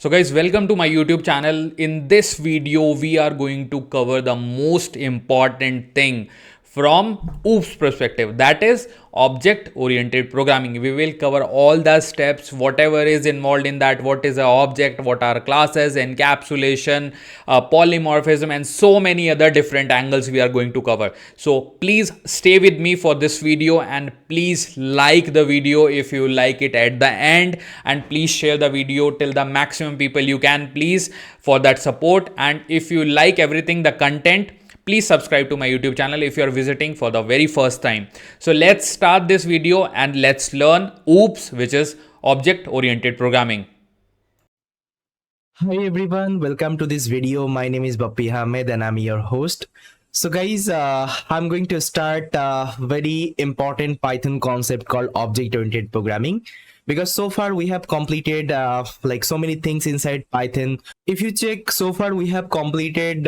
So guys, welcome to my YouTube channel. In this video, we are going to cover the most important thing from OOPS perspective, that is object oriented programming. We will cover all the steps, whatever is involved in that, what is an object, what are classes, encapsulation, polymorphism, and so many other different angles we are going to cover. So please stay with me for this video, and please like the video if you like it at the end, and please share the video till the maximum people you can, please, for that support. And if you like everything, the content, please subscribe to my YouTube channel if you are visiting for the very first time. So let's start this video and let's learn OOPS, which is object oriented programming. Hi everyone, welcome to this video. My name is Ahmed and I'm your host. So guys, I'm going to start a very important Python concept called object oriented programming, because so far we have completed like so many things inside Python. If you check, so far we have completed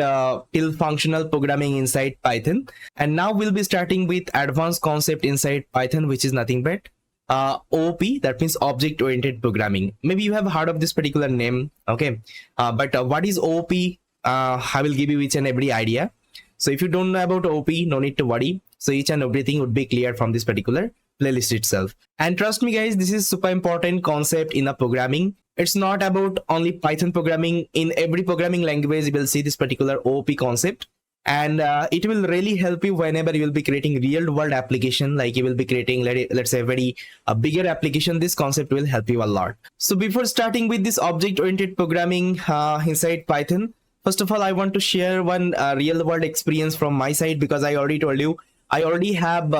till functional programming inside Python, and now we'll be starting with advanced concept inside Python, which is nothing but OOP, that means object oriented programming. Maybe you have heard of this particular name, okay? But what is OOP? I will give you each and every idea. So if you don't know about OOP, no need to worry. So each and everything would be clear from this particular playlist itself. And trust me guys, this is super important concept in the programming. It's not about only Python programming. In every programming language, you will see this particular OOP concept. And it will really help you whenever you will be creating real world application, like you will be creating, let's say, a bigger application. This concept will help you a lot. So before starting with this object oriented programming inside Python, first of all, I want to share one real world experience from my side, because I already told you, I already have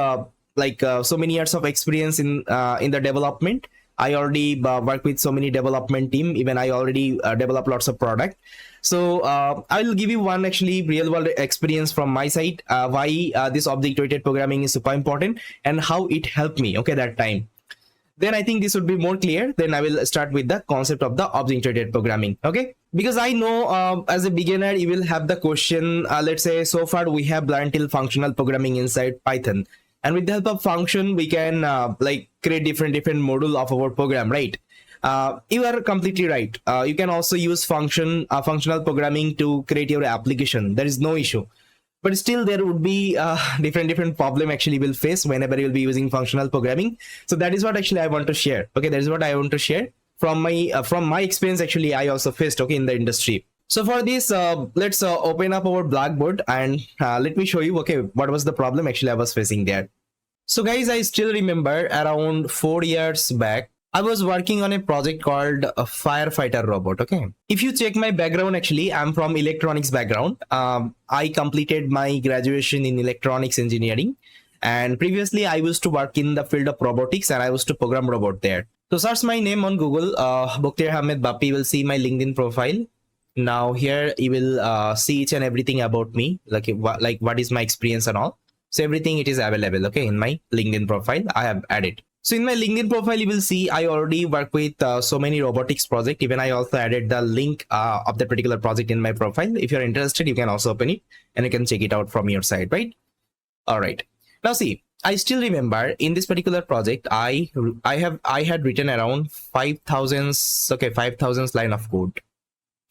so many years of experience in the development. I already work with so many development team. Even I already develop lots of product. So I will give you one actually real world experience from my side, why this object oriented programming is super important and how it helped me, okay, that time. Then I think this would be more clear. Then I will start with the concept of the object oriented programming, okay? Because I know as a beginner, you will have the question, let's say, so far we have learned till functional programming inside Python. And with the help of function, we can create different module of our program, right? You are completely right. You can also use functional programming to create your application. There is no issue. But still there would be different problem actually will face whenever you'll be using functional programming. So that is what actually I want to share. Okay, that is what I want to share from my experience. Actually, I also faced, okay, in the industry. So for this, let's open up our Blackboard and let me show you, okay, what was the problem actually I was facing there. So guys, I still remember around 4 years back, I was working on a project called a firefighter robot. Okay, if you check my background, actually I'm from electronics background. I completed my graduation in electronics engineering, and previously I used to work in the field of robotics and I used to program robot there. So search my name on Google, Ahmed Bappi. You will see my LinkedIn profile. Now here you will see each and everything about me, like what is my experience and all. So everything, it is available, okay, in my LinkedIn profile. I have added. So in my LinkedIn profile, you will see I already work with so many robotics project. Even I also added the link of that particular project in my profile. If you're interested, you can also open it and you can check it out from your side, right? All right. Now see, I still remember in this particular project, I had written around 5,000 line of code.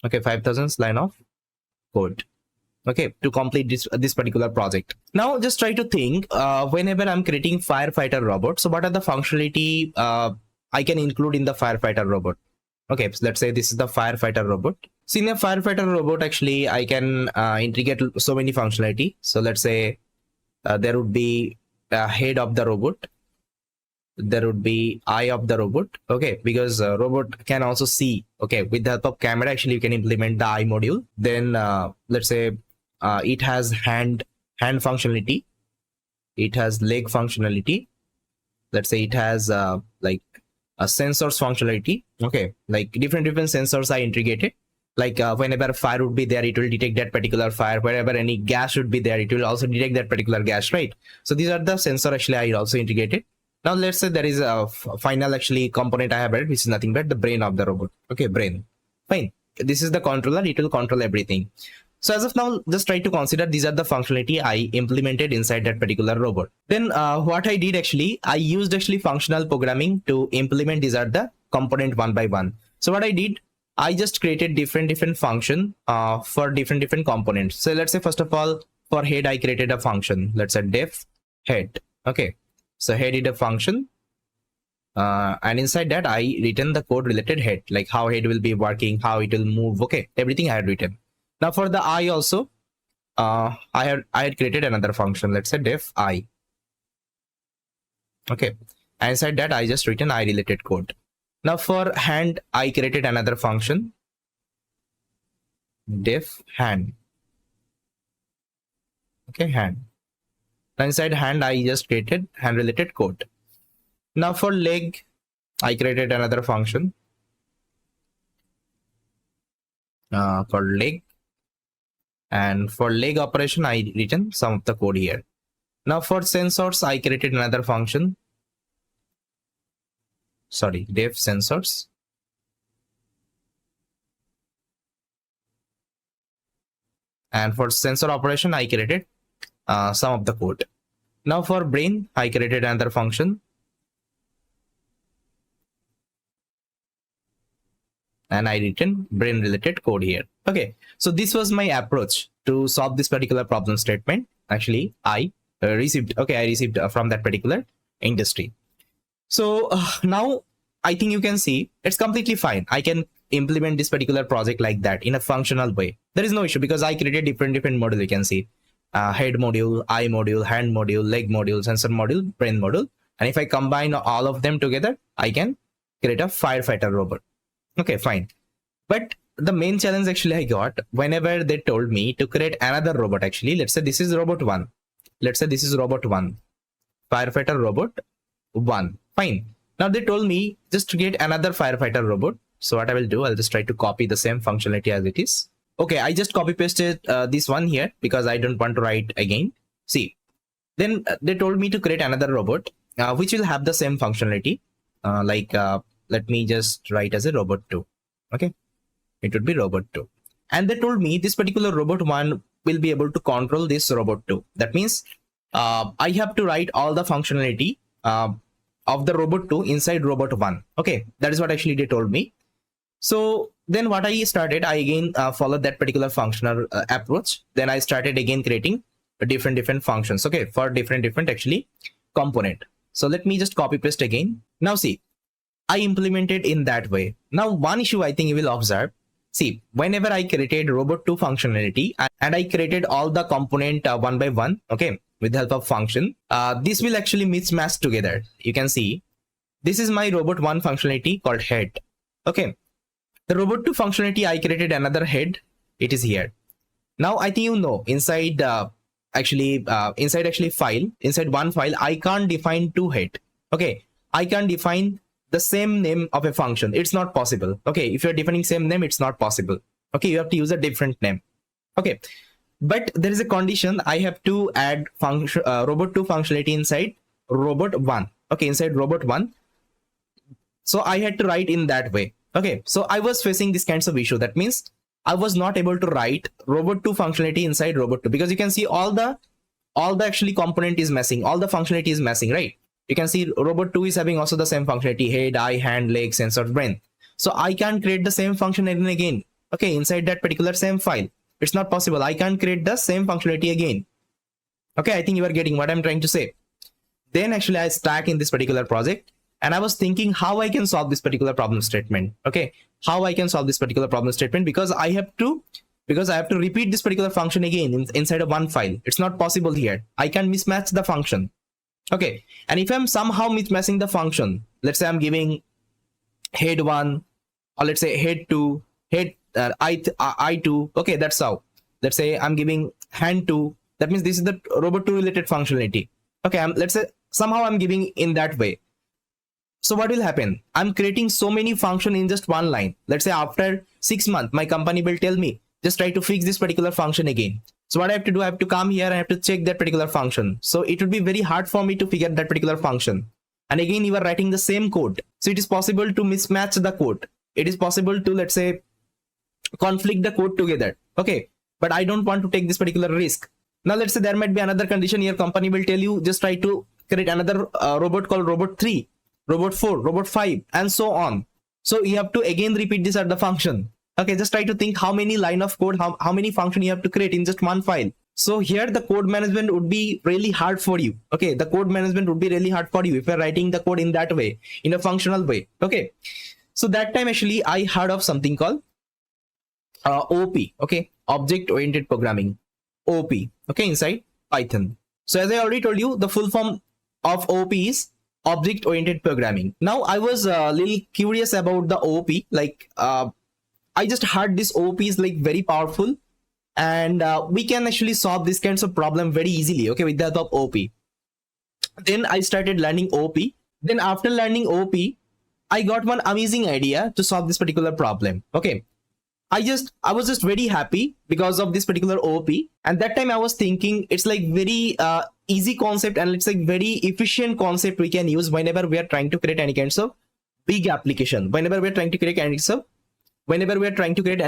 Okay, 5,000 line of code. Okay, to complete this particular project. Now just try to think, whenever I'm creating firefighter robot, so what are the functionality I can include in the firefighter robot? Okay, so let's say this is the firefighter robot. So in a firefighter robot, actually I can integrate so many functionality. So let's say there would be a head of the robot, there would be eye of the robot, okay, because robot can also see, okay, with the help of camera actually you can implement the eye module. Then let's say it has hand functionality, it has leg functionality, let's say it has like a sensors functionality, okay, like different sensors are integrated. Like whenever fire would be there, it will detect that particular fire. Wherever any gas should be there, it will also detect that particular gas, right? So these are the sensor actually I also integrated. Now let's say there is a final actually component I have added, which is nothing but the brain of the robot. Okay, brain. Fine. This is the controller. It will control everything. So as of now, just try to consider these are the functionality I implemented inside that particular robot. Then what I did actually, I used actually functional programming to implement these are the component one by one. So what I did, I just created different function for different components. So let's say first of all, for head, I created a function. Let's say def head. Okay. So head is a function. And inside that, I written the code related head, like how head will be working, how it will move. Okay. Everything I had written. Now for the eye also, I had created another function. Let's say def eye. Okay. And inside that, I just written eye related code. Now for hand, I created another function, def hand. Okay, hand. Now inside hand, I just created hand related code. Now for leg, I created another function for leg. And for leg operation, I written some of the code here. Now for sensors, I created another function. Sorry, def sensors. And for sensor operation, I created some of the code. Now for brain, I created another function. And I written brain related code here. Okay, so this was my approach to solve this particular problem statement. Actually, I received from that particular industry. So now I think you can see it's completely fine. I can implement this particular project like that in a functional way. There is no issue because I created different module. You can see head module, eye module, hand module, leg module, sensor module, brain module. And if I combine all of them together, I can create a firefighter robot. Okay, fine. But the main challenge actually I got whenever they told me to create another robot. Actually, let's say this is robot 1. Let's say this is robot 1. Firefighter robot 1. Fine. Now they told me just to get another firefighter robot. So what I will do, I'll just try to copy the same functionality as it is. Okay, I just copy pasted this one here because I don't want to write again. See, then they told me to create another robot which will have the same functionality. Let me just write as a robot 2. Okay, it would be robot 2. And they told me this particular robot 1 will be able to control this robot 2. That means I have to write all the functionality of the robot 2 inside robot 1. Okay, that is what actually they told me. So then what I started, I again followed that particular functional approach. Then I started again creating different functions. Okay, for different actually component. So let me just copy paste again. Now see, I implemented in that way. Now one issue I think you will observe. See, whenever I created robot 2 functionality and I created all the component one by one, okay, with the help of function, this will actually mismatch together. You can see this is my robot 1 functionality called head. Okay, the robot 2 functionality I created another head. It is here. Now I think you know inside inside one file I can't define 2 head. Okay, I can't define the same name of a function. It's not possible. Okay, if you're defining same name, it's not possible. Okay, you have to use a different name. Okay, but there is a condition. I have to add function robot 2 functionality inside robot 1. Okay, inside robot 1. So I had to write in that way. Okay, so I was facing this kinds of issue. That means I was not able to write robot 2 functionality inside robot 2 because you can see all the actually component is missing. All the functionality is missing, right? You can see robot 2 is having also the same functionality, head, eye, hand, leg, sensor, brain. So I can't create the same function again. Okay, inside that particular same file. It's not possible. I can't create the same functionality again. Okay, I think you are getting what I'm trying to say. Then actually I stuck in this particular project and I was thinking how I can solve this particular problem statement. Okay, how I can solve this particular problem statement because I have to repeat this particular function again inside of one file. It's not possible here. I can mismatch the function. Okay, and if I'm somehow mismatching the function, let's say I'm giving head 1 or let's say head 2, head I2. Okay, that's how. Let's say I'm giving hand 2. That means this is the robot 2 related functionality. Okay, let's say somehow I'm giving in that way. So what will happen? I'm creating so many functions in just one line. Let's say after 6 months, my company will tell me, just try to fix this particular function again. So what I have to do, I have to come here and I have to check that particular function. So it would be very hard for me to figure that particular function. And again, you are writing the same code. So it is possible to mismatch the code. It is possible to, let's say, conflict the code together. Okay, but I don't want to take this particular risk. Now, let's say there might be another condition. Your company will tell you, just try to create another robot called robot 3, robot 4, robot 5, and so on. So you have to again repeat this at the function. Okay, just try to think how many line of code, how many function you have to create in just one file. So here the code management would be really hard for you. Okay, the code management would be really hard for you if you're writing the code in that way, in a functional way. Okay, so that time actually I heard of something called OP. Okay, object oriented programming, OP. Okay, inside Python. So as I already told you, the full form of OP is object oriented programming. Now I was a little curious about the OP. Like I just heard this OP is like very powerful, and we can actually solve these kinds of problem very easily. Okay, with the help of OP. Then I started learning OP. Then after learning OP, I got one amazing idea to solve this particular problem. Okay, I was just very happy because of this particular OP. And that time I was thinking it's like very easy concept, and it's like very efficient concept we can use whenever we are trying to create any kinds of big application, whenever we're trying to create any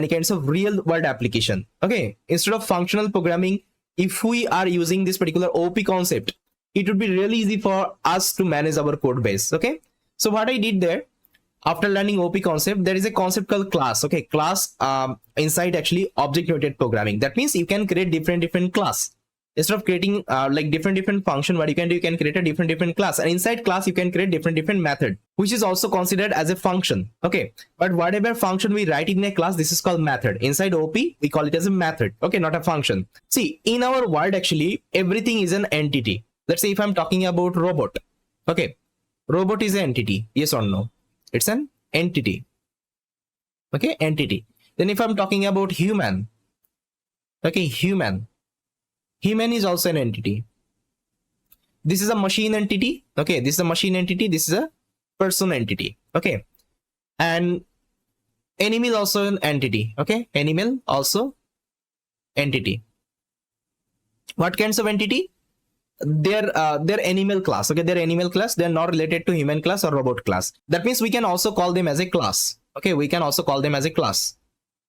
kinds of real world application. Okay, instead of functional programming, if we are using this particular OP concept, it would be really easy for us to manage our code base. Okay, so what I did there, after learning OP concept, there is a concept called class. Okay, class inside actually object oriented programming. That means you can create different class. Instead of creating like different function, what you can do, you can create a different class, and inside class you can create different method, which is also considered as a function. Okay, but whatever function we write in a class, this is called method. Inside OP we call it as a method. Okay, not a function. See, in our world actually everything is an entity. Let's say if I'm talking about robot. Okay, robot is an entity, yes or no? It's an entity. Okay, entity. Then if I'm talking about human, okay, human is also an entity. This is a machine entity. Okay, this is a machine entity. This is a person entity. Okay, and animal also an entity. Okay, animal also entity. What kinds of entity? They're animal class. Okay, they're animal class. They're not related to human class or robot class. That means we can also call them as a class. Okay, we can also call them as a class.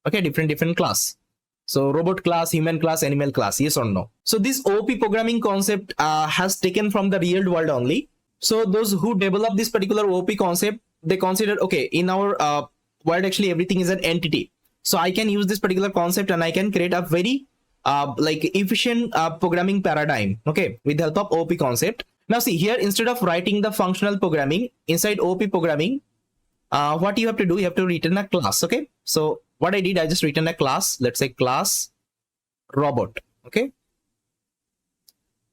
Okay, different class. So robot class, human class, animal class, yes or no? So this OP programming concept has taken from the real world only. So those who develop this particular OP concept, they consider, okay, in our world actually everything is an entity. So I can use this particular concept and I can create a very like efficient programming paradigm. Okay, with the help of OP concept. Now see here, instead of writing the functional programming inside OP programming, what you have to do, you have to return a class. Okay, so what I did, I just written a class. Let's say class robot. Okay,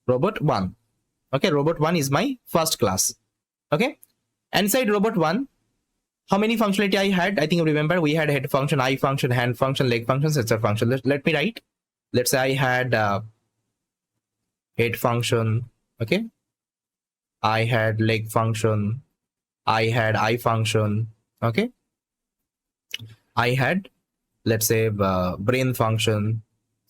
robot 1. Okay, robot 1 is my first class. Okay, and inside robot 1, how many functionality I had? I think you remember we had head function, eye function, hand function, leg function, sensor function. Let me write. Let's say I had head function. Okay, I had leg function, I had eye function. Okay, I had, let's say, brain function,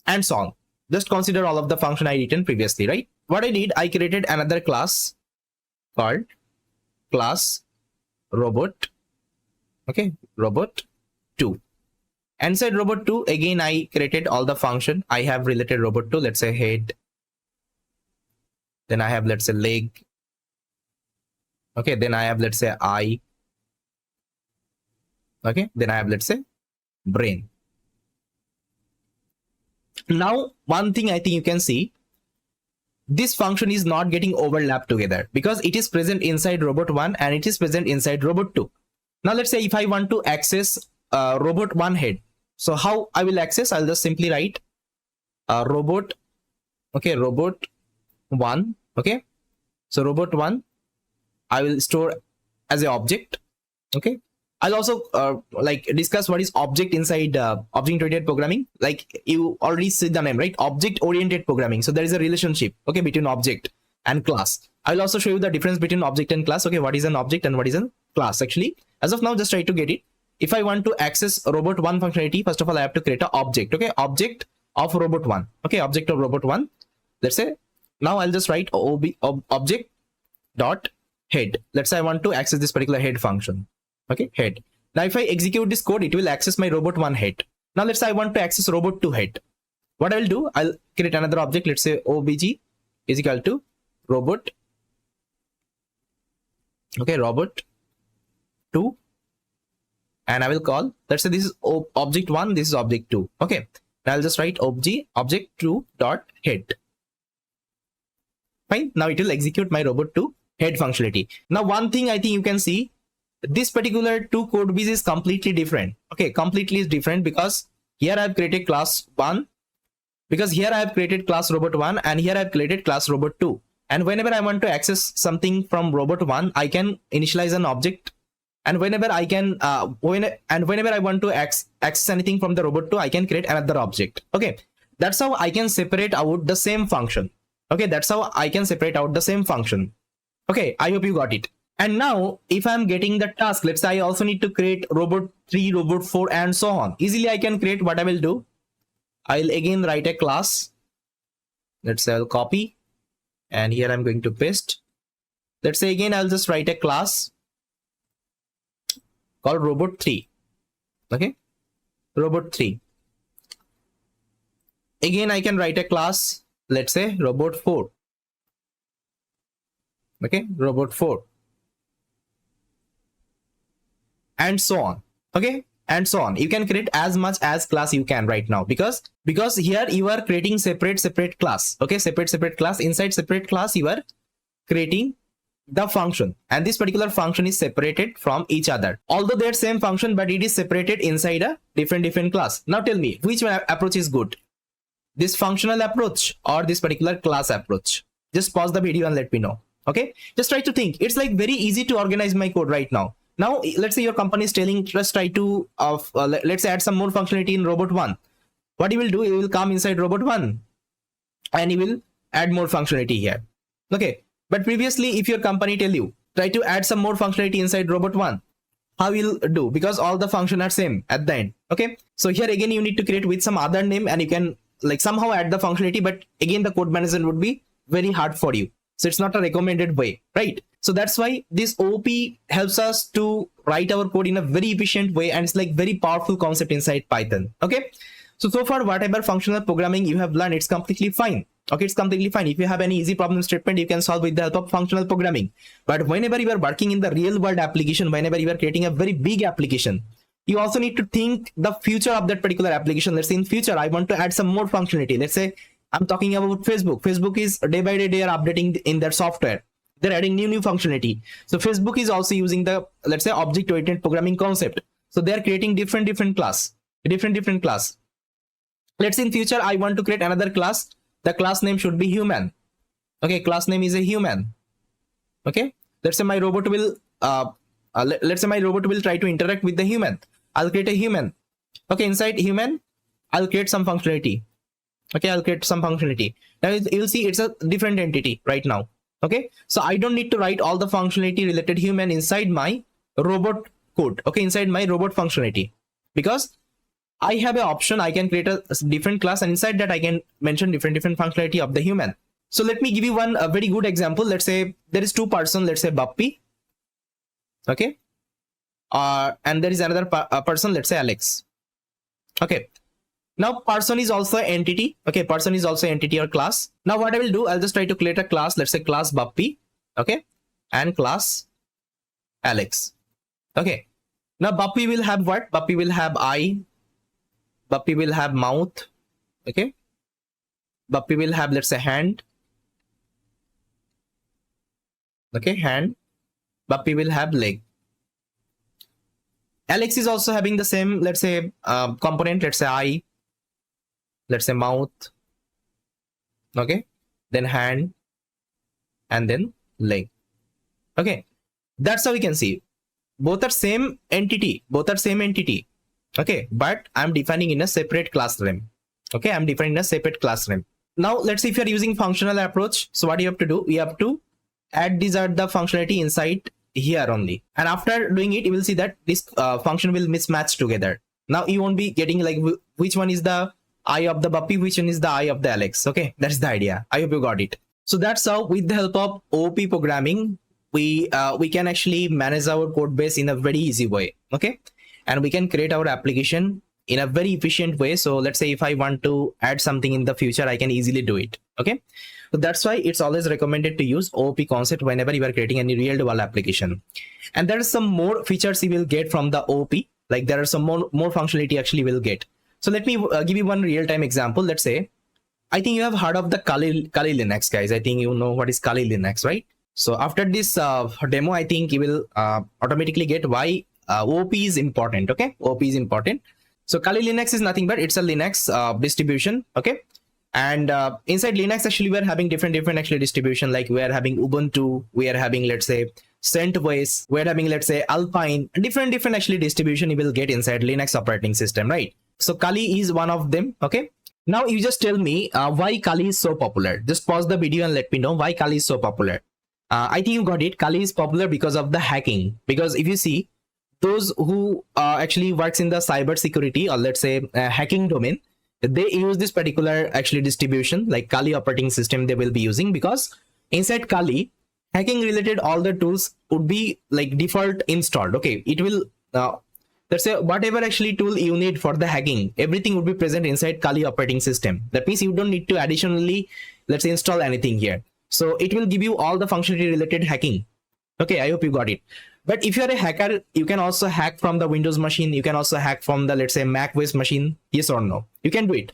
and so on. Just consider all of the function I written previously, right? What I did, I created another class called class robot. Okay, robot 2. Inside robot 2, again I created all the function. I have related robot 2, let's say head. Then I have, let's say, leg. Okay, then I have, let's say, eye. Okay, then I have, let's say, brain. Now one thing I think you can see, this function is not getting overlapped together because it is present inside robot 1 and it is present inside robot 2. Now let's say if I want to access robot 1 head, so how I will access? I'll just simply write robot. Okay, robot 1. Okay, so robot 1 I will store as an object. Okay, I'll also like discuss what is object inside object-oriented programming. Like you already said the name, right? Object-oriented programming. So there is a relationship, okay, between object and class. I'll also show you the difference between object and class. Okay, what is an object and what is a class actually. As of now, just try to get it. If I want to access robot 1 functionality, first of all, I have to create an object. Okay, object of robot 1. Okay, object of robot 1. Let's say now I'll just write object dot head. Let's say I want to access this particular head function. Okay, head. Now if I execute this code, it will access my robot 1 head. Now let's say I want to access robot 2 head. What I will do, I'll create another object. Let's say obj is equal to robot. Okay, robot 2 and I will call, let's say this is object 1, this is object 2. Okay, now I'll just write object 2 dot head. Fine, now it will execute my robot 2 head functionality. Now one thing I think you can see, this particular two code base is completely different. Okay, completely is different, because here I have created class 1, because here I have created class robot 1, and here I have created class robot 2. And whenever I want to access something from robot 1, I can initialize an object, and whenever I can whenever I want to access anything from the robot 2, I can create another object. Okay, that's how I can separate out the same function. Okay, that's how I can separate out the same function. Okay, I hope you got it. And now if I'm getting the task, let's say I also need to create robot 3, robot 4, and so on. Easily I can create. What I will do, I'll again write a class. Let's say I'll copy, and here I'm going to paste. Let's say again I'll just write a class called robot 3. Okay, robot 3. Again I can write a class, let's say robot 4. Okay, robot 4, and so on. Okay, and so on. You can create as much as class you can right now, because here you are creating separate class. Okay, separate class. Inside separate class you are creating the function, and this particular function is separated from each other, although they're same function, but it is separated inside a different class. Now tell me, which one approach is good, this functional approach or this particular class approach? Just pause the video and let me know. Okay, just try to think. It's like very easy to organize my code right now. Now let's say your company is telling, just try to let's say add some more functionality in robot 1. What you will do, you will come inside robot 1 and you will add more functionality here. Okay, but previously if your company tell you try to add some more functionality inside robot 1, how you'll do, because all the function are same at the end. Okay, so here again you need to create with some other name, and you can like somehow add the functionality, but again the code management would be very hard for you. So it's not a recommended way, right? So that's why this OP helps us to write our code in a very efficient way, and it's like very powerful concept inside Python. Okay, so far whatever functional programming you have learned, it's completely fine. Okay, it's completely fine. If you have any easy problem statement, you can solve with the help of functional programming. But whenever you are working in the real world application, whenever you are creating a very big application, you also need to think the future of that particular application. Let's say in future I want to add some more functionality. Let's say I'm talking about Facebook. Facebook is day by day they are updating in their software. They're adding new functionality. So Facebook is also using the, let's say, object-oriented programming concept. So they are creating different class. Let's say in future I want to create another class. The class name should be human. Okay, class name is a human. Okay, let's say my robot will try to interact with the human. I'll create a human. Okay, inside human I'll create some functionality. Okay, I'll create some functionality. Now you'll see it's a different entity right now. Okay, so I don't need to write all the functionality related human inside my robot code. Okay, inside my robot functionality, because I have an option. I can create a different class, and inside that I can mention different functionality of the human. So let me give you a very good example. Let's say there is two person. Let's say Bappy. Okay, and there is another person. Let's say Alex. Okay. Now person is also entity. Okay, person is also entity or class. Now what I will do, I'll just try to create a class. Let's say class Bappy. Okay, and class Alex. Okay, now Bappy will have what? Bappy will have eye. Bappy will have mouth. Okay, Bappy will have, let's say, hand. Okay, hand. Bappy will have leg. Alex is also having the same, let's say, component. Let's say eye. Let's say mouth. Okay, then hand, and then leg. Okay, that's how we can see both are same entity. Okay, but I'm defining in a separate class name. Okay, I'm defining a separate class name. Now let's say if you're using functional approach, so what you have to do, we have to add these are the functionality inside here only, and after doing it you will see that this function will mismatch together. Now you won't be getting like which one is the eye of the Bappy, which one is the eye of the Alex. Okay, that's the idea. I hope you got it. So that's how, with the help of OP programming, we can actually manage our code base in a very easy way. Okay, and we can create our application in a very efficient way. So let's say if I want to add something in the future, I can easily do it. Okay, so that's why it's always recommended to use OP concept whenever you are creating any real world application. And there are some more features you will get from the OP. Like there are some more functionality actually we'll get. So let me give you one real-time example. Let's say, I think you have heard of the Kali Linux, guys. I think you know what is Kali Linux, right? So after this demo, I think you will automatically get why OP is important. Okay, OP is important. So Kali Linux is nothing but it's a Linux distribution. Okay, and inside Linux actually we are having different actually distribution. Like we are having Ubuntu, we are having, let's say, CentOS, we are having, let's say, Alpine, different actually distribution you will get inside Linux operating system, right? So Kali is one of them. Okay, now you just tell me why Kali is so popular. Just pause the video and let me know why Kali is so popular. I think you got it. Kali is popular because of the hacking. Because if you see, those who actually works in the cyber security, or let's say hacking domain, they use this particular actually distribution like Kali operating system they will be using, because inside Kali, hacking related all the tools would be like default installed. Okay, it will let's say whatever actually tool you need for the hacking, everything would be present inside Kali operating system. That means you don't need to additionally, let's say, install anything here. So it will give you all the functionality related hacking. Okay, I hope you got it. But if you're a hacker, you can also hack from the Windows machine. You can also hack from the, let's say, Mac based machine. Yes or no? You can do it.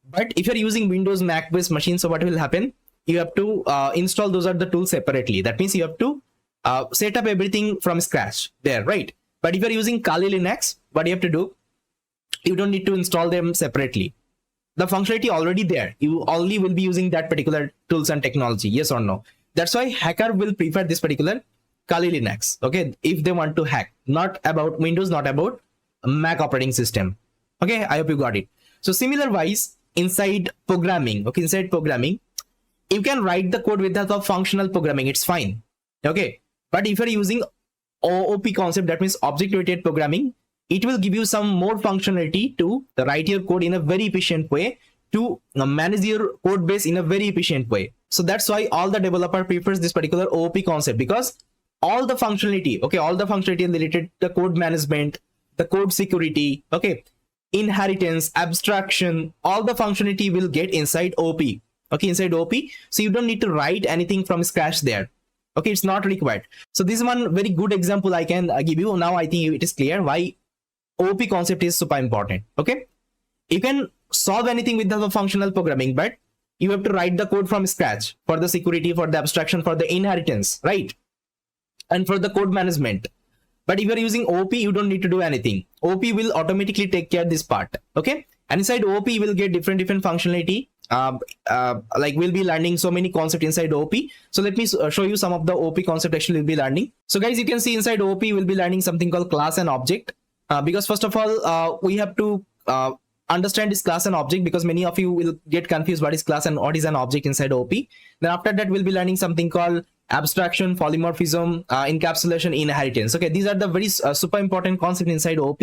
But if you're using Windows Mac based machine, so what will happen? You have to install those are the tools separately. That means you have to set up everything from scratch there, right? But if you're using Kali Linux, what you have to do, you don't need to install them separately. The functionality already there. You only will be using that particular tools and technology. Yes or no? That's why hacker will prefer this particular Kali Linux. Okay, if they want to hack, not about Windows, not about Mac operating system. Okay, I hope you got it. So similar wise, inside programming, okay, inside programming, you can write the code with the help of functional programming. It's fine. Okay, but if you're using OOP concept, that means object-oriented programming, it will give you some more functionality to write your code in a very efficient way, to manage your code base in a very efficient way. So that's why all the developer prefers this particular OOP concept, because all the functionality, okay, all the functionality related to the code management, the code security, okay, inheritance, abstraction, all the functionality will get inside OP. Okay, inside OP. So you don't need to write anything from scratch there. Okay, it's not required. So this is one very good example I can give you. Now I think it is clear why OP concept is super important. Okay, you can solve anything with the functional programming, but you have to write the code from scratch for the security, for the abstraction, for the inheritance, right? And for the code management. But if you're using OP, you don't need to do anything. OP will automatically take care of this part. Okay, and inside OP you will get different functionality. Like we'll be learning so many concepts inside OP. So let me show you some of the OP concept actually we'll be learning. So guys, you can see inside OP we'll be learning something called class and object. Because first of all, we have to understand this class and object, because many of you will get confused what is class and what is an object inside OP. Then after that, we'll be learning something called abstraction, polymorphism, encapsulation, inheritance. Okay, these are the very super important concepts inside OP,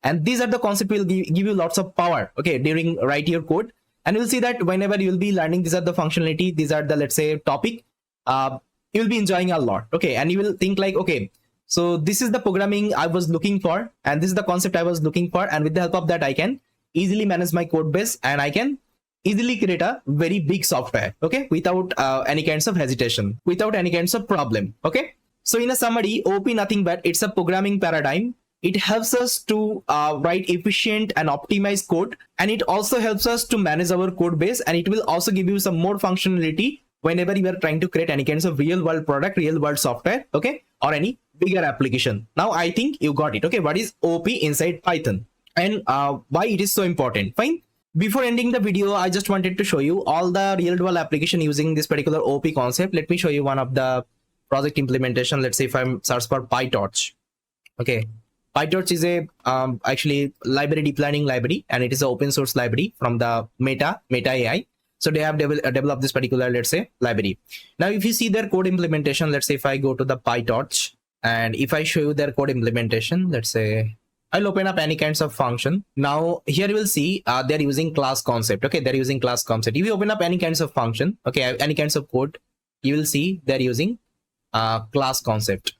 and these are the concepts will give you lots of power. Okay, during write your code, and you'll see that whenever you'll be learning, these are the functionality, these are the, let's say, topic. You'll be enjoying a lot. Okay, and you will think like, okay, so this is the programming I was looking for, and this is the concept I was looking for, and with the help of that, I can easily manage my code base, and I can easily create a very big software, okay, without any kinds of hesitation, without any kinds of problem. Okay, so in a summary, OP nothing but it's a programming paradigm. It helps us to write efficient and optimized code, and it also helps us to manage our code base, and it will also give you some more functionality whenever you are trying to create any kinds of real world product, real world software, okay, or any bigger application. Now I think you got it. Okay, what is OP inside Python, and why it is so important? Fine. Before ending the video, I just wanted to show you all the real world application using this particular OP concept. Let me show you one of the project implementation. Let's say if I'm search for PyTorch. Okay, PyTorch is a actually library, deep learning library, and it is an open source library from the Meta AI. So they have developed this particular, let's say, library. Now, if you see their code implementation, let's say if I go to the PyTorch, and if I show you their code implementation, let's say I'll open up any kinds of function. Now here you will see they're using class concept. Okay, they're using class concept. If you open up any kinds of function, okay, any kinds of code, you will see they're using class concept.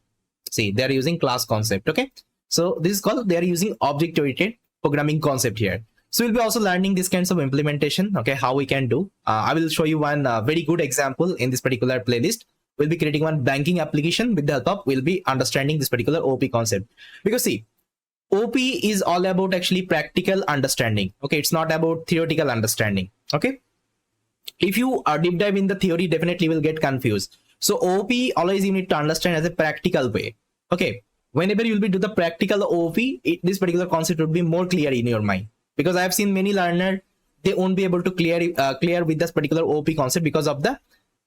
See, they're using class concept. Okay, so this is called, they're using object-oriented programming concept here. So we'll be also learning these kinds of implementation. Okay, how we can do. I will show you one very good example in this particular playlist. We'll be creating one banking application with the help of, we'll be understanding this particular OP concept. Because see, OP is all about actually practical understanding. Okay, it's not about theoretical understanding. Okay, if you deep dive in the theory, definitely will get confused. So OP always you need to understand as a practical way. Okay, whenever you'll be do the practical OP, this particular concept would be more clear in your mind, because I have seen many learner, they won't be able to clear with this particular OP concept because of the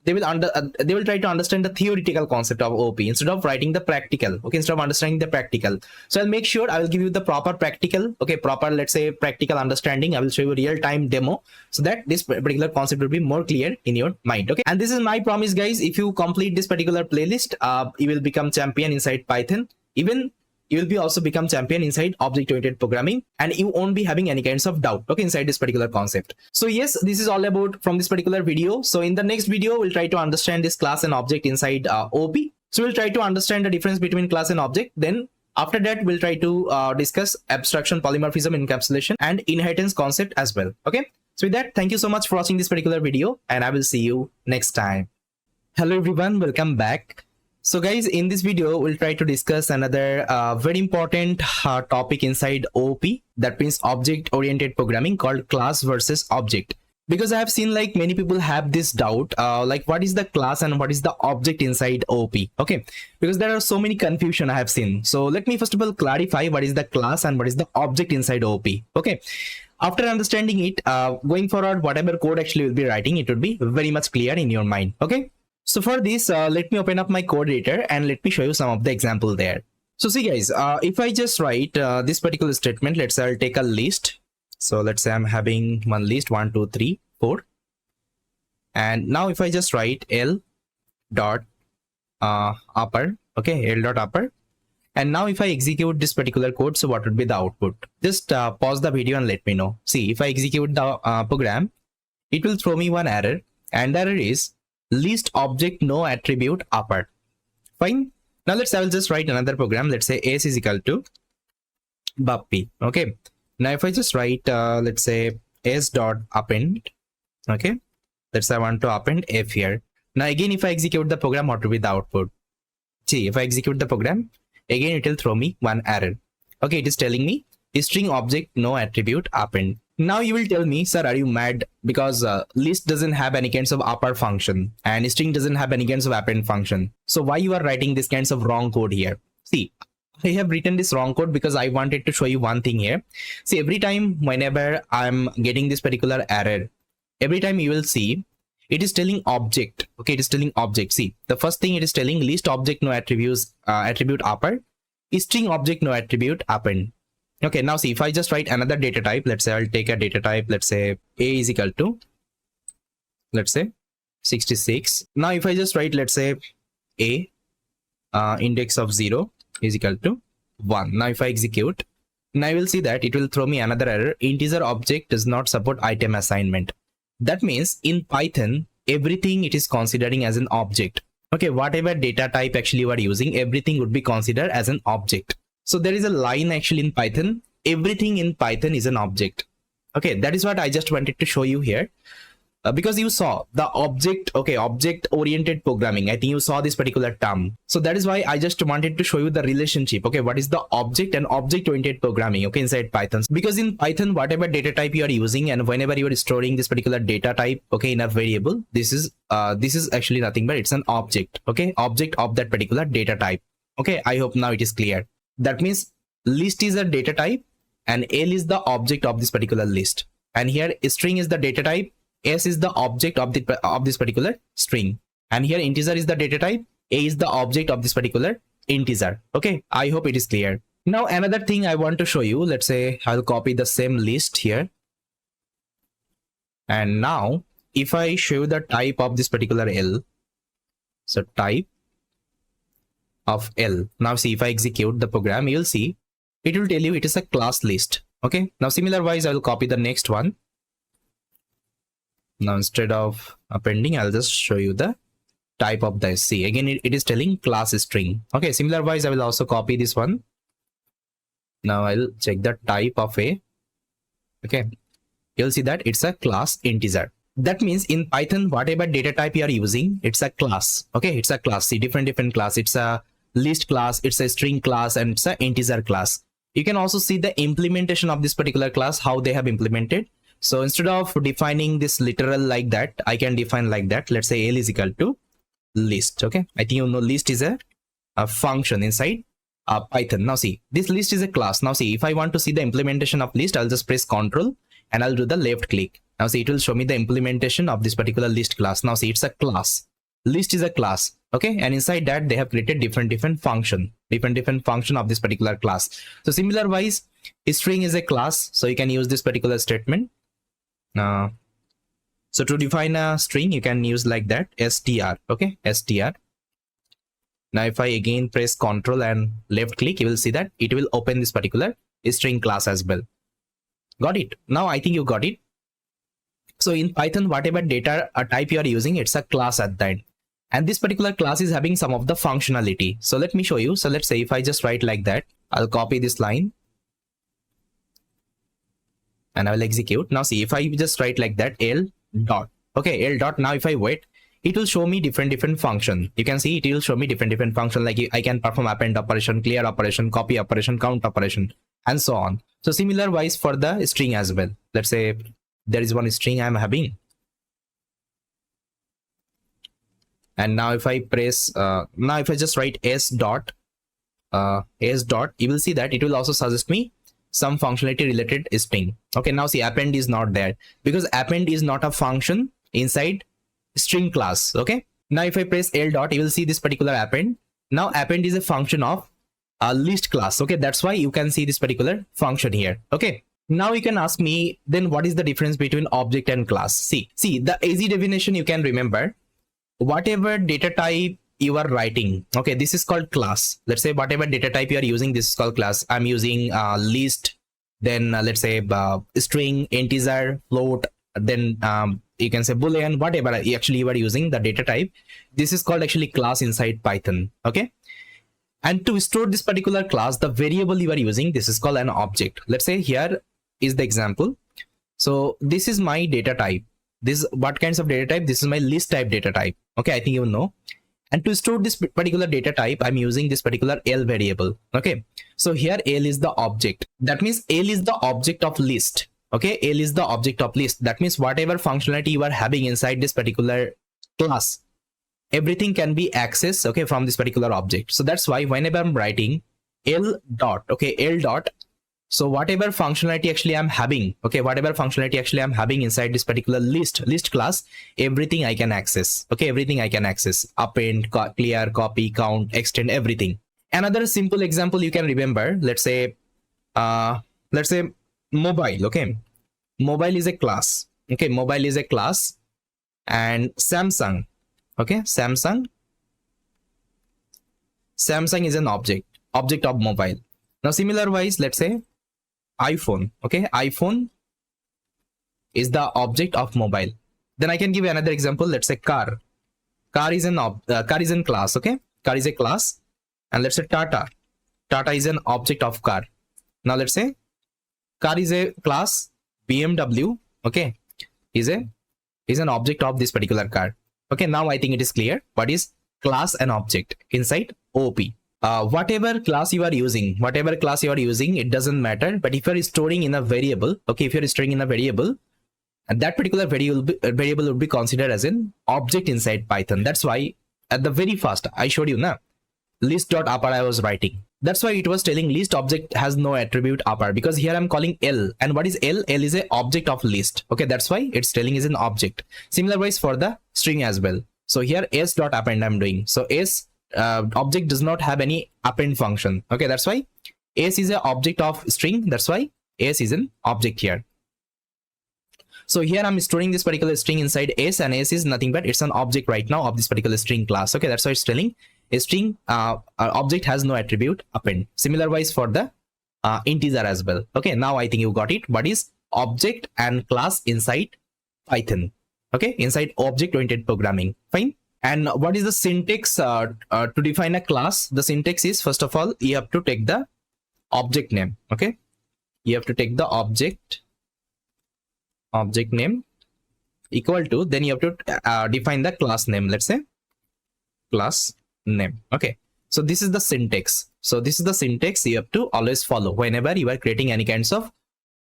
they will try to understand the theoretical concept of OP instead of writing the practical. Okay, instead of understanding the practical. So I'll make sure I will give you the proper practical, okay, proper, let's say, practical understanding. I will show you a real-time demo so that this particular concept will be more clear in your mind. Okay, and this is my promise, guys. If you complete this particular playlist, you will become champion inside Python. Even you will be also become champion inside object-oriented programming, and you won't be having any kinds of doubt, okay, inside this particular concept. So yes, this is all about from this particular video. So in the next video, we'll try to understand this class and object inside OP. So we'll try to understand the difference between class and object. Then after that, we'll try to discuss abstraction, polymorphism, encapsulation, and inheritance concept as well. Okay, so with that, thank you so much for watching this particular video, and I will see you next time. Hello everyone, welcome back. So guys, in this video, we'll try to discuss another very important topic inside OP, that means object-oriented programming, called class versus object. Because I have seen like many people have this doubt, like what is the class and what is the object inside OP? Okay, because there are so many confusion I have seen. So let me first of all clarify what is the class and what is the object inside OP. Okay, after understanding it, going forward, whatever code actually will be writing, it would be very much clear in your mind. Okay. So for this, let me open up my code editor and let me show you some of the example there. So see guys, if I just write this particular statement, let's say I'll take a list. So let's say I'm having one list 1, 2, 3, 4. And now if I just write L dot upper, okay, L dot upper. And now if I execute this particular code, so what would be the output? Just pause the video and let me know. See, if I execute the program, it will throw me one error, and the error is list object no attribute upper. Fine. Now I will just write another program. Let's say s is equal to buppy. Okay. Now if I just write let's say s dot append. Okay. Let's say I want to append f here. Now again, if I execute the program, what will be the output? See, if I execute the program, again it will throw me one error. Okay, it is telling me string object no attribute append. Now you will tell me, sir, are you mad? Because list doesn't have any kinds of upper function and string doesn't have any kinds of append function. So why you are writing this kinds of wrong code here? See, I have written this wrong code because I wanted to show you one thing here. See, every time whenever I'm getting this particular error, every time you will see it is telling object. Okay, it is telling object. See, the first thing it is telling list object no attributes attribute upper, string object no attribute append. Okay, now see, if I just write another data type, let's say I'll take a data type, let's say a is equal to, let's say 66. Now if I just write, let's say a index of 0 is equal to 1. Now if I execute, now you will see that it will throw me another error. Integer object does not support item assignment. That means in Python, everything it is considering as an object. Okay, whatever data type actually you are using, everything would be considered as an object. So there is a line actually in Python, everything in Python is an object. Okay, that is what I just wanted to show you here. Because you saw the object, okay, object oriented programming. I think you saw this particular term. So that is why I just wanted to show you the relationship. Okay, what is the object and object oriented programming, okay, inside Python. Because in Python, whatever data type you are using and whenever you are storing this particular data type, okay, in a variable, this is actually nothing but it's an object. Okay, object of that particular data type. Okay, I hope now it is clear. That means list is a data type and L is the object of this particular list. And here string is the data type, S is the object of this particular string. And here integer is the data type, A is the object of this particular integer. Okay, I hope it is clear. Now another thing I want to show you, let's say I'll copy the same list here. And now if I show you the type of this particular L, so type of L. Now see, if I execute the program, you'll see it will tell you it is a class list. Okay, now similar wise I will copy the next one. Now instead of appending, I'll just show you the type of the SC. Again, it is telling class string. Okay, similar wise I will also copy this one. Now I'll check the type of A. Okay, you'll see that it's a class integer. That means in Python, whatever data type you are using, it's a class. Okay, it's a class. See, different class. It's a list class, it's a string class, and it's a integer class. You can also see the implementation of this particular class, how they have implemented. So instead of defining this literal like that, I can define like that. Let's say L is equal to list. Okay, I think you know list is a function inside Python. Now see, this list is a class. Now see, if I want to see the implementation of list, I'll just press Ctrl and I'll do the left click. Now see, it will show me the implementation of this particular list class. Now see, it's a class. List is a class. Okay, and inside that they have created different function of this particular class. So similar wise, string is a class, so you can use this particular statement. So to define a string, you can use like that, str. Okay, str. Now if I again press Ctrl and left click, you will see that it will open this particular string class as well. Got it? Now I think you got it. So in Python, whatever data type you are using, it's a class at the end. And this particular class is having some of the functionality. So let me show you. So let's say if I just write like that, I'll copy this line and I will execute. Now see, if I just write like that, L dot. Okay, L dot. Now if I wait, it will show me different function. You can see it will show me different function, like I can perform append operation, clear operation, copy operation, count operation, and so on. So similar wise for the string as well. Let's say there is one string I'm having. And now if I press, now if I just write s dot, you will see that it will also suggest me some functionality related string. Okay, now see, append is not there because append is not a function inside string class. Okay, now if I press L dot, you will see this particular append. Now append is a function of a list class. Okay, that's why you can see this particular function here. Okay, now you can ask me, then what is the difference between object and class? See, the easy definition you can remember. Whatever data type you are writing, okay, this is called class. Let's say whatever data type you are using, this is called class. I'm using list, then let's say string, integer, float, then you can say boolean, whatever actually you are using the data type. This is called actually class inside Python. Okay, and to store this particular class, the variable you are using, this is called an object. Let's say here is the example. So this is my data type. This is what kinds of data type? This is my list type data type. Okay, I think you know. And to store this particular data type, I'm using this particular L variable. Okay, so here L is the object. That means L is the object of list. Okay, L is the object of list. That means whatever functionality you are having inside this particular class, everything can be accessed, okay, from this particular object. So that's why whenever I'm writing L dot, okay, L dot, so whatever functionality actually I'm having, okay, whatever functionality actually I'm having inside this particular list class, everything I can access. Okay, everything I can access. Append, clear, copy, count, extend, everything. Another simple example you can remember, let's say mobile. Okay, mobile is a class. Okay, mobile is a class. And Samsung, okay, Samsung is an object of mobile. Now similar wise, let's say iPhone. Okay, iPhone is the object of mobile. Then I can give another example. Let's say car is an class. Okay, car is a class. And let's say Tata is an object of car. Now let's say car is a class. BMW, okay, is an object of this particular car. Okay, now I think it is clear what is class and object inside OP. Whatever class you are using, it doesn't matter. But if you are storing in a variable, okay, if you are storing in a variable, and that particular variable would be considered as an object inside Python. That's why at the very first I showed you now list.upper I was writing. That's why it was telling list object has no attribute upper, because here I'm calling L. And what is L? L is a object of list. Okay, that's why it's telling is an object. Similar wise for the string as well. So here s.append I'm doing. So s object does not have any append function. Okay, that's why s is an object of string. That's why s is an object here. So here I'm storing this particular string inside s, and s is nothing but it's an object right now of this particular string class. Okay, that's why it's telling a string object has no attribute append. Similar wise for the integer as well. Okay, now I think you got it. What is object and class inside Python? Okay, inside object-oriented programming. Fine. And what is the syntax to define a class? The syntax is, first of all, you have to take the object name. Okay, you have to take the object name equal to, then you have to define the class name. Let's say class name. Okay, So this is the syntax. So this is the syntax you have to always follow whenever you are creating any kinds of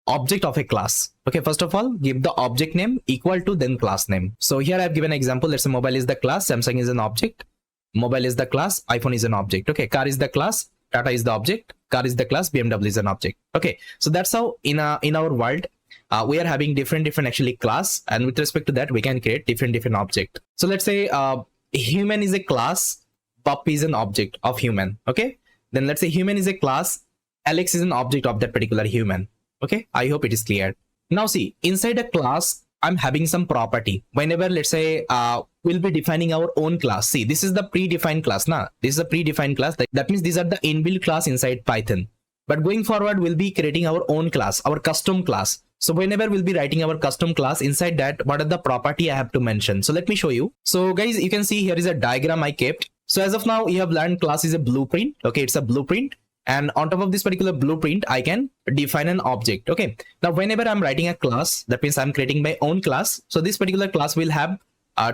object of a class. Okay, first of all, give the object name equal to then class name. So here I have given an example. Let's say mobile is the class, Samsung is an object, mobile is the class, iPhone is an object. Okay, car is the class, Tata is the object, car is the class, BMW is an object. Okay, so that's how in our world we are having different actually class, and with respect to that we can create different object. So let's say human is a class, puppy is an object of human. Okay, then let's say human is a class, Alex is an object of that particular human. Okay, I hope it is clear. Now see, inside a class I'm having some property. Whenever let's say we'll be defining our own class. See, this is the predefined class. This is a predefined class. That means these are the inbuilt class inside Python. But going forward, we'll be creating our own class, our custom class. So whenever we'll be writing our custom class, inside that, what are the property I have to mention? So let me show you. So guys, you can see here is a diagram I kept. So as of now, you have learned class is a blueprint. Okay, it's a blueprint. And on top of this particular blueprint, I can define an object. Okay, now whenever I'm writing a class, that means I'm creating my own class. So this particular class will have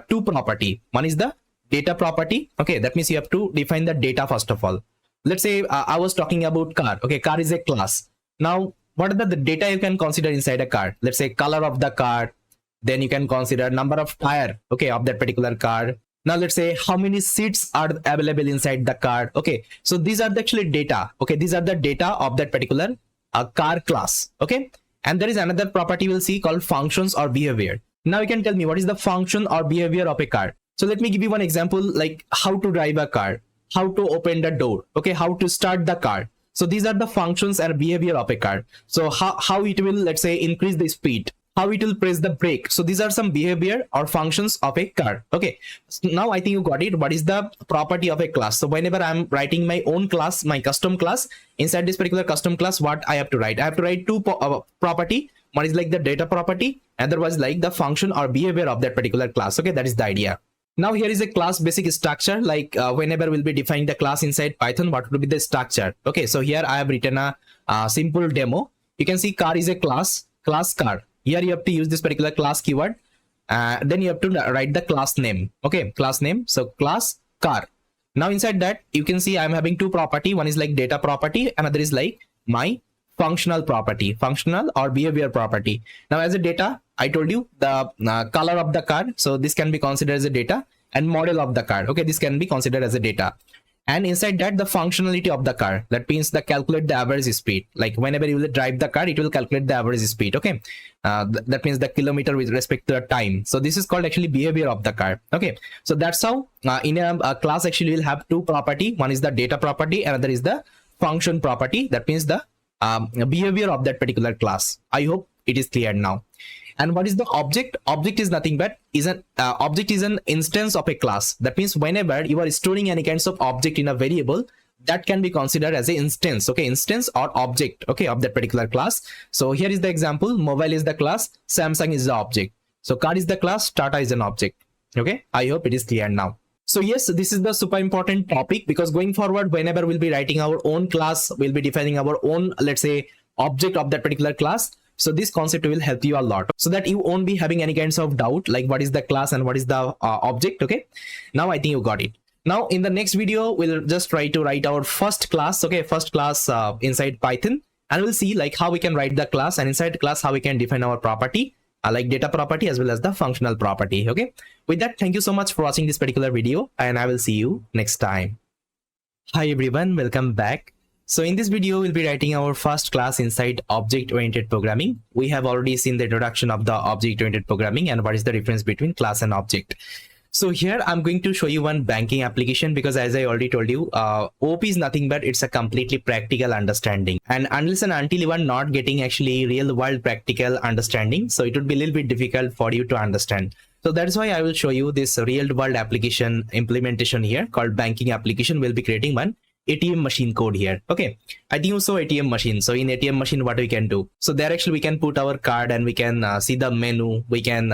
two property. One is the data property. Okay, that means you have to define the data first of all. Let's say I was talking about car. Okay, car is a class. Now what are the data you can consider inside a car? Let's say color of the car. Then you can consider number of tire, okay, of that particular car. Now let's say how many seats are available inside the car. Okay, so these are the actually data. Okay, these are the data of that particular car class. Okay, and there is another property we'll see called functions or behavior. Now you can tell me what is the function or behavior of a car. So let me give you one example, like how to drive a car, how to open the door, okay, how to start the car. So these are the functions and behavior of a car. So how it will, let's say, increase the speed, how it will press the brake. So these are some behavior or functions of a car. Okay, so now I think you got it. What is the property of a class? So whenever I'm writing my own class, my custom class, inside this particular custom class, what I have to write? I have to write two property. One is like the data property, other was like the function or behavior of that particular class. Okay, that is the idea. Now here is a class basic structure. Like whenever we'll be defining the class inside Python, what would be the structure? Okay, so here I have written a simple demo. You can see car is a class car. Here you have to use this particular class keyword. Then you have to write the class name. Okay, class name. So class car. Now inside that you can see I'm having two property. One is like data property, another is like my functional property, functional or behavior property. Now as a data, I told you the color of the car. So this can be considered as a data, and model of the car. Okay, this can be considered as a data. And inside that, the functionality of the car. That means the calculate the average speed. Like whenever you will drive the car, it will calculate the average speed. Okay, that means the kilometer with respect to the time. So this is called actually behavior of the car. Okay, so that's how in a class actually will have two property. One is the data property, another is the function property. That means the behavior of that particular class. I hope it is clear now. And what is the object? Object is nothing but object is an instance of a class. That means whenever you are storing any kinds of object in a variable, that can be considered as an instance. Okay, instance or object, okay, of that particular class. So here is the example. Mobile is the class, Samsung is the object. So car is the class, Tata is an object. Okay, I hope it is clear now. So yes, this is the super important topic, because going forward, whenever we'll be writing our own class, we'll be defining our own, let's say, object of that particular class. So this concept will help you a lot, so that you won't be having any kinds of doubt, like what is the class and what is the object. Okay, now I think you got it. Now in the next video, we'll just try to write our first class. Okay, first class inside Python, and we'll see like how we can write the class, and inside the class how we can define our property, like data property as well as the functional property. Okay, with that, thank you so much for watching this particular video, and I will see you next time. Hi everyone, welcome back. So in this video, we'll be writing our first class inside object-oriented programming. We have already seen the introduction of the object-oriented programming and what is the difference between class and object. So here I'm going to show you one banking application, because as I already told you, OP is nothing but it's a completely practical understanding. And unless and until you are not getting actually real world practical understanding, so it would be a little bit difficult for you to understand. So that's why I will show you this real world application implementation here called banking application. We'll be creating one ATM machine code here. Okay, I think you saw ATM machine. So in ATM machine, what we can do? So there actually we can put our card and we can see the menu. We can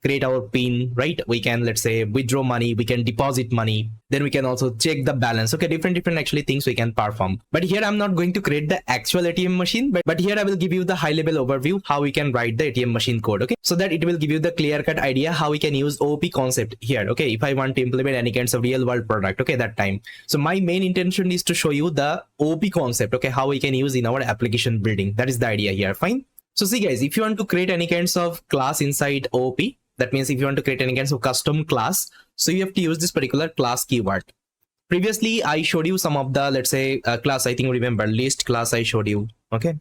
create our pin, right? We can, let's say, withdraw money, we can deposit money, then we can also check the balance. Okay, different actually things we can perform. But here I'm not going to create the actual ATM machine, but here I will give you the high level overview how we can write the ATM machine code. Okay, so that it will give you the clear cut idea how we can use OOP concept here. Okay, if I want to implement any kinds of real world product, okay, that time. So my main intention is to show you the OOP concept, okay, how we can use in our application building. That is the idea here. Fine. So see guys, if you want to create any kinds of class inside OOP, that means if you want to create any kinds of custom class, so you have to use this particular class keyword. Previously I showed you some of the, let's say, class. I think remember list class I showed you. Okay,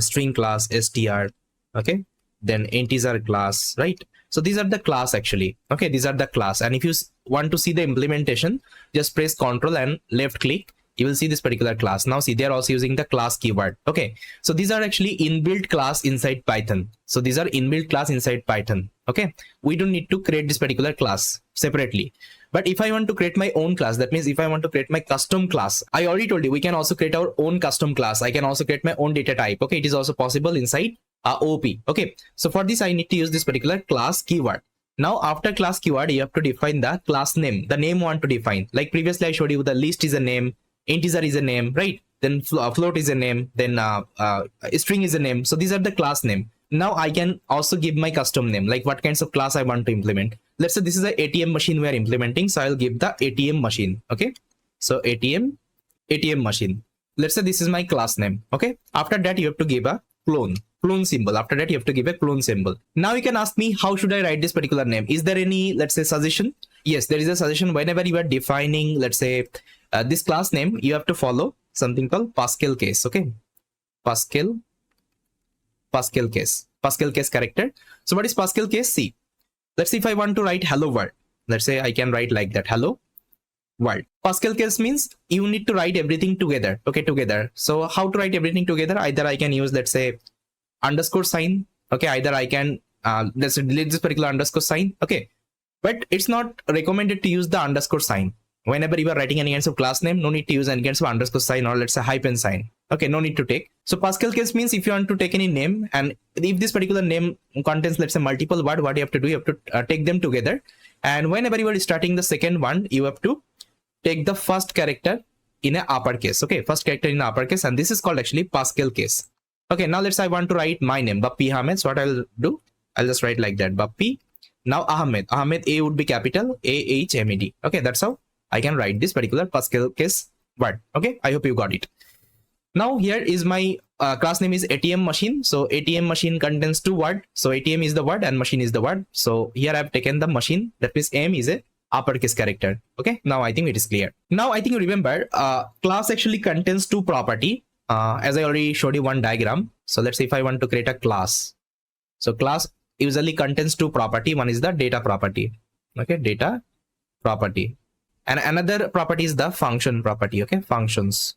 string class, str, okay, then integer class, right? So these are the class actually. Okay, these are the class. And if you want to see the implementation, just press Ctrl and left click. You will see this particular class. Now see, they are also using the class keyword. Okay, so these are actually inbuilt class inside Python. So these are inbuilt class inside Python. Okay, we don't need to create this particular class separately. But if I want to create my own class, that means if I want to create my custom class, I already told you we can also create our own custom class. I can also create my own data type. Okay, it is also possible inside OOP. Okay, so for this I need to use this particular class keyword. Now after class keyword, you have to define the class name. The name you want to define. Like previously I showed you, the list is a name, integer is a name, right? Then float is a name, then string is a name. So these are the class name. Now I can also give my custom name, like what kinds of class I want to implement. Let's say this is an ATM machine we are implementing, so I'll give the ATM machine. Okay, so ATM machine. Let's say this is my class name. Okay, after that you have to give a clone symbol. After that you have to give a clone symbol. Now you can ask me, how should I write this particular name? Is there any, let's say, suggestion? Yes, there is a suggestion. Whenever you are defining, let's say, this class name, you have to follow something called Pascal case. Okay, Pascal case character. So what is Pascal case? See, let's say if I want to write hello world, let's say I can write like that, hello world. Pascal case means you need to write everything together. Okay, together. So how to write everything together? Either I can use, let's say, underscore sign. Okay, either I can let's delete this particular underscore sign. Okay, but it's not recommended to use the underscore sign. Whenever you are writing any kinds of class name, no need to use any kinds of underscore sign, or let's say hyphen sign. Okay, no need to take. So Pascal case means if you want to take any name, and if this particular name contains, let's say, multiple word, what you have to do, you have to take them together. And whenever you are starting the second one, you have to take the first character in a uppercase. Okay, first character in uppercase, and this is called actually Pascal case. Okay, now let's say I want to write my name, Bappi Ahmed. So what I'll do, I'll just write like that, Bappi. Now Ahmed, A would be capital, AHMED. Okay, that's how I can write this particular Pascal case word. Okay, I hope you got it. Now here is my class name is ATM machine. So ATM machine contains two words. So ATM is the word and machine is the word. So here I've taken the machine. That means M is a uppercase character. Okay, now I think it is clear. Now I think you remember class actually contains two property. As I already showed you one diagram. So let's say if I want to create a class. So class usually contains two property. One is the data property. Okay, data property. And another property is the function property. Okay, functions.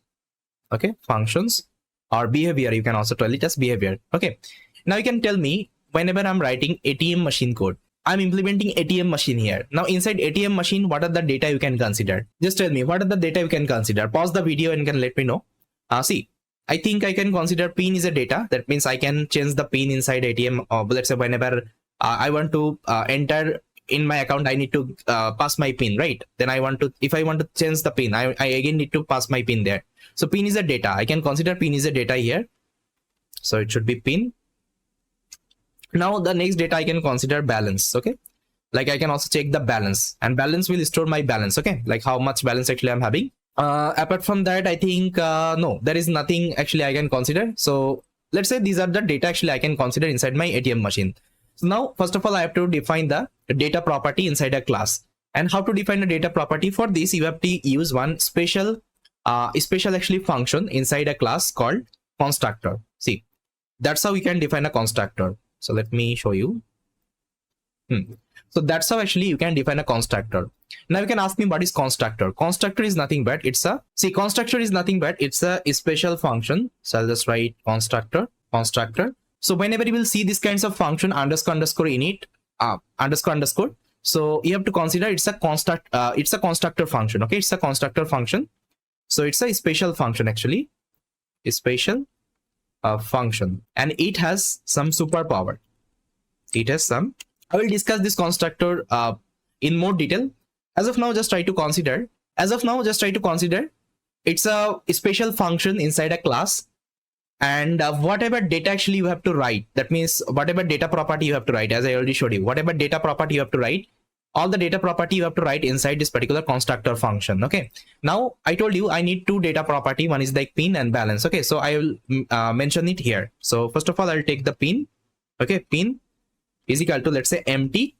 Okay, functions or behavior. You can also tell it as behavior. Okay, now you can tell me, whenever I'm writing ATM machine code, I'm implementing ATM machine here. Now inside ATM machine, what are the data you can consider? Just tell me, what are the data you can consider? Pause the video and can let me know. See, I think I can consider pin is a data. That means I can change the pin inside ATM. Or let's say whenever I want to enter in my account, I need to pass my pin, right? Then I want to, if I want to change the pin, I again need to pass my pin there. So pin is a data. I can consider pin is a data here. So it should be pin. Now the next data I can consider balance. Okay, like I can also check the balance, and balance will store my balance. Okay, like how much balance actually I'm having. Apart from that, I think no, there is nothing actually I can consider. So let's say these are the data actually I can consider inside my ATM machine. So now first of all, I have to define the data property inside a class. And how to define a data property? For this, you have to use one special actually function inside a class called constructor. See, that's how we can define a constructor. So let me show you. So that's how actually you can define a constructor. Now you can ask me, what is constructor? Constructor is nothing but constructor is nothing but it's a special function. So I'll just write constructor. So whenever you will see this kinds of function underscore init underscore, so you have to consider it's a constructor function. Okay, it's a constructor function. So it's a special function actually, a special function, and it has some superpower. It has some I will discuss this constructor in more detail. As of now, just try to consider. It's a special function inside a class, and whatever data actually you have to write, that means whatever data property you have to write, as I already showed you, whatever data property you have to write, all the data property you have to write inside this particular constructor function. Okay, now I told you I need two data property. One is like pin and balance. Okay, so I will mention it here. So first of all, I'll take the pin. Okay, pin is equal to, let's say, empty.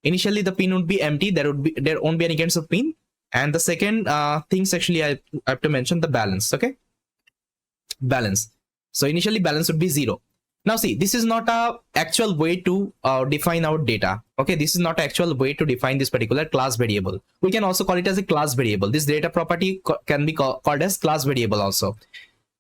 Initially the pin would be empty, there won't be any kinds of pin. And the second things actually I have to mention the balance. Okay, balance. So initially balance would be 0. Now see, this is not a actual way to define our data. Okay, this is not an actual way to define this particular class variable. We can also call it as a class variable. This data property can be called as class variable also.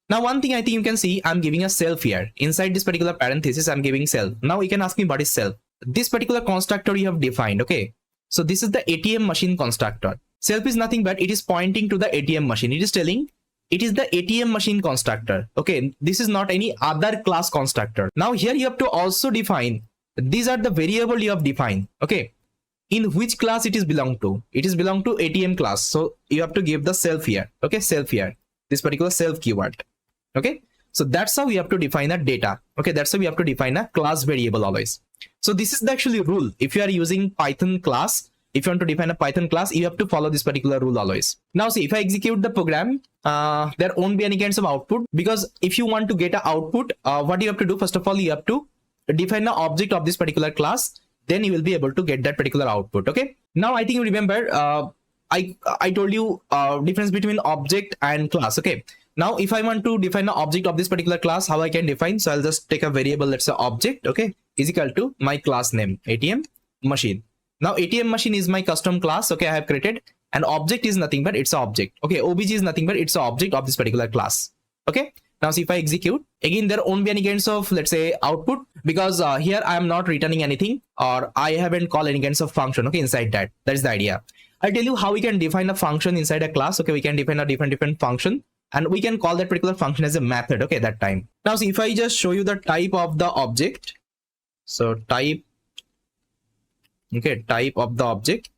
Now one thing I think you can see, I'm giving a self here. Inside this particular parenthesis, I'm giving self. Now you can ask me what is self. This particular constructor you have defined. Okay, so this is the ATM machine constructor. Self is nothing but it is pointing to the ATM machine. It is telling it is the ATM machine constructor. Okay, this is not any other class constructor. Now here you have to also define, these are the variable you have defined. Okay, in which class it is belong to. It is belong to ATM class. So you have to give the self here. Okay, self here, this particular self keyword. Okay, so that's how we have to define a data. Okay, that's how we have to define a class variable always. So this is the actually rule. If you are using Python class, if you want to define a Python class, you have to follow this particular rule always. Now see, if I execute the program, there won't be any kinds of output, because if you want to get an output, what you have to do, first of all, you have to define the object of this particular class, then you will be able to get that particular output. Okay, now I think you remember I told you difference between object and class. Okay, now if I want to define the object of this particular class, how I can define? So I'll just take a variable, let's say object, okay, is equal to my class name, ATM machine. Now ATM machine is my custom class. Okay, I have created, and object is nothing but it's an object. Okay, obj is nothing but it's an object of this particular class. Okay, now see, if I execute, again there won't be any kinds of, let's say, output, because here I am not returning anything, or I haven't called any kinds of function. Okay, inside that is the idea. I'll tell you how we can define a function inside a class. Okay, we can define a different function, and we can call that particular function as a method. Okay, that time. Now see, if I just show you the type of the object, so type, okay, type of the object,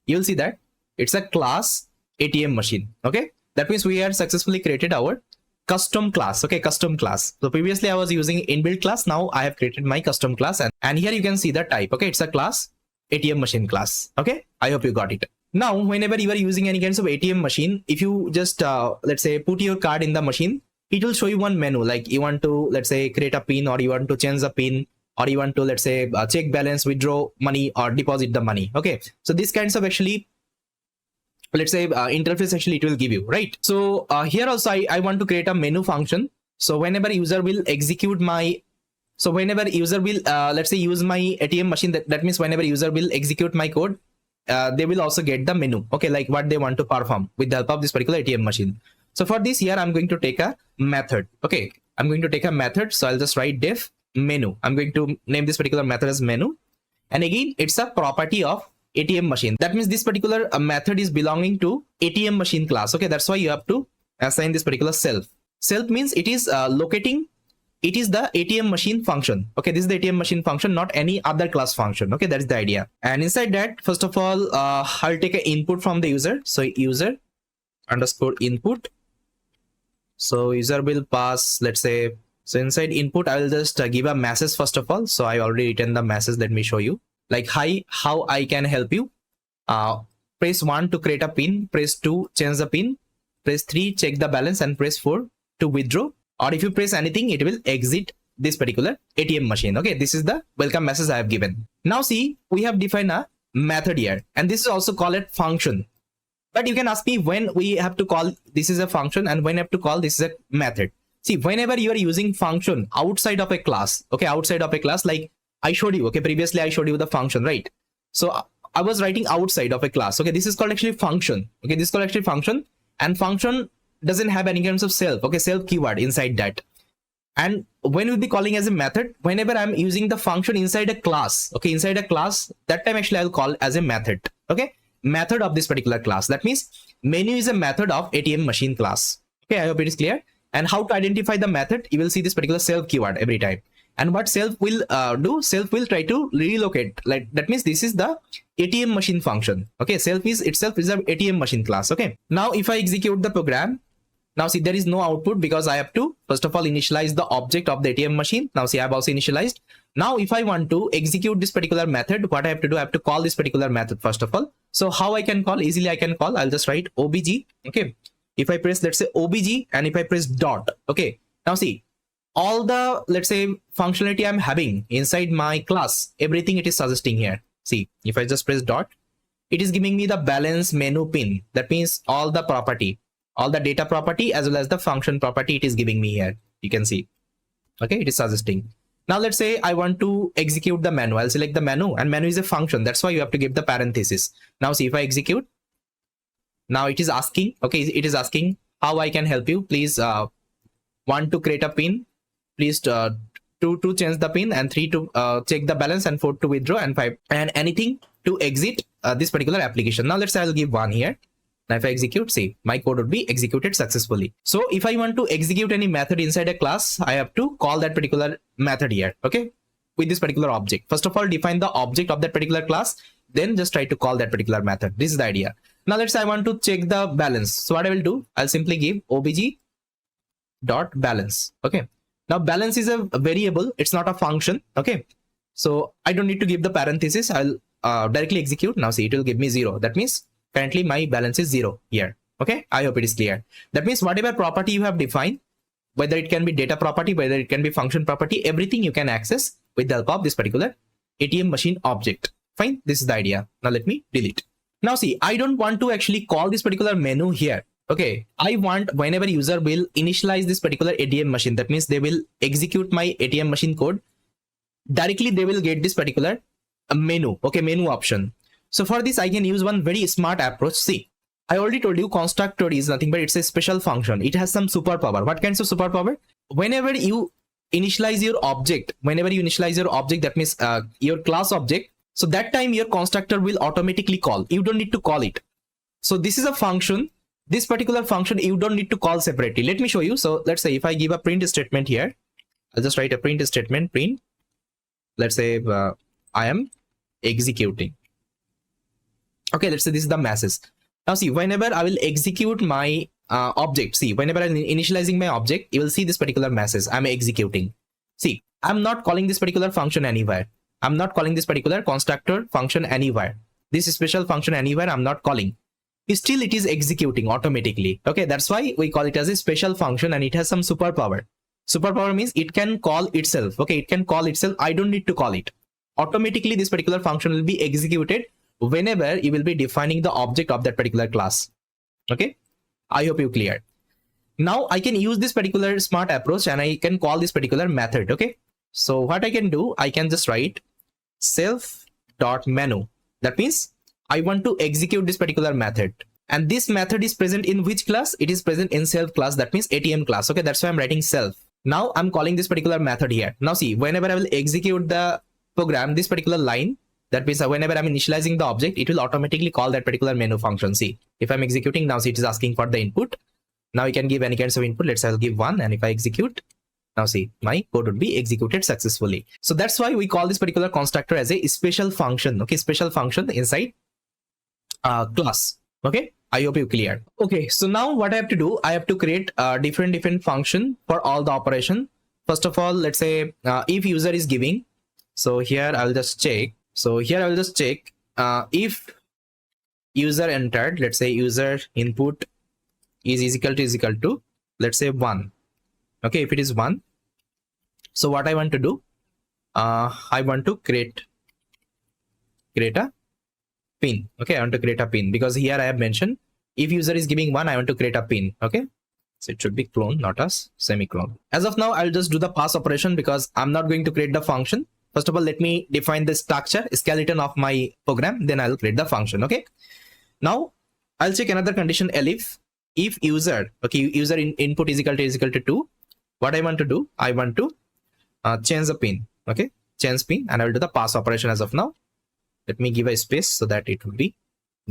you'll see that it's a class ATM machine. Okay, that means we have successfully created our custom class. Okay, custom class. So previously I was using inbuilt class, now I have created my custom class, and here you can see the type. Okay, it's a class ATM machine class. Okay, I hope you got it. Now whenever you are using any kinds of ATM machine, if you just let's say put your card in the machine, it will show you one menu, like you want to, let's say, create a pin, or you want to change the pin, or you want to, let's say, check balance, withdraw money, or deposit the money. Okay, so these kinds of actually, let's say, interface actually it will give you, right? So here also I want to create a menu function. So whenever user will execute my, so whenever user will let's say use my ATM machine, that means whenever user will execute my code, they will also get the menu. Okay, like what they want to perform with the help of this particular ATM machine. So for this here, I'm going to take a method. Okay, I'm going to take a method. So I'll just write def menu. I'm going to name this particular method as menu, and again it's a property of ATM machine. That means this particular method is belonging to ATM machine class. Okay, that's why you have to assign this particular self. Self means it is locating, it is the ATM machine function. Okay, this is the ATM machine function, not any other class function. Okay, that is the idea. And inside that, first of all, I'll take an input from the user. So user underscore input. So user will pass, let's say, so inside input, I will just give a message first of all. So I already written the message. Let me show you. Like, hi, how I can help you. Press 1 to create a pin. Press 2, change the pin. Press 3, check the balance, and press 4 to withdraw. Or if you press anything, it will exit this particular ATM machine. Okay, this is the welcome message I have given. Now see, we have defined a method here, and this is also called a function. But you can ask me when we have to call this is a function and when I have to call this is a method. See, whenever you are using function outside of a class, okay, outside of a class, like I showed you, okay, previously I showed you the function, right? So I was writing outside of a class. Okay, this is called actually function. Okay, this is called actually function, and function doesn't have any kinds of self. Okay, self keyword inside that. And when we'll be calling as a method, whenever I'm using the function inside a class, okay, inside a class, that time actually I'll call as a method. Okay, method of this particular class. That means menu is a method of ATM machine class. Okay, I hope it is clear. And how to identify the method, you will see this particular self keyword every time. And what self will do, self will try to relocate, like that means this is the ATM machine function. Okay, self is itself is a ATM machine class. Okay, now if I execute the program, now see there is no output because I have to first of all initialize the object of the ATM machine. Now see I have also initialized. Now if I want to execute this particular method, what I have to do, I have to call this particular method first of all. So how I can call, easily I can call, I'll just write obj. Okay, if I press, let's say obj, and if I press dot, okay, now see all the, let's say, functionality I'm having inside my class, everything it is suggesting here. See, if I just press dot, it is giving me the balance menu pin. That means all the property, all the data property as well as the function property it is giving me here. You can see, okay, it is suggesting. Now let's say I want to execute the menu. I'll select the menu, and menu is a function. That's why you have to give the parenthesis. Now see if I execute, now it is asking, okay, it is asking how I can help you. Please want to create a pin, please two to change the pin, and 3 to check the balance, and 4 to withdraw, and 5 and anything to exit this particular application. Now let's say I'll give 1 here. Now if I execute, see my code would be executed successfully. So if I want to execute any method inside a class, I have to call that particular method here, okay, with this particular object. First of all, define the object of that particular class, then just try to call that particular method. This is the idea. Now let's say I want to check the balance. So what I will do, I'll simply give obj dot balance. Okay, now balance is a variable, it's not a function. Okay, so I don't need to give the parenthesis. I'll directly execute. Now see, it will give me 0. That means currently my balance is 0 here. Okay, I hope it is clear. That means whatever property you have defined, whether it can be data property, whether it can be function property, everything you can access with the help of this particular ATM machine object. Fine, this is the idea. Now let me delete. Now see, I don't want to actually call this particular menu here. Okay, I want whenever user will initialize this particular ATM machine, that means they will execute my ATM machine code, directly they will get this particular menu. Okay, menu option. So for this, I can use one very smart approach. See, I already told you constructor is nothing but it's a special function. It has some superpower. What kinds of superpower? Whenever you initialize your object, that means your class object, so that time your constructor will automatically call. You don't need to call it. So this is a function. This particular function you don't need to call separately. Let me show you. So let's say if I give a print statement here, I'll just write a print statement, print. Let's say I am executing. Okay, let's say this is the message. Now see, whenever I will execute my object, see, whenever I'm initializing my object, you will see this particular message, I'm executing. See, I'm not calling this particular function anywhere. I'm not calling this particular constructor function anywhere. This special function anywhere I'm not calling. Still it is executing automatically. Okay, that's why we call it as a special function, and it has some superpower. Superpower means it can call itself. Okay, it can call itself. I don't need to call it. Automatically this particular function will be executed whenever you will be defining the object of that particular class. Okay, I hope you clear. Now I can use this particular smart approach and I can call this particular method. Okay, so what I can do, I can just write self.menu. That means I want to execute this particular method, and this method is present in which class? It is present in self class, that means ATM class. Okay, that's why I'm writing self. Now I'm calling this particular method here. Now see, whenever I will execute the program, this particular line, that means whenever I'm initializing the object, it will automatically call that particular menu function. See, if I'm executing now, see, it is asking for the input. Now you can give any kinds of input. Let's say I'll give 1, and if I execute, now see, my code would be executed successfully. So that's why we call this particular constructor as a special function. Okay, special function inside class. Okay, I hope you clear. Okay, so now what I have to do, I have to create a different function for all the operation. First of all, let's say if user is giving, so here I'll just check. So here I'll just check if user entered, let's say user input is equal to let's say 1. Okay, if it is 1, so what I want to do, I want to create a pin. Okay, I want to create a pin because here I have mentioned if user is giving 1, I want to create a pin. Okay, so it should be clone, not a semicolon. As of now, I'll just do the pass operation because I'm not going to create the function. First of all, let me define the structure, skeleton of my program, then I'll create the function. Okay, now I'll check another condition, elif, if user, okay, user input is equal to 2. What I want to do, I want to change the pin. Okay, change pin, and I will do the pass operation as of now. Let me give a space so that it will be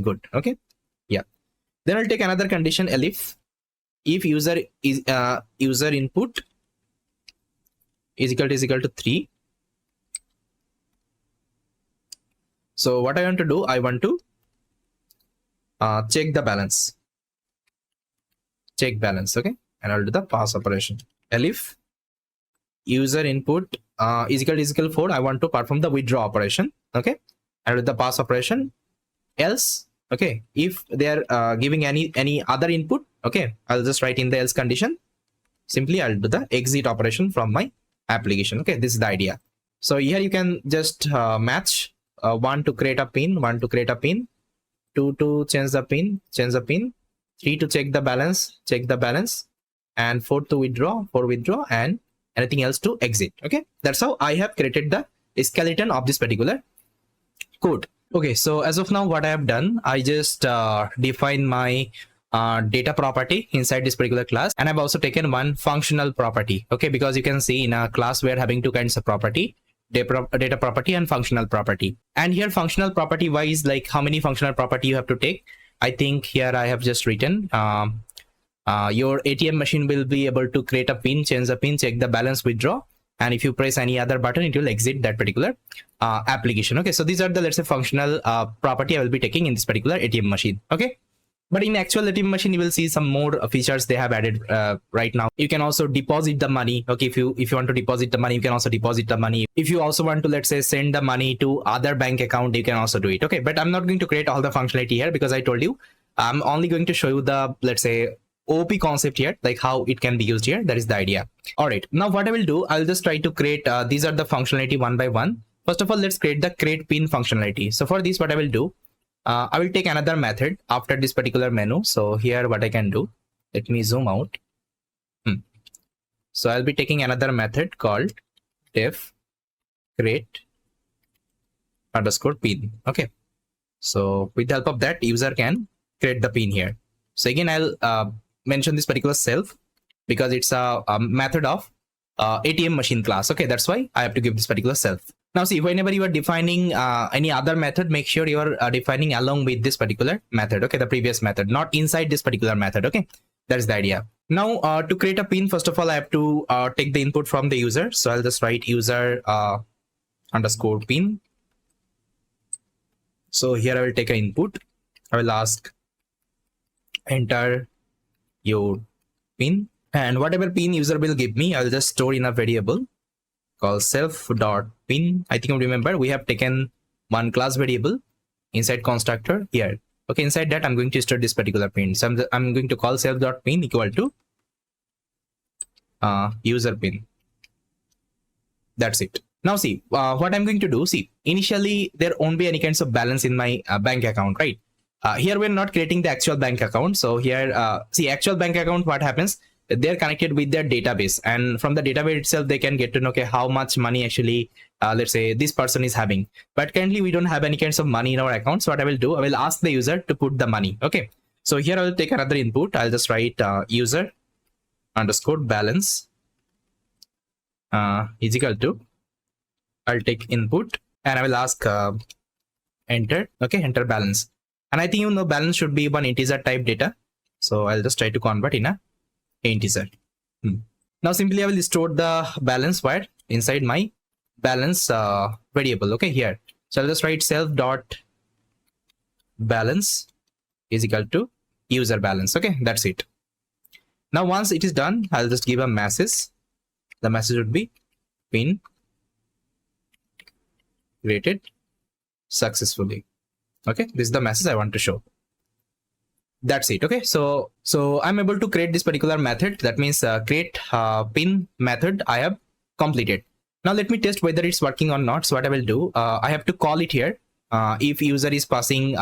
good. Okay, yeah. Then I'll take another condition, elif, if user is user input is equal to 3. So what I want to do, I want to check the balance. Check balance, okay? And I'll do the pass operation. Elif user input is equal to 4. I want to perform the withdraw operation, okay? And with the pass operation. Else, okay, if they are giving any other input, okay, I'll just write in the else condition. Simply I'll do the exit operation from my application. Okay, this is the idea. So here you can just match 1 to create a pin, 1 to create a pin, 2 to change the pin, 3 to check the balance, and 4 to withdraw, and anything else to exit. Okay, that's how I have created the skeleton of this particular code. Okay, so as of now, what I have done, I just define my data property inside this particular class, and I've also taken one functional property. Okay, because you can see in a class we are having two kinds of property, data property and functional property. And here functional property wise, like how many functional property you have to take, I think here I have just written your ATM machine will be able to create a pin, change the pin, check the balance, withdraw, and if you press any other button, it will exit that particular application. Okay, so these are the, let's say, functional property I will be taking in this particular ATM machine. Okay, but in actual ATM machine, you will see some more features they have added right now. You can also deposit the money. Okay, if you want to deposit the money, you can also deposit the money. If you also want to, let's say, send the money to other bank account, you can also do it. Okay, but I'm not going to create all the functionality here because I told you I'm only going to show you the, let's say, OP concept here, like how it can be used here. That is the idea. All right, now what I will do, I'll just try to create these are the functionality one by one. First of all, let's create the create pin functionality. So for this, what I will do, I will take another method after this particular menu. So here what I can do, let me zoom out. So I'll be taking another method called def create underscore pin. Okay, so with the help of that, user can create the pin here. So again, I'll mention this particular self because it's a method of ATM machine class. Okay, that's why I have to give this particular self. Now see, whenever you are defining any other method, make sure you are defining along with this particular method. Okay, the previous method, not inside this particular method. Okay, that is the idea. Now to create a pin, first of all, I have to take the input from the user. So I'll just write user underscore pin. So here I will take an input. I will ask enter your pin, and whatever pin user will give me, I'll just store in a variable called self.pin. I think you remember we have taken one class variable inside constructor here. Okay, inside that I'm going to store this particular pin. So I'm going to call self.pin equal to user pin. That's it. Now see what I'm going to do. See, initially there won't be any kinds of balance in my bank account, right? Here we're not creating the actual bank account. So here, see, actual bank account, what happens? They're connected with their database, and from the database itself, they can get to know, okay, how much money actually, let's say, this person is having. But currently, we don't have any kinds of money in our account. So what I will do, I will ask the user to put the money. Okay. So here I will take another input. I'll just write user underscore balance is equal to, I'll take input and I will ask enter. Okay, enter balance. And I think you know balance should be one integer type data. So I'll just try to convert in a integer. Now simply I will store the balance where inside my balance variable. Okay, here. So I'll just write self dot balance is equal to user balance. Okay, that's it. Now once it is done, I'll just give a message. The message would be pin created successfully. Okay, this is the message I want to show. That's it. Okay, so I'm able to create this particular method. That means create pin method I have completed. Now let me test whether it's working or not. So what I will do, I have to call it here. If user is passing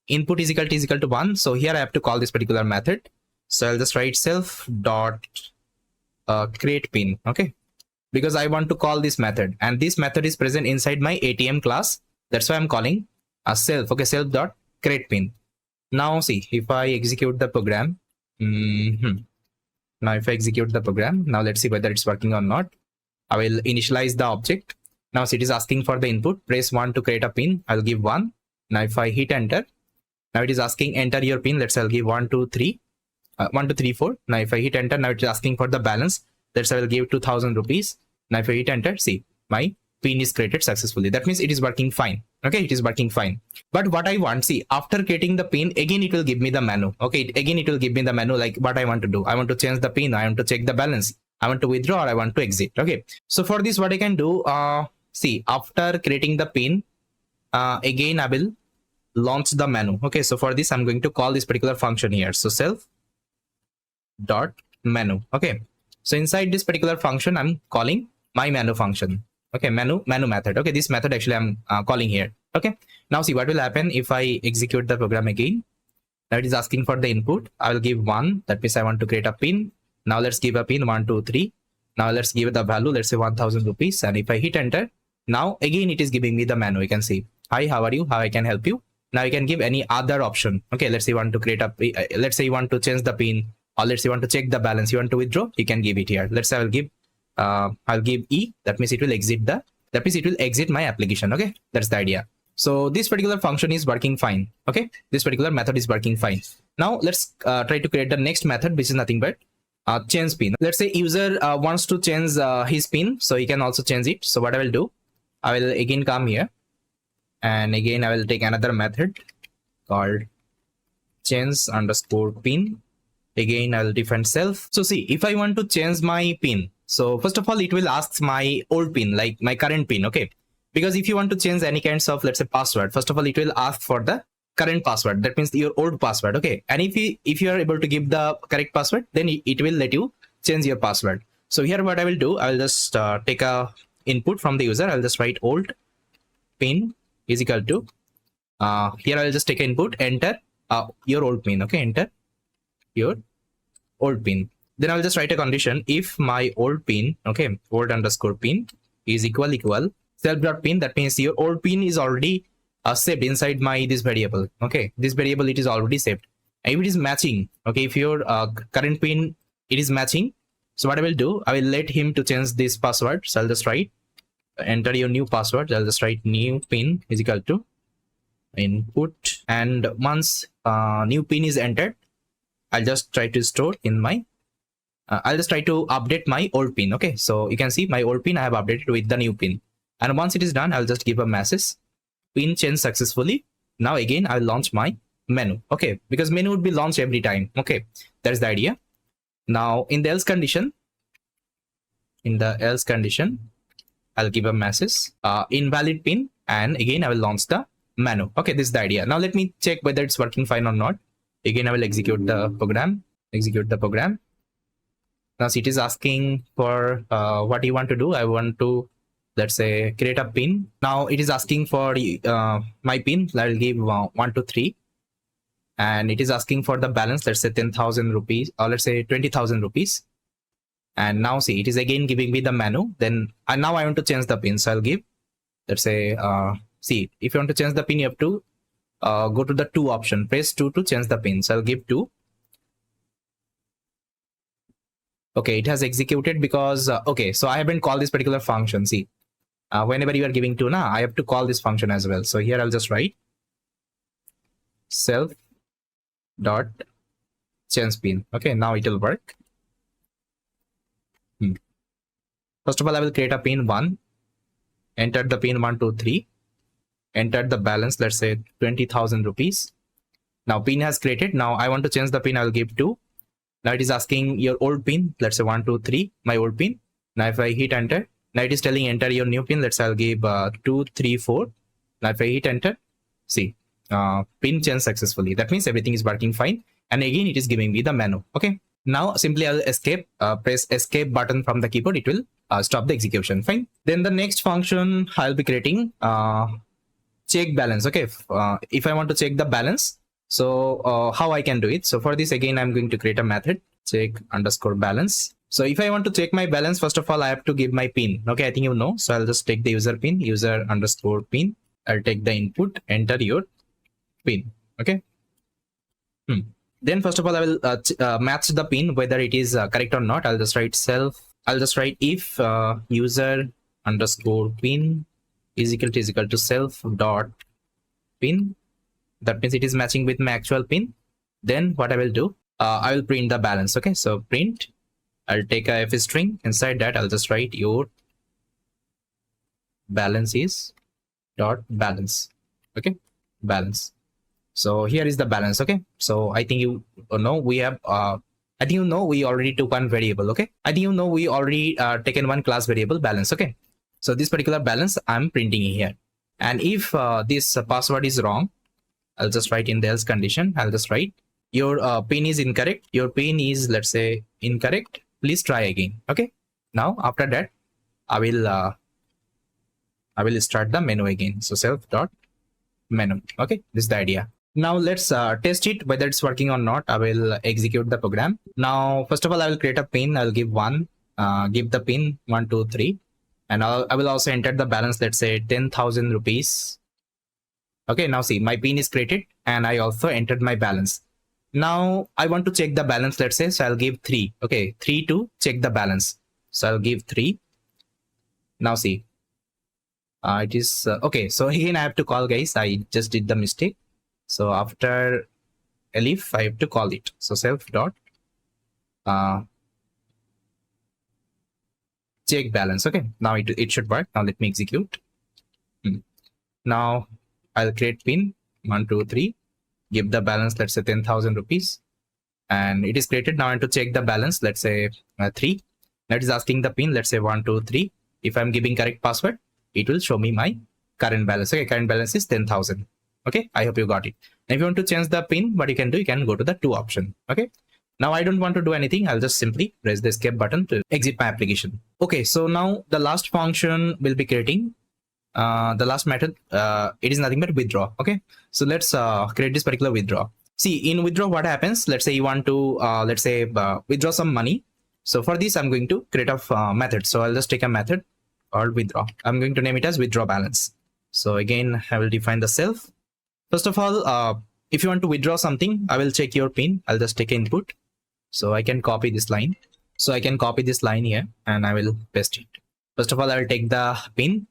input is equal to 1, so here I have to call this particular method. So I'll just write self dot create pin. Okay, because I want to call this method, and this method is present inside my ATM class. That's why I'm calling a self. Okay, self dot create pin. Now see, if I execute the program, now if I execute the program, now let's see whether it's working or not. I will initialize the object. Now see, it is asking for the input. Press 1 to create a pin. I'll give 1. Now if I hit enter, now it is asking enter your pin. Let's say I'll give 1 2 3 1 2 3 4. Now if I hit enter, now it is asking for the balance. Let's say I'll give 2000 rupees. Now if I hit enter, see, my pin is created successfully. That means it is working fine. Okay, it is working fine. But what I want, see, after creating the pin, again it will give me the menu. Okay, again it will give me the menu, like what I want to do. I want to change the pin, I want to check the balance, I want to withdraw, or I want to exit. Okay, so for this, what I can do, see, after creating the pin, again I will launch the menu. Okay, so for this I'm going to call this particular function here. So self dot menu. Okay, so inside this particular function I'm calling my menu function. Okay, menu method. Okay, this method actually I'm calling here. Okay, now see what will happen if I execute the program again. Now it is asking for the input. I will give 1. That means I want to create a pin. Now let's give a pin 1 2 3. Now let's give the value, let's say 1000 rupees, and if I hit enter, now again it is giving me the menu. You can see, hi, how are you, how I can help you. Now you can give any other option. Okay, let's say you want to create a let's say you want to change the pin, or let's say you want to check the balance, you want to withdraw, you can give it here. Let's say I'll give E. That means it will exit my application. Okay, that's the idea. So this particular function is working fine. Okay, this particular method is working fine. Now let's try to create the next method, which is nothing but change pin. Let's say user wants to change his pin, so he can also change it. So what I will do, I will again come here, and again I will take another method called change underscore pin. Again I'll define self. So see, if I want to change my pin, so first of all it will ask my old pin, like my current pin. Okay, because if you want to change any kinds of, let's say, password, first of all it will ask for the current password. That means your old password. Okay, and if you are able to give the correct password, then it will let you change your password. So here what I will do, I will just take a input from the user. I'll just write old pin is equal to here I'll just take an input, enter your old pin. Okay, enter your old pin. Then I'll just write a condition, if my old pin, okay, old underscore pin is equal self dot pin. That means your old pin is already saved inside my this variable. Okay, this variable, it is already saved. And if it is matching, okay, if your current pin it is matching, so what I will do, I will let him to change this password. So I'll just write enter your new password. I'll just write new pin is equal to input, and once new pin is entered, I'll just try to store in my I'll just try to update my old pin. Okay, so you can see my old pin I have updated with the new pin, and once it is done, I'll just give a message, pin changed successfully. Now again I'll launch my menu. Okay, because menu would be launched every time. Okay, that's the idea. Now in the else condition, I'll give a message invalid pin, and again I will launch the menu. Okay, this is the idea. Now let me check whether it's working fine or not. Again I will execute the program. Now see, it is asking for what you want to do. I want to, let's say, create a pin. Now it is asking for my pin. I'll give 1 2 3, and it is asking for the balance, let's say 10,000 rupees, or let's say 20,000 rupees. And now see, it is again giving me the menu. Then now I want to change the pin, so I'll give, let's say, see, if you want to change the pin, you have to go to the 2 option, press 2 to change the pin. So I'll give 2. Okay, it has executed because okay, so I haven't called this particular function. See, whenever you are giving 2 now, I have to call this function as well. So here I'll just write self dot change pin. Okay, now it will work. First of all, I will create a pin 1, enter the pin 1 2 3, enter the balance, let's say 20,000 rupees. Now pin has created. Now I want to change the pin. I will give 2. Now it is asking your old pin, let's say 1 2 3, my old pin. Now if I hit enter, now it is telling enter your new pin. Let's say I'll give 2 3 4. Now if I hit enter, see, pin changed successfully. That means everything is working fine, and again it is giving me the menu. Okay, now simply I'll escape, press escape button from the keyboard. It will stop the execution. Fine. Then the next function I'll be creating check balance. Okay, if I want to check the balance, so how I can do it. So for this, again I'm going to create a method, check underscore balance. So if I want to check my balance, first of all I have to give my pin. Okay, I think you know. So I'll just take the user pin, user underscore pin. I'll take the input, enter your pin. Okay. Then first of all I will match the pin whether it is correct or not. I'll just write if user underscore pin is equal to self dot pin. That means it is matching with my actual pin. Then what I will do, I will print the balance. Okay, so print, I'll take a f string. Inside that I'll just write your balance is dot balance. Okay, balance. So here is the balance. Okay, so I think you know we have I think you know we already took one variable. Okay, I think you know we already taken one class variable balance. Okay, so this particular balance I'm printing here, and if this password is wrong, I'll just write in the else condition. I'll just write your pin is incorrect. Your pin is, let's say, incorrect. Please try again. Okay, now after that I will start the menu again. So self dot menu. Okay, this is the idea. Now let's test it whether it's working or not. I will execute the program. Now first of all, I will create a pin. I'll give one, give the pin 1 2 3, and I will also enter the balance. Let's say 10,000 rupees. Okay, now see, my pin is created and I also entered my balance. Now I want to check the balance, let's say, so I'll give 3. Okay, 3 to check the balance. So I'll give 3. Now see, it is okay. So again, I have to call, guys. I just did the mistake. So after elif, I have to call it. So self dot check balance. Okay, now it should work. Now let me execute. Now I'll create pin 1 2 3, give the balance, let's say 10,000 rupees, and it is created. Now I want to check the balance, let's say 3. That is asking the pin, let's say 1 2 3. If I'm giving correct password, it will show me my current balance. Okay, current balance is 10,000. Okay, I hope you got it. And if you want to change the pin, what you can do, you can go to the 2 option. Okay, now I don't want to do anything. I'll just simply press the escape button to exit my application. Okay, so now the last function will be creating the last method. It is nothing but withdraw. Okay, so let's create this particular withdraw. See, in withdraw, what happens? Let's say you want to let's say withdraw some money. So for this, I'm going to create a method. So I'll just take a method called withdraw. I'm going to name it as withdraw balance. So again, I will define the self. First of all, if you want to withdraw something, I will check your pin. I'll just take input. So I can copy this line. So I can copy this line here and I will paste it. First of all, I will take the pin,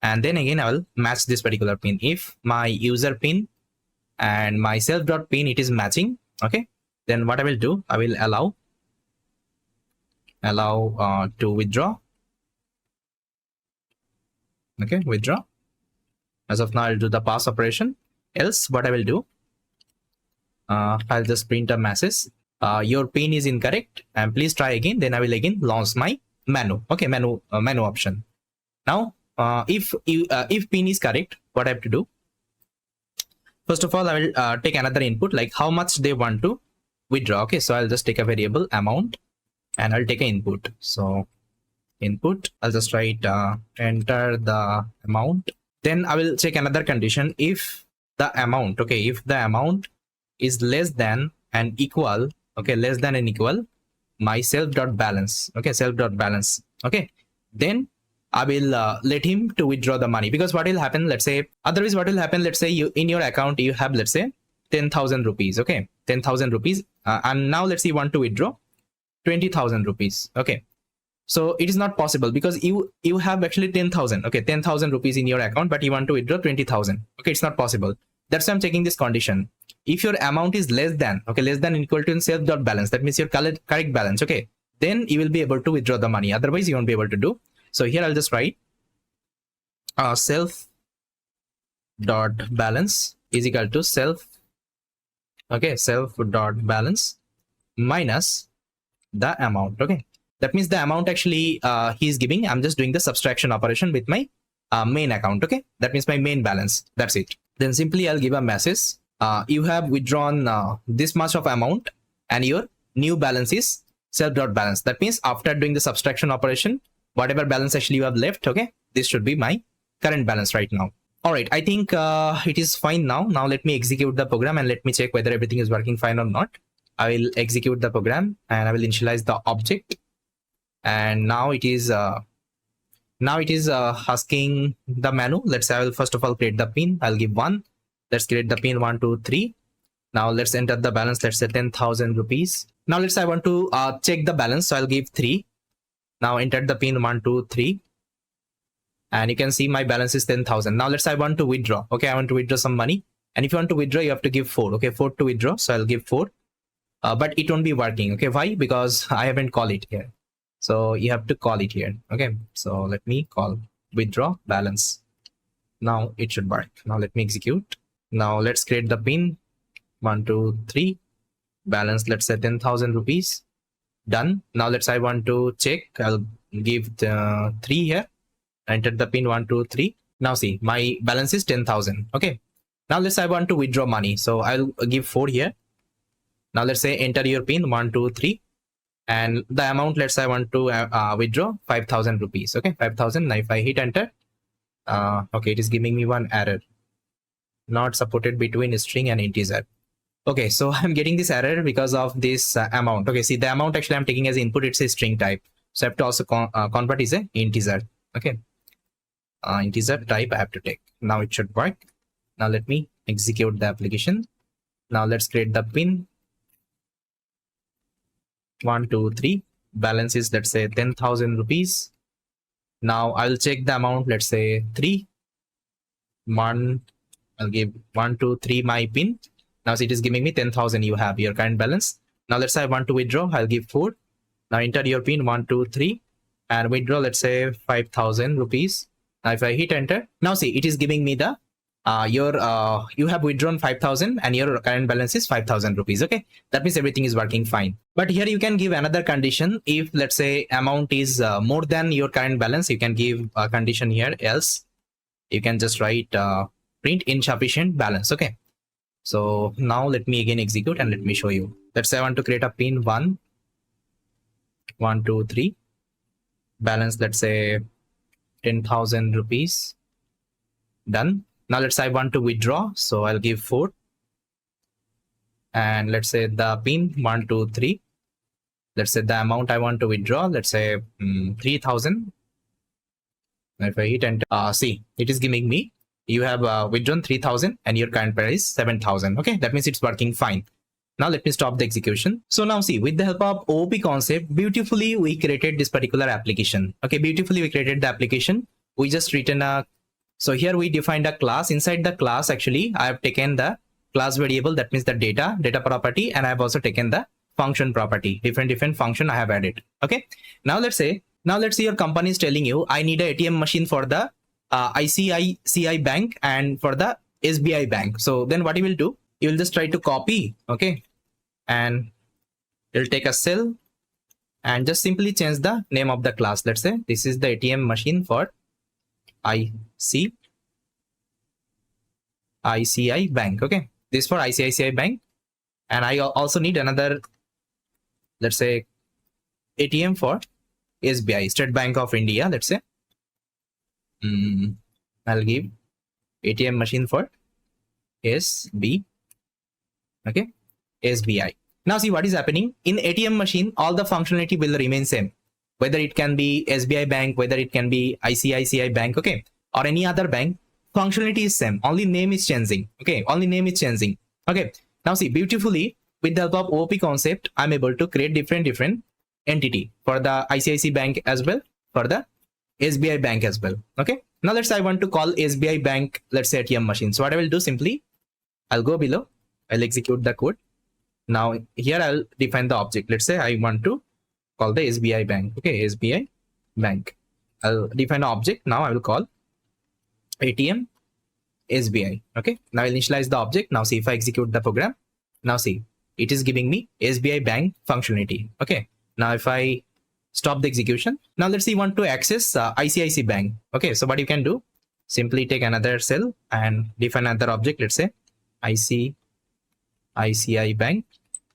and then again I will match this particular pin. If my user pin and my self.pin it is matching, okay, then what I will do, I will allow to withdraw. Okay, withdraw. As of now, I'll do the pass operation. Else what I will do, I'll just print a message, your pin is incorrect and please try again. Then I will again launch my menu. Okay, menu option. Now if pin is correct, what I have to do, first of all, I will take another input, like how much they want to withdraw. Okay, so I'll just take a variable amount and I'll take an input. So input, I'll just write enter the amount. Then I will check another condition. If the amount, okay, if the amount is less than and equal, okay, less than and equal my self.balance, okay, self.balance, okay, then I will let him to withdraw the money. Because what will happen, let's say, otherwise what will happen, let's say you in your account you have, let's say 10,000 rupees, okay, 10,000 rupees, and now let's say you want to withdraw 20,000 rupees, okay. So it is not possible because you have actually 10,000, okay, 10,000 rupees in your account, but you want to withdraw 20,000. Okay, it's not possible. That's why I'm checking this condition. If your amount is less than, okay, less than and equal to self.balance, that means your correct balance, okay, then you will be able to withdraw the money. Otherwise, you won't be able to do. So here I'll just write self.balance is equal to self, okay, self.balance minus the amount, okay. That means the amount actually he is giving, I'm just doing the subtraction operation with my main account, okay. That means my main balance, that's it. Then simply I'll give a message, you have withdrawn this much of amount and your new balance is self.balance. That means after doing the subtraction operation, whatever balance actually you have left, okay, this should be my current balance right now. All right, I think it is fine now. Now let me execute the program and let me check whether everything is working fine or not. I will execute the program and I will initialize the object. And now it is asking the menu. Let's say I will first of all create the pin. I'll give 1. Let's create the pin 1 2 3. Now let's enter the balance. Let's say 10,000 rupees. Now let's say I want to check the balance, so I'll give 3. Now enter the pin 1 2 3, and you can see my balance is 10,000. Now let's say I want to withdraw. Okay, I want to withdraw some money, and if you want to withdraw, you have to give 4. Okay, 4 to withdraw. So I'll give 4, but it won't be working. Okay, why? Because I haven't called it here. So you have to call it here. Okay, so let me call withdraw balance. Now it should work. Now let me execute. Now let's create the pin 1 2 3 balance, let's say 10,000 rupees. Done. Now let's I want to check. I'll give the 3 here, enter the pin 1 2 3. Now see, my balance is 10,000. Okay, now let's I want to withdraw money, so I'll give 4 here. Now let's say enter your pin 1 2 3, and the amount, let's say I want to withdraw 5,000 rupees. Okay, 5,000. Now if I hit enter, okay, it is giving me one error, not supported between string and integer. Okay, so I'm getting this error because of this amount. Okay, see, the amount actually I'm taking as input, it's a string type, so I have to also convert is a integer. Okay, integer type I have to take. Now it should work. Now let me execute the application. Now let's create the pin 1 2 3, balance is, let's say 10,000 rupees. Now I'll check the amount, let's say 3 1. I'll give 1 2 3 my pin. Now see, it is giving me 10,000. You have your current balance. Now let's say I want to withdraw, I'll give 4. Now enter your pin 1 2 3 and withdraw, let's say 5,000 rupees. Now if I hit enter, now see, it is giving me the you have withdrawn 5,000 and your current balance is 5,000 rupees. Okay, that means everything is working fine. But here you can give another condition. If let's say amount is more than your current balance, you can give a condition here, else you can just write print insufficient balance. Okay, so now let me again execute and let me show you. Let's say I want to create a pin 1 1 2 3, balance, let's say 10,000 rupees. Done. Now let's say I want to withdraw, so I'll give 4, and let's say the pin 1 2 3, let's say the amount I want to withdraw, let's say 3,000. If I hit enter, see, it is giving me, you have withdrawn 3,000 and your current price is 7,000. Okay, that means it's working fine. Now let me stop the execution. So now see, with the help of OOP concept, beautifully we created this particular application. Okay, beautifully we created the application. We just written a, so here we defined a class. Inside the class, actually I have taken the class variable, that means the data property, and I have also taken the function property. Different function I have added. Okay, now let's say your company is telling you, I need a ATM machine for the ICICI bank and for the SBI bank. So then what you will do, you will just try to copy, okay, and you'll take a cell and just simply change the name of the class. Let's say this is the ATM machine for ICICI bank. Okay, this for ICICI bank, and I also need another, let's say ATM for SBI, State Bank of India. Let's say I'll give ATM machine for SB, okay, SBI. Now see what is happening in ATM machine, all the functionality will remain same, whether it can be SBI bank, whether it can be ICICI bank, okay, or any other bank, functionality is same, only name is changing. Okay, only name is changing. Okay, now see, beautifully with the help of OOP concept, I'm able to create different entity for the ICICI bank as well, for the SBI bank as well. Okay, now let's say I want to call SBI bank, let's say ATM machine. So what I will do, simply I'll go below, I'll execute the code. Now here I'll define the object. Let's say I want to call the SBI bank. Okay, SBI bank. I'll define an object. Now I will call ATM SBI. Okay, now I'll initialize the object. Now see, if I execute the program, now see, it is giving me SBI bank functionality. Okay, now if I stop the execution, now let's say you want to access ICICI bank. Okay, so what you can do, simply take another cell and define another object. Let's say ICICI bank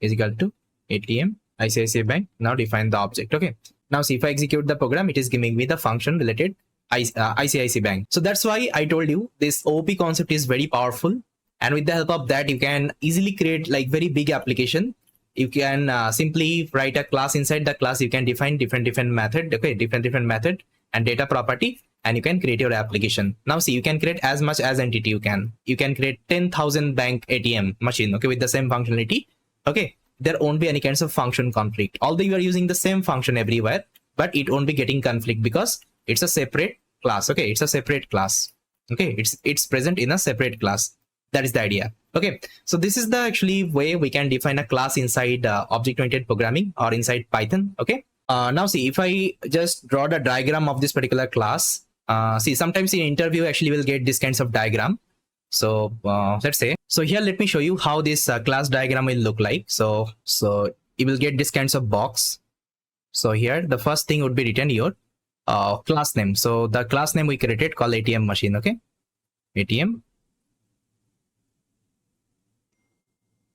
is equal to ATM ICICI bank. Now define the object. Okay, now see, if I execute the program, it is giving me the function related ICICI bank. So that's why I told you this OOP concept is very powerful, and with the help of that you can easily create like very big application. You can simply write a class. Inside the class you can define different method, okay, different method and data property, and you can create your application. Now see, you can create as much as entity you can create 10,000 bank ATM machine, okay, with the same functionality. Okay, there won't be any kinds of function conflict, although you are using the same function everywhere, but it won't be getting conflict because it's a separate class. Okay, it's a separate class. Okay, it's present in a separate class. That is the idea. Okay, so this is the actually way we can define a class inside object-oriented programming or inside Python. Okay, now see, if I just draw the diagram of this particular class, See, sometimes in interview actually we'll get this kinds of diagram. So let's say, so here let me show you how this class diagram will look like. So you will get this kinds of box. So here the first thing would be written your class name. So the class name we created called ATM machine. Okay, ATM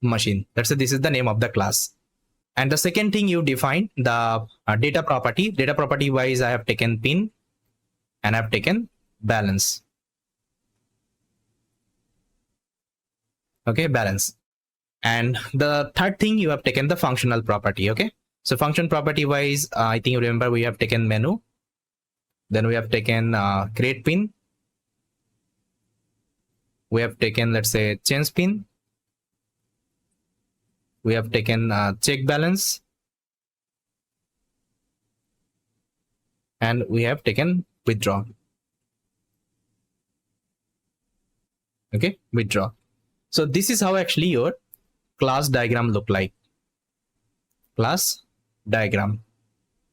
machine. Let's say this is the name of the class. And the second thing you define the data property. Data property wise, I have taken pin and I've taken balance. Okay, balance. And the third thing, you have taken the functional property. Okay, so function property wise, I think you remember we have taken menu, then we have taken create pin, we have taken, let's say, change pin, we have taken check balance, and we have taken withdraw. Okay, withdraw. So this is how actually your class diagram look like. Class diagram.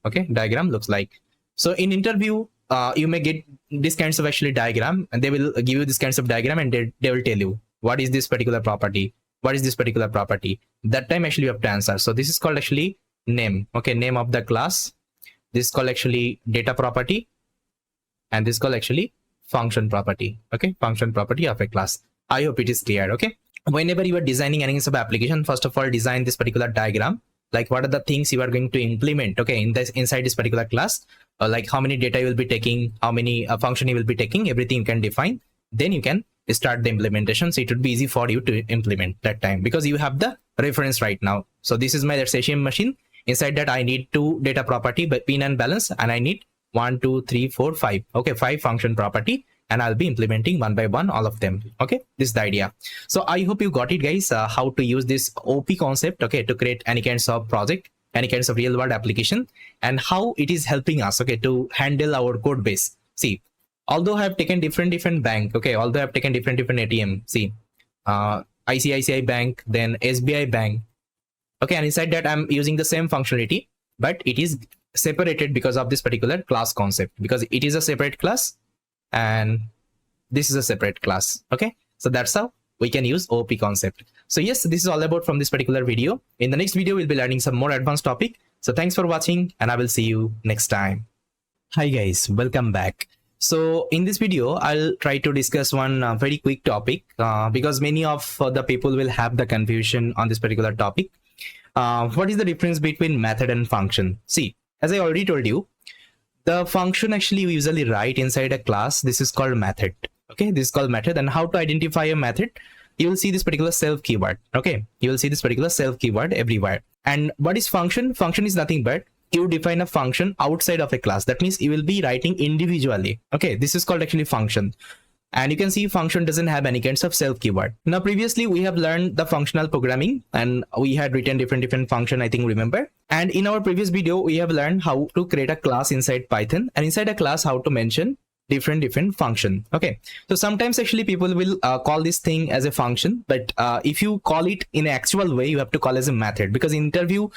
Okay, diagram looks like. So in interview, you may get this kinds of actually diagram, and they will give you this kinds of diagram, and they will tell you what is this particular property, what is this particular property. That time actually you have to answer. So this is called actually name. Okay, name of the class. This is called actually data property, and this is called actually function property. Okay, function property of a class. I hope it is clear. Okay, whenever you are designing any sub application, first of all design this particular diagram, like what are the things you are going to implement, okay, in this inside this particular class, like how many data you will be taking, how many function you will be taking, everything you can define. Then you can start the implementation, so it would be easy for you to implement that time, because you have the reference right now. So this is my, let's say, ATM machine. Inside that I need 2 data property, but pin and balance, and I need 1 2 3 4 5, okay, 5 function property, and I'll be implementing one by one all of them. Okay, this is the idea. So I hope you got it, guys, how to use this OP concept, okay, to create any kinds of project, any kinds of real world application, and how it is helping us, okay, to handle our code base. See, although I have taken different bank, okay, although I have taken different ATM, see, ICICI bank, then SBI bank, okay, and inside that I'm using the same functionality, but it is separated because of this particular class concept, because it is a separate class and this is a separate class. Okay, so that's how we can use OP concept. So yes, this is all about from this particular video. In the next video we'll be learning some more advanced topic. So thanks for watching, and I will see you next time. Hi guys, welcome back. So in this video I'll try to discuss one very quick topic, because many of the people will have the confusion on this particular topic. What is the difference between method and function? See, as I already told you, the function actually we usually write inside a class. This is called method. Okay, this is called method. And how to identify a method? You will see this particular self keyword. Okay, you will see this particular self keyword everywhere. And what is function? Function is nothing but you define a function outside of a class. That means you will be writing individually. Okay, this is called actually function. And you can see function doesn't have any kinds of self keyword. Now previously we have learned the functional programming, and we had written different function, I think, remember. And in our previous video we have learned how to create a class inside Python, and inside a class how to mention different function. Okay, so sometimes actually people will call this thing as a function, but if you call it in an actual way, you have to call as a method, because in interview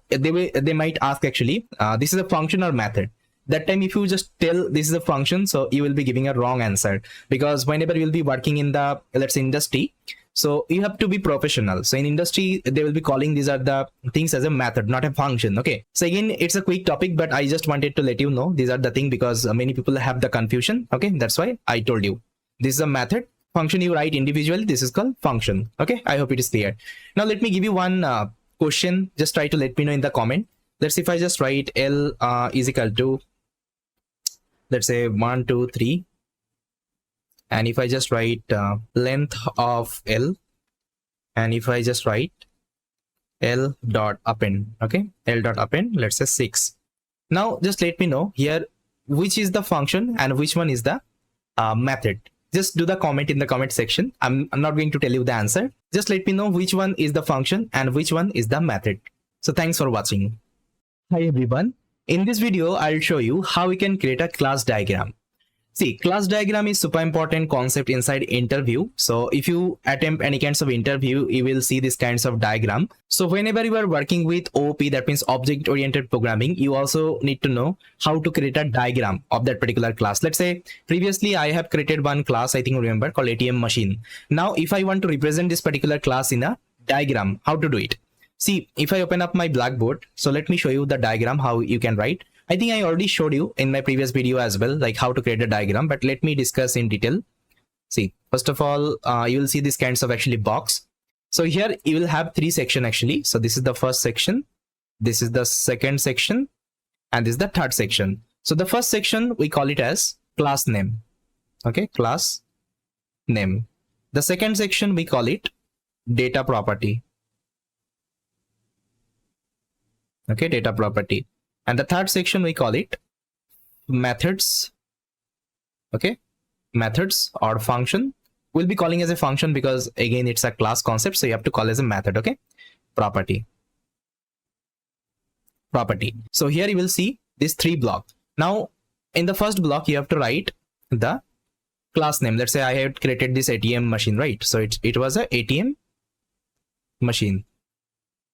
they might ask actually this is a function or method. That time if you just tell this is a function, so you will be giving a wrong answer, because whenever you will be working in the, let's say, industry, so you have to be professional. So in industry they will be calling these are the things as a method, not a function. Okay, so again it's a quick topic, but I just wanted to let you know these are the thing, because many people have the confusion. Okay, that's why I told you this is a method. Function you write individually, this is called function. Okay, I hope it is clear. Now let me give you one question. Just try to let me know in the comment. Let's see, if I just write L is equal to, let's say, 1 2 3, and if I just write length of L, and if I just write L dot append, okay, L dot append, let's say 6. Now just let me know here which is the function and which one is the method. Just do the comment in the comment section. I'm not going to tell you the answer. Just let me know which one is the function and which one is the method. So thanks for watching. Hi everyone. In this video, I'll show you how we can create a class diagram. See, class diagram is super important concept inside interview. So if you attempt any kinds of interview, you will see this kinds of diagram. So whenever you are working with OOP, that means object oriented programming, you also need to know how to create a diagram of that particular class. Let's say previously I have created one class, I think remember, called ATM Machine. Now if I want to represent this particular class in a diagram, how to do it? See, if I open up my Blackboard, so let me show you the diagram, how you can write. I think I already showed you in my previous video as well, like how to create a diagram, but let me discuss in detail. See, first of all, you will see this kinds of actually box. So here you will have three sections actually. So this is the first section, this is the second section, and this is the third section. So the first section, we call it as class name. Okay, class name. The second section, we call it data property. Okay, data property. And the third section, we call it methods. Okay, methods or function. We'll be calling as a function because again it's a class concept, so you have to call as a method. Okay, property. So here you will see these three blocks. Now in the first block you have to write the class name. Let's say I have created this ATM machine, right? So it was a ATM machine.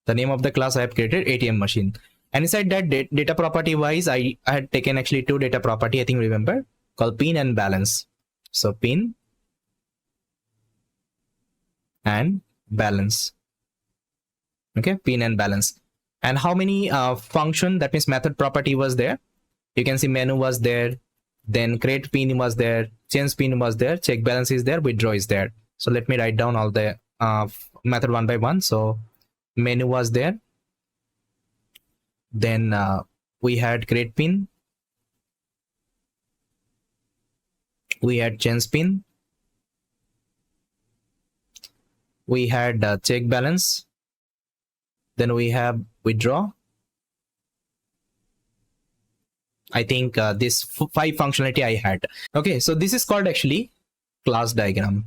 The name of the class I have created ATM machine. And inside that data property wise, I had taken actually two data property, I think remember, called pin and balance. So pin and balance. Okay, pin and balance. And how many function, that means method property was there? You can see menu was there, then create pin was there, change pin was there, check balance is there, withdraw is there. So let me write down all the method one by one. So menu was there. Then we had create pin, we had change pin, we had check balance, then we have withdraw. I think this five functionality I had. Okay, so this is called actually class diagram.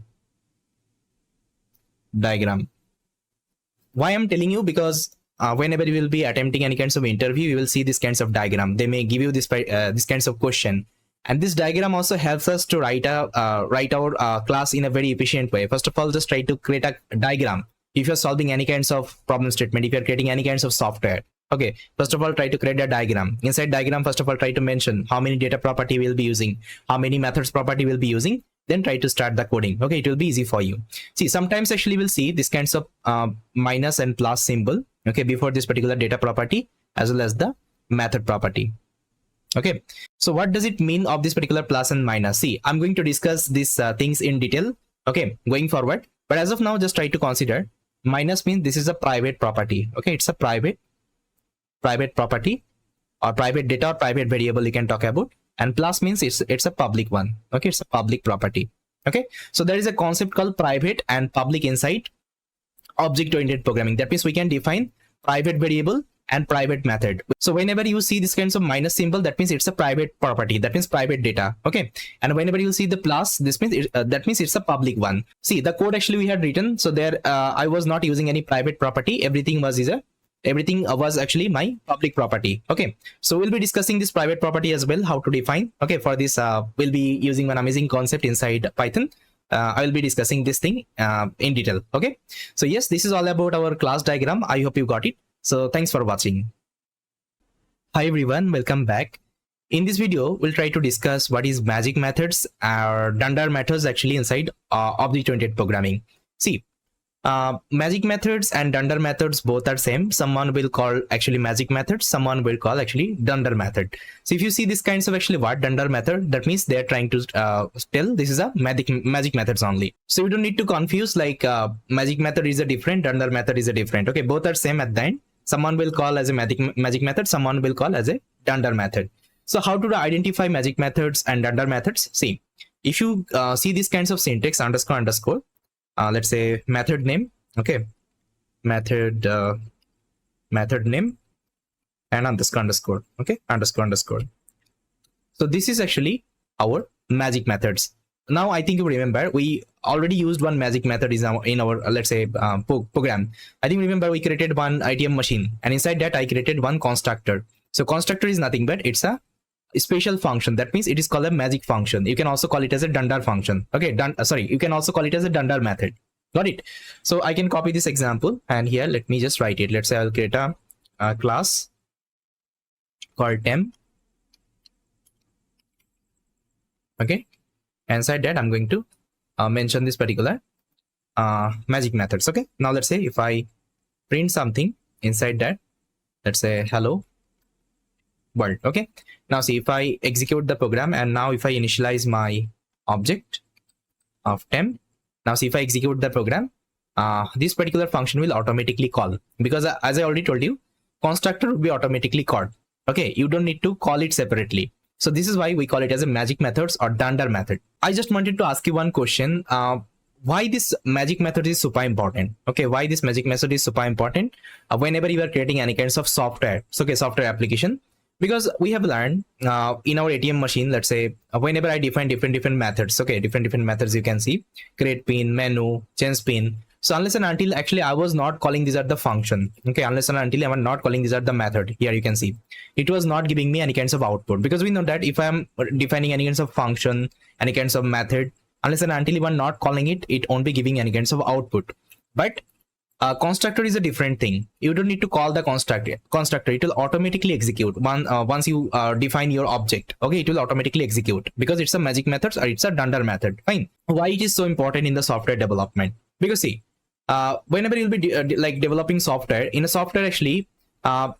Why I'm telling you? Because whenever you will be attempting any kinds of interview, you will see this kinds of diagram. They may give you this kinds of question, and this diagram also helps us to write our class in a very efficient way. First of all, just try to create a diagram. If you're solving any kinds of problem statement, if you're creating any kinds of software, okay, first of all try to create a diagram. Inside diagram, first of all try to mention how many data property we'll be using, how many methods property we'll be using, then try to start the coding. Okay, it will be easy for you. See, sometimes actually we'll see this kinds of minus and plus symbol, okay, before this particular data property as well as the method property. Okay, so what does it mean of this particular plus and minus? See, I'm going to discuss these things in detail, okay, going forward, but as of now just try to consider minus means this is a private property. Okay, it's a private property or private data or private variable you can talk about, and plus means it's a public one. Okay, it's a public property. Okay, so there is a concept called private and public inside object oriented programming. That means we can define private variable and private method. So whenever you see this kinds of minus symbol, that means it's a private property, that means private data. Okay, and whenever you see the plus, this means that means it's a public one. See, the code actually we had written, so there I was not using any private property. Everything was actually my public property. Okay, so we'll be discussing this private property as well, how to define. Okay, for this we'll be using one amazing concept inside Python. I will be discussing this thing in detail. Okay, so yes, this is all about our class diagram. I hope you got it. So thanks for watching. Hi everyone, welcome back. In this video, we'll try to discuss what is magic methods or Dunder methods actually inside object-oriented programming. See, magic methods and Dunder methods both are same. Someone will call actually magic methods, someone will call actually Dunder method. So if you see this kinds of actually what Dunder method, that means they're trying to tell this is a magic methods only. So you don't need to confuse like magic method is a different, Dunder method is a different. Okay, both are same at the end. Someone will call as a magic method, someone will call as a Dunder method. So how to identify magic methods and Dunder methods? See, if you see these kinds of syntax underscore, let's say method name, okay, method name and underscore, okay, underscore. So this is actually our magic methods. Now I think you remember we already used one magic method in our let's say program. I think remember we created one ATM machine, and inside that I created one constructor. So constructor is nothing but it's a special function. That means it is called a magic function. You can also call it as a Dunder function. Okay, sorry, you can also call it as a Dunder method. Got it? So I can copy this example, and here let me just write it. Let's say I'll create a class called temp. Okay, inside that I'm going to mention this particular magic methods. Okay, now let's say if I print something inside that, let's say hello world. Okay, now see if I execute the program, and now if I initialize my object of temp, now see if I execute the program, this particular function will automatically call, because as I already told you, constructor will be automatically called. Okay, you don't need to call it separately. So this is why we call it as a magic methods or Dunder method. I just wanted to ask you one question. Why this magic method is super important? Okay, why this magic method is super important whenever you are creating any kinds of software, so okay, software application? Because we have learned in our ATM machine, let's say whenever I define different methods, okay, different methods, you can see create pin, menu, change pin. So unless and until actually I was not calling these are the function, okay, unless and until I am not calling these are the method, here you can see it was not giving me any kinds of output, because we know that if I am defining any kinds of function, any kinds of method, unless and until you are not calling it, it won't be giving any kinds of output. But constructor is a different thing. You don't need to call the constructor. It will automatically execute once you define your object. Okay, it will automatically execute because it's a magic method or it's a Dunder method. Fine. Why it is so important in the software development? Because see, whenever you'll be like developing software, in a software actually,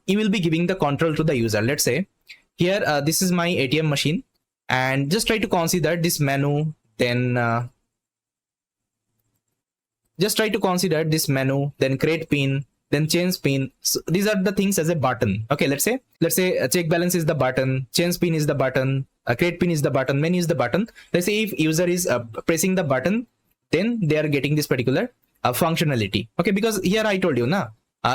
you will be giving the control to the user. Let's say here, this is my ATM machine, and just try to consider this menu, then just try to consider this menu, then create pin, then change pin. So these are the things as a button. Okay, let's say check balance is the button, change pin is the button, create pin is the button, menu is the button. Let's say if user is pressing the button, then they are getting this particular functionality. Okay, because here I told you na,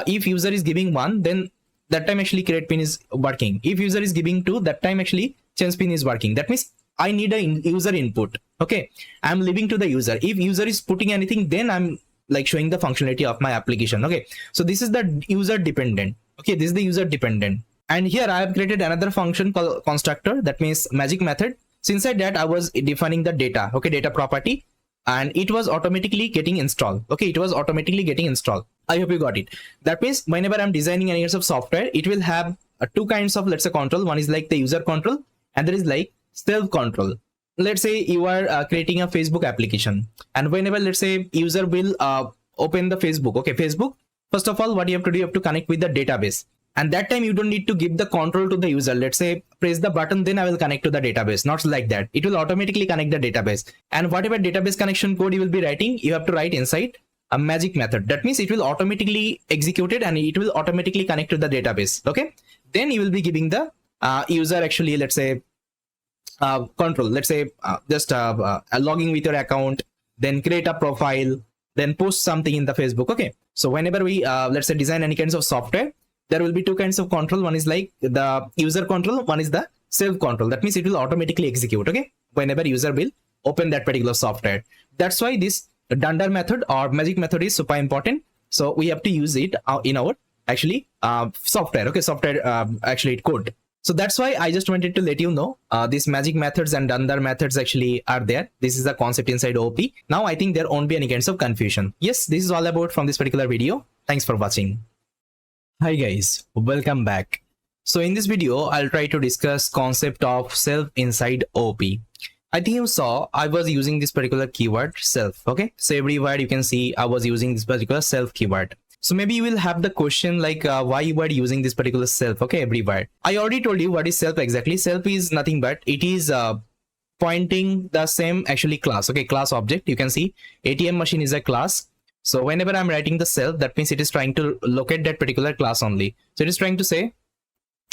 if user is giving 1, then that time actually create pin is working. If user is giving 2, that time actually change pin is working. That means I need a user input. Okay, I'm leaving to the user. If user is putting anything, then I'm like showing the functionality of my application. Okay, so this is the user dependent. Okay, this is the user dependent. And here I have created another function called constructor. That means magic method. So inside that I was defining the data. Okay, data property, and it was automatically getting installed. Okay, it was automatically getting installed. I hope you got it. That means whenever I'm designing any kinds of software, it will have two kinds of, let's say, control. One is like the user control, and there is like self control. Let's say you are creating a Facebook application, and whenever, let's say, user will open the Facebook. Okay, Facebook, first of all, what you have to do, you have to connect with the database, and that time you don't need to give the control to the user. Let's say press the button, then I will connect to the database. Not like that. It will automatically connect the database, and whatever database connection code you will be writing, you have to write inside a magic method. That means it will automatically execute it, and it will automatically connect to the database. Okay, then you will be giving the user actually, let's say, control. Let's say just logging with your account, then create a profile, then post something in the Facebook. Okay, so whenever we let's say design any kinds of software, there will be two kinds of control. One is like the user control, one is the self control. That means it will automatically execute, okay, whenever user will open that particular software. That's why this Dunder method or magic method is super important. So we have to use it in our actually software. Okay, software actually code. So that's why I just wanted to let you know these magic methods and Dunder methods actually are there. This is the concept inside OP. Now I think there won't be any kinds of confusion. Yes, this is all about from this particular video. Thanks for watching. Hi guys, welcome back. So in this video, I'll try to discuss concept of self inside OP. I think you saw I was using this particular keyword self. Okay, so everywhere you can see I was using this particular self keyword. So maybe you will have the question like why you were using this particular self. Okay, everywhere. I already told you what is self exactly. Self is nothing but it is pointing the same actually class. Okay, class object. You can see ATM machine is a class. So whenever I'm writing the self, that means it is trying to locate that particular class only. So it is trying to say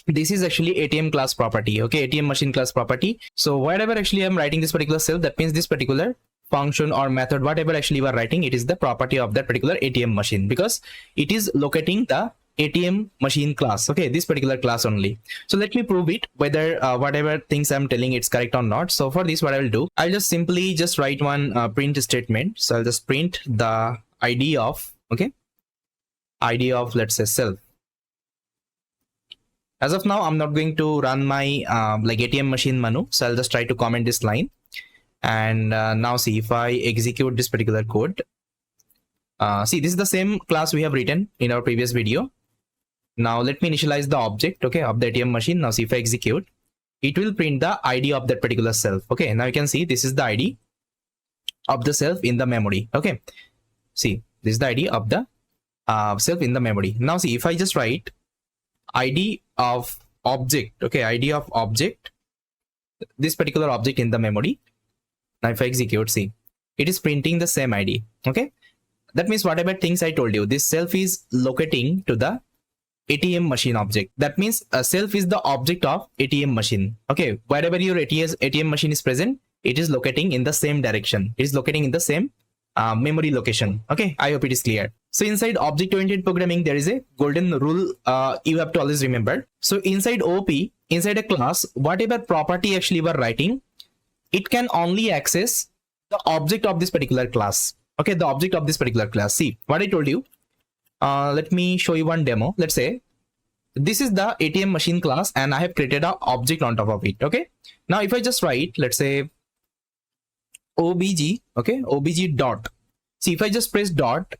this is actually ATM class property. Okay, ATM machine class property. So wherever actually I'm writing this particular self, that means this particular function or method, whatever actually you are writing, it is the property of that particular ATM machine because it is locating the ATM machine class. Okay, this particular class only. So let me prove it whether whatever things I'm telling it's correct or not. So for this, what I will do, I'll just simply just write one print statement. So I'll just print the ID of, okay, ID of, let's say, self. As of now, I'm not going to run my like ATM machine menu. So I'll just try to comment this line. And now see if I execute this particular code. See, this is the same class we have written in our previous video. Now let me initialize the object, okay, of the ATM machine. Now see if I execute, it will print the ID of that particular self. Okay, now you can see this is the ID of the self in the memory. Okay, see, this is the ID of the self in the memory. Now see if I just write ID of object, okay, ID of object, this particular object in the memory. Now if I execute, see, it is printing the same ID. Okay, that means whatever things I told you, this self is locating to the ATM machine object. That means a self is the object of ATM machine. Okay, wherever your ATM machine is present, it is locating in the same direction. It is locating in the same memory location. Okay, I hope it is clear. So inside object-oriented programming, there is a golden rule you have to always remember. So inside OP, inside a class, whatever property actually you are writing, it can only access the object of this particular class. Okay, the object of this particular class. See what I told you. Let me show you one demo. Let's say this is the ATM machine class and I have created an object on top of it. Okay, now if I just write, let's say obj, okay, obj dot. See, if I just press dot,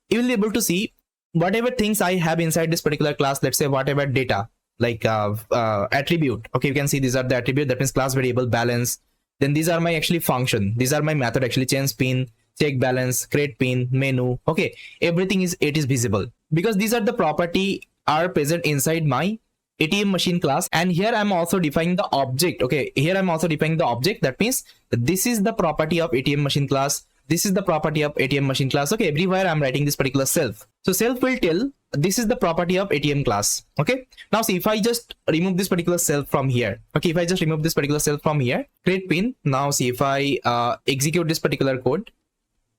you will be able to see whatever things I have inside this particular class. Let's say whatever data like attribute. Okay, you can see these are the attribute, that means class variable, balance. Then these are my actually function. These are my method, actually change pin, check balance, create pin, menu. Okay, everything is visible because these are the property are present inside my ATM machine class. And here I'm also defining the object. Okay, here I'm also defining the object. That means this is the property of ATM machine class. This is the property of ATM machine class. Okay, everywhere I'm writing this particular self. So self will tell this is the property of ATM class. Okay, now see if I just remove this particular self from here. Okay, if I just remove this particular self from here, create pin. Now see if I execute this particular code,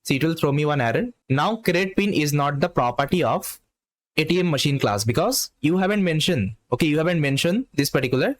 see it will throw me one error. Now create pin is not the property of ATM machine class because you haven't mentioned, okay, you haven't mentioned this particular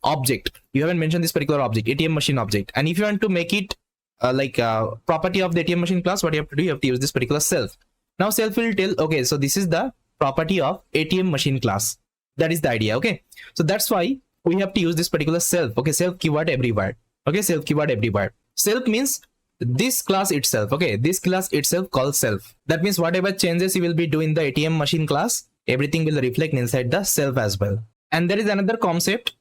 object. You haven't mentioned this particular object, ATM machine object. And if you want to make it property of the ATM machine class, what you have to do, you have to use this particular self. Now self will tell, okay, so this is the property of ATM machine class. That is the idea. Okay, so that's why we have to use this particular self. Okay, self keyword everywhere. Okay, self keyword everywhere. Self means this class itself. Okay, this class itself called self. That means whatever changes you will be doing the ATM machine class, everything will reflect inside the self as well. And there is another concept.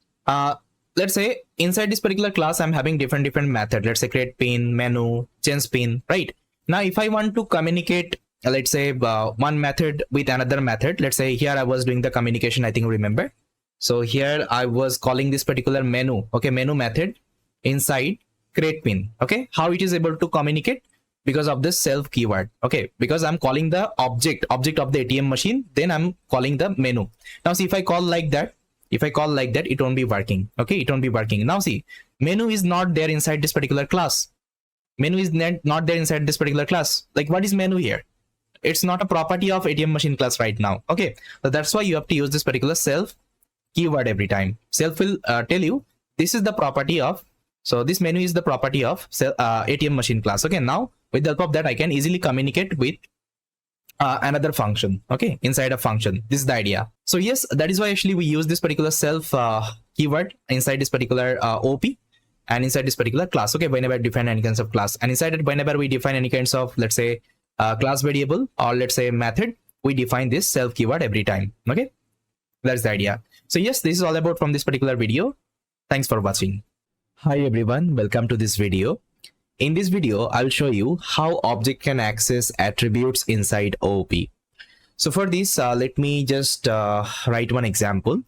Let's say inside this particular class, I'm having different method. Let's say create pin, menu, change pin, right? Now, if I want to communicate, let's say one method with another method, let's say here I was doing the communication, I think you remember. So here I was calling this particular menu, okay, menu method inside create pin. Okay, how it is able to communicate? Because of this self keyword. Okay, because I'm calling the object of the ATM machine, then I'm calling the menu. Now see if I call like that, it won't be working. Okay, it won't be working. Now see, menu is not there inside this particular class. Menu is not there inside this particular class. Like what is menu here? It's not a property of ATM machine class right now. Okay, so that's why you have to use this particular self keyword every time. Self will tell you this is the property of, so this menu is the property of ATM machine class. Okay, now with the help of that, I can easily communicate with another function. Okay, inside a function. This is the idea. So yes, that is why actually we use this particular self keyword inside this particular OP and inside this particular class. Okay, whenever I define any kinds of class, and inside it, whenever we define any kinds of, let's say class variable or let's say method, we define this self keyword every time. Okay, that's the idea. So yes, this is all about from this particular video. Thanks for watching. Hi everyone, welcome to this video. In this video, I'll show you how object can access attributes inside OOP. So for this, let me just write one example.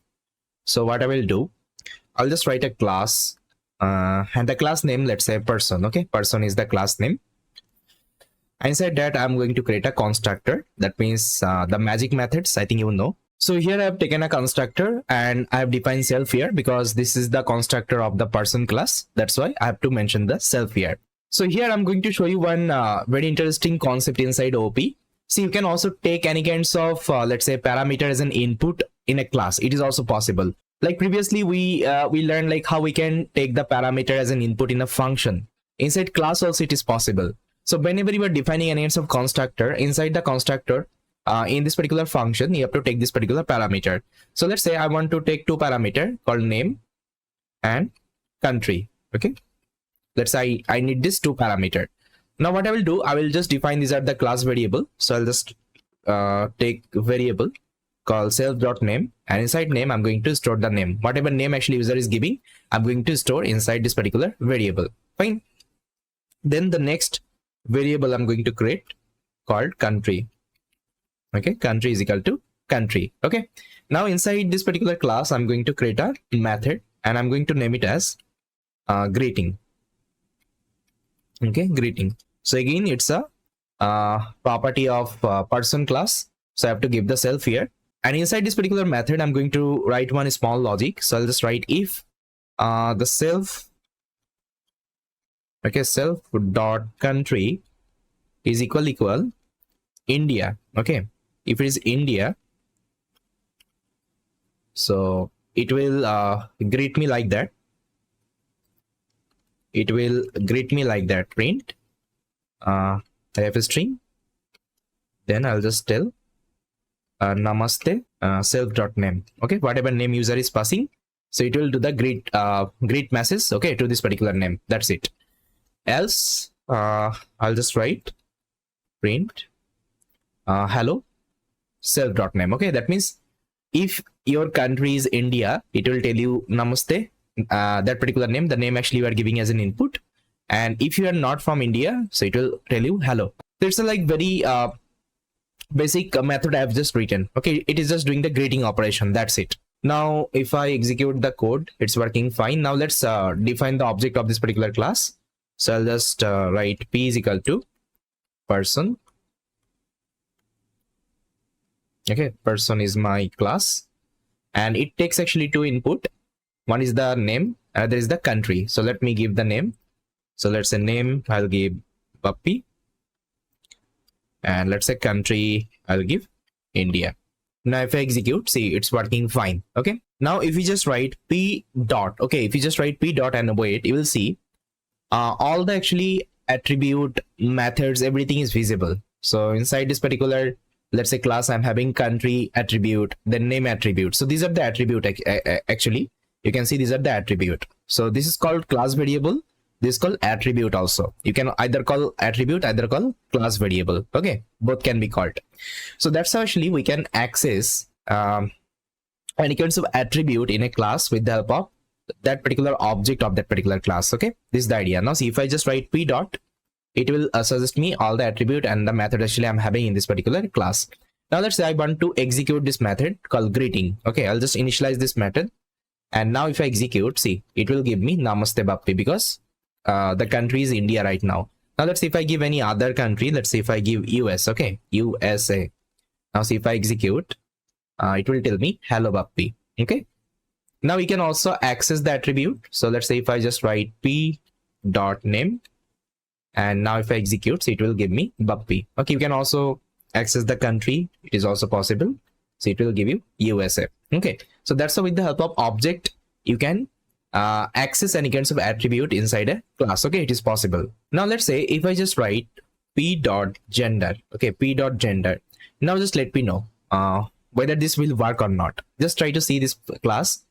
So what I will do, I'll just write a class and the class name, let's say person. Okay, person is the class name. Inside that, I'm going to create a constructor. That means the magic methods, I think you know. So here I have taken a constructor and I have defined self here because this is the constructor of the person class. That's why I have to mention the self here. So here I'm going to show you one very interesting concept inside OP. See, you can also take any kinds of, let's say, parameter as an input in a class. It is also possible. Like previously, we learned like how we can take the parameter as an input in a function. Inside class also it is possible. So whenever you are defining any kinds of constructor, inside the constructor, in this particular function, you have to take this particular parameter. So let's say I want to take two parameter called name and country. Okay, let's say I need this two parameter. Now what I will do, I will just define these are the class variable. So I'll just take variable called self.name, and inside name I'm going to store the name. Whatever name actually user is giving, I'm going to store inside this particular variable. Fine. Then the next variable I'm going to create called country. Okay, country is equal to country. Okay, now inside this particular class I'm going to create a method, and I'm going to name it as greeting. Okay, greeting. So again, it's a property of person class, so I have to give the self here, and inside this particular method I'm going to write one small logic. So I'll just write if the self, okay, self dot country is equal India. Okay, if it is India, so it will greet me like that. It will greet me like that. Print ref string. Then I'll just tell namaste self.name. Okay, whatever name user is passing, so it will do the greet message, okay, to this particular name. That's it. Else I'll just write print hello self.name. Okay, that means if your country is India, it will tell you namaste, that particular name, the name actually you are giving as an input. And if you are not from India, so it will tell you hello. So it's a like very basic method I have just written. Okay, it is just doing the greeting operation. That's it. Now if I execute the code, it's working fine. Now let's define the object of this particular class. So I'll just write p is equal to person. Okay, person is my class, and it takes actually two input. One is the name, another is the country. So let me give the name. So let's say name, I'll give Puppy, and let's say country, I'll give India. Now if I execute, see, it's working fine. Okay, now if we just write p dot, okay, if you just write p dot and wait, you will see all the actually attribute methods, everything is visible. So inside this particular, let's say class, I'm having country attribute, then name attribute. So these are the attribute actually. You can see these are the attribute. So this is called class variable. This is called attribute also. You can either call attribute, either call class variable. Okay, both can be called. So that's how actually we can access any kinds of attribute in a class with the help of that particular object of that particular class. Okay, this is the idea. Now see, if I just write p dot, it will suggest me all the attribute and the method actually I'm having in this particular class. Now let's say I want to execute this method called greeting. Okay, I'll just initialize this method, and now if I execute, see, it will give me namaste Bappi, because the country is India right now. Now let's see if I give any other country. Let's see if I give US. Okay, USA. Now see, if I execute, it will tell me hello Bappi. Okay, now we can also access the attribute. So let's say if I just write p dot name, and now if I execute, so it will give me Bappi. Okay, you can also access the country, it is also possible. So it will give you USA. Okay, so that's how with the help of object you can access any kinds of attribute inside a class. Okay, it is possible. Now let's say if I just write p dot gender. Okay, p dot gender. Now just let me know whether this will work or not. Just try to see this class.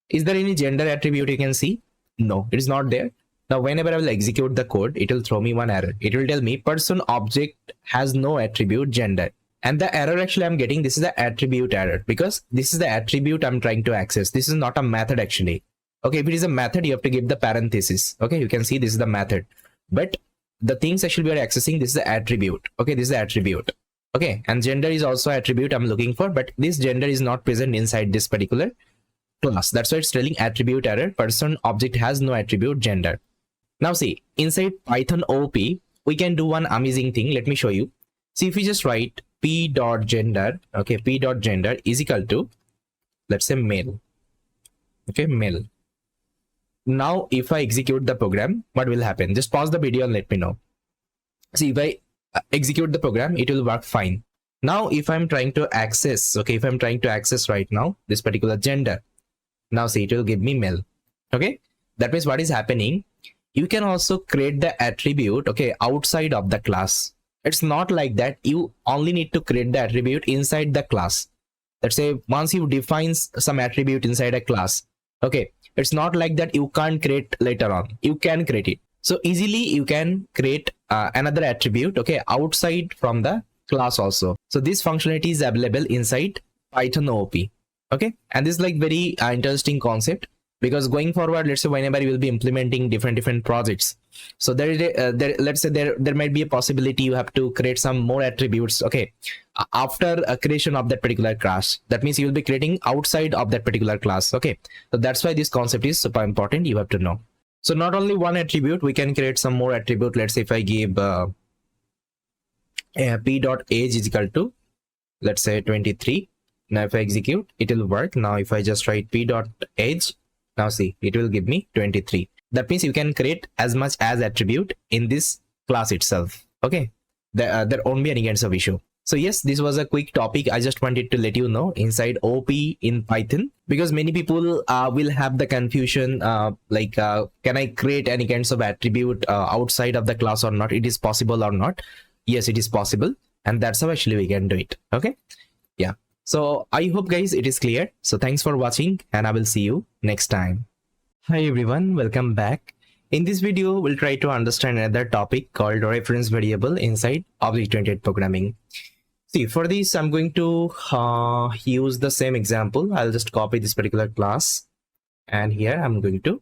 Is there any gender attribute you can see? No, it is not there. Now whenever I will execute the code, it will throw me one error. It will tell me person object has no attribute gender. And the error actually I'm getting, this is the attribute error, because this is the attribute I'm trying to access. This is not a method actually. Okay, if it is a method, you have to give the parenthesis. Okay, you can see this is the method, but the things actually we are accessing, this is the attribute. Okay, this is the attribute. Okay, and gender is also attribute I'm looking for, but this gender is not present inside this particular class. That's why it's telling attribute error. Person object has no attribute gender. Now see, inside Python OP, we can do one amazing thing. Let me show you. See, if we just write p dot gender, okay, p dot gender is equal to, let's say male. Okay, male. Now if I execute the program, what will happen? Just pause the video and let me know. See, if I execute the program, it will work fine. Now if I'm trying to access, okay, if I'm trying to access right now this particular gender, now see, it will give me male. Okay, that means what is happening, you can also create the attribute, okay, outside of the class. It's not like that. You only need to create the attribute inside the class. Let's say once you define some attribute inside a class, okay, it's not like that you can't create later on. You can create it. So easily you can create another attribute, okay, outside from the class also. So this functionality is available inside Python OOP, okay. And this is like very interesting concept, because going forward, let's say whenever you will be implementing different projects, so there is let's say there might be a possibility you have to create some more attributes, okay, after a creation of that particular class. That means you will be creating outside of that particular class, okay. So that's why this concept is super important. You have to know. So not only one attribute, we can create some more attribute. Let's say if I give p.age is equal to, let's say 23. Now if I execute, it will work. Now if I just write p.age, now see, it will give me 23. That means you can create as much as attribute in this class itself, okay. There won't be any kinds of issue. So yes, this was a quick topic. I just wanted to let you know inside OP in Python, because many people will have the confusion, can I create any kinds of attribute outside of the class or not? It is possible or not? Yes, it is possible, and that's how actually we can do it, okay. Yeah, so I hope guys it is clear. So thanks for watching, and I will see you next time. Hi everyone, welcome back. In this video, we'll try to understand another topic called reference variable inside object-oriented programming. See, for this, I'm going to use the same example. I'll just copy this particular class, and here I'm going to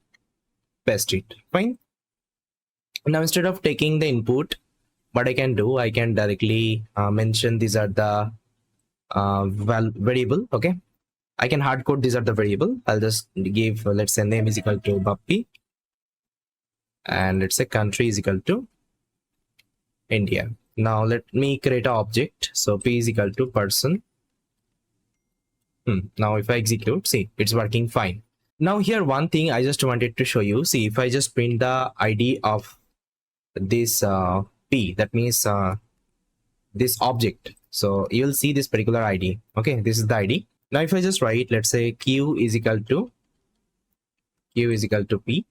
paste it. Fine. Now, instead of taking the input, what I can do, I can directly mention these are the variable. Okay, I can hard code these are the variable. I'll just give, let's say, name is equal to Bappy, and let's say country is equal to India. Now let me create an object. So p is equal to person. Now if I execute, see, it's working fine. Now here one thing I just wanted to show you. See, if I just print the ID of this p, that means this object. So you'll see this particular ID. Okay, this is the ID. Now if I just write, let's say q is equal to p,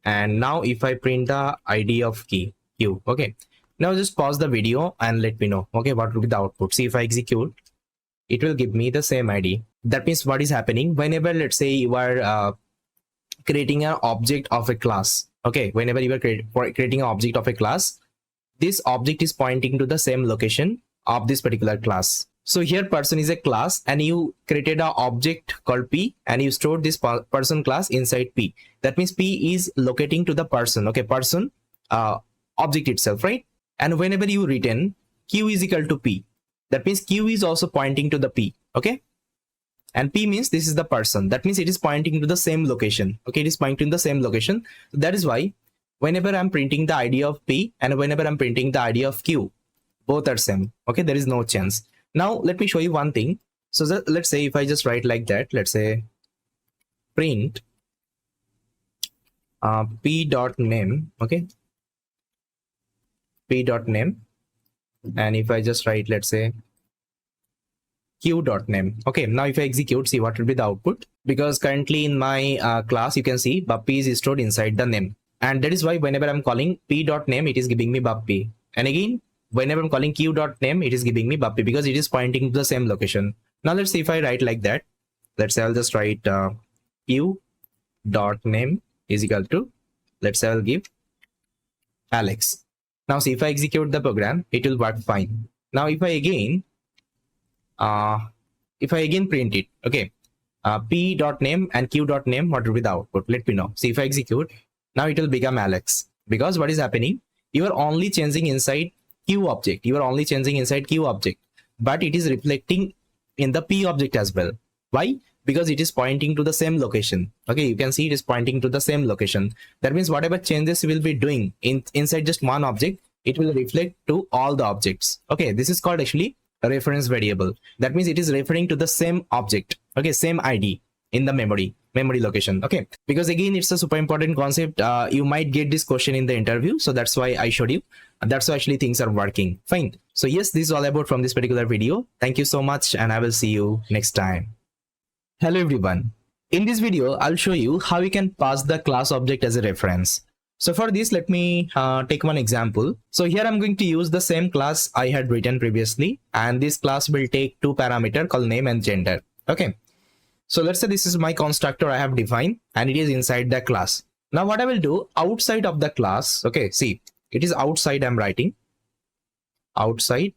and now if I print the ID of key q, okay. Now just pause the video and let me know, okay, what will be the output. See, if I execute, it will give me the same ID. That means what is happening whenever, let's say, you are creating an object of a class, okay, whenever you are creating an object of a class, this object is pointing to the same location of this particular class. So here person is a class, and you created an object called p, and you stored this person class inside p. That means p is locating to the person, okay, person object itself, right? And whenever you return q is equal to p, that means q is also pointing to the p, okay, and p means this is the person. That means it is pointing to the same location, okay, it is pointing to the same location. That is why whenever I'm printing the ID of p and whenever I'm printing the ID of q, both are same, okay, there is no chance. Now let me show you one thing. So let's say if I just write like that, let's say print p.name, okay, p.name, and if I just write, let's say q.name, okay. Now if I execute, see what will be the output, because currently in my class you can see Bappy is stored inside the name, and that is why whenever I'm calling p.name, it is giving me Bappy, and again whenever I'm calling q.name, it is giving me Bappy, because it is pointing to the same location. Now let's see if I write like that. Let's say I'll just write q.name is equal to, let's say I'll give Alex. Now see, if I execute the program, it will work fine. Now if I again print it, okay, p.name and q.name, what will be the output? Let me know. See, if I execute, now it will become Alex, because what is happening? You are only changing inside q object. You are only changing inside q object, but it is reflecting in the p object as well. Why? Because it is pointing to the same location. Okay, you can see it is pointing to the same location. That means whatever changes you will be doing inside just one object, it will reflect to all the objects. Okay, this is called actually a reference variable. That means it is referring to the same object, okay, same ID in the memory location. Okay, because again it's a super important concept. You might get this question in the interview, so that's why I showed you. And that's how actually things are working. Fine. So yes, this is all about from this particular video. Thank you so much, and I will see you next time. Hello everyone. In this video, I'll show you how you can pass the class object as a reference. So for this, let me take one example. So here I'm going to use the same class I had written previously, and this class will take two parameters called name and gender. Okay. So let's say this is my constructor I have defined, and it is inside the class. Now what I will do outside of the class, okay, see, it is outside. I'm writing outside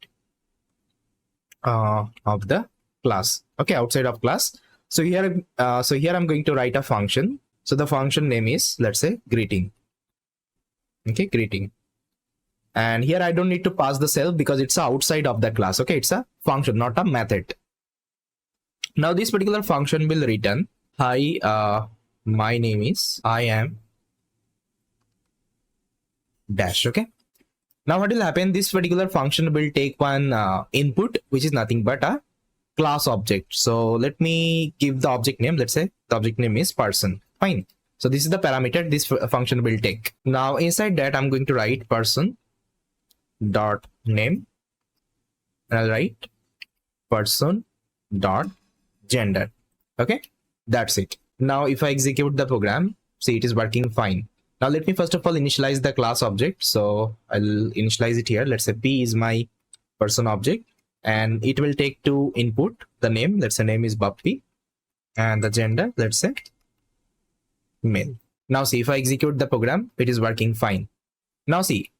of the class. Okay, outside of class. So here I'm going to write a function. So the function name is, let's say, greeting. Okay, greeting. And here I don't need to pass the self because it's outside of the class. Okay, it's a function, not a method. Now this particular function will return, hi, my name is, I am dash. Okay. Now what will happen? This particular function will take one input, which is nothing but a class object. So let me give the object name. Let's say the object name is person. Fine. So this is the parameter this function will take. Now inside that, I'm going to write person dot name, and I'll write person dot gender. Okay, that's it. Now if I execute the program, see, it is working fine. Now let me first of all initialize the class object. So I'll initialize it here. Let's say P is my person object, and it will take two input. The name, let's say name is Bappy, and the gender, let's say male. Now see, if I execute the program, it is working fine. Now see,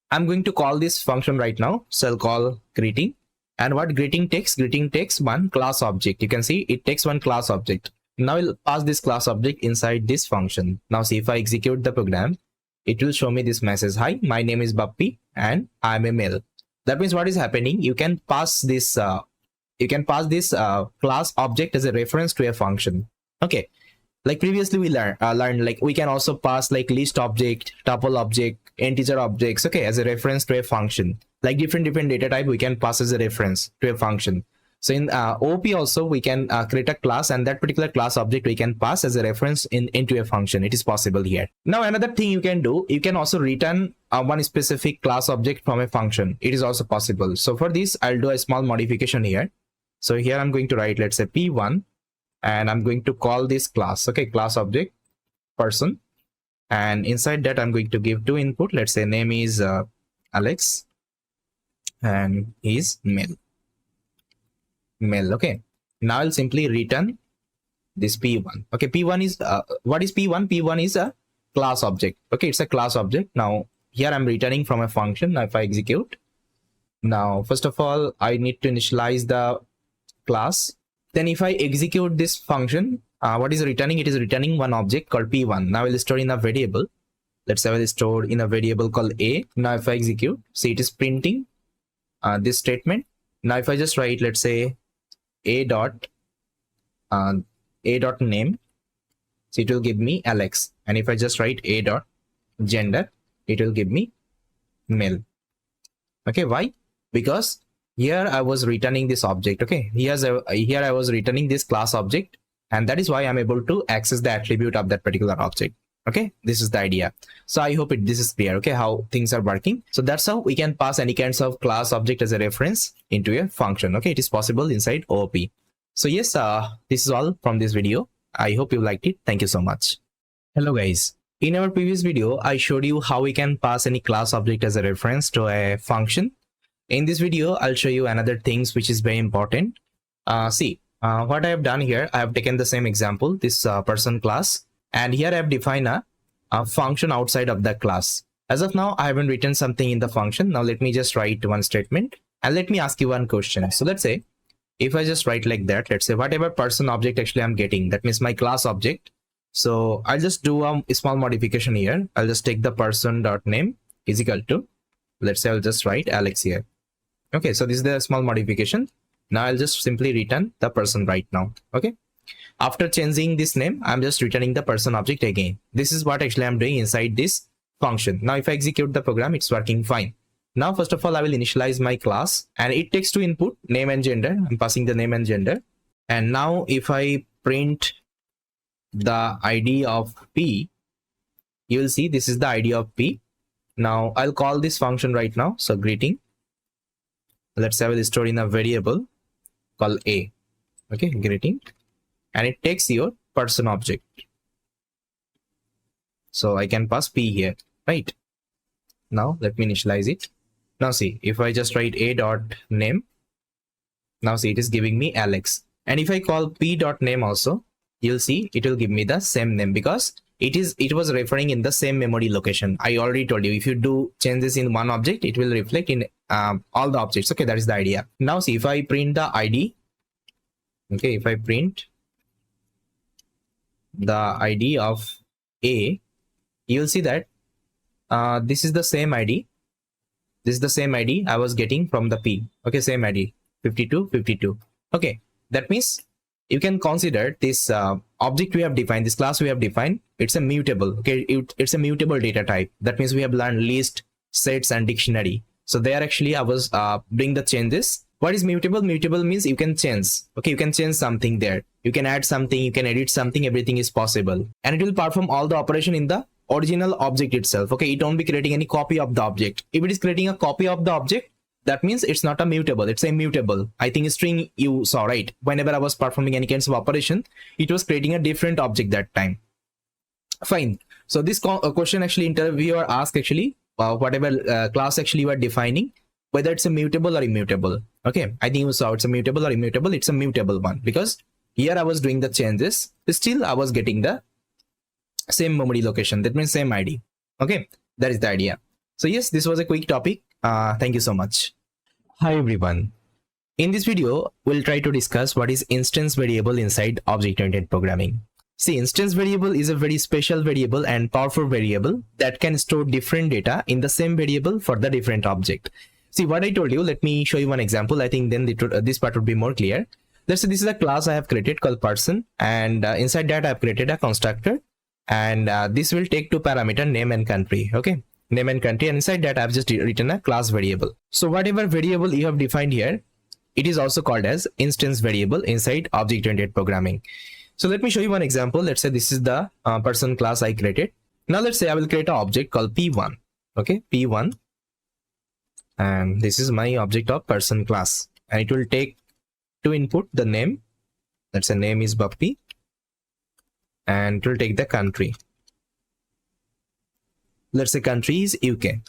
I'm going to call this function right now. So I'll call greeting. And what greeting takes? Greeting takes one class object. You can see it takes one class object. Now I'll pass this class object inside this function. Now see, if I execute the program, it will show me this message. Hi, my name is Bappy and I'm a male. That means what is happening? You can pass this class object as a reference to a function. Okay. Like previously we learned like we can also pass like list object, tuple object, integer objects, okay, as a reference to a function. Like different data type we can pass as a reference to a function. So in OP also we can create a class, and that particular class object we can pass as a reference into a function. It is possible here. Now another thing you can do, you can also return one specific class object from a function. It is also possible. So for this I'll do a small modification here. So here I'm going to write, let's say P1, and I'm going to call this class, okay, class object person, and inside that I'm going to give two input. Let's say name is Alex and is male. Okay, now I'll simply return this P1. Okay, P1 is what is P1? P1 is a class object. Okay, it's a class object. Now here I'm returning from a function. Now if I execute, now first of all I need to initialize the class. Then if I execute this function, what is returning? It is returning one object called P1. Now I will store in a variable. Let's say I will store in a variable called A. Now if I execute, see, it is printing this statement. Now if I just write, let's say A dot name, so it will give me Alex. And if I just write A dot gender, it will give me male. Okay, why? Because here I was returning this object. Okay, here I was returning this class object, and that is why I'm able to access the attribute of that particular object. Okay, this is the idea. So I hope this is clear, okay, how things are working. So that's how we can pass any kinds of class object as a reference into a function. Okay, it is possible inside OOP. So yes, this is all from this video. I hope you liked it. Thank you so much. Hello guys. In our previous video, I showed you how we can pass any class object as a reference to a function. In this video, I'll show you another things which is very important. See, what I have done here, I have taken the same example, this person class, and here I have defined a function outside of the class. As of now, I haven't written something in the function. Now let me just write one statement, and let me ask you one question. So let's say, if I just write like that, let's say whatever person object actually I'm getting, that means my class object. So I'll just do a small modification here. I'll just take the person.name is equal to, let's say I'll just write Alex here. Okay, so this is the small modification. Now I'll just simply return the person right now. Okay, after changing this name, I'm just returning the person object again. This is what actually I'm doing inside this function. Now if I execute the program, it's working fine. Now first of all, I will initialize my class, and it takes two input, name and gender. I'm passing the name and gender. And now if I print the ID of P, you will see this is the ID of P. Now I'll call this function right now. So greeting. Let's say I will store in a variable called A. Okay, greeting, and it takes your person object. So I can pass P here, right? Now let me initialize it. Now see, if I just write a dot name, now see it is giving me Alex. And if I call p dot name also, you'll see it will give me the same name because it was referring in the same memory location. I already told you, if you do changes in one object, it will reflect in all the objects. Okay, that is the idea. Now see, if I print the ID, okay, if I print the ID of A, you'll see that this is the same ID. This is the same ID I was getting from the P. Okay, same ID, 5252. Okay, that means you can consider this object we have defined, this class we have defined, it's a mutable. Okay, it's a mutable data type. That means we have learned list, sets, and dictionary. So there actually I was doing the changes. What is mutable? Mutable means you can change. Okay, you can change something there. You can add something, you can edit something, everything is possible. And it will perform all the operation in the original object itself. Okay, it won't be creating any copy of the object. If it is creating a copy of the object, that means it's not a mutable, it's a immutable. I think string you saw, right? Whenever I was performing any kinds of operation, it was creating a different object that time. Fine. So this question actually interviewer asked actually whatever class actually you are defining, whether it's a mutable or immutable. Okay, I think you saw it's a mutable or immutable. It's a mutable one because here I was doing the changes, still I was getting the same memory location. That means same ID. Okay, that is the idea. So yes, this was a quick topic. Thank you so much. Hi everyone. In this video, we'll try to discuss what is instance variable inside object-oriented programming. See, instance variable is a very special variable and powerful variable that can store different data in the same variable for the different object. See what I told you, let me show you one example. I think then this part would be more clear. Let's say this is a class I have created called person, and inside that I have created a constructor, and this will take two parameter, name and country. Okay, name and country, and inside that I've just written a class variable. So whatever variable you have defined here, it is also called as instance variable inside object-oriented programming. So let me show you one example. Let's say this is the person class I created. Now let's say I will create an object called P1. Okay, P1, and this is my object of person class, and it will take to input the name. Let's say name is Bappy, and it will take the country. Let's say country is UK.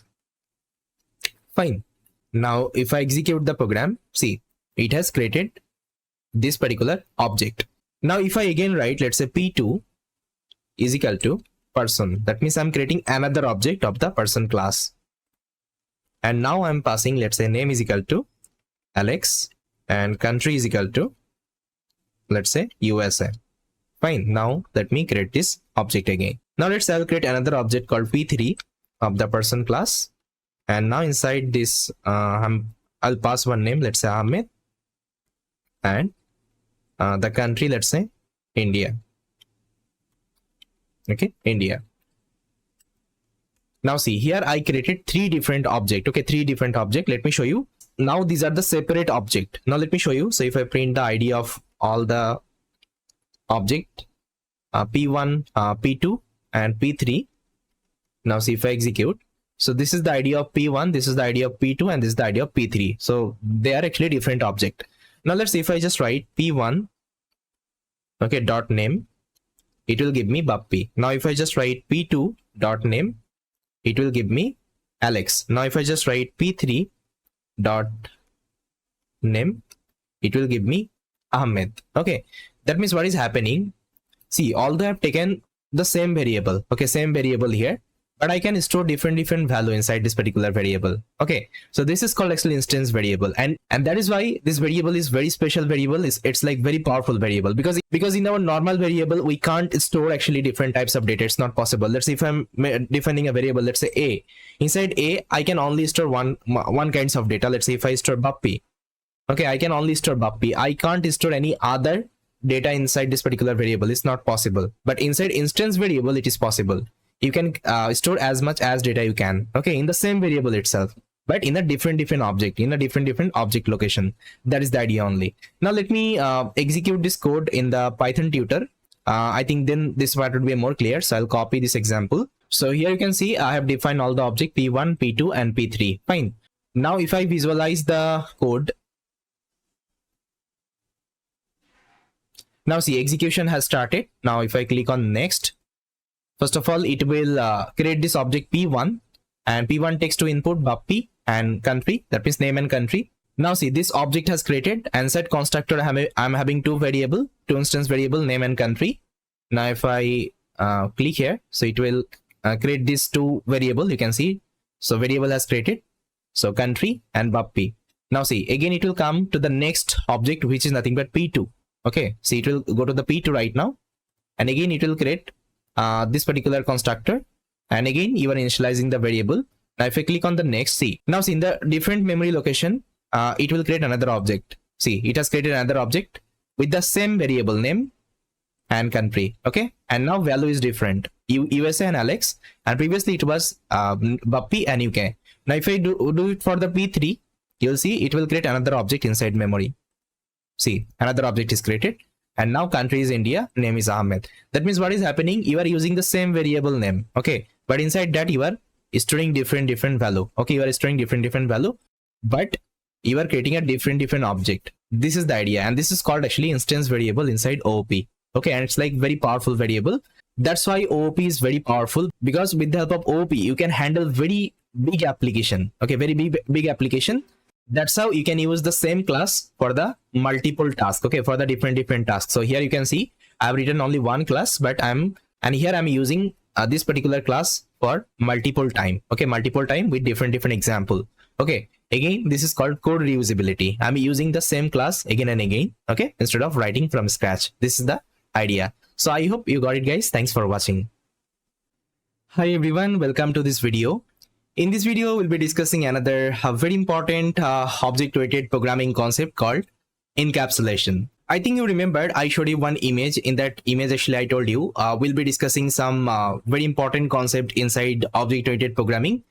Fine. Now if I execute the program, see, it has created this particular object. Now if I again write, let's say P2 is equal to person, that means I'm creating another object of the person class. And now I'm passing, let's say name is equal to Alex and country is equal to, let's say, USA. Fine. Now let me create this object again. Now let's say I'll create another object called P3 of the person class, and now inside this I'll pass one name, let's say Ahmed, and the country, let's say India. Okay, India. Now see, here I created three different objects. Okay, three different objects. Let me show you. Now these are the separate object. Now let me show you. So if I print the ID of all the object, P1, P2 and P3. Now see, if I execute, so this is the ID of P1, this is the ID of P2, and this is the ID of P3. So they are actually different object. Now let's see, if I just write P1, okay, dot name, it will give me Bappy. Now if I just write P2 dot name, it will give me Alex. Now if I just write P3 dot name, it will give me Ahmed. Okay, that means what is happening, see, although I have taken the same variable, okay, same variable here, but I can store different value inside this particular variable. Okay, so this is called actually instance variable, and that is why this variable is very special variable. It's like very powerful variable, because in our normal variable we can't store actually different types of data. It's not possible. Let's say if I'm defining a variable, let's say A, inside A I can only store one kinds of data. Let's say if I store Bappy, okay, I can only store Bappy. I can't store any other data inside this particular variable. It's not possible. But inside instance variable it is possible. You can store as much as data you can, okay, in the same variable itself, but in a different object, in a different object location. That is the idea only. Now let me execute this code in the Python tutor. I think then this part would be more clear. So I'll copy this example. So here you can see I have defined all the object P1, P2 and P3. Fine. Now if I visualize the code, now see, execution has started. Now if I click on next, First of all, it will create this object P1, and P1 takes to input Bappy and country, that means name and country. Now see, this object has created, and set constructor I'm having two instance variable, name and country. Now if I click here, so it will create these two variable, you can see. So variable has created, so country and Bappy. Now see, again it will come to the next object, which is nothing but P2. Okay, see, it will go to the P2 right now, and again it will create this particular constructor, and again you are initializing the variable. Now if I click on the next, see, now see, in the different memory location, it will create another object. See, it has created another object with the same variable name and country. Okay, and now value is different, USA and Alex, and previously it was Bappy and UK. Now if I do it for the P3, you'll see it will create another object inside memory. See, another object is created, and now country is India, name is Ahmed. That means what is happening, you are using the same variable name, okay, but inside that you are storing different value. Okay, you are storing different value, but you are creating a different object. This is the idea, and this is called actually instance variable inside OOP. Okay, and it's like very powerful variable. That's why OOP is very powerful, because with the help of OOP you can handle very big application. Okay, very big application. That's how you can use the same class for the multiple tasks. Okay, for the different tasks. So here you can see I've written only one class, but here I'm using this particular class for multiple time. Okay, multiple time with different example. Okay, again this is called code reusability. I'm using the same class again and again, okay, instead of writing from scratch. This is the idea. So I hope you got it, guys. Thanks for watching. Hi everyone, welcome to this video. In this video, we'll be discussing another very important object-oriented programming concept called encapsulation. I think you remembered I showed you one image. In that image, actually, I told you we'll be discussing some very important concept inside object-oriented programming.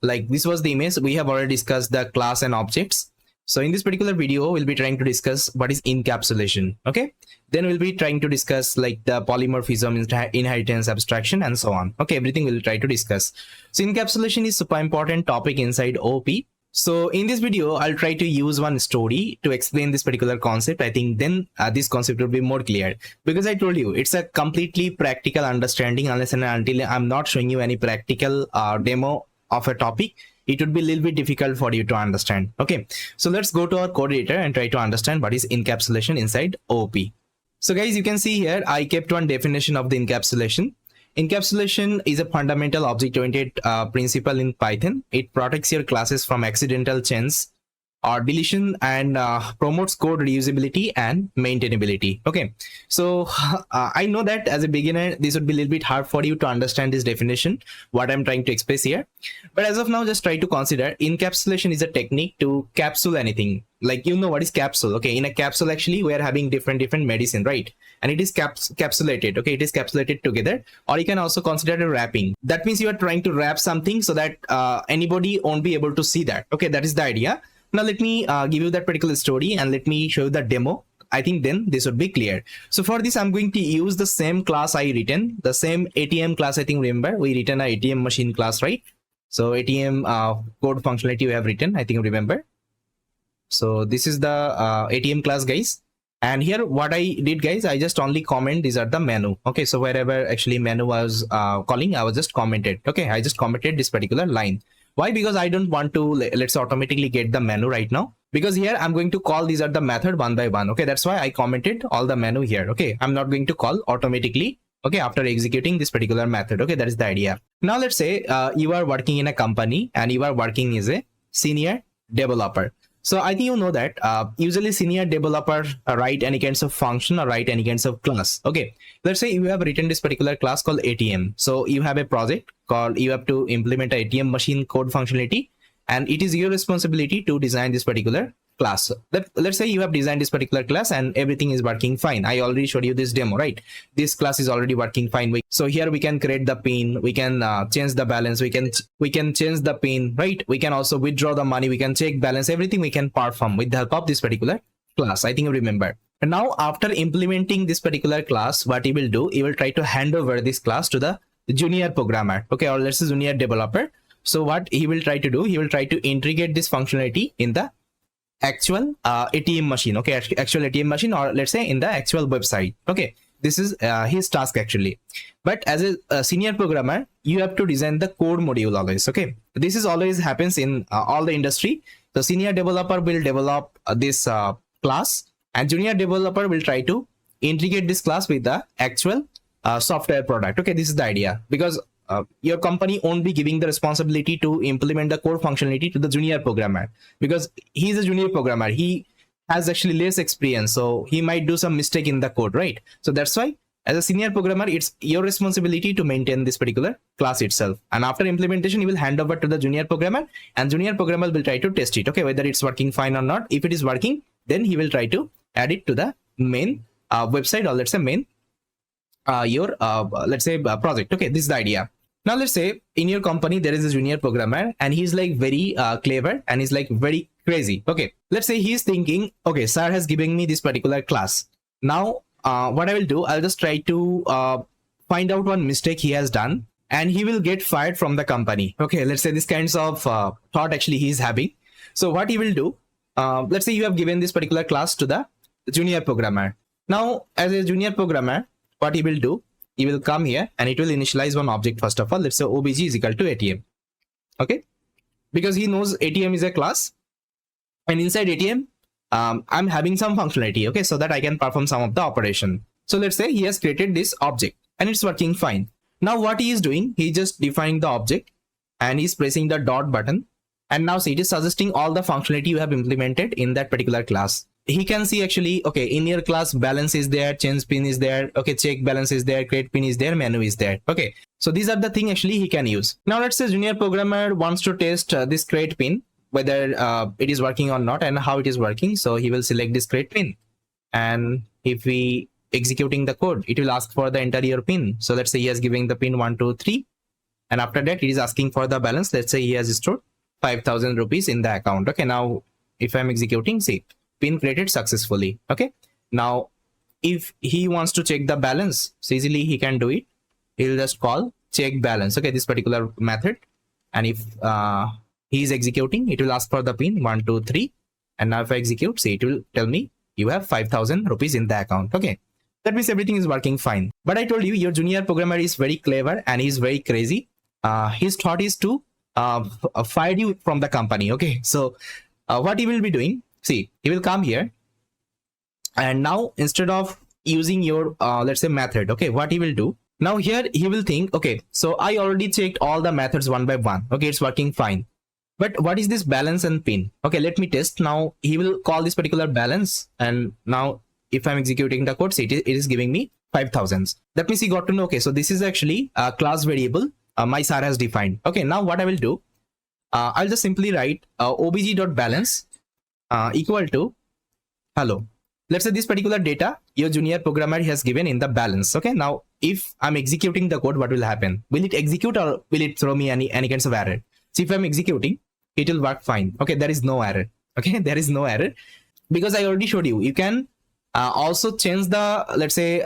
Like this was the image. We have already discussed the class and objects. So in this particular video, we'll be trying to discuss what is encapsulation. Okay. Then we'll be trying to discuss like the polymorphism, inheritance, abstraction, and so on. Okay, everything we'll try to discuss. So encapsulation is super important topic inside OOP. So in this video, I'll try to use one story to explain this particular concept. I think then this concept will be more clear, because I told you it's a completely practical understanding. Unless and until I'm not showing you any practical demo of a topic, it would be a little bit difficult for you to understand. Okay, so let's go to our code editor and try to understand what is encapsulation inside OOP. So guys, you can see here I kept one definition of the encapsulation. Encapsulation is a fundamental object-oriented principle in Python. It protects your classes from accidental change or deletion, and promotes code reusability and maintainability. Okay, so I know that as a beginner this would be a little bit hard for you to understand this definition, what I'm trying to express here, but as of now just try to consider encapsulation is a technique to capsule anything. Like, you know what is capsule? Okay, in a capsule actually we are having different medicine, right? And it is capsulated. Okay, it is capsulated together, or you can also consider a wrapping. That means you are trying to wrap something so that anybody won't be able to see that. Okay, that is the idea. Now let me give you that particular story and let me show you the demo. I think then this would be clear. So for this, I'm going to use the same class I written, the same ATM class. I think remember we written a ATM machine class, right? So ATM code functionality we have written, I think remember. So this is the ATM class, guys. And here what I did, guys, I just only comment these are the menu. Okay, so wherever actually menu was calling, I was just commented. Okay, I just commented this particular line. Why? Because I don't want to let's automatically get the menu right now, because here I'm going to call these are the method one by one. Okay, that's why I commented all the menu here. Okay, I'm not going to call automatically, okay, after executing this particular method. Okay, that is the idea. Now let's say you are working in a company and you are working as a senior developer. So I think you know that usually senior developer write any kinds of function or write any kinds of class. Okay, let's say you have written this particular class called ATM. So you have a project called, you have to implement a ATM machine code functionality, and it is your responsibility to design this particular class. Let's say you have designed this particular class and everything is working fine. I already showed you this demo, right? This class is already working fine. So here we can create the pin, we can change the balance, we can change the pin, right? We can also withdraw the money, we can check balance, everything we can perform with the help of this particular class. I think you remember. And now after implementing this particular class, what he will do, he will try to hand over this class to the junior programmer, okay, or let's say junior developer. So what he will try to do, he will try to integrate this functionality in the actual ATM machine. Okay, actual ATM machine, or let's say in the actual website. Okay, This is his task actually. But as a senior programmer, you have to design the core module always. Okay, this is always happens in all the industry. The senior developer will develop this class, and junior developer will try to integrate this class with the actual software product. Okay, this is the idea, because your company won't be giving the responsibility to implement the core functionality to the junior programmer, because he's a junior programmer. He has actually less experience, so he might do some mistake in the code, right? So that's why as a senior programmer, it's your responsibility to maintain this particular class itself, and after implementation you will hand over to the junior programmer, and junior programmer will try to test it, okay, whether it's working fine or not. If it is working, then he will try to add it to the main website, or let's say main your project. Okay, this is the idea. Now let's say in your company there is a junior programmer, and he's like very clever, and he's like very crazy. Okay, let's say he's thinking, okay, sir has given me this particular class. Now what I will do, I'll just try to find out one mistake he has done, and he will get fired from the company. Okay, let's say this kinds of thought actually he is having. So what he will do, let's say you have given this particular class to the junior programmer. Now as a junior programmer, what he will do, he will come here and it will initialize one object. First of all, let's say obj is equal to ATM. Okay, because he knows ATM is a class, and inside ATM I'm having some functionality, okay, so that I can perform some of the operation. So let's say he has created this object and it's working fine. Now what he is doing, he just defining the object and he's pressing the dot button, and now see, it is suggesting all the functionality you have implemented in that particular class. He can see actually, okay, in your class balance is there, change pin is there, okay, check balance is there, create pin is there, menu is there. Okay, so these are the thing actually he can use. Now let's say junior programmer wants to test this create pin, whether it is working or not and how it is working. So he will select this create pin, and if we executing the code, it will ask for the enter your pin. So let's say he has given the pin 1 2 3, and after that it is asking for the balance. Let's say he has stored 5,000 rupees in the account. Okay, now if I'm executing, see, pin created successfully. Okay, now if he wants to check the balance, so easily he can do it. He'll just call check balance, okay, this particular method, and if he is executing, it will ask for the pin 1 2 3, and now if I execute, see, it will tell me you have 5,000 rupees in the account. Okay, that means everything is working fine. But I told you, your junior programmer is very clever and he's very crazy. His thought is to fire you from the company. Okay, so what he will be doing, see, he will come here, and now instead of using your let's say method, okay, what he will do, now here he will think, okay, so I already checked all the methods one by one, okay, it's working fine, but what is this balance and pin? Okay, let me test. Now he will call this particular balance, and now if I'm executing the code, see, it is giving me 5,000. That means he got to know, okay, so this is actually a class variable my sir has defined. Okay, now what I will do, I'll just simply write obj.balance equal to hello. Let's say this particular data your junior programmer has given in the balance. Okay, now if I'm executing the code, what will happen? Will it execute or will it throw me any kinds of error? See, if I'm executing, it will work fine. Okay, there is no error. Okay, there is no error, because I already showed you, you can also change the, let's say,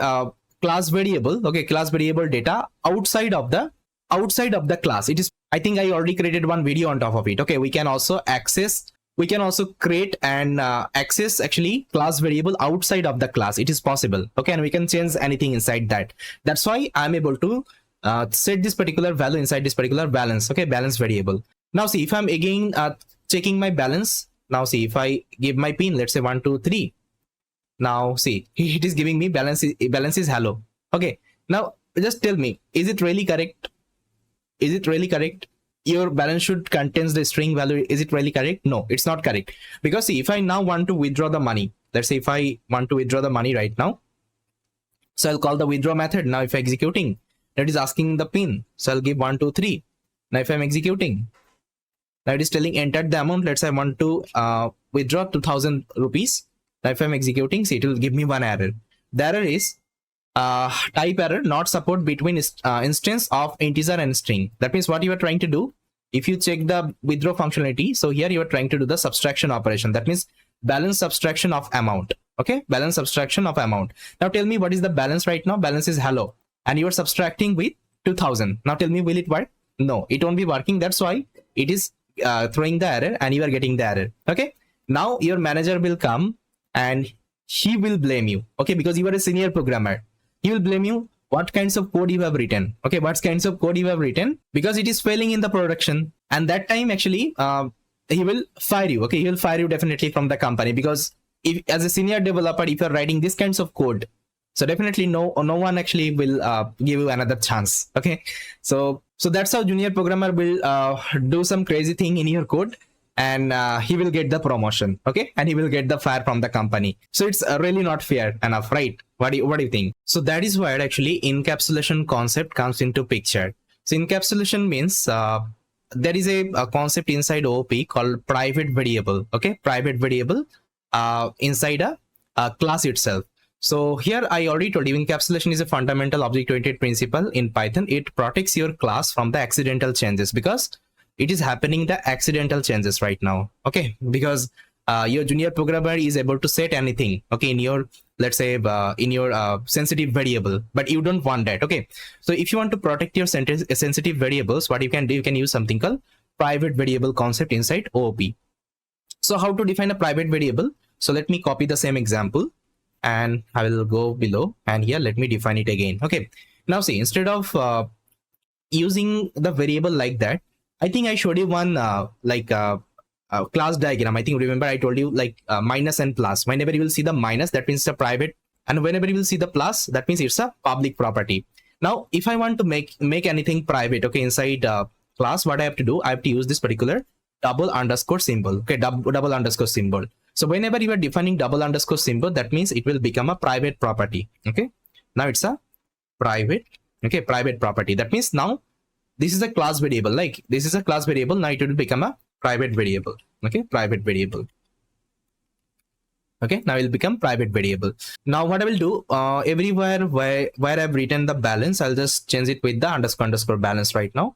class variable, okay, class variable data outside of the class. It is, I think I already created one video on top of it. Okay, we can also create and access actually class variable outside of the class. It is possible. Okay, and we can change anything inside that. That's why I'm able to set this particular value inside this particular balance. Okay, balance variable. Now see, if I'm again checking my balance, now see, if I give my pin, let's say 1 2 3, now see, it is giving me balance is hello. Okay, now just tell me, is it really correct? Is it really correct? Your balance should contains the string value. Is it really correct? No, it's not correct, because see, if I now want to withdraw the money, let's say if I want to withdraw the money right now, so I'll call the withdraw method. Now if I'm executing, that is asking the pin, so I'll give 1 2 3. Now if I'm executing, now it is telling enter the amount. Let's say I want to withdraw 2,000 rupees. Now if I'm executing, see, it will give me one error. The error is type error, not support between instance of integer and string. That means what you are trying to do, if you check the withdraw functionality, so here you are trying to do the subtraction operation. That means balance subtraction of amount. Okay, balance subtraction of amount. Now tell me, what is the balance right now? Balance is hello, and you are subtracting with 2,000. Now tell me, will it work? No, it won't be working. That's why it is throwing the error and you are getting the error. Okay, now your manager will come and he will blame you. Okay, because you are a senior programmer. he will blame you what kinds of code you have written. Okay, what kinds of code you have written, because it is failing in the production. And that time actually he will fire you. Okay, he will fire you definitely from the company, because if as a senior developer, if you're writing these kinds of code, so definitely no one actually will give you another chance. Okay, so that's how junior programmer will do some crazy thing in your code, and he will get the promotion. Okay, and he will get the fire from the company. So it's really not fair enough, right? What do you think? So that is where actually encapsulation concept comes into picture. So encapsulation means there is a concept inside OOP called private variable. Okay, private variable inside a class itself. So here I already told you, encapsulation is a fundamental object-oriented principle in Python. It protects your class from the accidental changes, because it is happening the accidental changes right now. Okay, because your junior programmer is able to set anything, okay, in your, let's say in your sensitive variable, but you don't want that. Okay, so if you want to protect your sensitive variables, what you can do, you can use something called private variable concept inside OOP. So how to define a private variable? So let me copy the same example, and I will go below, and here let me define it again. Okay, now see, instead of using the variable like that, I think I showed you one class diagram. I think, remember I told you like minus and plus. Whenever you will see the minus, that means it's a private, and whenever you will see the plus, that means it's a public property. Now if I want to make anything private, okay, inside class, what I have to do, I have to use this particular double underscore symbol. Okay, double underscore symbol. So whenever you are defining double underscore symbol, that means it will become a private property. Okay, now it's a private, okay, private property. That means now this is a class variable, like this is a class variable. Now it will become a private variable. Okay, private variable. Okay, now it will become private variable. Now what I will do, everywhere where I've written the balance, I'll just change it with the underscore balance right now.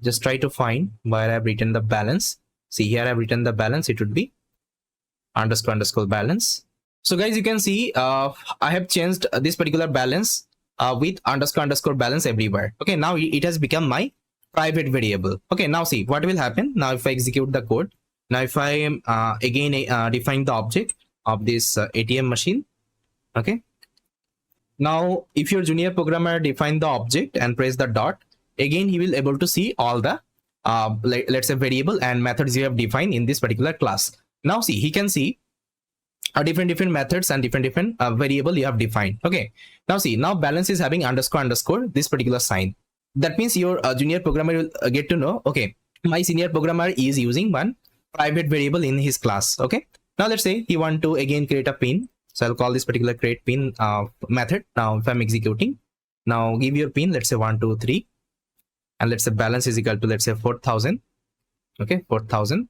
Just try to find where I've written the balance. See, here I've written the balance, it would be underscore balance. So guys, you can see I have changed this particular balance with underscore balance everywhere. Okay, now it has become my private variable. Okay, now see what will happen. Now if I execute the code, now if I am again define the object of this ATM machine. Okay, now if your junior programmer define the object and press the dot, again he will able to see all the let's say variable and methods you have defined in this particular class. Now see, he can see different methods and different variable you have defined. Okay, now see, now balance is having underscore this particular sign. That means your junior programmer will get to know, okay, my senior programmer is using one private variable in his class. Okay, now let's say he want to again create a pin. So I'll call this particular create pin method. Now if I'm executing, now give your pin, let's say 1 2 3, and let's say balance is equal to, let's say 4000. Okay, 4000.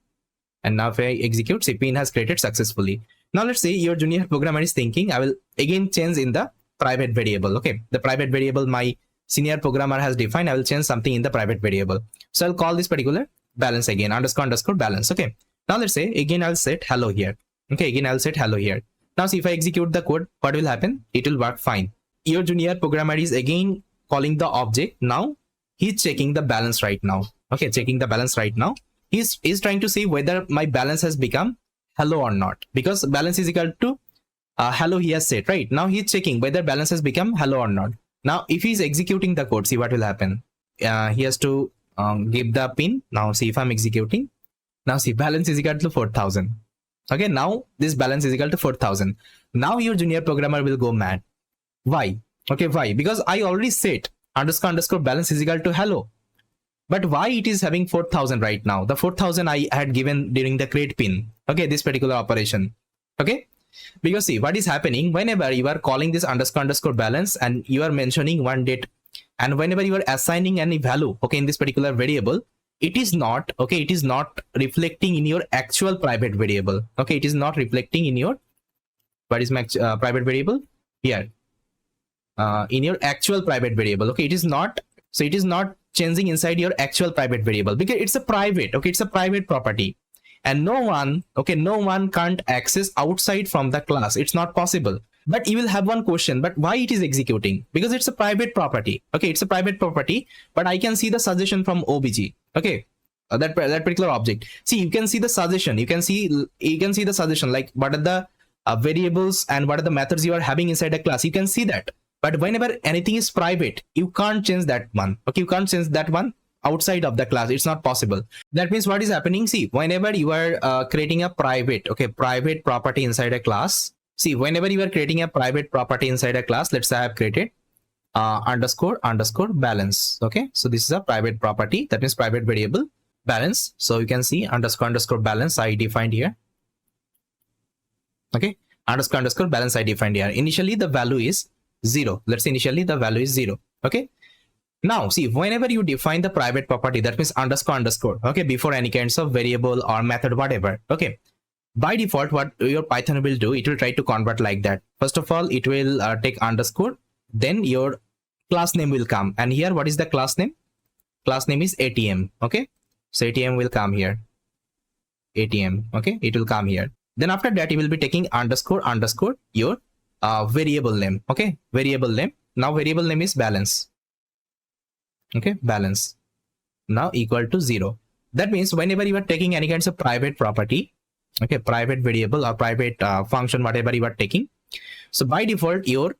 And now if I execute, see, pin has created successfully. Now let's say your junior programmer is thinking, I will again change in the private variable. Okay, the private variable my senior programmer has defined, I will change something in the private variable. So I'll call this particular balance again, underscore balance. Okay, now let's say again I'll set hello here. Okay, again I'll set hello here. Now see, if I execute the code, what will happen? It will work fine. Your junior programmer is again calling the object. Now he's checking the balance right now. Okay, checking the balance right now. He's trying to see whether my balance has become hello or not, because balance is equal to hello he has set, right? Now he's checking whether balance has become hello or not. Now if he's executing the code, see what will happen. He has to give the pin. Now see, if I'm executing, now see, balance is equal to 4000. Okay, now this balance is equal to 4000. Now your junior programmer will go mad. Why? Okay, why? Because I already set underscore balance is equal to hello. But why it is having 4000 right now? The 4000 I had given during the create pin. Okay, this particular operation. Okay, because see what is happening, whenever you are calling this underscore balance and you are mentioning one date, and whenever you are assigning any value, okay, in this particular variable, it is not, okay, it is not reflecting in your actual private variable. Okay, it is not reflecting in your, what is my private variable here, in your actual private variable. Okay, it is not, so it is not changing inside your actual private variable, because it's a private, okay, it's a private property, and no one, okay, no one can't access outside from the class. It's not possible. But you will have one question, but why it is executing? Because it's a private property. Okay, it's a private property, but I can see the suggestion from OBJ. Okay, that particular object. See, you can see the suggestion. You can see the suggestion, like what are the variables and what are the methods you are having inside a class, you can see that. But whenever anything is private, you can't change that one. Okay, you can't change that one outside of the class. It's not possible. That means what is happening, see, whenever you are creating a private, okay, private property inside a class, see, whenever you are creating a private property inside a class, let's say I have created underscore balance. Okay, so this is a private property, that means private variable balance. So you can see underscore balance I defined here. Okay, underscore balance I defined here. Initially the value is 0. Let's say initially the value is 0. Okay, now see, whenever you define the private property, that means underscore, okay, before any kinds of variable or method, whatever, okay, by default what your Python will do, it will try to convert like that. First of all, it will take underscore, then your class name will come, and here what is the class name? Class name is ATM. Okay, so ATM will come here, ATM. Okay, it will come here. Then after that, you will be taking underscore your variable name. Okay, variable name. Now variable name is balance. Okay, balance now equal to 0. That means whenever you are taking any kinds of private property, okay, private variable or private function, whatever you are taking, so by default your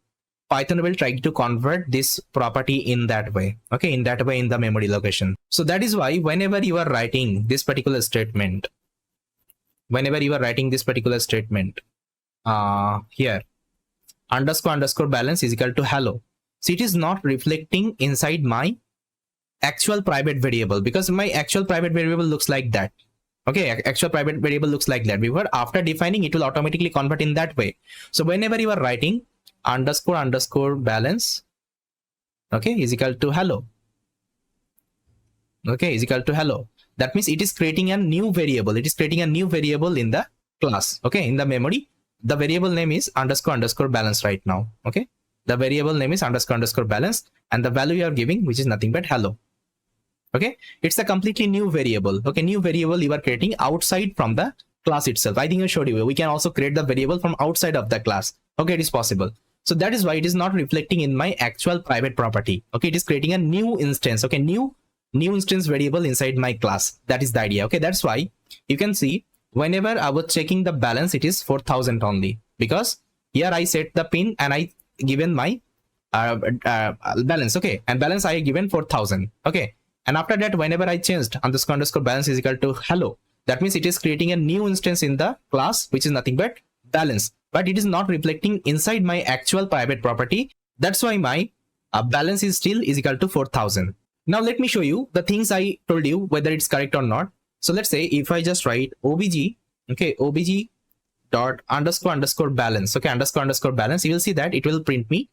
Python will try to convert this property in that way. Okay, in that way in the memory location. So that is why whenever you are writing this particular statement, here underscore balance is equal to hello, so it is not reflecting inside my actual private variable, because my actual private variable looks like that. Okay, actual private variable looks like that. Before, after defining, it will automatically convert in that way. So whenever you are writing underscore balance, okay, is equal to hello, okay, is equal to hello, that means it is creating a new variable. It is creating a new variable in the class. Okay, in the memory, the variable name is underscore balance right now. Okay, the variable name is underscore balance, and the value you are giving, which is nothing but hello. Okay, it's a completely new variable. Okay, new variable you are creating outside from the class itself. I think I showed you we can also create the variable from outside of the class. Okay, it is possible. So that is why it is not reflecting in my actual private property. Okay, it is creating a new instance. Okay, new instance variable inside my class. That is the idea. Okay, that's why you can see whenever I was checking the balance, it is 4000 only, because here I set the pin and I given my balance. Okay, and balance I given 4000. Okay, and after that, whenever I changed underscore balance is equal to hello, that means it is creating a new instance in the class, which is nothing but balance, but it is not reflecting inside my actual private property. That's why my balance is still is equal to 4000. Now let me show you the things I told you, whether it's correct or not. So let's say if I just write obj, okay, obj dot underscore balance, okay, underscore balance, you will see that it will print me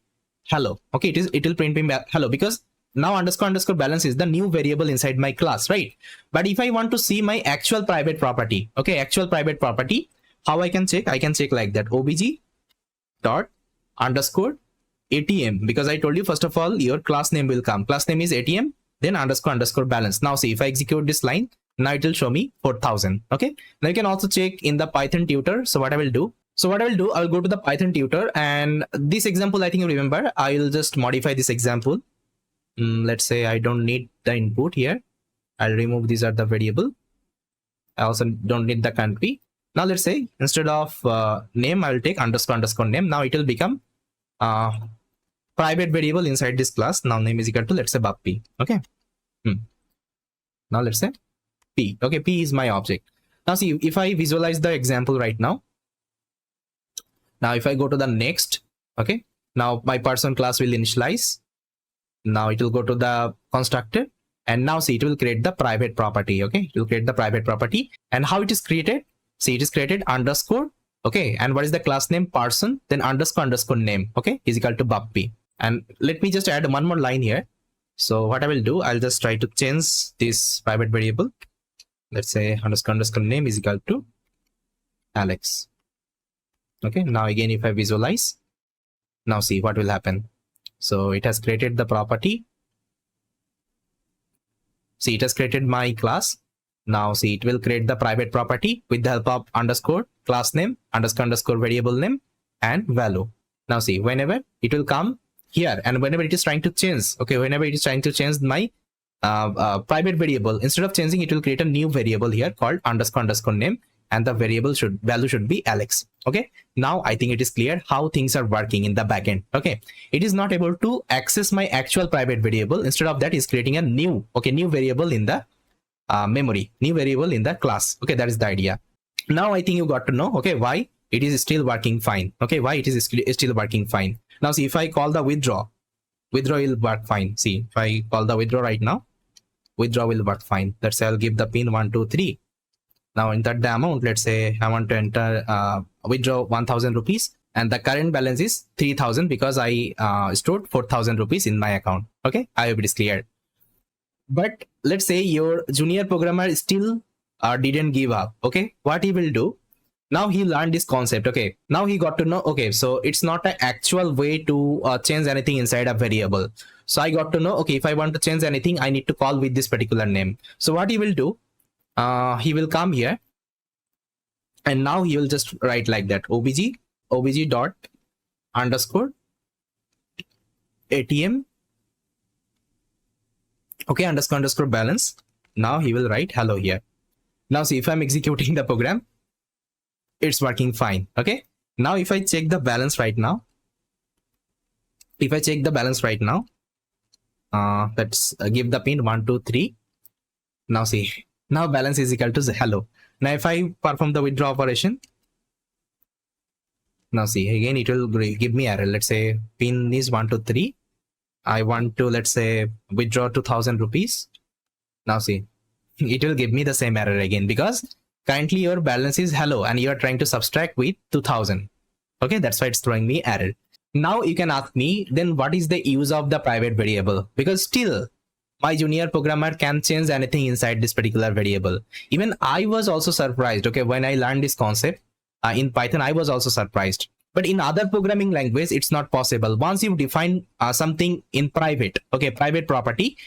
hello. Okay, it will print me hello, because now underscore balance is the new variable inside my class, right? But if I want to see my actual private property, okay, actual private property, how I can check? I can check like that, obj dot underscore ATM, because I told you first of all your class name will come. Class name is ATM, then underscore balance. Now see, if I execute this line, now it will show me 4000. Okay, now you can also check in the Python tutor. So what I will do, I'll go to the Python tutor, and this example, I think you remember, I will just modify this example. Let's say I don't need the input here. I'll remove these are the variable. I also don't need the country. Now let's say instead of name, I will take underscore name. Now it will become private variable inside this class. Now name is equal to, let's say, Bappy. Okay. Now let's say P. Okay, P is my object. Now see, if I visualize the example right now, if I go to the next, okay, now my person class will initialize. Now it will go to the constructor, and now see, it will create the private property. Okay, it will create the private property. And how it is created? See, it is created underscore, okay, and what is the class name? Person, then underscore name, okay, is equal to Bappy. And let me just add one more line here. So what I will do, I'll just try to change this private variable. Let's say underscore name is equal to Alex. Okay, now again, if I visualize, now see what will happen. So it has created the property. See, it has created my class. Now see, it will create the private property with the help of underscore class name, underscore variable name, and value. Now see, whenever it will come here, and whenever it is trying to change, okay, whenever it is trying to change my private variable, instead of changing, it will create a new variable here called underscore name, and the value should be Alex. Okay, now I think it is clear how things are working in the backend. Okay, it is not able to access my actual private variable. Instead of that, is creating a new variable in the memory, new variable in the class. Okay, that is the idea. Now I think you got to know, okay, why it is still working fine. Okay, why it is still working fine. Now see, if I call the withdraw will work fine. See, if I call the withdraw right now, withdraw will work fine. Let's say I'll give the pin 1 2 3. Now enter the amount. Let's say I want to enter withdraw 1000 rupees, and the current balance is 3000 because I stored 4000 rupees in my account. Okay, I hope it is clear. But let's say your junior programmer still didn't give up. Okay, what he will do? Now he learned this concept. Okay, now he got to know, okay, so it's not an actual way to change anything inside a variable. So I got to know, okay, if I want to change anything, I need to call with this particular name. So what he will do, he will come here, and now he will just write like that, obj dot underscore ATM, okay, underscore balance. Now he will write hello here. Now see, if I'm executing the program, it's working fine. Okay, now if I check the balance right now, let's give the pin 1 2 3. Now see, now balance is equal to hello. Now if I perform the withdraw operation, now see, again it will give me error. Let's say pin is 1 2 3. I want to, let's say, withdraw 2000 rupees. Now see, it will give me the same error again because currently your balance is hello and you are trying to subtract with 2000. Okay, that's why it's throwing me error. Now you can ask me, then what is the use of the private variable? Because still my junior programmer can change anything inside this particular variable. Even I was also surprised. Okay, when I learned this concept in Python, I was also surprised. But in other programming language, it's not possible. Once you define something in private, okay, private property,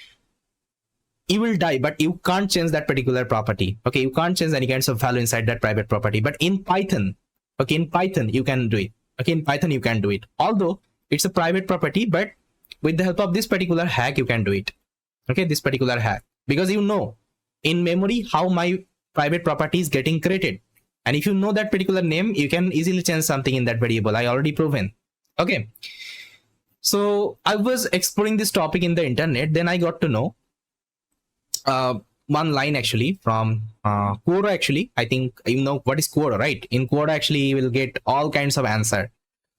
you will die, but you can't change that particular property. Okay, you can't change any kinds of value inside that private property. But in Python, okay, in Python you can do it. Okay, in Python you can do it. Although it's a private property, but with the help of this particular hack, you can do it. Okay, this particular hack, because you know in memory how my private property is getting created. And if you know that particular name, you can easily change something in that variable. I already proven. Okay. So I was exploring this topic in the internet. Then I got to know one line actually from Quora. Actually, I think you know what is Quora, right? In Quora, actually, you will get all kinds of answer.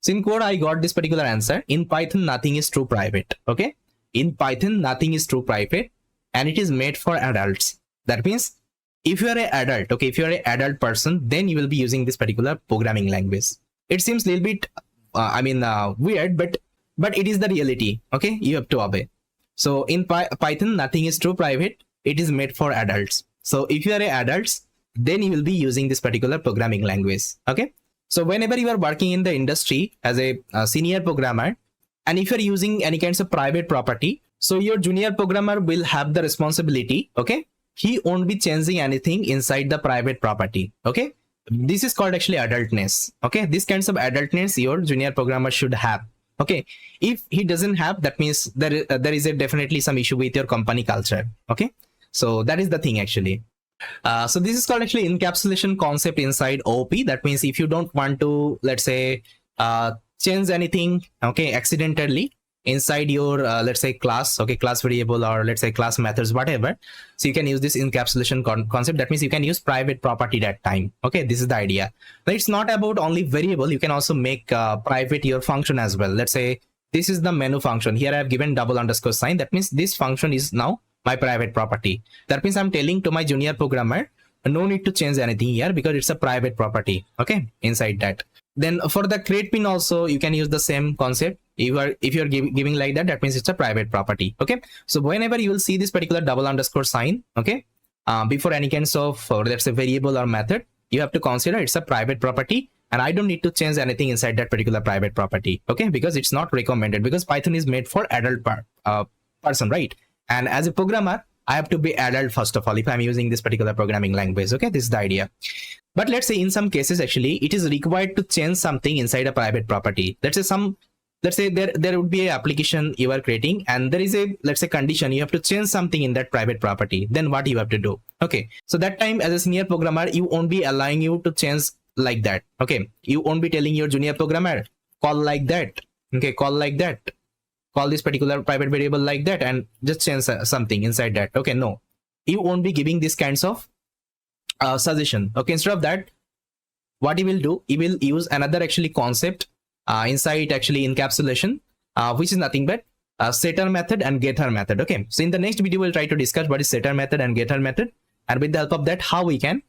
So in Quora, I got this particular answer. In Python, nothing is true private. Okay. In Python, nothing is true private, and it is made for adults. That means if you are an adult, okay, if you are an adult person, then you will be using this particular programming language. It seems a little bit, weird, but it is the reality. Okay, you have to obey. So in Python, nothing is true private. It is made for adults. So if you are an adults, then you will be using this particular programming language. Okay. So whenever you are working in the industry as a senior programmer, and if you are using any kinds of private property, so your junior programmer will have the responsibility. Okay. He won't be changing anything inside the private property. Okay, this is called actually adultness. Okay, this kinds of adultness your junior programmer should have. Okay, if he doesn't have, that means there is definitely some issue with your company culture. Okay, so that is the thing actually. So this is called actually encapsulation concept inside OOP. That means if you don't want to, let's say, change anything, okay, accidentally inside your let's say class, okay, class variable, or let's say class methods, whatever, so you can use this encapsulation concept. That means you can use private property that time. Okay, this is the idea. Now it's not about only variable, you can also make private your function as well. Let's say this is the menu function. Here I have given double underscore sign. That means this function is now my private property. That means I'm telling to my junior programmer, no need to change anything here because it's a private property. Okay, inside that. Then for the create pin also, you can use the same concept. If you're giving like that, that means it's a private property. Okay, so whenever you will see this particular double underscore sign, okay, before any kinds of let's say variable or method, you have to consider it's a private property, and I don't need to change anything inside that particular private property. Okay, because it's not recommended, because Python is made for adult person, right? And as a programmer, I have to be adult first of all if I'm using this particular programming language. Okay, this is the idea. But let's say in some cases actually it is required to change something inside a private property. Let's say some let's say there would be a application you are creating, and there is a, let's say, condition you have to change something in that private property. Then what you have to do? Okay, so that time as a senior programmer, you won't be allowing you to change like that. Okay, you won't be telling your junior programmer call like that. Okay, call like that, call this particular private variable like that, and just change something inside that. Okay, no, you won't be giving these kinds of suggestion. Okay, instead of that, what he will do, he will use another actually concept inside actually encapsulation, which is nothing but setter method and getter method. Okay, so in the next video we'll try to discuss what is setter method and getter method, and with the help of that, how we can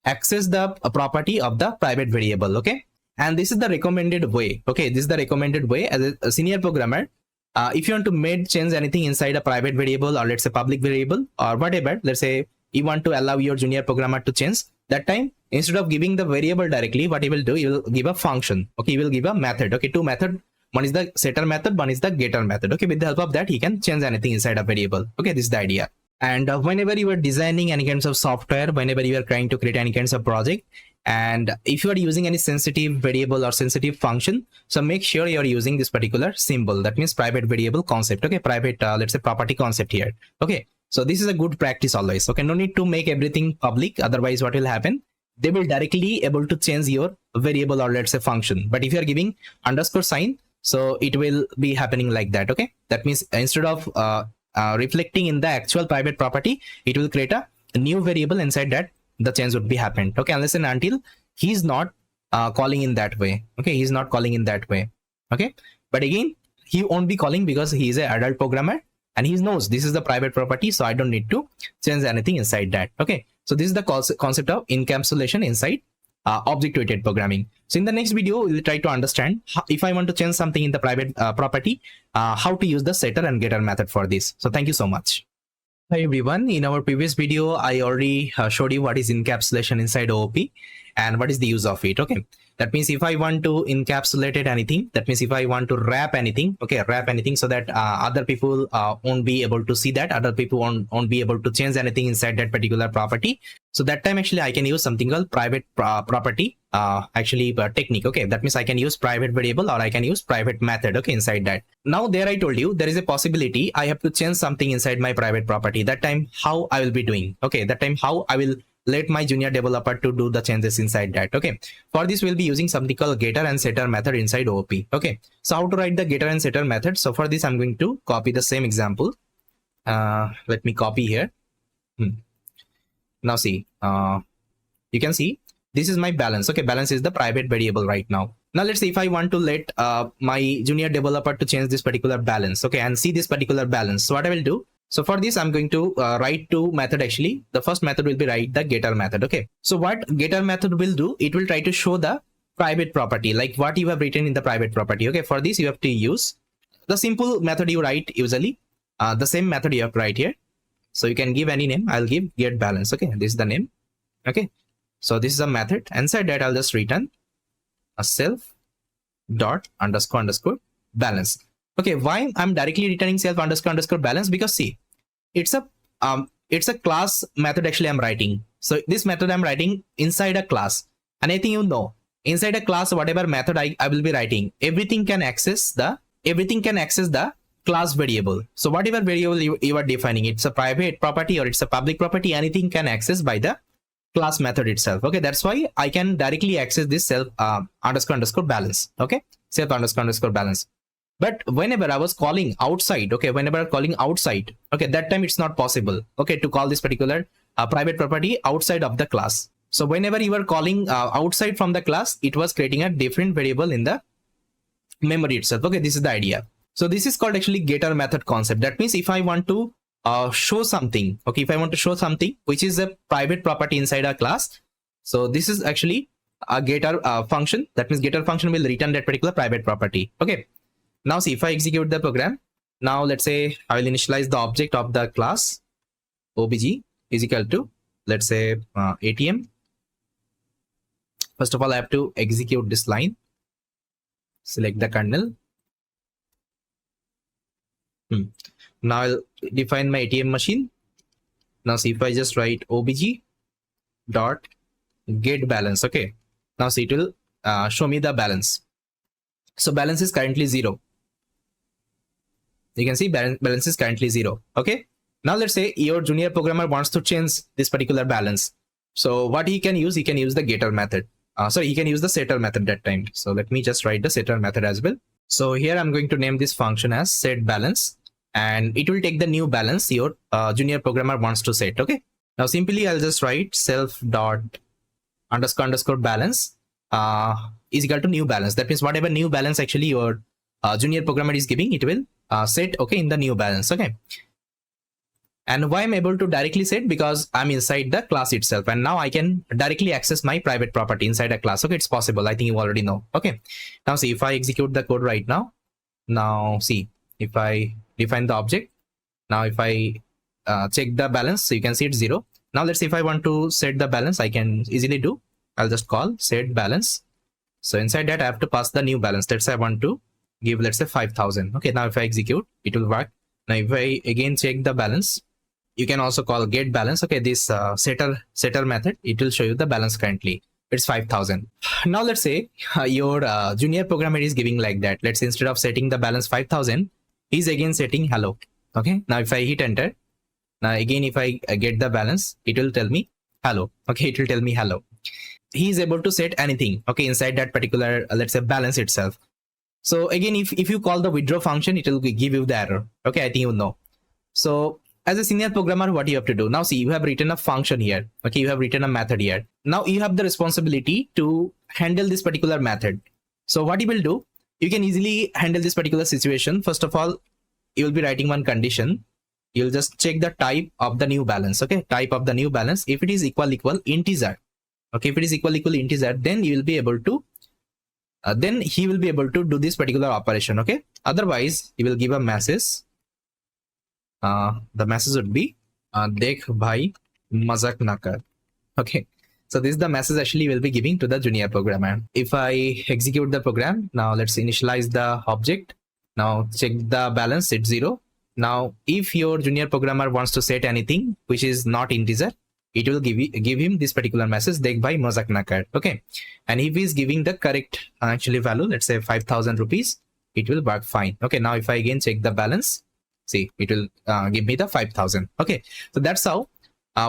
access the property of the private variable. Okay, and this is the recommended way. Okay, this is the recommended way as a senior programmer. If you want to change anything inside a private variable, or let's say public variable, or whatever, let's say you want to allow your junior programmer to change, that time instead of giving the variable directly, what he will do, he will give a function. Okay, he will give a method. Okay, two method, one is the setter method, one is the getter method. Okay, with the help of that, he can change anything inside a variable. Okay, this is the idea. And whenever you are designing any kinds of software, whenever you are trying to create any kinds of project, and if you are using any sensitive variable or sensitive function, so make sure you are using this particular symbol, that means private variable concept. Okay, private let's say property concept here. Okay, so this is a good practice always. Okay, no need to make everything public, otherwise what will happen, they will directly able to change your variable or let's say function. But if you are giving underscore sign, so it will be happening like that. Okay, that means instead of reflecting in the actual private property, it will create a new variable inside that the change would be happened. Okay, unless and until he's not calling in that way. Okay, he's not calling in that way. Okay, but again, he won't be calling because he is an adult programmer and he knows this is the private property, so I don't need to change anything inside that. Okay, so this is the concept of encapsulation inside object-oriented programming. So in the next video, we'll try to understand how, if I want to change something in the private property, how to use the setter and getter method for this. So thank you so much. Hi everyone, in our previous video, I already showed you what is encapsulation inside OOP and what is the use of it. Okay, that means if I want to encapsulate it anything, that means if I want to wrap anything, okay, wrap anything so that other people won't be able to see that, other people won't be able to change anything inside that particular property. So that time actually I can use something called private property technique. Okay, that means I can use private variable or I can use private method. Okay, inside that. Now there I told you there is a possibility I have to change something inside my private property. That time how I will be doing. Okay, that time how I will let my junior developer to do the changes inside that. Okay, for this we'll be using something called getter and setter method inside OOP. Okay, so how to write the getter and setter method? So for this I'm going to copy the same example. Let me copy here. Now see, you can see this is my balance. Okay, balance is the private variable right now. Now let's say if I want to let my junior developer to change this particular balance, okay, and see this particular balance. So what I will do, so for this I'm going to write two method actually. The first method will be write the getter method. Okay, so what getter method will do, it will try to show the private property like what you have written in the private property. Okay, for this you have to use the simple method you write usually, the same method you have to write here. So you can give any name. I'll give get balance. Okay, this is the name. Okay, so this is a method. Inside that I'll just return a self dot underscore underscore balance. Okay, why I'm directly returning self underscore underscore balance? Because see, it's a class method actually I'm writing. So this method I'm writing inside a class, and I think you know inside a class whatever method I will be writing, everything can access the class variable. So whatever variable you are defining, it's a private property or it's a public property, anything can access by the class method itself. Okay, that's why I can directly access this self underscore underscore balance. Okay, self underscore underscore balance. But whenever I was calling outside, okay, whenever I'm calling outside, okay, that time it's not possible, okay, to call this particular private property outside of the class. So whenever you were calling outside from the class, it was creating a different variable in the memory itself. Okay, this is the idea. So this is called actually getter method concept. That means if I want to show something, okay, if I want to show something which is a private property inside a class, so this is actually a getter function. That means getter function will return that particular private property. Okay, now see, if I execute the program, now let's say I will initialize the object of the class obj is equal to, let's say ATM. First of all, I have to execute this line, select the kernel. Now I'll define my ATM machine. Now see, if I just write obj dot get balance, okay, now see, it will show me the balance. So balance is currently 0. You can see balance is currently 0. Okay. Now let's say your junior programmer wants to change this particular balance. So what he can use the getter method. Sorry, he can use the setter method that time. So let me just write the setter method as well. So here I'm going to name this function as set balance, and it will take the new balance your junior programmer wants to set. Okay. Now simply I'll just write self dot underscore balance is equal to new balance. That means whatever new balance actually your junior programmer is giving, it will set, okay, in the new balance. Okay. And why I'm able to directly set? Because I'm inside the class itself, and now I can directly access my private property inside a class. Okay, it's possible. I think you already know. Okay. Now see, if I execute the code right now, see, if I define the object, now if I check the balance, so you can see it's 0. Now let's see, if I want to set the balance, I can easily do. I'll just call set balance. So inside that I have to pass the new balance. Let's say I want to give, let's say 5,000. Okay, now if I execute, it will work. Now if I again check the balance, you can also call get balance. Okay, this setter method, it will show you the balance currently. It's 5,000. Now let's say your junior programmer is giving like that. Let's say instead of setting the balance 5,000, he's again setting hello. Okay, now if I hit enter, now again if I get the balance, it will tell me hello. Okay, it will tell me hello. He is able to set anything, okay, inside that particular let's say balance itself. So again, if you call the withdraw function, it will give you the error. Okay, I think you know. So as a senior programmer, what you have to do now, see, you have written a function here. Okay, you have written a method here. Now you have the responsibility to handle this particular method. So what you will do, you can easily handle this particular situation. First of all, you will be writing one condition. You'll just check the type of the new balance. Okay, type of the new balance. If it is equal integer, okay, if it is equal integer, then you will be able to then he will be able to do this particular operation. Okay, otherwise he will give a message. The message would be dekh bhai mazak na kar. Okay, so this is the message actually will be giving to the junior programmer. If I execute the program, now let's initialize the object. Now check the balance, it's 0. Now if your junior programmer wants to set anything which is not integer, it will give him this particular message, dekh bhai mazak na kar. Okay, and if he is giving the correct actually value, let's say 5,000 rupees, it will work fine. Okay, now if I again check the balance, see, it will give me the 5,000. Okay, so that's how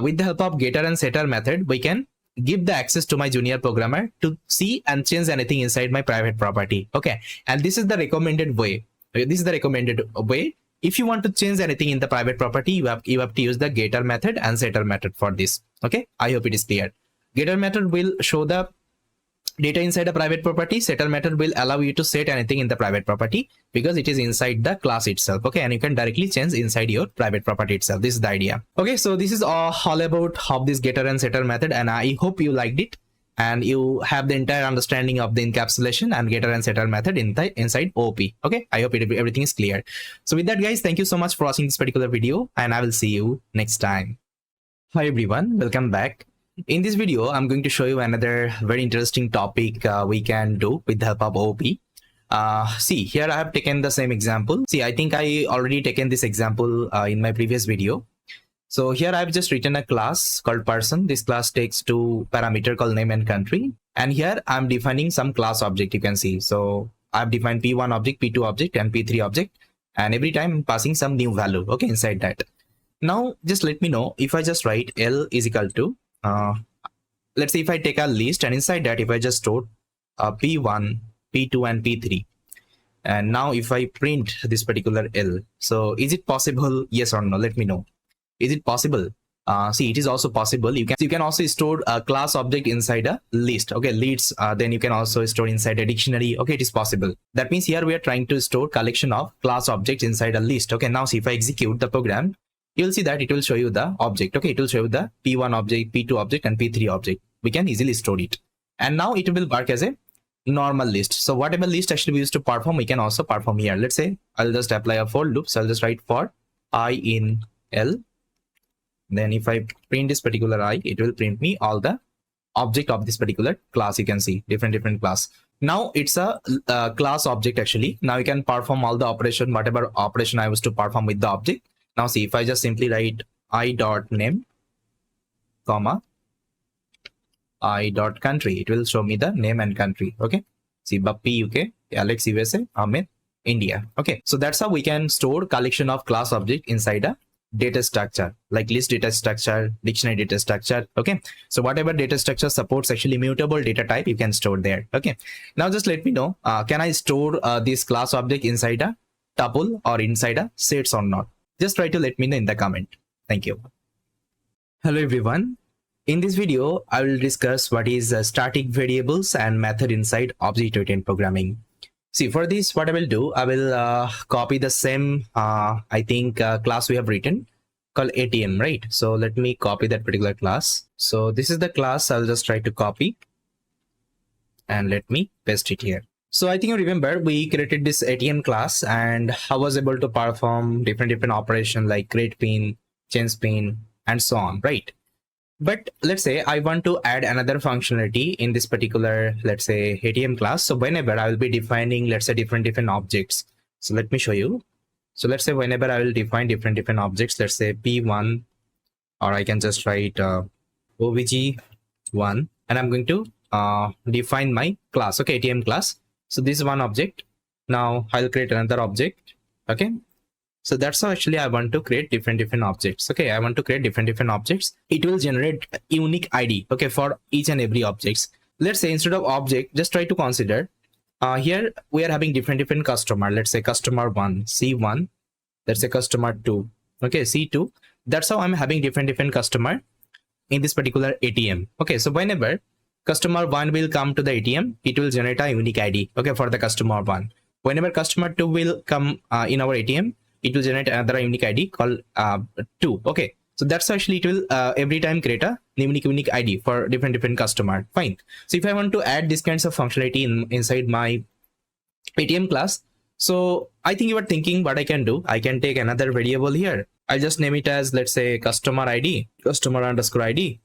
with the help of getter and setter method, we can give the access to my junior programmer to see and change anything inside my private property. Okay, and this is the recommended way. This is the recommended way. If you want to change anything in the private property, you have to use the getter method and setter method for this. Okay, I hope it is clear. Getter method will show the data inside a private property. Setter method will allow you to set anything in the private property because it is inside the class itself. Okay, and you can directly change inside your private property itself. This is the idea. Okay, so this is all about how this getter and setter method, and I hope you liked it and you have the entire understanding of the encapsulation and getter and setter method inside OOP. Okay, I hope everything is clear. So with that, guys, thank you so much for watching this particular video, and I will see you next time. Hi everyone, welcome back. In this video, I'm going to show you another very interesting topic we can do with the help of OOP. See, here I have taken the same example. See, I think I already taken this example in my previous video. So here I've just written a class called person. This class takes two parameters called name and country. And here I'm defining some class object, you can see. So I've defined P1 object, P2 object, and P3 object. And every time I'm passing some new value, okay, inside that. Now, just let me know if I just write L is equal to, let's say if I take a list, and inside that, if I just store P1, P2, and P3. And now if I print this particular L, so is it possible? Yes or no? Let me know. Is it possible? See, it is also possible. You can also store a class object inside a list. Okay, lists. Then you can also store inside a dictionary. Okay, it is possible. That means here we are trying to store collection of class objects inside a list. Okay, now see, if I execute the program, you'll see that it will show you the object. Okay, it will show you the P1 object, P2 object, and P3 object. We can easily store it. And now it will work as a normal list. So whatever list actually we used to perform, we can also perform here. Let's say I'll just apply a for loop. So I'll just write for I in L. Then if I print this particular I, it will print me all the object of this particular class. You can see different class. Now it's a class object actually. Now you can perform all the operation, whatever operation I was to perform with the object. Now see, if I just simply write I dot name, comma, I dot country, it will show me the name and country. Okay. See, Bappi UK, Alex USA, Ahmed, India. Okay, so that's how we can store collection of class object inside a data structure, like list data structure, dictionary data structure. Okay, so whatever data structure supports actually mutable data type, you can store there. Okay, now just let me know, can I store this class object inside a tuple or inside a sets or not? Just try to let me know in the comment. Thank you. Hello everyone. In this video, I will discuss what is static variables and method inside object-oriented programming. See, for this, what I will do, I will copy the same, class we have written called ATM, right? So let me copy that particular class. So this is the class I'll just try to copy and let me paste it here. So I think you remember we created this ATM class and I was able to perform different operations like create pin, change pin, and so on, right? But let's say I want to add another functionality in this particular, let's say, ATM class. So whenever I will be defining, let's say, different objects. So let me show you. So let's say whenever I will define different objects, let's say P1, or I can just write OBJ1, and I'm going to define my class, okay, ATM class. So this is one object. Now I'll create another object, okay. So that's how actually I want to create different objects. Okay, I want to create different objects. It will generate unique ID, okay, for each and every objects. Let's say instead of object, just try to consider here we are having different customer. Let's say customer 1, C1. Let's say customer 2, okay, C2. That's how I'm having different customer in this particular ATM. Okay, so whenever customer 1 will come to the ATM, it will generate a unique ID, okay, for the customer 1. Whenever customer 2 will come in our ATM, it will generate another unique ID called 2. Okay, so that's actually it will every time create a unique ID for different customer. Fine. So if I want to add this kinds of functionality inside my ATM class, so I think you are thinking what I can do. I can take another variable here. I'll just name it as, let's say, customer ID, customer underscore ID,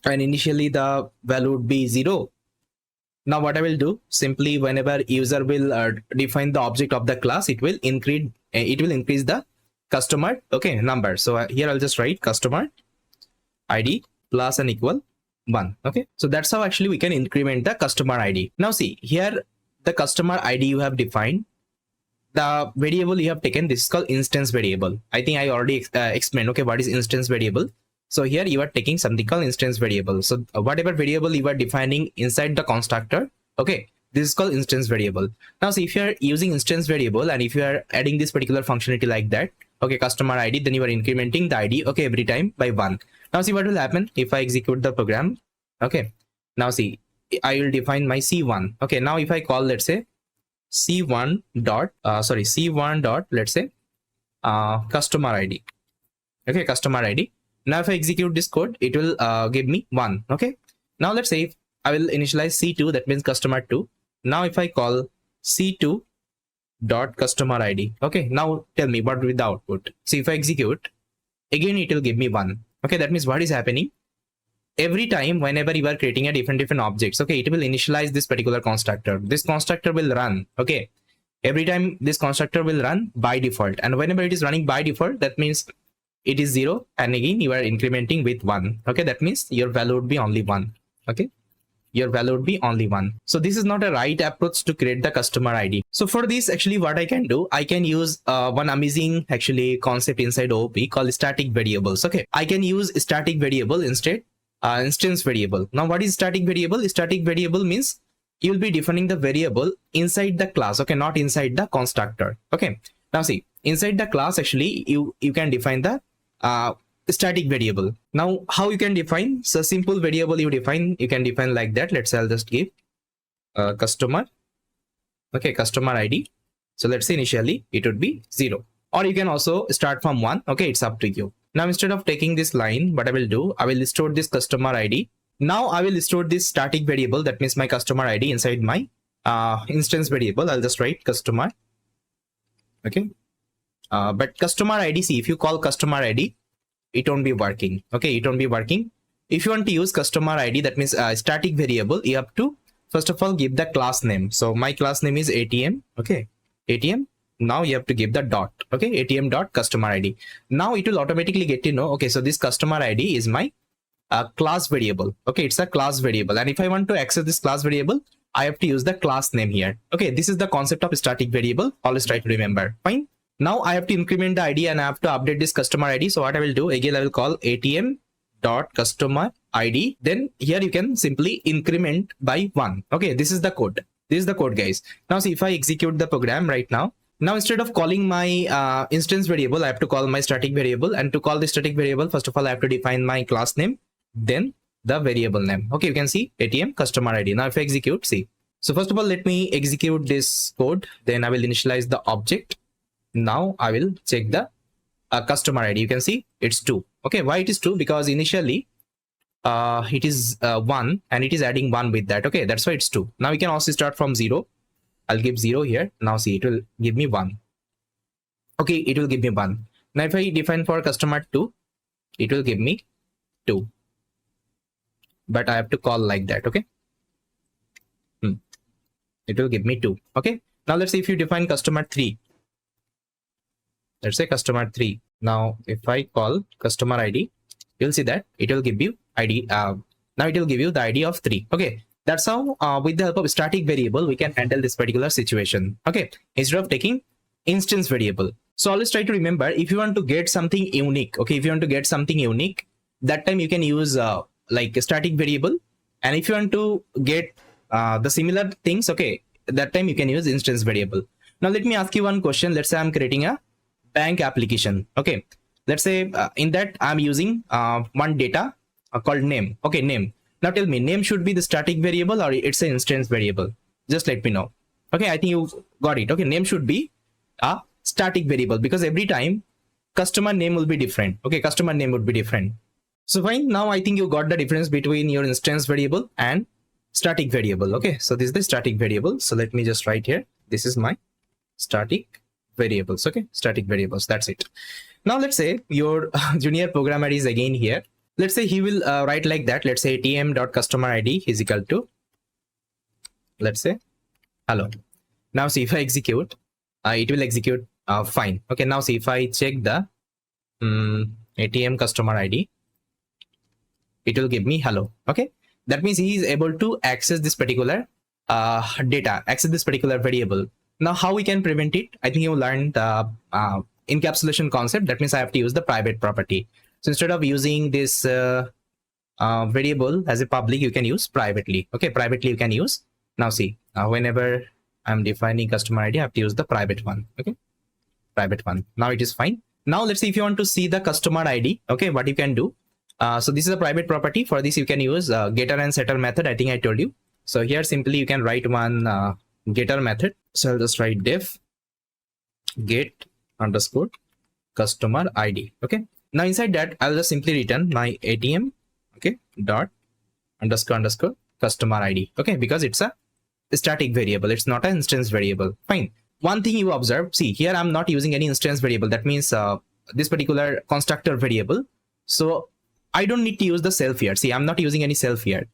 and initially the value would be 0. Now what I will do, simply whenever user will define the object of the class, it will increase the customer, okay, number. So here I'll just write customer ID plus and equal 1. Okay, so that's how actually we can increment the customer ID. Now see here, the customer ID you have defined, the variable you have taken, this is called instance variable. I think I already explained, okay, what is instance variable. So here you are taking something called instance variable. So whatever variable you are defining inside the constructor, okay, this is called instance variable. Now see, if you are using instance variable and if you are adding this particular functionality like that, okay, customer ID, then you are incrementing the ID, okay, every time by 1. Now see what will happen if I execute the program. Okay, now see, I will define my C1. Okay, now if I call, let's say, C1 dot, let's say, customer ID. Okay, customer ID. Now if I execute this code, it will give me 1. Okay, now let's say if I will initialize C2, that means customer 2. Now if I call C2 dot customer ID, okay, now tell me what will be the output. See, if I execute again, it will give me 1. Okay, that means what is happening every time whenever you are creating a different objects, okay, it will initialize this particular constructor. This constructor will run, okay, every time this constructor will run by default, and whenever it is running by default, that means it is 0, and again you are incrementing with 1. Okay, that means your value would be only 1. Okay, your value would be only 1. So this is not a right approach to create the customer ID. So for this, actually what I can do, I can use one amazing actually concept inside OOP called static variables. Okay, I can use static variable instead, instance variable. Now what is static variable? Static variable means you will be defining the variable inside the class, okay, not inside the constructor. Okay, now see, inside the class actually you can define the static variable. Now how you can define? So simple variable you can define like that. Let's say I'll just give customer, okay, customer ID. So let's say initially it would be 0, or you can also start from 1. Okay, it's up to you. Now instead of taking this line, what I will do, I will store this customer ID. Now I will store this static variable, that means my customer ID, inside my instance variable. I'll just write customer. Okay, but customer ID, see, if you call customer ID, it won't be working. Okay, it won't be working. If you want to use customer ID, that means static variable, you have to first of all give the class name. So my class name is ATM. Okay, ATM. Now you have to give the dot. Okay, ATM dot customer ID. Now it will automatically get to know, okay, so this customer ID is my class variable. Okay, it's a class variable, and if I want to access this class variable, I have to use the class name here. Okay, this is the concept of static variable. Always try to remember. Fine. Now I have to increment the ID and I have to update this customer ID. So what I will do, again, I will call ATM dot customer ID. Then here you can simply increment by 1. Okay, this is the code. This is the code, guys. Now see, if I execute the program right now, instead of calling my instance variable, I have to call my static variable. And to call the static variable, first of all, I have to define my class name, then the variable name. Okay, you can see ATM customer ID. Now if I execute, see. So first of all, let me execute this code. Then I will initialize the object. Now I will check the customer ID. You can see it's 2. Okay, why it is 2? Because initially it is 1 and it is adding 1 with that. Okay, that's why it's 2. Now we can also start from 0. I'll give 0 here. Now see, it will give me 1. Okay, it will give me 1. Now if I define for customer 2, it will give me 2. But I have to call like that. Okay, it will give me 2. Okay, now let's say if you define customer 3, let's say customer 3. Now if I call customer ID, you'll see that it will give you ID. Now it will give you the ID of 3. Okay, that's how with the help of static variable we can handle this particular situation. Okay, instead of taking instance variable. So always try to remember, if you want to get something unique, okay, if you want to get something unique, that time you can use like a static variable. And if you want to get the similar things, okay, that time you can use instance variable. Now let me ask you one question. Let's say I'm creating a bank application. Okay, let's say in that I'm using one data called name. Okay, name. Now tell me, name should be the static variable or it's an instance variable? Just let me know. Okay, I think you got it. Okay, name should be a static variable because every time customer name will be different. Okay, customer name would be different. So fine, now I think you got the difference between your instance variable and static variable. Okay, so this is the static variable. So let me just write here, this is my static variables. Okay, static variables, that's it. Now let's say your junior programmer is again here. Let's say he will write like that. Let's say atm.customer ID is equal to, let's say, hello. Now see, if I execute, it will execute fine. Okay, now see, if I check the ATM customer ID, it will give me hello. Okay, that means he is able to access this particular data, access this particular variable. Now how we can prevent it? I think you learned the encapsulation concept. That means I have to use the private property. So instead of using this variable as a public, you can use privately. Okay, privately you can use. Now see, whenever I'm defining customer ID, I have to use the private one. Okay, private one. Now it is fine. Now let's see, if you want to see the customer ID, okay, what you can do. So this is a private property. For this you can use getter and setter method. I think I told you. So here simply you can write one getter method. So I'll just write def get underscore customer ID. Okay, now inside that I'll just simply return my ATM, okay, dot underscore customer ID. Okay, because it's a static variable, it's not an instance variable. Fine. One thing you observe, see here I'm not using any instance variable. That means this particular constructor variable. So I don't need to use the self here. See, I'm not using any self here.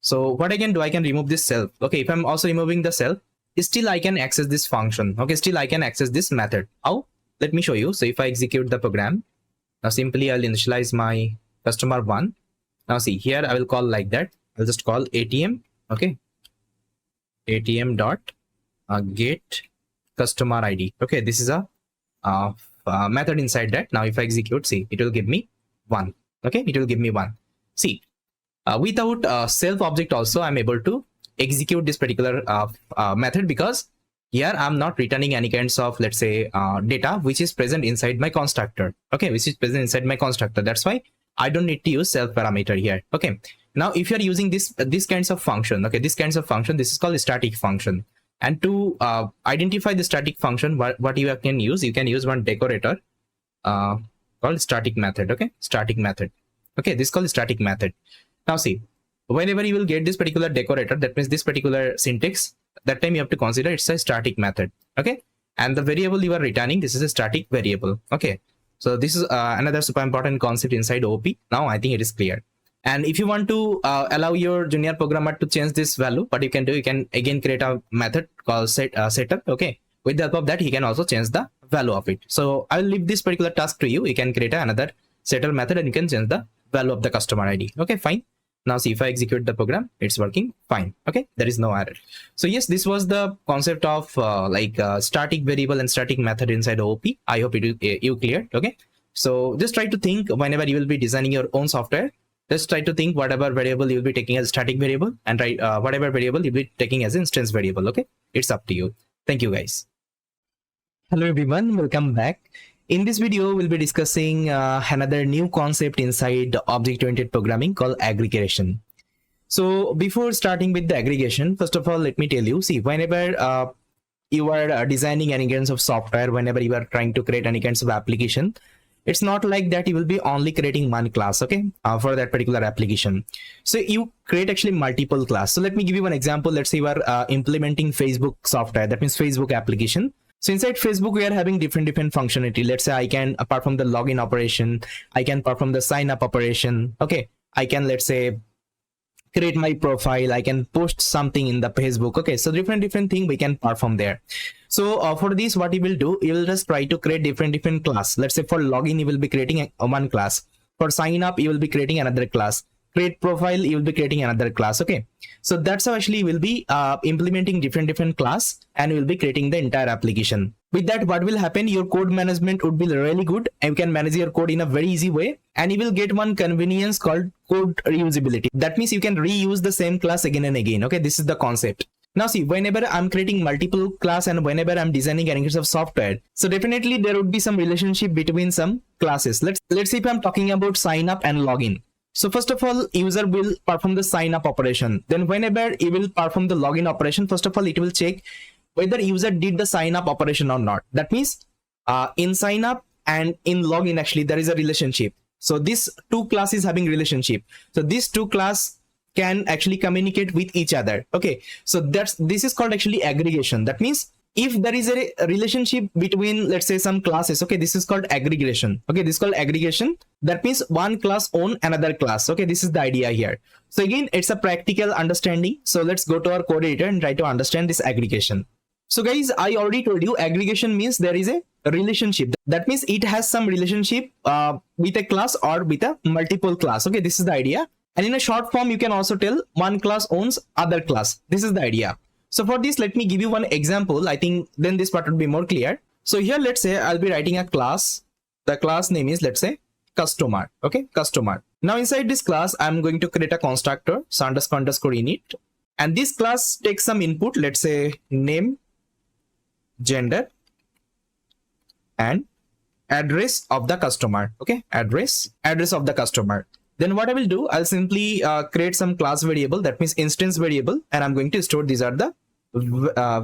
So what I can do, I can remove this self. Okay, if I'm also removing the self, still I can access this function. Okay, still I can access this method. How? Let me show you. So if I execute the program, now simply I'll initialize my customer 1. Now see, here I will call like that. I'll just call ATM. Okay, ATM dot get customer ID. Okay, this is a method inside that. Now if I execute, see, it will give me 1. Okay, it will give me 1. See, without self object also I'm able to execute this particular method, because here I'm not returning any kinds of, let's say, data which is present inside my constructor. Okay, which is present inside my constructor. That's why I don't need to use self parameter here. Okay, now if you're using this kinds of function, okay, this kinds of function, this is called a static function. And to identify the static function, what you can use one decorator called static method. Okay, static method. Okay, this is called static method. Now see, whenever you will get this particular decorator, that means this particular syntax, that time you have to consider it's a static method. Okay, and the variable you are returning, this is a static variable. Okay, so this is another super important concept inside OP. Now I think it is clear. And if you want to allow your junior programmer to change this value, what you can do, you can again create a method called setup. Okay, with the help of that he can also change the value of it. So I will leave this particular task to you. You can create another setter method and you can change the value of the customer ID. Okay, fine. Now see, if I execute the program, it's working fine. Okay, there is no error. So yes, this was the concept of static variable and static method inside OOP. I hope you cleared. Okay, so just try to think whenever you will be designing your own software. Just try to think whatever variable you'll be taking as static variable, and whatever variable you'll be taking as instance variable. Okay, it's up to you. Thank you guys. Hello everyone, welcome back. In this video, we'll be discussing another new concept inside object-oriented programming called aggregation. So before starting with the aggregation, first of all, let me tell you, see, whenever you are designing any kinds of software, whenever you are trying to create any kinds of application, it's not like that you will be only creating one class, okay, for that particular application. So you create actually multiple class. So let me give you one example. Let's say you are implementing Facebook software, that means Facebook application. So inside Facebook, we are having different functionality. Let's say I can, apart from the login operation, I can perform the sign up operation. Okay, I can, let's say, create my profile. I can post something in the Facebook. Okay, so different thing we can perform there. So for this, what you will do, you will just try to create different class. Let's say for login, you will be creating one class. For sign up, you will be creating another class. Create profile, you will be creating another class. Okay, so that's how actually we'll be implementing different class, and we'll be creating the entire application. With that, what will happen, your code management would be really good, and you can manage your code in a very easy way, and you will get one convenience called code reusability. That means you can reuse the same class again and again. Okay, this is the concept. Now see, whenever I'm creating multiple class and whenever I'm designing any kinds of software, so definitely there would be some relationship between some classes. Let's see if I'm talking about sign up and login. So first of all, user will perform the sign up operation. Then whenever he will perform the login operation, first of all, it will check whether user did the sign up operation or not. That means in sign up and in login, actually, there is a relationship. So these two classes having relationship. So these two class can actually communicate with each other. Okay, so this is called actually aggregation. That means if there is a relationship between, let's say, some classes, okay, this is called aggregation. Okay, this is called aggregation. That means one class own another class. Okay, this is the idea here. So again, it's a practical understanding. So let's go to our code editor and try to understand this aggregation. So guys, I already told you aggregation means there is a relationship. That means it has some relationship with a class or with a multiple class. Okay, this is the idea. And in a short form, you can also tell one class owns other class. This is the idea. So for this, let me give you one example. I think then this part would be more clear. So here, let's say I'll be writing a class. The class name is, let's say, customer. Okay, customer. Now inside this class, I'm going to create a constructor, so underscore init. And this class takes some input, let's say name, gender, and address of the customer. Okay, address of the customer. Then what I will do, I'll simply create some class variable, that means instance variable, and I'm going to store these are the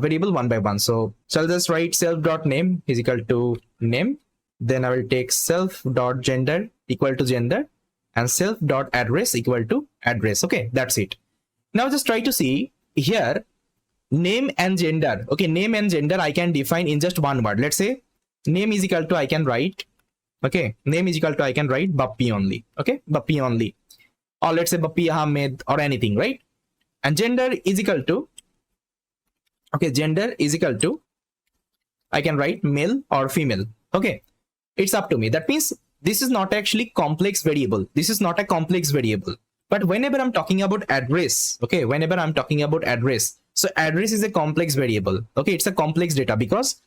variable one by one. So I'll just write self.name is equal to name. Then I will take self.gender equal to gender and self.address equal to address. Okay, that's it. Now just try to see here, name and gender. Okay, name and gender I can define in just one word. Let's say name is equal to, I can write, okay, name is equal to, I can write Bappi only. Okay, Bappi only. Or let's say Bappi Ahmed or anything, right? And gender is equal to, okay, gender is equal to, I can write male or female. Okay, it's up to me. That means this is not actually complex variable. This is not a complex variable. But whenever I'm talking about address, okay, whenever I'm talking about address, so address is a complex variable. Okay, it's a complex data because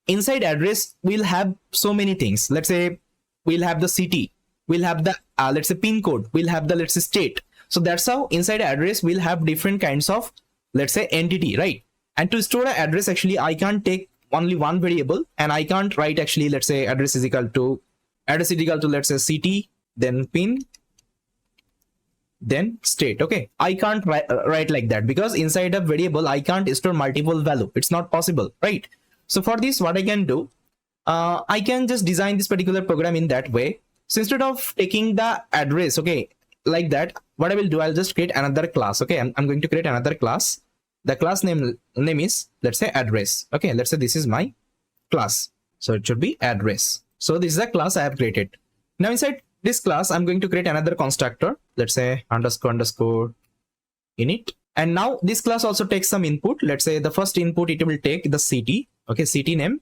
inside address, we'll have so many things. Let's say we'll have the city, we'll have the, let's say pin code, we'll have the, let's say state. So that's how inside address, we'll have different kinds of, let's say entity, right? And to store an address, actually, I can't take only one variable and I can't write actually, let's say address is equal to, let's say city, then pin, then state. Okay, I can't write like that because inside a variable, I can't store multiple value. It's not possible, right? So for this, what I can do, I can just design this particular program in that way. So instead of taking the address, okay, like that, what I will do, I'll just create another class. Okay, I'm going to create another class. The class name is, let's say address. Okay, let's say this is my class. So it should be address. So this is the class I have created. Now inside this class, I'm going to create another constructor. Let's say underscore init. And now this class also takes some input. Let's say the first input, it will take the city. Okay, city name.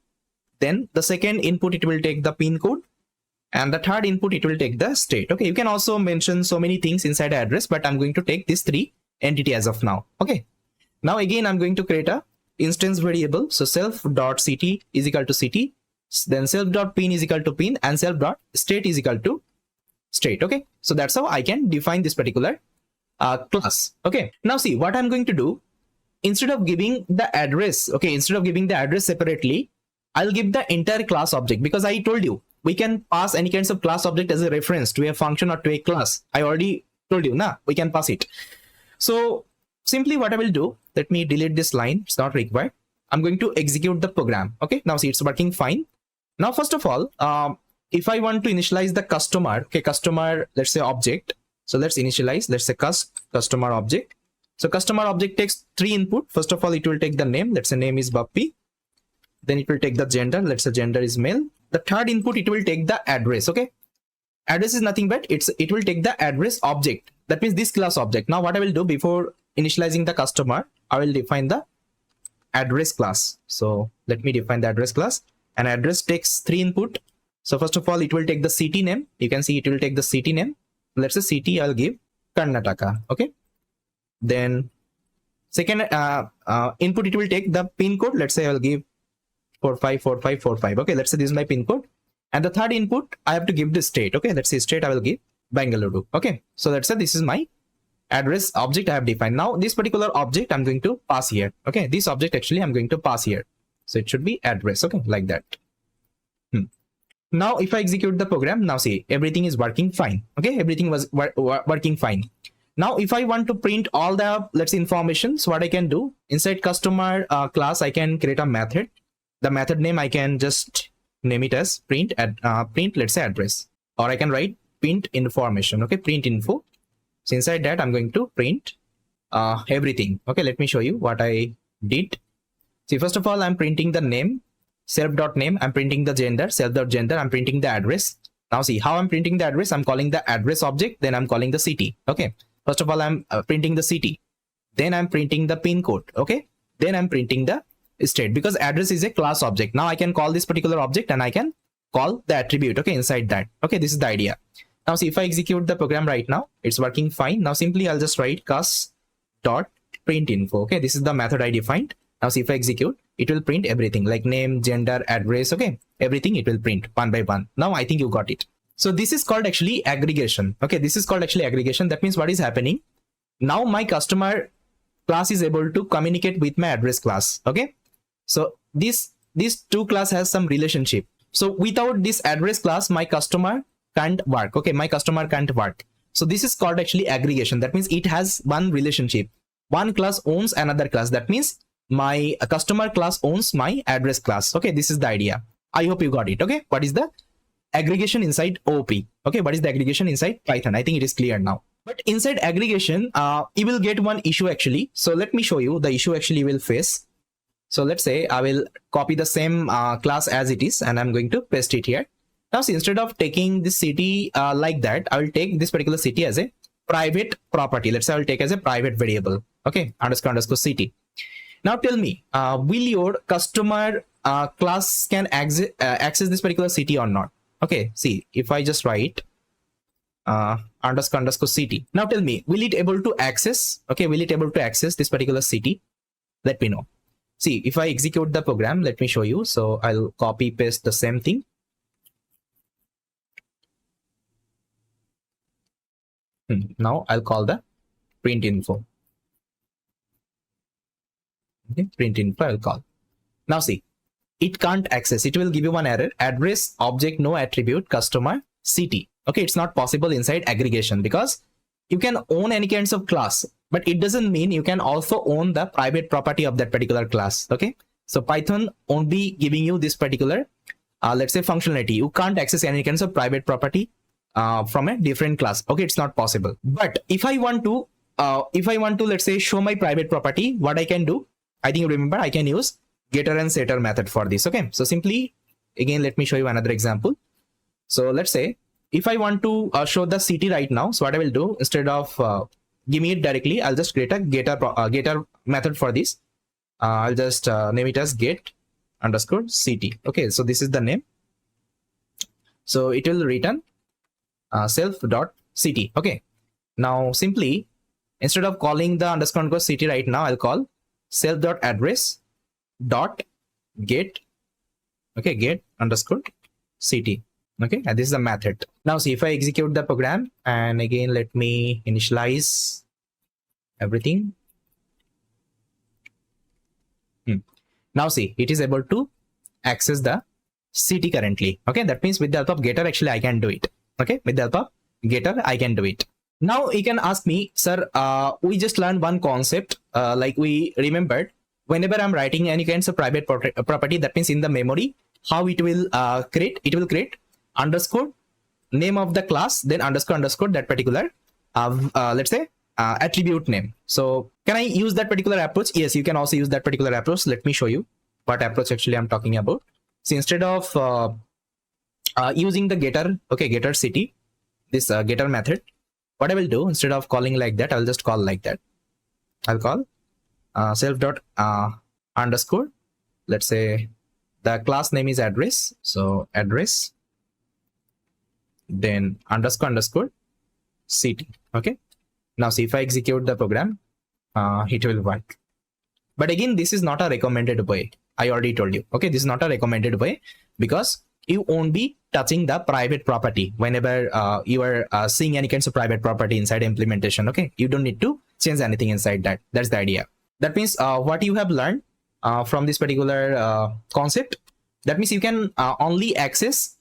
Then the second input, it will take the pin code. And the third input, it will take the state. Okay, you can also mention so many things inside address, but I'm going to take these three entity as of now. Okay, now again I'm going to create a instance variable. So self.ct is equal to ct, then self.pin is equal to pin, and self.state is equal to state. Okay, so that's how I can define this particular class. Okay, now see what I'm going to do. Instead of giving the address, okay, instead of giving the address separately, I'll give the entire class object, because I told you we can pass any kinds of class object as a reference to a function or to a class. I already told you, we can pass it. So simply what I will do, let me delete this line, it's not required. I'm going to execute the program. Okay, now see, it's working fine. Now first of all, if I want to initialize the customer, okay, customer, let's say object. So let's initialize, let's say customer object. So customer object takes three input. First of all, it will take the name, let's say name is Bappy. Then it will take the gender, let's say gender is male. The third input, it will take the address. Okay, address is nothing but it will take the address object. That means this class object. Now what I will do, before initializing the customer, I will define the address class. So let me define the address class. And address takes three input. So first of all, it will take the city name. You can see it will take the city name. Let's say city, I'll give Karnataka. Okay, then second input, it will take the pin code. Let's say I'll give 454545. Okay, let's say this is my pin code. And the third input, I have to give the state. Okay, let's say state, I will give Bangalore. Okay, so let's say this is my address object I have defined. Now this particular object I'm going to pass here. Okay, this object actually I'm going to pass here. So it should be address. Okay, like that. Now if I execute the program, now see, everything is working fine. Okay, everything was working fine. Now if I want to print all the, let's say, information, so what I can do, inside customer class, I can create a method. The method name, I can just name it as print let's say address, or I can write print information. Okay, print info. So inside that, I'm going to print everything. Okay, let me show you what I did. See, first of all, I'm printing the name, self.name. I'm printing the gender, self.gender. I'm printing the address. Now see how I'm printing the address. I'm calling the address object, then I'm calling the city. Okay, first of all, I'm printing the city, then I'm printing the pin code. Okay, then I'm printing the state, because address is a class object. Now I can call this particular object and I can call the attribute. Okay, inside that. Okay, this is the idea. Now see, if I execute the program right now, it's working fine. Now simply I'll just write cus.printinfo. Okay, this is the method I defined. Now see, if I execute, it will print everything like name, gender, address. Okay, everything it will print one by one. Now I think you got it. So this is called actually aggregation. Okay, this is called actually aggregation. That means what is happening now, my customer class is able to communicate with my address class. Okay, so these two class has some relationship. So without this address class, my customer can't work. Okay, my customer can't work. So this is called actually aggregation. That means it has one relationship. One class owns another class. That means my customer class owns my address class. Okay, this is the idea. I hope you got it. Okay, what is the aggregation inside OOP? Okay, what is the aggregation inside Python? I think it is clear now. But inside aggregation, you will get one issue actually. So let me show you the issue actually you will face. So let's say I will copy the same class as it is, and I'm going to paste it here. Now see, instead of taking this city like that, I will take this particular city as a private property. Let's say I will take as a private variable. Okay, underscore city. Now tell me, will your customer class can access this particular city or not? Okay, see, if I just write underscore city. Now tell me, will it able to access? Okay, will it able to access this particular city? Let me know. See, if I execute the program, let me show you. So I'll copy paste the same thing. Now I'll call the print info. Okay, print info I'll call. Now see, it can't access. It will give you one error. Address object no attribute customer city. Okay, it's not possible inside aggregation, because you can own any kinds of class, but it doesn't mean you can also own the private property of that particular class. Okay, so Python won't be giving you this particular let's say functionality. You can't access any kinds of private property from a different class. Okay, it's not possible. But if I want to let's say show my private property, what I can do, I think you remember, I can use getter and setter method for this. Okay, so simply again let me show you another example. So let's say if I want to show the city right now, so what I will do, instead of giving it directly, I'll just create a getter method for this. I'll just name it as get underscore city. Okay, so this is the name. So it will return self.ct. Okay. Now simply, instead of calling the underscore ct right now, I'll call self.address dot get, okay, get underscore ct. Okay, and this is a method. Now see, if I execute the program, and again let me initialize everything. Now see, it is able to access the ct currently. Okay, that means with the help of getter, actually I can do it. Okay, with the help of getter I can do it. Now you can ask me, sir, we just learned one concept, like we remembered, whenever I'm writing any kinds of private property, that means in the memory, how it will create, it will create underscore name of the class, then underscore that particular let's say attribute name. So can I use that particular approach? Yes, you can also use that particular approach. Let me show you what approach actually I'm talking about. So instead of using the getter, okay, getter city, this getter method, what I will do, instead of calling like that, I'll just call like that. I'll call self dot underscore, let's say the class name is address, so address, then underscore ct. Okay, now see, if I execute the program, it will work. But again, this is not a recommended way. I already told you. Okay, this is not a recommended way, because you won't be touching the private property whenever you are seeing any kinds of private property inside implementation. Okay, you don't need to change anything inside that. That's the idea. That means what you have learned from this particular concept, that means you can only access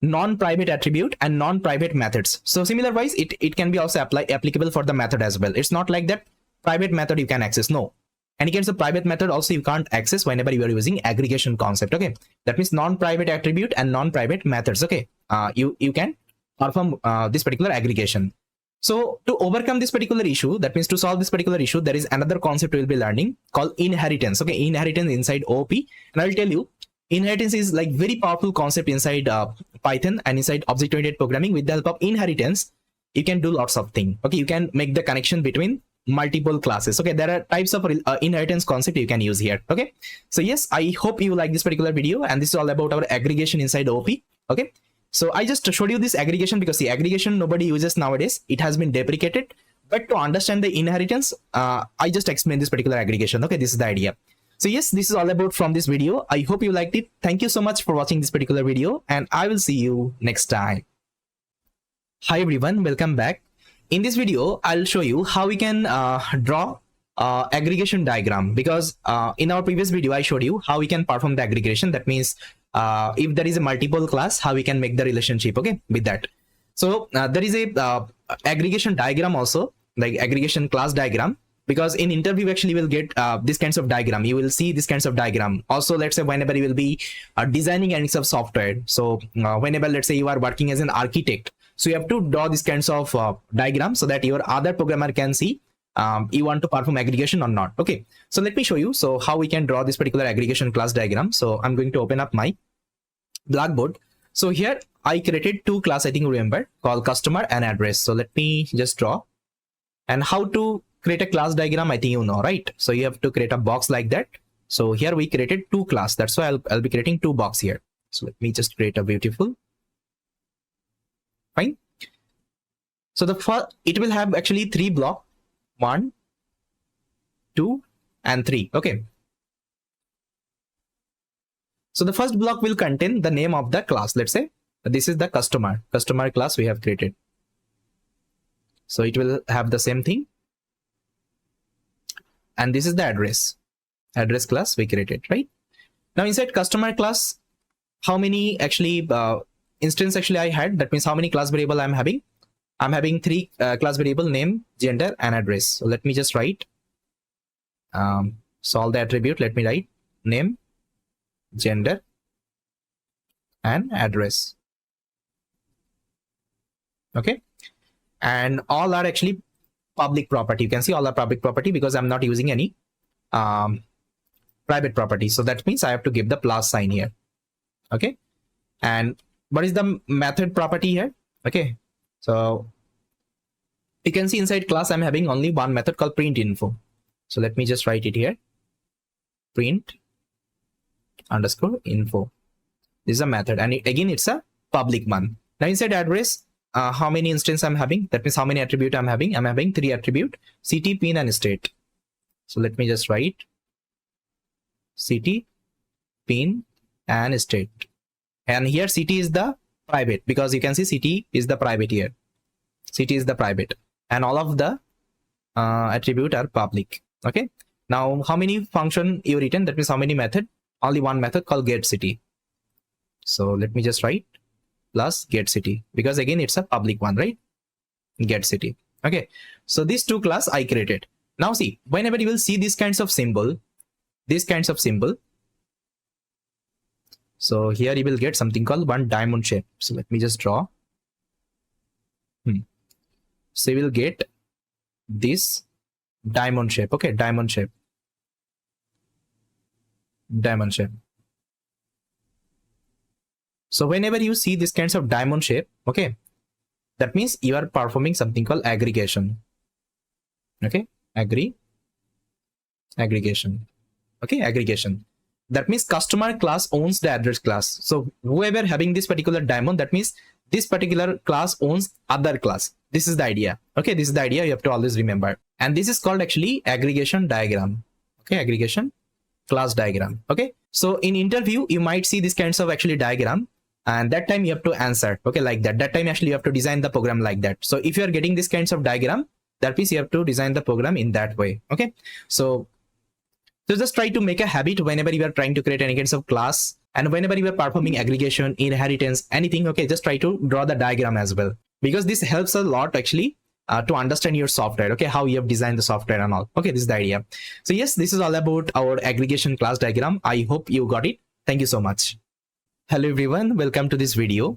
non-private attribute and non-private methods. So similar wise, it can be also applicable for the method as well. It's not like that private method you can access. No, any kinds of private method also you can't access whenever you are using aggregation concept. Okay, that means non-private attribute and non-private methods. Okay, you can perform this particular aggregation. So to overcome this particular issue, that means to solve this particular issue, there is another concept we'll be learning called inheritance. Okay, inheritance inside OOP, and I'll tell you, inheritance is like very powerful concept inside Python and inside object-oriented programming. With the help of inheritance, you can do lots of things. Okay, you can make the connection between multiple classes. Okay, there are types of inheritance concept you can use here. Okay, so yes, I hope you like this particular video, and this is all about our aggregation inside OOP. Okay, so I just showed you this aggregation because the aggregation nobody uses nowadays. It has been deprecated. But to understand the inheritance, I just explained this particular aggregation. Okay, this is the idea. So yes, this is all about from this video. I hope you liked it. Thank you so much for watching this particular video, and I will see you next time. Hi everyone, welcome back. In this video, I'll show you how we can draw aggregation diagram, because in our previous video, I showed you how we can perform the aggregation. That means if there is a multiple class, how we can make the relationship, okay, with that. So there is a aggregation diagram also, like aggregation class diagram, because in interview actually will get this kinds of diagram. You will see this kinds of diagram. Also, let's say whenever you will be designing any sort of software. So whenever, let's say you are working as an architect, so you have to draw this kinds of diagram so that your other programmer can see you want to perform aggregation or not. Okay, so let me show you so how we can draw this particular aggregation class diagram. So I'm going to open up my Blackboard. So here I created two class, I think you remember, called customer and address. So let me just draw. And how to create a class diagram, I think you know, right? So you have to create a box like that. So here we created two class. That's why I'll be creating two box here. So let me just create a beautiful. Fine. So the first, it will have actually three block, 1, 2, and 3. Okay. So the first block will contain the name of the class. Let's say this is the customer class we have created. So it will have the same thing. And this is the address class we created, right? Now inside customer class, how many actually instance actually I had? That means how many class variable I'm having? I'm having 3 class variable, name, gender, and address. So let me just write. So all the attribute, let me write name, gender, and address. Okay, and all are actually public property. You can see all are public property because I'm not using any private property. So that means I have to give the plus sign here. Okay, and what is the method property here? Okay, so you can see inside class I'm having only one method called print info. So let me just write it here, print underscore info. This is a method, and again it's a public one. Now inside address, how many instance I'm having? That means how many attribute I'm having? I'm having 3 attribute: city, pin, and state. So let me just write city, pin, and state. And here city is the private, because you can see city is the private here. City is the private, and all of the attribute are public. Okay. Now how many function you written? That means how many method? Only one method called get city. So let me just write plus get city, because again it's a public one, right? Get city. Okay. So these two class I created. Now see, whenever you will see these kinds of symbol, so here you will get something called one diamond shape. So let me just draw. So you will get this diamond shape. Okay, diamond shape. So whenever you see this kinds of diamond shape, okay, that means you are performing something called aggregation. Okay, aggregation. Okay, aggregation. That means customer class owns the address class. So whoever having this particular diamond, that means this particular class owns other class. This is the idea. Okay, this is the idea you have to always remember. And this is called actually aggregation diagram. Okay, aggregation class diagram. Okay, so in interview you might see this kinds of actually diagram, and that time you have to answer, okay, like that. That time actually you have to design the program like that. So if you are getting this kinds of diagram, that means you have to design the program in that way. Okay, so just try to make a habit whenever you are trying to create any kinds of class, and whenever you are performing aggregation, inheritance, anything, okay, just try to draw the diagram as well, because this helps a lot actually to understand your software, okay, how you have designed the software and all. Okay, this is the idea. So yes, this is all about our aggregation class diagram. I hope you got it. Thank you so much. Hello everyone, welcome to this video.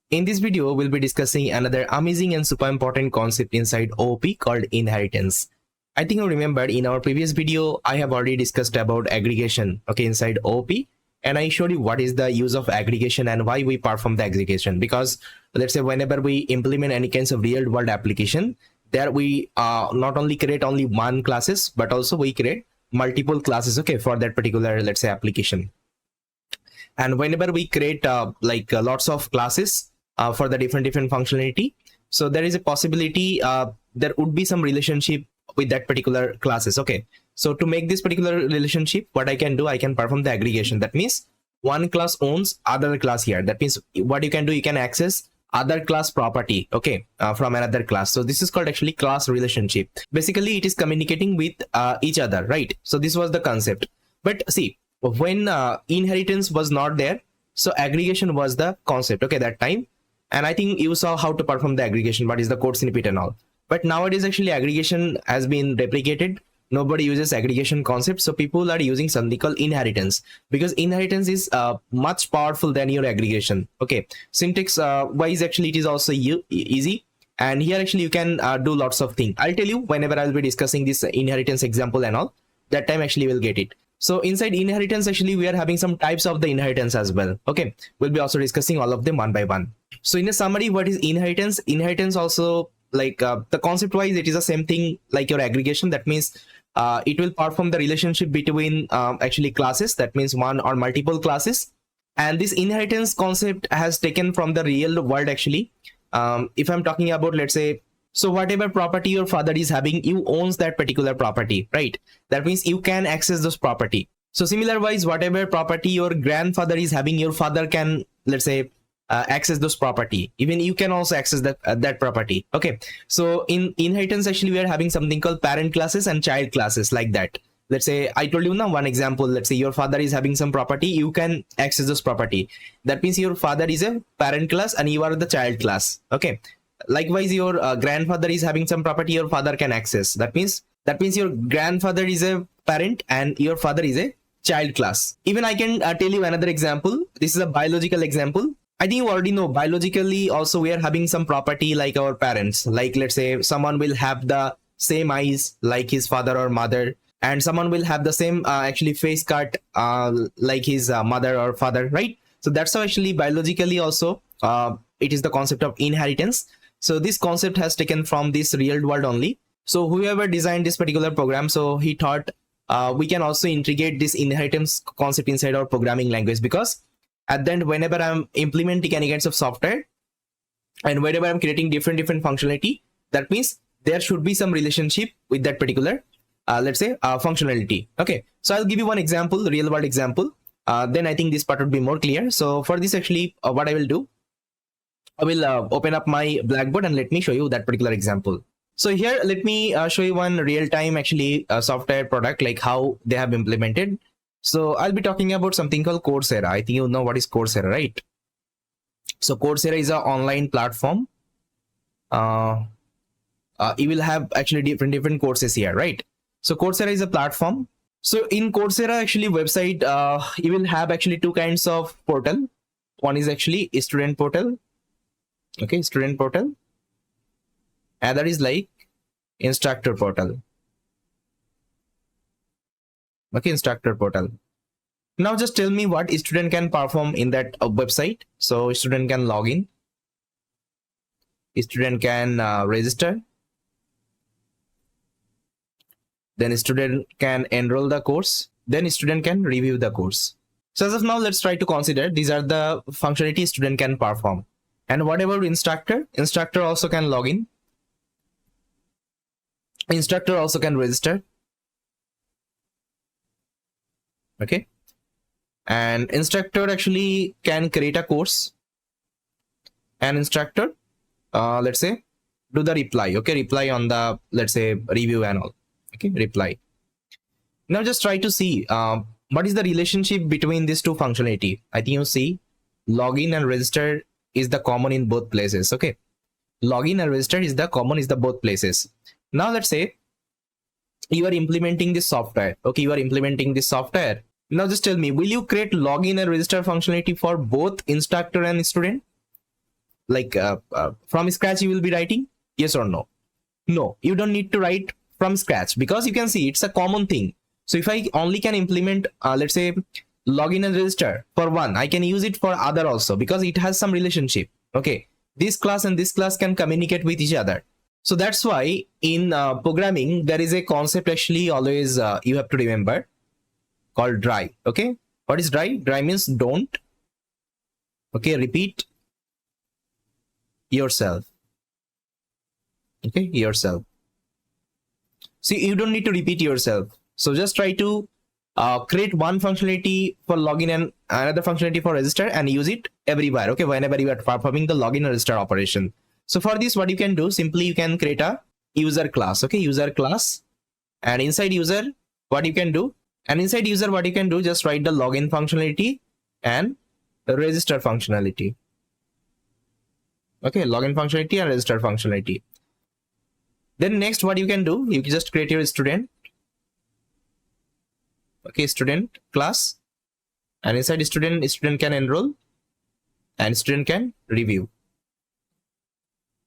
In this video, we'll be discussing another amazing and super important concept inside OOP called inheritance. I think you remembered in our previous video, I have already discussed about aggregation, okay, inside OOP, and I showed you what is the use of aggregation and why we perform the aggregation. Because let's say whenever we implement any kinds of real world application, there we not only create only one classes, but also we create multiple classes, okay, for that particular, let's say, application. And whenever we create lots of classes for the different functionality, so there is a possibility there would be some relationship with that particular classes. Okay, so to make this particular relationship, what I can do, I can perform the aggregation. That means one class owns other class here. That means what you can do, you can access other class property, okay, from another class. So this is called actually class relationship. Basically it is communicating with each other, right? So this was the concept. But see, when inheritance was not there, so aggregation was the concept, okay, that time. And I think you saw how to perform the aggregation, what is the code snippet and all. But nowadays actually aggregation has been replicated. Nobody uses aggregation concept, so people are using something called inheritance, because inheritance is much powerful than your aggregation. Okay, syntax wise actually it is also easy, and here actually you can do lots of things. I'll tell you whenever I'll be discussing this inheritance example and all, that time actually we'll get it. So inside inheritance actually we are having some types of the inheritance as well. Okay, we'll be also discussing all of them one by one. So in a summary, what is inheritance? Inheritance also, like the concept wise, it is the same thing like your aggregation. That means it will perform the relationship between actually classes, that means one or multiple classes. And this inheritance concept has taken from the real world actually. If I'm talking about, let's say, so whatever property your father is having, you owns that particular property, right? That means you can access those property. So similar wise, whatever property your grandfather is having, your father can, let's say, access those property. Even you can also access that property. Okay, so in inheritance actually we are having something called parent classes and child classes, like that. Let's say I told you now one example. Let's say your father is having some property, you can access this property. That means your father is a parent class and you are the child class. Okay, likewise your grandfather is having some property, your father can access. That means your grandfather is a parent and your father is a child class. Even I can tell you another example. This is a biological example. I think you already know biologically also we are having some property like our parents. Like let's say someone will have the same eyes like his father or mother, and someone will have the same actually face cut like his mother or father, right? So that's how actually biologically also it is the concept of inheritance. So this concept has taken from this real world only. So whoever designed this particular program, so he thought we can also integrate this inheritance concept inside our programming language, because At the end, whenever I'm implementing any kinds of software and whenever I'm creating different functionality, that means there should be some relationship with that particular let's say functionality. Okay, so I'll give you one example, real world example. Then I think this part would be more clear. So for this, actually, what I will do, I will open up my Blackboard and let me show you that particular example. So here, let me show you one real-time actually software product, like how they have implemented. So I'll be talking about something called Coursera. I think you know what is Coursera, right? So Coursera is an online platform. You will have actually different courses here, right? So Coursera is a platform. So in Coursera actually website, you will have actually two kinds of portal. One is actually a student portal. Okay, student portal. Other is like instructor portal. Okay, instructor portal. Now just tell me what a student can perform in that website. So student can log in. A student can register. Then a student can enroll the course. Then a student can review the course. So as of now, let's try to consider these are the functionality student can perform. And whatever instructor also can log in. Instructor also can register. Okay. And instructor actually can create a course. And instructor, let's say, do the reply. Okay, reply on the, let's say, review and all. Okay, reply. Now just try to see what is the relationship between these two functionality. I think you see login and register is the common in both places. Okay, login and register is the common is the both places. Now let's say you are implementing this software. Okay, you are implementing this software. Now just tell me, will you create login and register functionality for both instructor and student? Like from scratch you will be writing? Yes or no? No, you don't need to write from scratch, because you can see it's a common thing. So if I only can implement let's say login and register for one, I can use it for other also, because it has some relationship. Okay, this class and this class can communicate with each other. So that's why in programming there is a concept actually always you have to remember, called dry. Okay, what is dry? Dry means don't. Okay, repeat yourself. Okay, yourself. See, you don't need to repeat yourself. So just try to create one functionality for login and another functionality for register and use it everywhere. Okay, whenever you are performing the login and register operation. So for this, what you can do, simply you can create a user class. Okay, user class. And inside user, what you can do, just write the login functionality and the register functionality. Okay, login functionality and register functionality. Then next, what you can do, you can just create your student. Okay, student class, and inside student can enroll and student can review.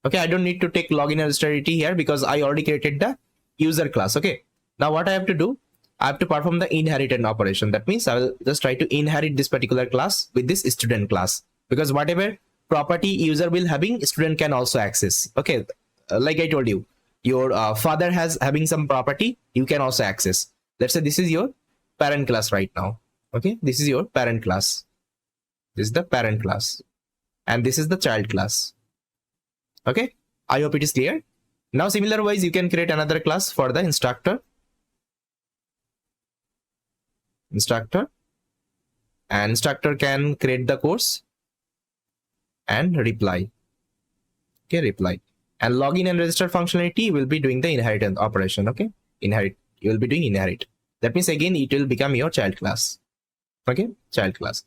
Okay, I don't need to take login and register here because I already created the user class. Okay, now what I have to do, I have to perform the inheritance operation. That means I will just try to inherit this particular class with this student class, because whatever property user will having, student can also access. Okay, like I told you, your father has having some property, you can also access. Let's say this is your parent class right now. Okay, this is your parent class. This is the parent class, and this is the child class. Okay, I hope it is clear. Now similar wise, you can create another class for the instructor. And instructor can create the course and reply. Okay, reply. And login and register functionality will be doing the inheritance operation. Okay, inherit, you will be doing inherit. That means again it will become your child class. Okay, child class.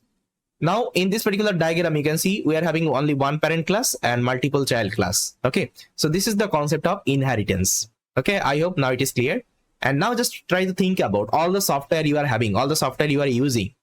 Now in this particular diagram, you can see we are having only one parent class and multiple child class. Okay, so this is the concept of inheritance. Okay, I hope now it is clear. And now just try to think about all the software you are having, all the software you are using,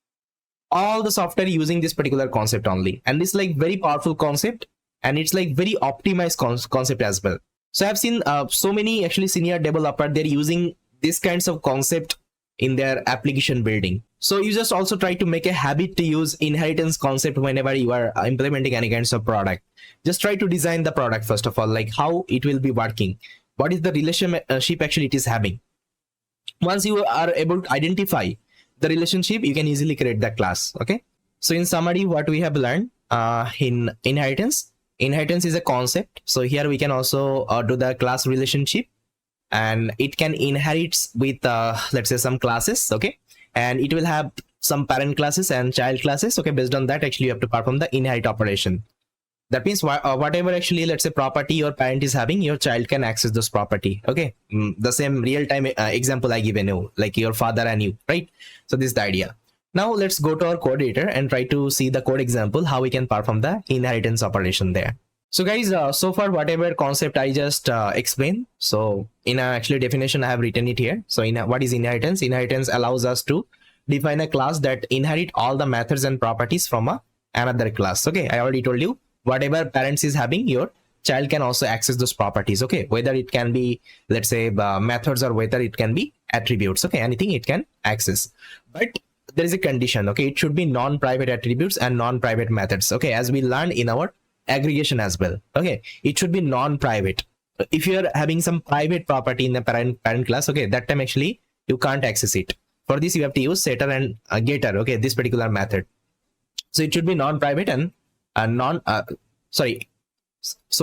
all the software using this particular concept only. And it's like very powerful concept, and it's like very optimized concept as well. So I've seen so many actually senior developer, they're using this kinds of concept in their application building. So you just also try to make a habit to use inheritance concept whenever you are implementing any kinds of product. Just try to design the product first of all, like how it will be working, what is the relationship actually it is having. Once you are able to identify the relationship, you can easily create that class. Okay, So in summary, what we have learned in inheritance is a concept. So here we can also do the class relationship, and it can inherit with let's say some classes, okay, and it will have some parent classes and child classes, okay. Based on that, actually you have to perform the inherit operation. That means whatever actually, let's say, property your parent is having, your child can access this property, okay. The same real-time example I given you, like your father and you, right? So this is the idea. Now let's go to our code editor and try to see the code example, how we can perform the inheritance operation there. So guys, so far whatever concept I just explained, so in actually definition I have written it here. So in what is inheritance? Inheritance allows us to define a class that inherit all the methods and properties from another class, okay. I already told you, whatever parents is having, your child can also access those properties, okay. Whether it can be, let's say, methods, or whether it can be attributes, okay. Anything it can access, but there is a condition, okay. It should be non-private attributes and non-private methods, okay, as we learned in our aggregation as well, okay. It should be non-private. If you are having some private property in the parent class, okay, that time actually you can't access it. For this you have to use setter and getter, okay, this particular method. So it should be non-private and so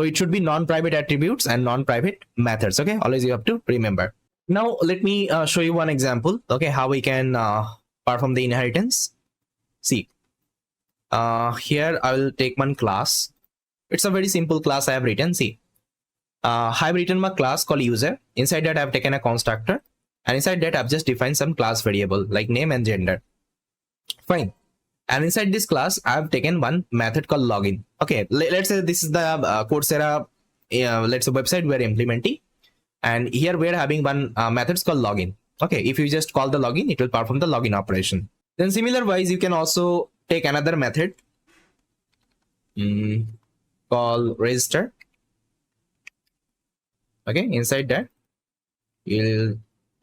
it should be non-private attributes and non-private methods, okay. Always you have to remember. Now let me show you one example, okay, how we can perform the inheritance. See, here I will take one class. It's a very simple class I have written. See, I have written my class called user. Inside that I have taken a constructor, and inside that I've just defined some class variable like name and gender. Fine. And inside this class I have taken one method called login, okay. Let's say this is the Coursera let's say website we're implementing, and here we're having one methods called login, okay. If you just call the login, it will perform the login operation. Then similar wise, you can also take another method call register, okay. Inside that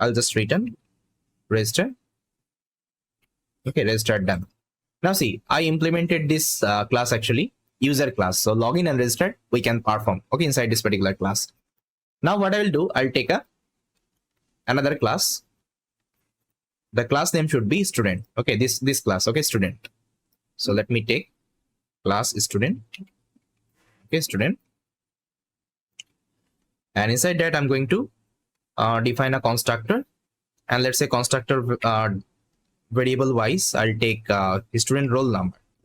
I'll just return register, okay. Register done. Now see, I implemented this class actually user class, so login and register we can perform, okay, inside this particular class. Now what I will do, I'll take another class. The class name should be student, okay. This class, okay, student. So let me take class student, okay, student, and inside that I'm going to define a constructor, and let's say constructor variable wise I'll take student roll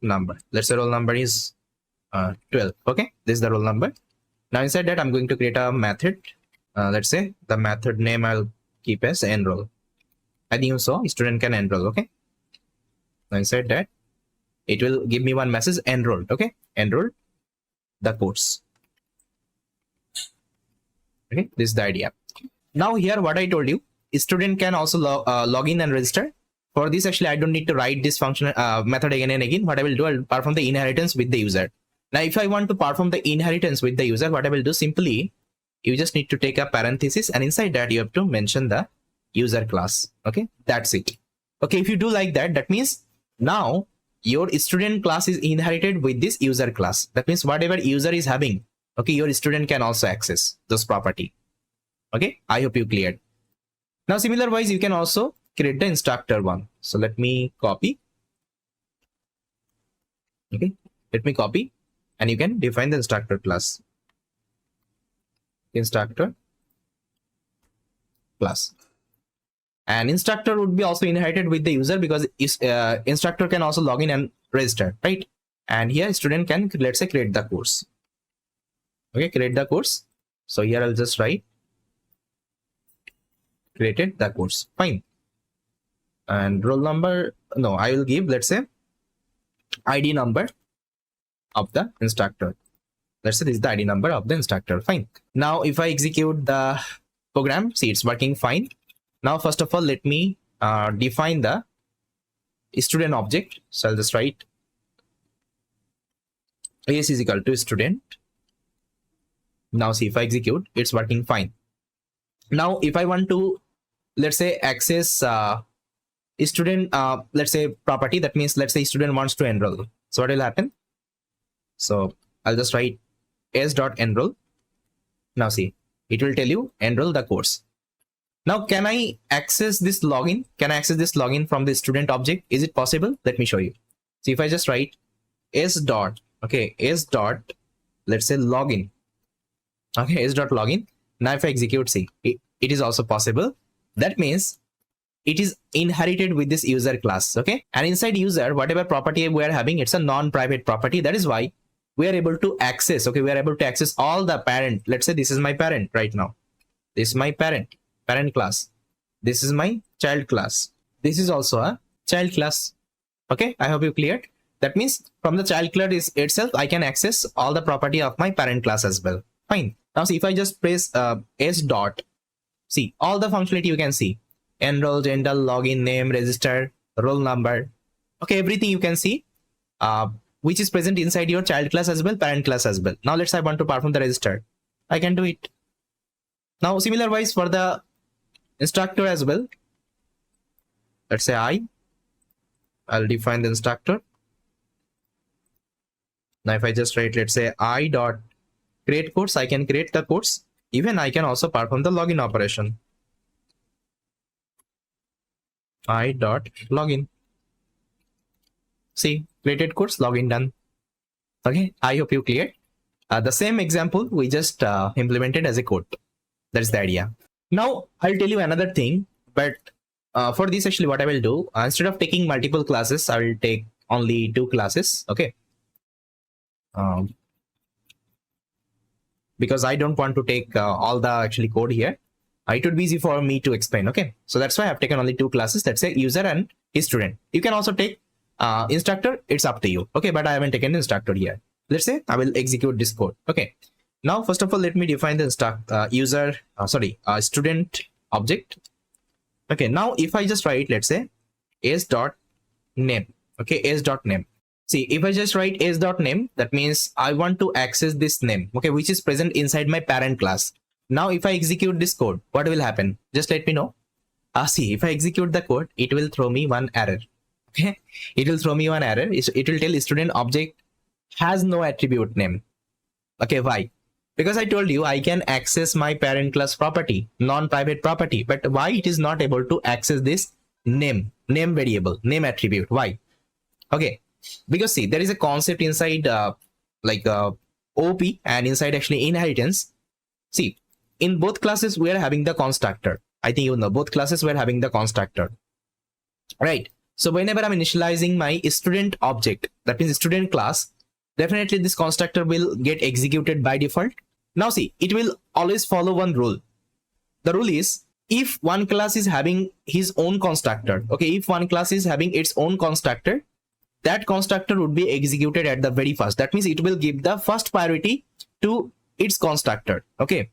number. Let's say roll number is 12, okay. This is the roll number. Now inside that I'm going to create a method. Let's say the method name I'll keep as enroll. I think you saw student can enroll, okay. Now inside that it will give me one message enrolled, okay. Enrolled the course, okay. This is the idea. Now here what I told you, student can also log in and register. For this actually I don't need to write this function method again and again. What I will do, I'll perform the inheritance with the user. Now if I want to perform the inheritance with the user, what I will do, simply you just need to take a parenthesis, and inside that you have to mention the user class, okay. That's it, okay. If you do like that, that means now your student class is inherited with this user class. That means whatever user is having, okay, your student can also access this property, okay. I hope you cleared. Now similar wise, you can also create the instructor one. So let me copy, okay. Let me copy, and you can define the instructor class, instructor class. And instructor would be also inherited with the user, because instructor can also log in and register, right? And here student can, let's say, create the course, okay. Create the course. So here I'll just write created the course, fine. And roll number, no, I will give, let's say, ID number of the instructor. Let's say this is the ID number of the instructor, fine. Now if I execute the program, see, it's working fine. Now first of all, let me define the student object. So I'll just write AS is equal to student. Now see, if I execute, it's working fine. Now if I want to, let's say, access student let's say property, that means let's say student wants to enroll. So what will happen? So I'll just write s.enroll. Now see, it will tell you enroll the course. Now can I access this login? Can I access this login from the student object? Is it possible? Let me show you. So if I just write s dot, okay, s dot, let's say login, okay, s dot login. Now if I execute, see, it is also possible. That means it is inherited with this user class, okay? And inside user, whatever property we are having, it's a non-private property. That is why we are able to access, okay, we are able to access all the parent. Let's say this is my parent right now. This is my parent class. This is my child class. This is also a child class. Okay, I hope you cleared. That means from the child class itself, I can access all the property of my parent class as well. Fine. Now see, if I just press s dot, see all the functionality you can see. Enroll, gender, login, name, register, roll number. Okay, everything you can see, which is present inside your child class as well, parent class as well. Now let's say I want to perform the register. I can do it. Now similar wise for the instructor as well. Let's say I'll define the instructor. Now if I just write, let's say I dot create course, I can create the course. Even I can also perform the login operation. I dot login. See, created course, login done. Okay, I hope you cleared. The same example we just implemented as a code. That's the idea. Now I'll tell you another thing, but for this actually what I will do, instead of taking multiple classes, I will take only 2 classes. Okay. Because I don't want to take all the actually code here. It would be easy for me to explain. Okay, so that's why I've taken only 2 classes. Let's say user and student. You can also take instructor. It's up to you. Okay, but I haven't taken instructor here. Let's say I will execute this code. Okay, now first of all, let me define the student object. Okay, now if I just write, let's say s dot name. Okay, s dot name. See, if I just write s dot name, that means I want to access this name. Okay, which is present inside my parent class. Now if I execute this code, what will happen? Just let me know. See, if I execute the code, it will throw me one error. Okay, it will throw me one error. It will tell student object has no attribute name. Okay, why? Because I told you I can access my parent class property, non-private property, but why it is not able to access this name variable, name attribute? Why? Okay, because see, there is a concept inside OP and inside actually inheritance. See, in both classes we are having the constructor. I think you know both classes were having the constructor, right? So whenever I'm initializing my student object, that means student class, definitely this constructor will get executed by default. Now see, it will always follow one rule. The rule is, if one class is having his own constructor, okay, if one class is having its own constructor, that constructor would be executed at the very first. That means it will give the first priority to its constructor. Okay,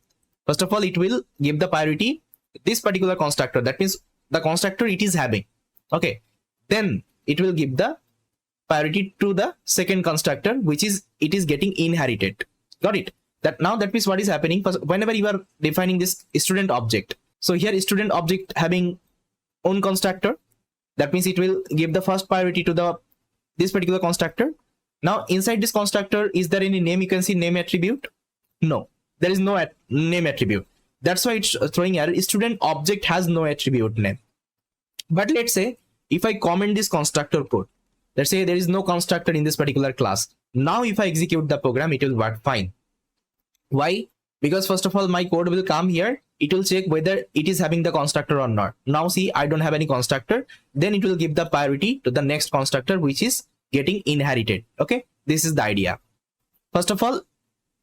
first of all, it will give the priority this particular constructor. That means the constructor it is having. Okay, then it will give the priority to the second constructor, which is it is getting inherited. Got it? That means what is happening whenever you are defining this student object. So here student object having own constructor, that means it will give the first priority to this particular constructor. Now inside this constructor, is there any name? You can see name attribute. No, there is no name attribute. That's why it's throwing error. Student object has no attribute name. But let's say if I comment this constructor code, let's say there is no constructor in this particular class. Now if I execute the program, it will work fine. Why? Because first of all, my code will come here. It will check whether it is having the constructor or not. Now see, I don't have any constructor. Then it will give the priority to the next constructor, which is getting inherited. Okay, this is the idea. First of all,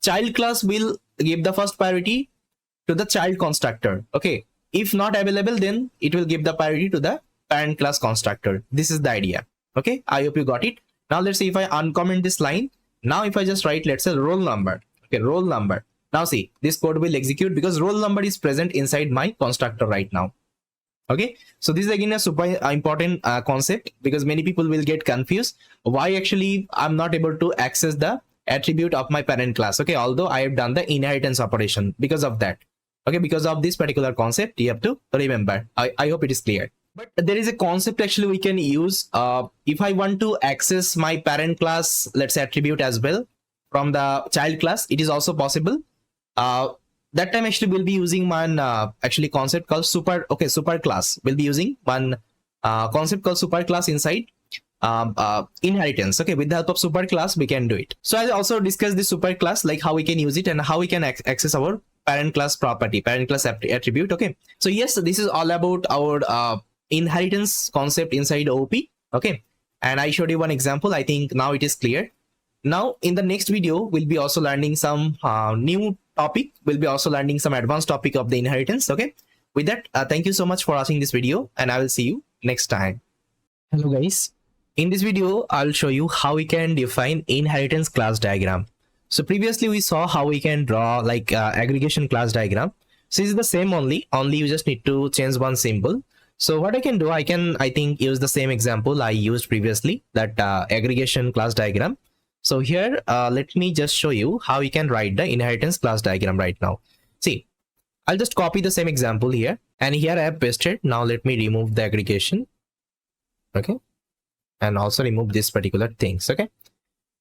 child class will give the first priority to the child constructor. Okay, if not available, then it will give the priority to the parent class constructor. This is the idea. Okay, I hope you got it. Now let's see if I uncomment this line. Now if I just write, let's say roll number. Okay, roll number. Now see, this code will execute because roll number is present inside my constructor right now. Okay, so this is again a super important concept, because many people will get confused why actually I'm not able to access the attribute of my parent class. Okay, although I have done the inheritance operation because of that. Okay, because of this particular concept, you have to remember. I hope it is clear. But there is a concept actually we can use if I want to access my parent class, let's say attribute as well from the child class. It is also possible. That time actually we'll be using one actually concept called super class. We'll be using one concept called super class inside inheritance. Okay, with the help of superclass we can do it. So I'll also discuss the superclass, like how we can use it and how we can access our parent class property, parent class attribute. Okay, so yes, this is all about our inheritance concept inside OP. Okay, and I showed you one example. I think now it is clear. Now in the next video we'll be also learning some new topic. We'll be also learning some advanced topic of the inheritance. Okay, with that, thank you so much for watching this video, and I will see you next time. Hello guys, in this video I'll show you how we can define inheritance class diagram. So previously we saw how we can draw like aggregation class diagram. So it's the same, only you just need to change one symbol. So what I can do, I think use the same example I used previously, that aggregation class diagram. So here let me just show you how we can write the inheritance class diagram right now. See, I'll just copy the same example here, and here I have pasted. Now let me remove the aggregation. Okay, and also remove this particular things. Okay,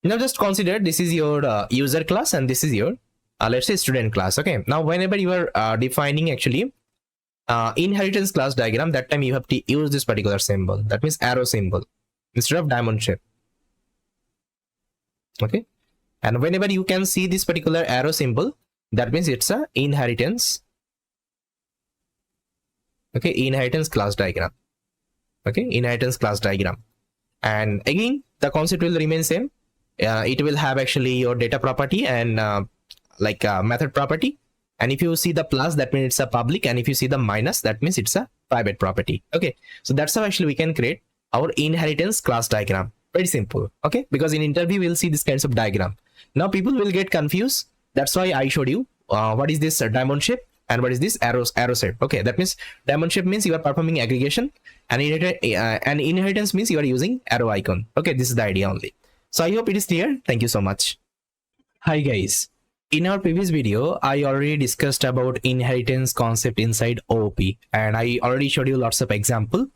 now just consider this is your user class and this is your let's say student class. Okay, now whenever you are defining actually inheritance class diagram, that time you have to use this particular symbol, that means arrow symbol instead of diamond shape. Okay, and whenever you can see this particular arrow symbol, that means it's a inheritance. Okay, inheritance class diagram. Okay, inheritance class diagram. And again the concept will remain same. It will have actually your data property and method property. And if you see the plus, that means it's a public, and if you see the minus, that means it's a private property. Okay, so that's how actually we can create our inheritance class diagram. Very simple. Okay, because in interview we'll see this kinds of diagram. Now people will get confused. That's why I showed you what is this diamond shape and what is this arrow shape. Okay, that means diamond shape means you are performing aggregation, and inheritance means you are using arrow icon. Okay, this is the idea only. So I hope it is clear. Thank you so much. Hi guys, in our previous video I already discussed about inheritance concept inside OOP, and I already showed you lots of example,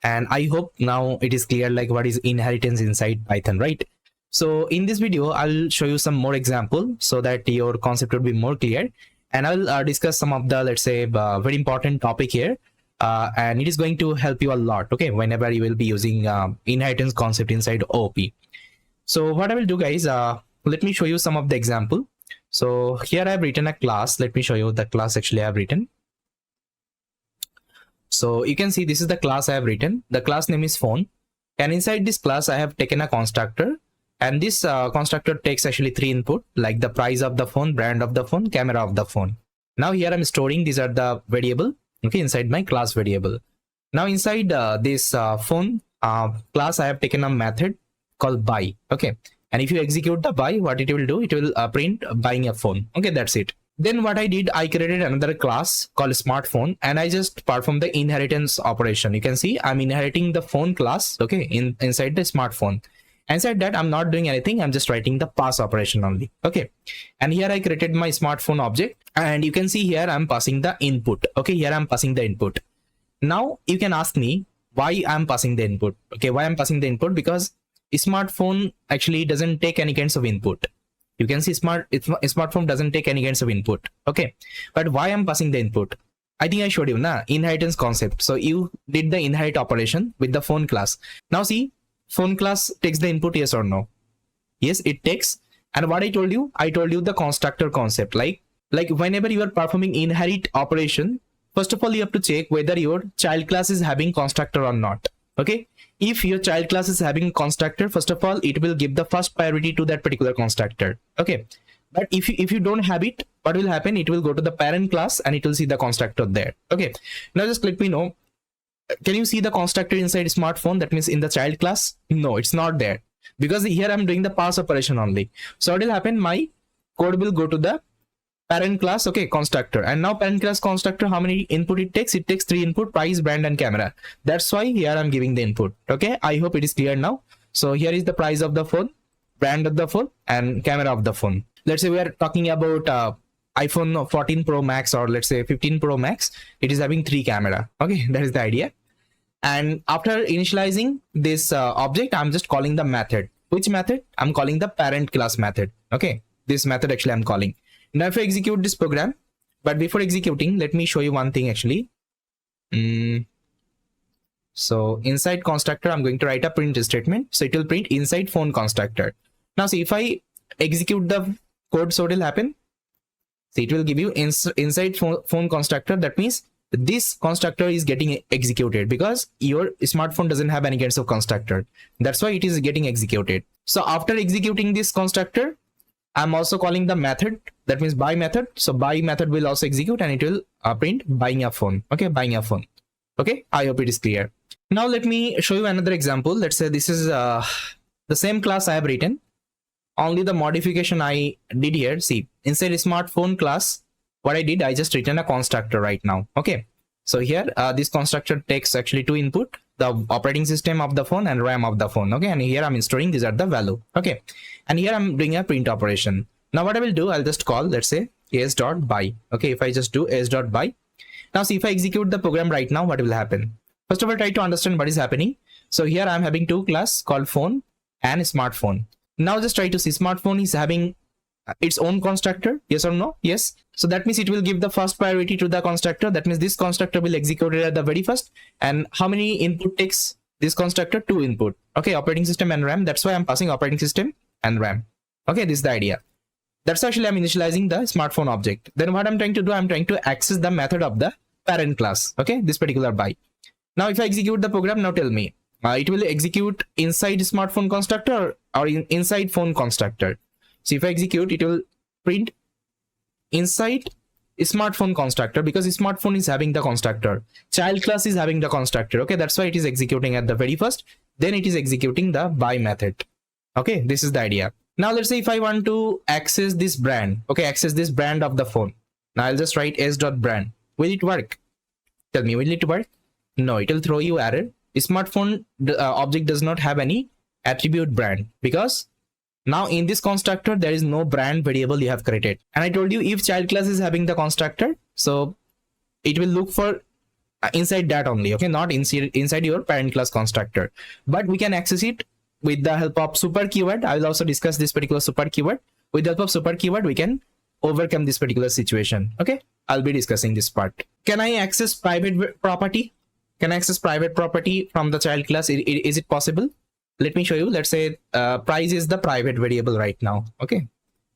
and I hope now it is clear like what is inheritance inside Python, right? So in this video I'll show you some more example so that your concept will be more clear, and I'll discuss some of the, let's say, very important topic here, and it is going to help you a lot. Okay, whenever you will be using inheritance concept inside OOP. So what I will do guys, let me show you some of the example. So here I have written a class. Let me show you the class actually I have written. So you can see this is the class I have written. The class name is phone, and inside this class I have taken a constructor, and this constructor takes actually 3 input, like the price of the phone, brand of the phone, camera of the phone. Now here I'm storing, these are the variable, okay, inside my class variable. Now inside this phone class I have taken a method called buy. Okay, and if you execute the buy, what it will do, it will print buying a phone. Okay, that's it. Then what I did, I created another class called smartphone, and I just perform the inheritance operation. You can see I'm inheriting the phone class, okay, inside the smartphone. Inside that I'm not doing anything, I'm just writing the pass operation only. Okay, and here I created my smartphone object, and you can see here I'm passing the input. Okay, here I'm passing the input. Now you can ask me why I'm passing the input. Okay, why I'm passing the input? Because smartphone actually doesn't take any kinds of input. You can see smartphone doesn't take any kinds of input. Okay, but why I'm passing the input? I think I showed you na inheritance concept. So you did the inherit operation with the phone class. Now see, phone class takes the input, yes or no? Yes, it takes. And what I told you the constructor concept. Like whenever you are performing inherit operation, first of all you have to check whether your child class is having constructor or not. Okay, if your child class is having constructor, first of all it will give the first priority to that particular constructor. Okay, but if you don't have it, what will happen? It will go to the parent class and it will see the constructor there. Okay, now just let me know, can you see the constructor inside smartphone? That means in the child class? No, it's not there, because here I'm doing the pass operation only. So what will happen? My code will go to the parent class, okay, constructor, and now parent class constructor, how many input it takes? It takes 3 input, price, brand, and camera. That's why here I'm giving the input. Okay, I hope it is clear now. So here is the price of the phone, brand of the phone, and camera of the phone. Let's say we are talking about iPhone 14 Pro Max, or let's say 15 Pro Max. It is having 3 camera. Okay, that is the idea. And after initializing this object, I'm just calling the method. Which method? I'm calling the parent class method. Okay, this method actually I'm calling. Now if I execute this program, but before executing, let me show you one thing actually. So inside constructor, I'm going to write a print statement. So it will print inside phone constructor. Now see, if I execute the code, so it will happen. See, it will give you inside phone constructor. That means this constructor is getting executed because your smartphone doesn't have any kinds of constructor. That's why it is getting executed. So after executing this constructor, I'm also calling the method, that means buy method. So buy method will also execute and it will print buying a phone. Okay, buying a phone. Okay, I hope it is clear. Now let me show you another example. Let's say this is the same class I have written. Only the modification I did here. See, inside smartphone class, what I did, I just written a constructor right now. Okay, so here this constructor takes actually two input, the operating system of the phone and RAM of the phone. Okay, and here I'm storing these are the value. Okay, and here I'm doing a print operation. Now what I will do, I'll just call, let's say s.buy. Okay, if I just do s.buy. Now see, if I execute the program right now, what will happen? First of all, try to understand what is happening. So here I'm having two class called phone and smartphone. Now just try to see, smartphone is having its own constructor, yes or no? Yes. So that means it will give the first priority to the constructor. That means this constructor will execute it at the very first. And how many input takes this constructor? Two input. Okay, operating system and RAM. That's why I'm passing operating system and RAM. Okay, this is the idea. That's actually I'm initializing the smartphone object. Then what I'm trying to do, I'm trying to access the method of the parent class. Okay, this particular buy. Now if I execute the program, now tell me, it will execute inside smartphone constructor or inside phone constructor. So if I execute, it will print inside smartphone constructor because smartphone is having the constructor. Child class is having the constructor. Okay, that's why it is executing at the very first. Then it is executing the buy method. Okay, this is the idea. Now let's say if I want to access this brand. Okay, access this brand of the phone. Now I'll just write s.brand. Will it work? Tell me, will it work? No, it will throw you error. Smartphone object does not have any attribute brand because now in this constructor there is no brand variable you have created. And I told you if child class is having the constructor, so it will look for inside that only. Okay, not inside your parent class constructor, but we can access it with the help of super keyword. I will also discuss this particular super keyword. With the help of super keyword, we can overcome this particular situation. Okay, I'll be discussing this part. Can I access private property? Can I access private property from the child class? Is it possible? Let me show you. Let's say price is the private variable right now. Okay,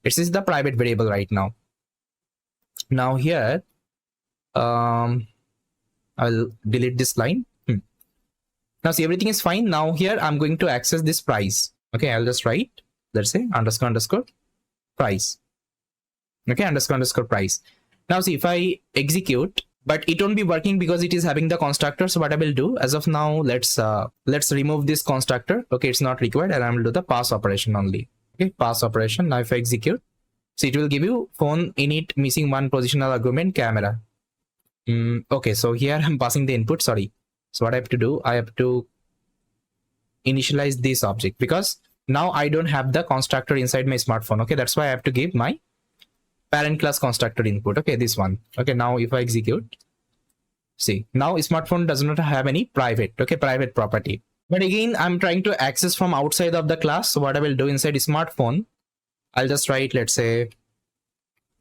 this is the private variable right now. Now here, I'll delete this line. Now see, everything is fine. Now here I'm going to access this price. Okay, I'll just write, let's say underscore price. Okay, underscore price. Now see, if I execute, but it won't be working because it is having the constructor. So what I will do as of now, let's remove this constructor. Okay, it's not required, and I will do the pass operation only. Okay, pass operation. Now if I execute, so it will give you phone init missing one positional argument camera. Okay, so here I'm passing the input. Sorry. So what I have to do, I have to initialize this object because now I don't have the constructor inside my smartphone. Okay, that's why I have to give my parent class constructor input. Okay, this one. Okay, now if I execute, see, now smartphone does not have any private, okay, private property. But again, I'm trying to access from outside of the class. So what I will do inside smartphone, I'll just write, let's say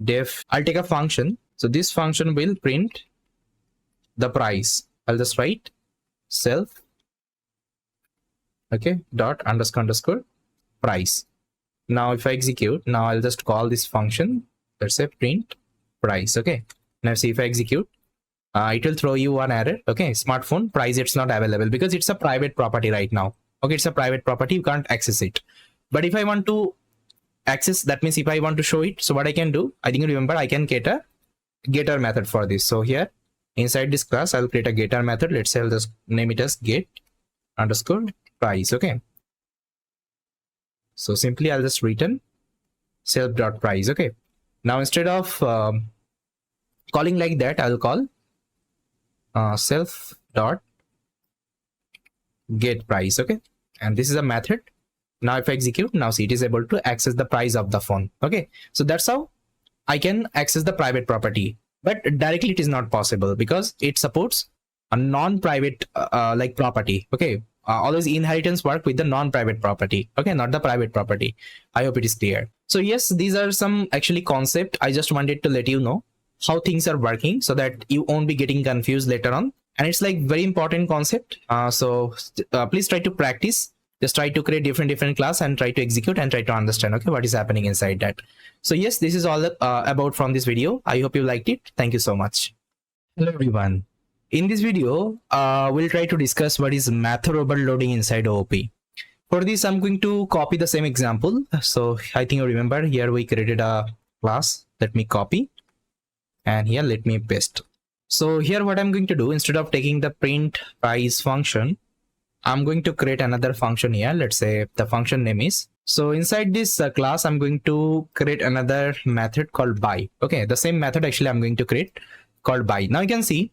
def, I'll take a function. So this function will print the price. I'll just write self, okay, dot underscore price. Now if I execute, now I'll just call this function, let's say print price. Okay, now see, if I execute, it will throw you one error. Okay, smartphone price, it's not available because it's a private property right now. Okay, it's a private property, you can't access it. But if I want to access, that means if I want to show it, so what I can do, I think you remember, I can get a getter method for this. So here inside this class, I'll create a getter method. Let's say I'll just name it as get underscore price. Okay, so simply I'll just return self.price. Okay, now instead of calling like that, I'll call self.get price. Okay, and this is a method. Now if I execute, now see, it is able to access the price of the phone. Okay, so that's how I can access the private property, but directly it is not possible because it supports a non-private like property. Okay, always inheritance work with the non-private property. Okay, not the private property. I hope it is clear. So yes, these are some actually concept. I just wanted to let you know how things are working so that you won't be getting confused later on. and it's like very important concept. Please try to practice. Just try to create different class and try to execute and try to understand, okay, what is happening inside that. So yes, this is all about from this video. I hope you liked it. Thank you so much. Hello everyone. In this video, we'll try to discuss what is method overloading inside OOP. For this, I'm going to copy the same example. So I think you remember here we created a class. Let me copy, and here let me paste. So here what I'm going to do, instead of taking the print price function, I'm going to create another function here. Let's say the function name is, so inside this class, I'm going to create another method called buy. Okay, the same method actually I'm going to create called buy. Now you can see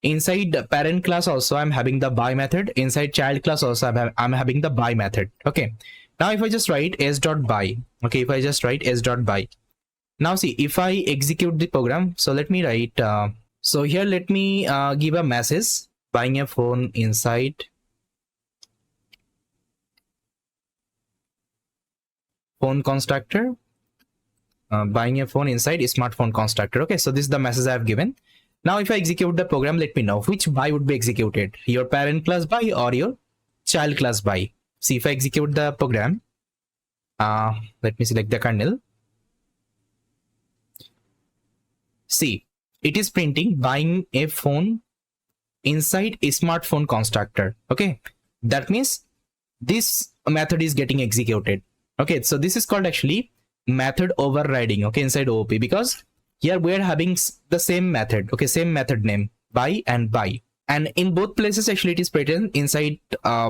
inside the parent class also I'm having the buy method. Inside child class also I'm having the buy method. Okay, now if I just write s.buy, okay, if I just write s.buy, now see if I execute the program. So let me write, so here let me give a message, buying a phone inside phone constructor, buying a phone inside a smartphone constructor. Okay, so this is the message I have given. Now if I execute the program, let me know which buy would be executed, your parent class buy or your child class buy. See if I execute the program, let me select the kernel. See, it is printing buying a phone inside a smartphone constructor. Okay, that means this method is getting executed. Okay, so this is called actually method overriding, okay, inside OOP, because here we are having the same method, okay, same method name, buy and buy, and in both places actually it is present inside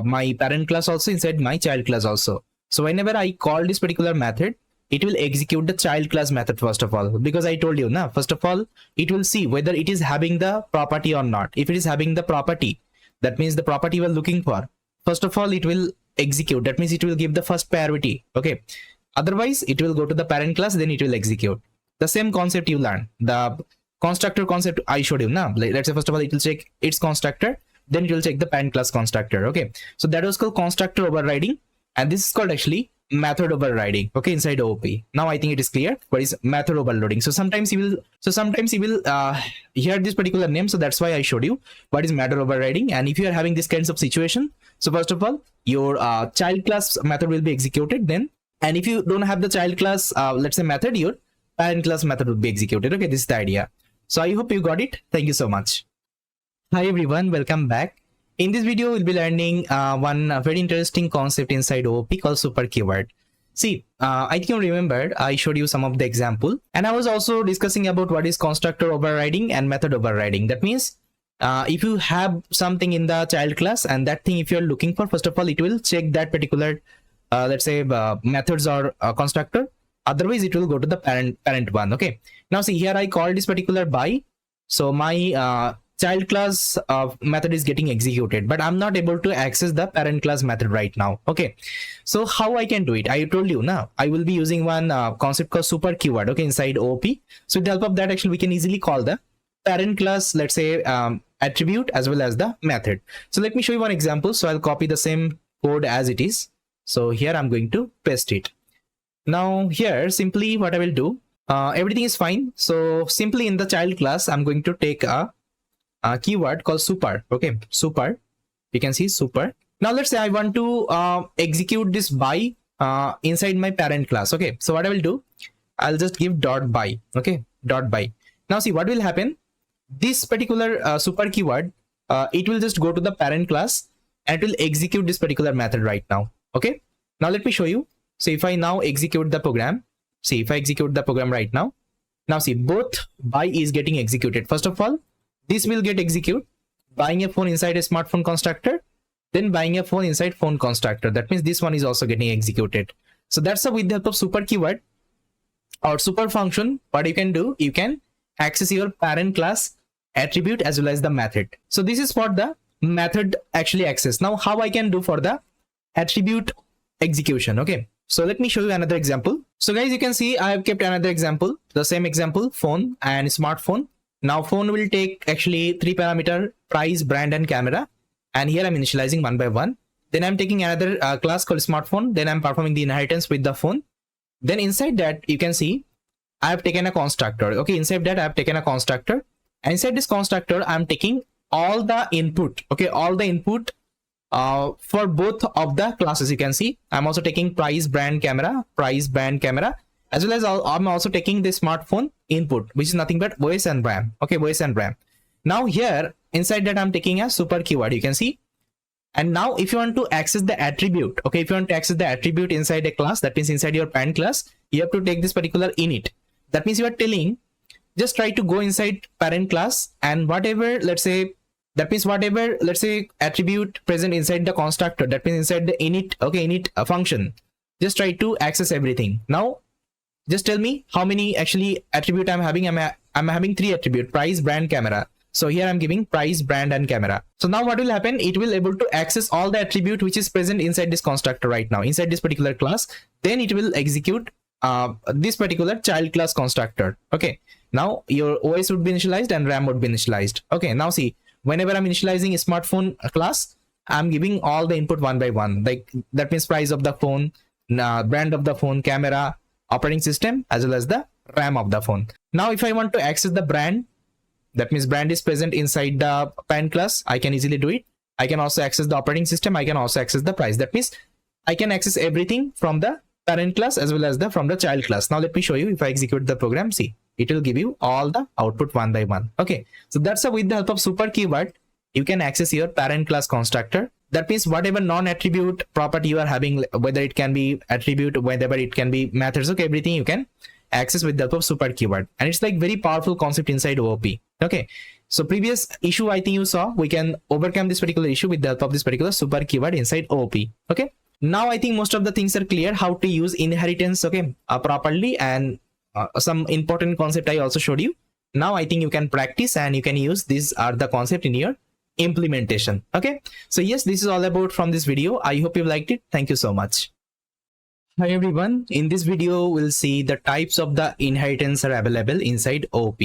my parent class also, inside my child class also. So whenever I call this particular method, it will execute the child class method first of all, because I told you now, first of all it will see whether it is having the property or not. If it is having the property, that means the property we're looking for, first of all it will execute, that means it will give the first priority. Okay, otherwise it will go to the parent class, then it will execute. The same concept you learn, the constructor concept I showed you now. Let's say first of all it will check its constructor, then it will check the parent class constructor. Okay, so that was called constructor overriding, and this is called actually method overriding, okay, inside OOP. Now I think it is clear what is method overloading. So sometimes you will hear this particular name, so that's why I showed you what is method overriding. And if you are having this kinds of situation, so first of all your child class method will be executed then, and if you don't have the child class let's say method, your parent class method will be executed. Okay, this is the idea. So I hope you got it. Thank you so much. Hi everyone, welcome back. In this video, we'll be learning one very interesting concept inside OOP called super keyword. See, I think you remembered I showed you some of the example, and I was also discussing about what is constructor overriding and method overriding. That means if you have something in the child class, and that thing if you're looking for, first of all it will check that particular let's say methods or constructor, otherwise it will go to the parent one. Okay, now see here I call this particular buy, so my child class method is getting executed, but I'm not able to access the parent class method right now. Okay, so how I can do it, I told you now I will be using one concept called super keyword, okay, inside OOP. So with the help of that actually we can easily call the parent class, let's say attribute as well as the method. So let me show you one example. So I'll copy the same code as it is. So here I'm going to paste it. Now here simply what I will do, everything is fine. So simply in the child class I'm going to take a keyword called super. Okay, super, you can see super. Now let's say I want to execute this buy inside my parent class. Okay, so what I will do, I'll just give dot buy. Okay, dot buy. Now see what will happen, this particular super keyword it will just go to the parent class and it will execute this particular method right now. Okay, now let me show you. So if I now execute the program, see if I execute the program right now, now see both buy is getting executed. First of all this will get execute, buying a phone inside a smartphone constructor, then buying a phone inside phone constructor. That means this one is also getting executed. So that's how with the help of super keyword or super function, what you can do, you can access your parent class attribute as well as the method. So this is for the method actually access. Now how I can do for the attribute execution. Okay, so let me show you another example. So guys, you can see I have kept another example, the same example, phone and smartphone. Now phone will take actually 3 parameter, price, brand and camera, and here I'm initializing one by one. Then I'm taking another class called smartphone, then I'm performing the inheritance with the phone. Then inside that you can see I have taken a constructor. Okay, inside that I have taken a constructor, and inside this constructor I'm taking all the input, okay, all the input for both of the classes. You can see I'm also taking price, brand, camera, as well as I'm also taking the smartphone input, which is nothing but voice and RAM. Okay, voice and RAM. Now here inside that I'm taking a super keyword, you can see. And now if you want to access the attribute, okay, if you want to access the attribute inside a class, that means inside your parent class, you have to take this particular init. That means you are telling, just try to go inside parent class, and whatever, let's say, that means whatever, let's say, attribute present inside the constructor, that means inside the init, okay, init function, just try to access everything. Now just tell me how many actually attribute I'm having. I'm having 3 attribute: price, brand, camera. So here I'm giving price, brand, and camera. So now what will happen, it will able to access all the attribute which is present inside this constructor right now, inside this particular class. Then it will execute this particular child class constructor. Okay, now your OS would be initialized and RAM would be initialized. Okay, now see, whenever I'm initializing a smartphone class, I'm giving all the input one by one. Like that means price of the phone, brand of the phone, camera, operating system, as well as the RAM of the phone. Now if I want to access the brand, that means brand is present inside the parent class, I can easily do it. I can also access the operating system, I can also access the price. That means I can access everything from the parent class as well as from the child class. Now let me show you. If I execute the program, see, it will give you all the output one by one. Okay, so that's how with the help of super keyword you can access your parent class constructor. That means whatever non-attribute property you are having, whether it can be attribute, whether it can be methods, okay, everything you can access with the help of super keyword. And it's like very powerful concept inside OOP. Okay, so previous issue I think you saw, we can overcome this particular issue with the help of this particular super keyword inside OOP. Okay, now I think most of the things are clear how to use inheritance, okay, properly, and some important concept I also showed you. Now I think you can practice and you can use these are the concept in your implementation. Okay, so yes, this is all about from this video. I hope you liked it. Thank you so much. Hi everyone, in this video we'll see the types of the inheritance are available inside OOP.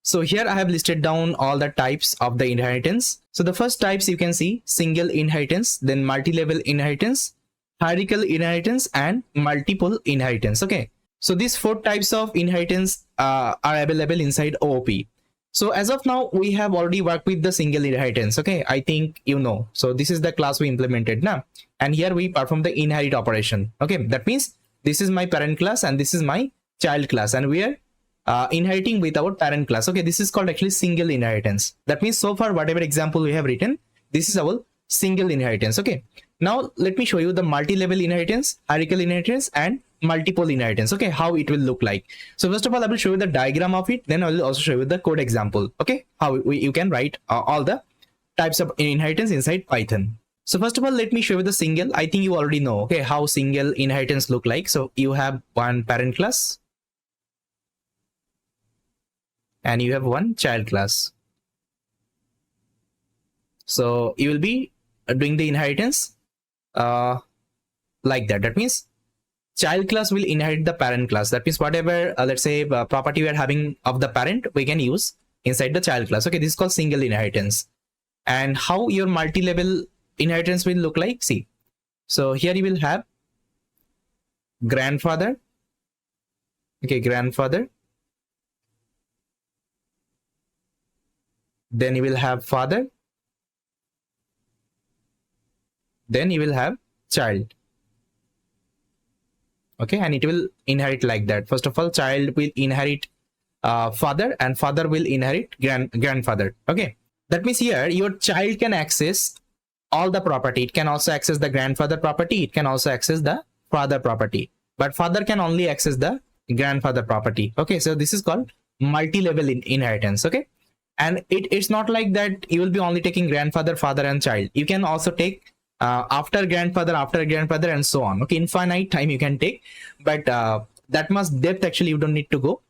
So here I have listed down all the types of the inheritance. So the first types you can see single inheritance, then multi-level inheritance, hierarchical inheritance, and multiple inheritance. Okay, so these 4 types of inheritance are available inside OOP. So as of now, we have already worked with the single inheritance. Okay, I think you know. So this is the class we implemented now, and here we perform the inherit operation. Okay, that means this is my parent class and this is my child class, and we are inheriting with our parent class. Okay, this is called actually single inheritance. That means so far whatever example we have written, this is our single inheritance. Okay, now let me show you the multi-level inheritance, hierarchical inheritance, and multiple inheritance. Okay, how it will look like. So first of all, I will show you the diagram of it, then I will also show you the code example. Okay, how you can write all the types of inheritance inside Python. So first of all, let me show you the single. I think you already know, okay, how single inheritance look like. So you have one parent class and you have one child class. So you will be doing the inheritance like that. That means child class will inherit the parent class. That means whatever let's say property we are having of the parent, we can use inside the child class. Okay, this is called single inheritance. And how your multi-level inheritance will look like, see, so here you will have grandfather. Okay, grandfather, then you will have father, then you will have child. Okay, and it will inherit like that. First of all, child will inherit father, and father will inherit grandfather. Okay, that means here your child can access all the property. It can also access the grandfather property, it can also access the father property, but father can only access the grandfather property. Okay, so this is called multi-level inheritance. Okay, and it's not like that you will be only taking grandfather, father, and child. You can also take after grandfather, and so on. Okay, infinite time you can take, but that much depth actually you don't need to go.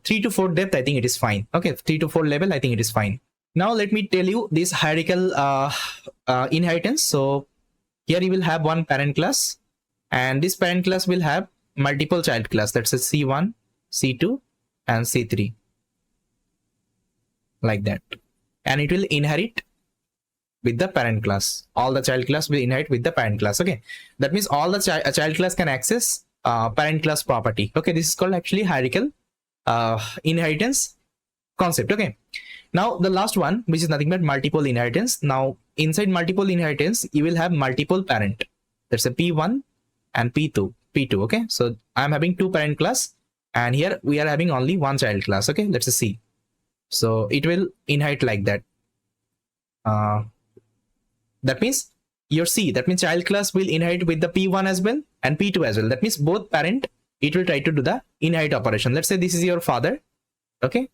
3 to 4 depth, I think it is fine. Okay, 3 to 4 level, I think it is fine. Now let me tell you this hierarchical inheritance. So here you will have one parent class, and this parent class will have multiple child class. That's a C1, C2, and C3, like that, and it will inherit with the parent class. All the child class will inherit with the parent class. Okay, that means all the child class can access parent class property. Okay, this is called actually hierarchical inheritance concept. Okay, Now the last one, which is nothing but multiple inheritance. Now inside multiple inheritance, you will have multiple parent. That's a P1 and P2. Okay, so I'm having two parent class, and here we are having only one child class. Okay, let's see. So it will inherit like that. That means your C, that means child class will inherit with the P1 as well and P2 as well. That means both parent, it will try to do the inherit operation. Let's say this is your father, okay,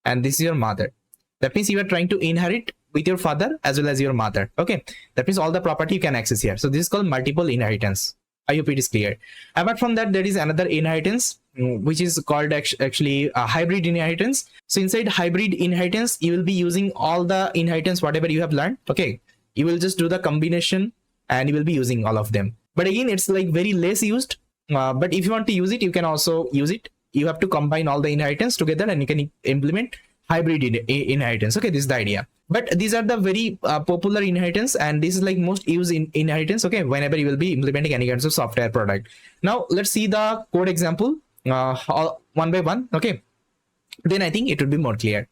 and this is your mother. That means you are trying to inherit with your father as well as your mother. Okay, that means all the property you can access here. So this is called multiple inheritance. I hope it is clear. Apart from that, there is another inheritance which is called actually a hybrid inheritance. So inside hybrid inheritance, you will be using all the inheritance whatever you have learned. Okay, you will just do the combination and you will be using all of them. But again, it's like very less used. But if you want to use it, you can also use it. You have to combine all the inheritance together and you can implement hybrid inheritance. Okay, this is the idea. But these are the very popular inheritance, and this is like most used in inheritance. Okay, whenever you will be implementing any kinds of software product. Now let's see the code example one by one. Okay, then I think it will be more clear.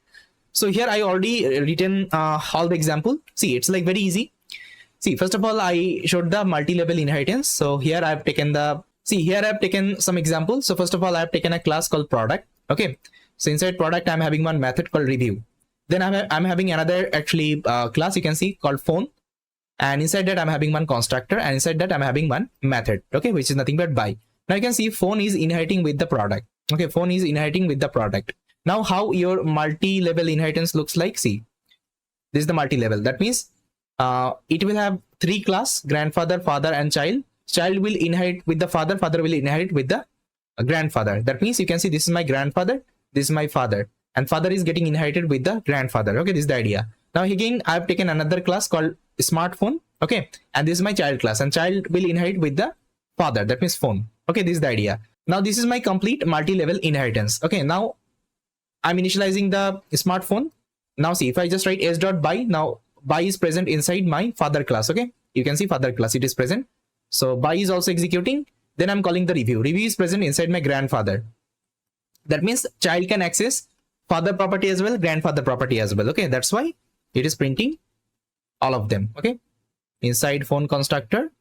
So here I already written all the example. See, it's like very easy. See, first of all, I showed the multi-level inheritance. So here I've taken some examples. So first of all, I've taken a class called product. Okay, so inside product, I'm having one method called review. Then I'm having another actually class you can see called phone, and inside that I'm having one constructor, and inside that I'm having one method. Okay, which is nothing but buy. Now you can see phone is inheriting with the product. Okay, phone is inheriting with the product. Now how your multi-level inheritance looks like? See, this is the multi-level. That means it will have three class: grandfather, father, and child. Child will inherit with the father. Father will inherit with the grandfather. That means you can see this is my grandfather, this is my father, and father is getting inherited with the grandfather. Okay, this is the idea. Now again, I've taken another class called smartphone. Okay, and this is my child class, and child will inherit with the father. That means phone. Okay, this is the idea. Now this is my complete multi-level inheritance. Okay, now I'm initializing the smartphone. Now see, if I just write s.buy, now buy is present inside my father class. Okay, you can see father class, it is present. So buy is also executing. Then I'm calling the review. Review is present inside my grandfather. That means child can access father property as well, grandfather property as well. Okay, that's why it is printing all of them. Okay, inside phone constructor,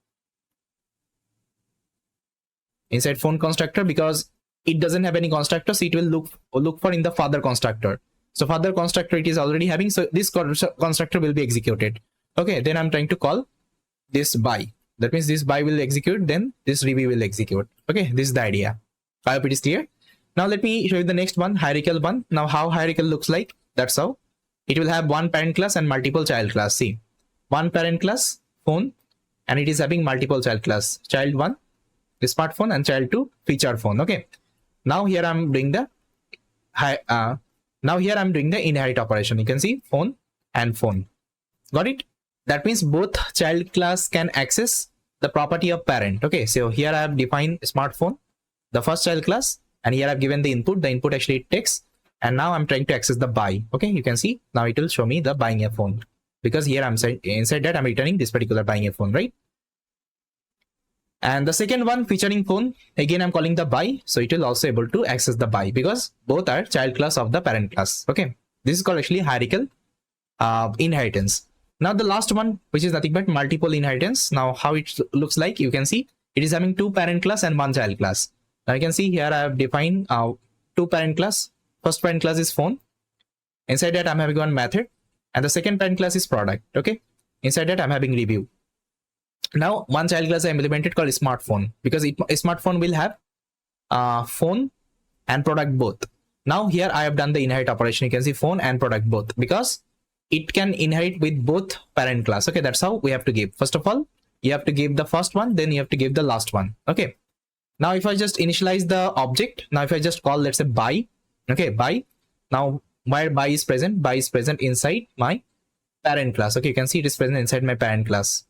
because it doesn't have any constructor, so it will look for in the father constructor. So father constructor it is already having, so this constructor will be executed. Okay, then I'm trying to call this buy. That means this buy will execute, then this review will execute. Okay, this is the idea. I hope it is clear. Now let me show you the next one, hierarchical one. Now how hierarchical looks like, that's how. It will have one parent class and multiple child class. See, one parent class, phone, and it is having multiple child class. Child 1, smartphone, and child 2, feature phone. Okay. Now here I'm doing the inherit operation. You can see phone and phone. Got it? That means both child class can access the property of parent. Okay, so here I have defined smartphone, the first child class, and here I've given the input. The input actually it takes, and now I'm trying to access the buy. Okay, you can see now it will show me the buying a phone, because here I'm inside that I'm returning this particular buying a phone, right? And the second one featuring phone, again I'm calling the buy, so it will also able to access the buy because both are child class of the parent class. Okay, this is called actually hierarchical inheritance. Now the last one, which is nothing but multiple inheritance. Now how it looks like, you can see it is having two parent class and one child class. Now you can see here I have defined two parent class. First parent class is phone. Inside that I'm having one method, and the second parent class is product. Okay, inside that I'm having review. Now one child class I implemented called smartphone, because smartphone will have phone and product both. Now here I have done the inherit operation. You can see phone and product both, because it can inherit with both parent class. Okay, that's how we have to give. First of all, you have to give the first one, then you have to give the last one. Okay, now if I just initialize the object, now if I just call, let's say buy. Okay, buy. Now where buy is present inside my parent class. Okay, you can see it is present inside my parent class.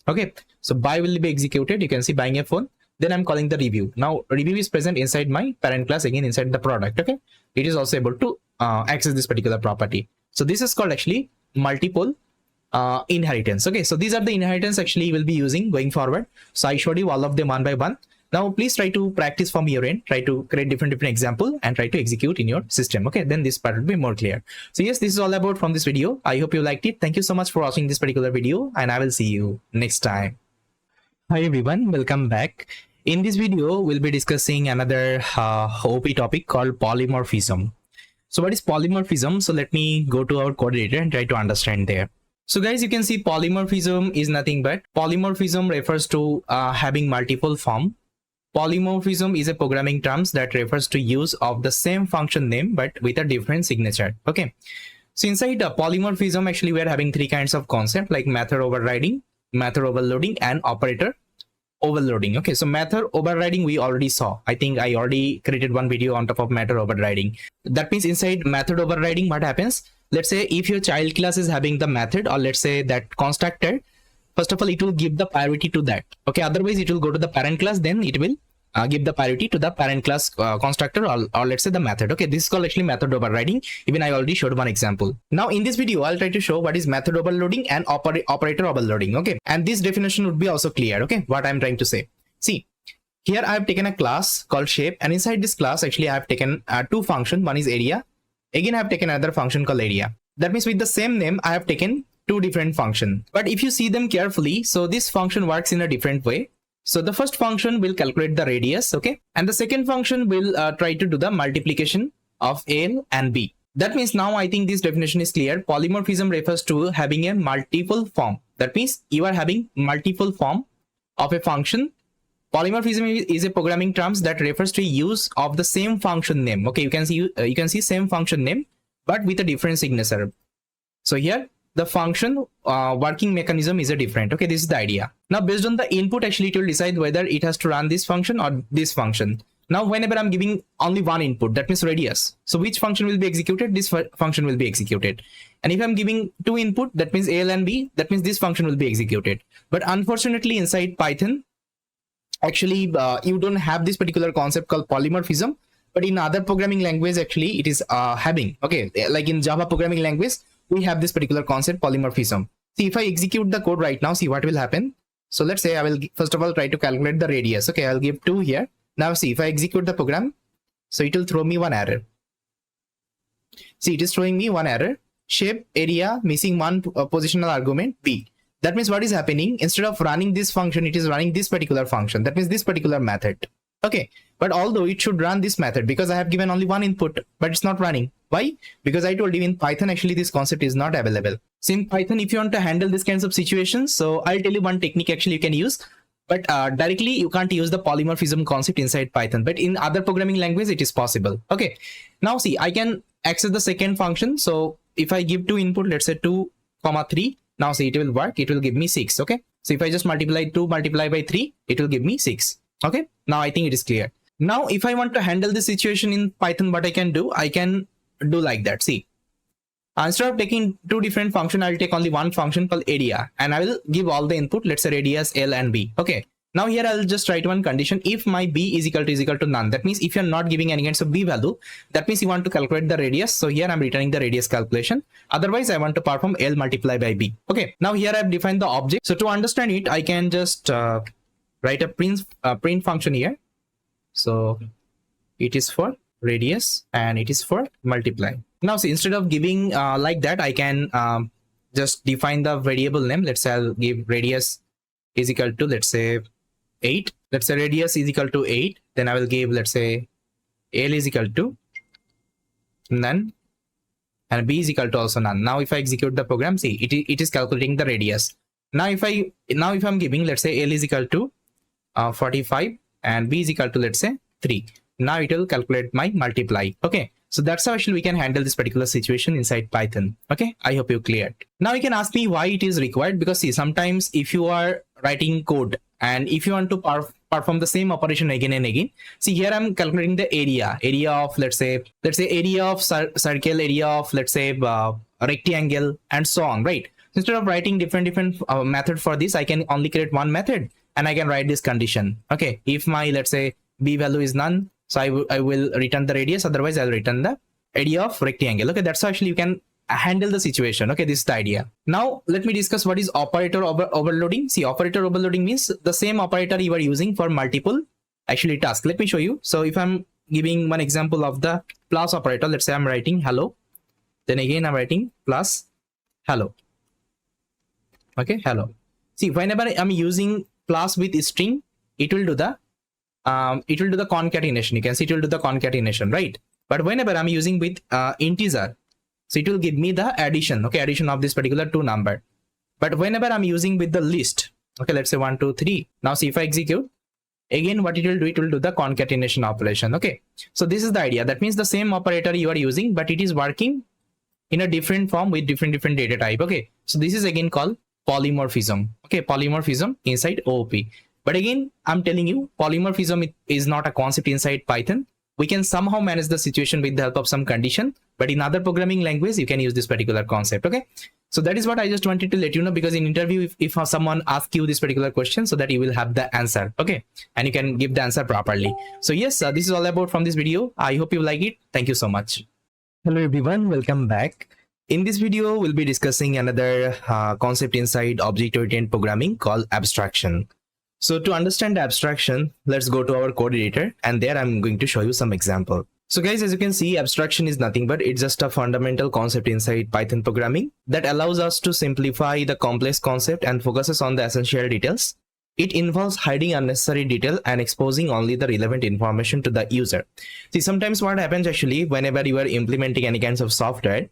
Okay, so buy will be executed. You can see buying a phone. Then I'm calling the review. Now review is present inside my parent class, again inside the product. Okay, it is also able to access this particular property. So this is called actually multiple inheritance. Okay, so these are the inheritance actually we'll be using going forward. So I showed you all of them one by one. Now please try to practice from your end, try to create different example and try to execute in your system. Okay, then this part will be more clear. So yes, this is all about from this video. I hope you liked it. Thank you so much for watching this particular video, and I will see you next time. Hi everyone, welcome back. In this video, we'll be discussing another OP topic called polymorphism. So what is polymorphism? So let me go to our code editor and try to understand there. So guys, you can see polymorphism is nothing but polymorphism refers to having multiple form. Polymorphism is a programming term that refers to use of the same function name but with a different signature. Okay. So inside polymorphism, actually we are having three kinds of concept like method overriding, method overloading, and operator overloading. Okay, so method overriding we already saw. I think I already created one video on top of method overriding. That means inside method overriding, what happens? Let's say if your child class is having the method, or let's say that constructor, first of all, it will give the priority to that. Okay, otherwise it will go to the parent class, then it will give the priority to the parent class constructor, or let's say the method. Okay, this is called actually method overriding. Even I already showed one example. Now in this video, I'll try to show what is method overloading and operator overloading. Okay, and this definition would be also clear. Okay, what I'm trying to say. See, here I have taken a class called shape, and inside this class, actually I have taken two functions. One is area. Again, I have taken another function called area. That means with the same name, I have taken two different functions. But if you see them carefully, so this function works in a different way. So the first function will calculate the radius, okay, and the second function will try to do the multiplication of A and B. That means now I think this definition is clear. Polymorphism refers to having a multiple form. That means you are having multiple form of a function. Polymorphism is a programming term that refers to use of the same function name. Okay, you can see same function name but with a different signature. So here the function working mechanism is a different. Okay, this is the idea. Now based on the input, actually it will decide whether it has to run this function or this function. Now whenever I'm giving only one input, that means radius, so which function will be executed? This function will be executed. And if I'm giving two input, that means A and B, that means this function will be executed. But unfortunately inside Python, actually you don't have this particular concept called polymorphism, but in other programming language actually it is having. Okay, like in Java programming language we have this particular concept polymorphism. See, if I execute the code right now, see what will happen. So let's say I will first of all try to calculate the radius. Okay, I'll give 2 here. Now see, if I execute the program, so it will throw me one error. See, it is throwing me one error. Shape area missing one positional argument B. That means what is happening? Instead of running this function, it is running this particular function. That means this particular method. Okay, but although it should run this method because I have given only one input, but it's not running. Why? Because I told you in Python actually this concept is not available. So in Python, if you want to handle this kinds of situations, so I'll tell you one technique actually you can use, but directly you can't use the polymorphism concept inside Python, but in other programming language it is possible. Okay, now see, I can access the second function. So if I give two input, let's say 2, 3, now see it will work, it will give me 6. Okay, so if I just multiply 2 multiply by 3, it will give me 6. Okay, now I think it is clear. Now if I want to handle this situation in Python, what I can do like that. See, instead of taking two different functions, I'll take only one function called area, and I will give all the input, let's say radius, L and B. Okay, now here I'll just write one condition. If my B is equal to none, that means if you're not giving any kinds of B value, that means you want to calculate the radius. So here I'm returning the radius calculation. Otherwise I want to perform L multiply by B. Okay, now here I've defined the object. So to understand it, I can just write a print function here. So it is for radius and it is for multiply. Now see, instead of giving like that, I can just define the variable name. Let's say I'll give radius is equal to, let's say 8. Let's say radius is equal to 8. Then I will give, let's say L is equal to none and B is equal to also none. Now if I execute the program, see it is calculating the radius. Now if I'm giving, let's say L is equal to 45 and B is equal to, let's say 3. Now it will calculate my multiply. Okay, so that's how actually we can handle this particular situation inside Python. Okay, I hope you cleared. Now you can ask me why it is required, because see, sometimes if you are writing code and if you want to perform the same operation again and again, see here I'm calculating the area of let's say area of circle, area of let's say rectangle and so on, right? Instead of writing different method for this, I can only create one method and I can write this condition. Okay, if my let's say B value is none, so I will return the radius, otherwise I'll return the area of rectangle. Okay, that's how actually you can handle the situation. Okay, this is the idea. Now let me discuss what is operator overloading. See, operator overloading means the same operator you are using for multiple actually task. Let me show you. So if I'm giving one example of the plus operator, let's say I'm writing hello, then again I'm writing plus hello. Okay, hello. See, whenever I'm using plus with string, it will do the concatenation. You can see it will do the concatenation, right? But whenever I'm using with integer, so it will give me the addition, okay, addition of this particular two number. But whenever I'm using with the list, okay, let's say 1 2 3. Now see, if I execute again, what it will do the concatenation operation. Okay, so this is the idea. That means the same operator you are using, but it is working in a different form with different data type. Okay, so this is again called polymorphism. Okay, polymorphism inside OOP. But again, I'm telling you, polymorphism is not a concept inside Python. We can somehow manage the situation with the help of some condition, but in other programming language, you can use this particular concept. Okay, so that is what I just wanted to let you know, because in interview, if someone asks you this particular question, so that you will have the answer. Okay, and you can give the answer properly. So yes, this is all about from this video. I hope you like it. Thank you so much. Hello everyone, welcome back. In this video, we'll be discussing another concept inside object-oriented programming called abstraction. So to understand abstraction, let's go to our code editor, and there I'm going to show you some example. So guys, as you can see, abstraction is nothing but it's just a fundamental concept inside Python programming that allows us to simplify the complex concept and focuses on the essential details. It involves hiding unnecessary detail and exposing only the relevant information to the user. See, sometimes what happens actually, whenever you are implementing any kinds of software,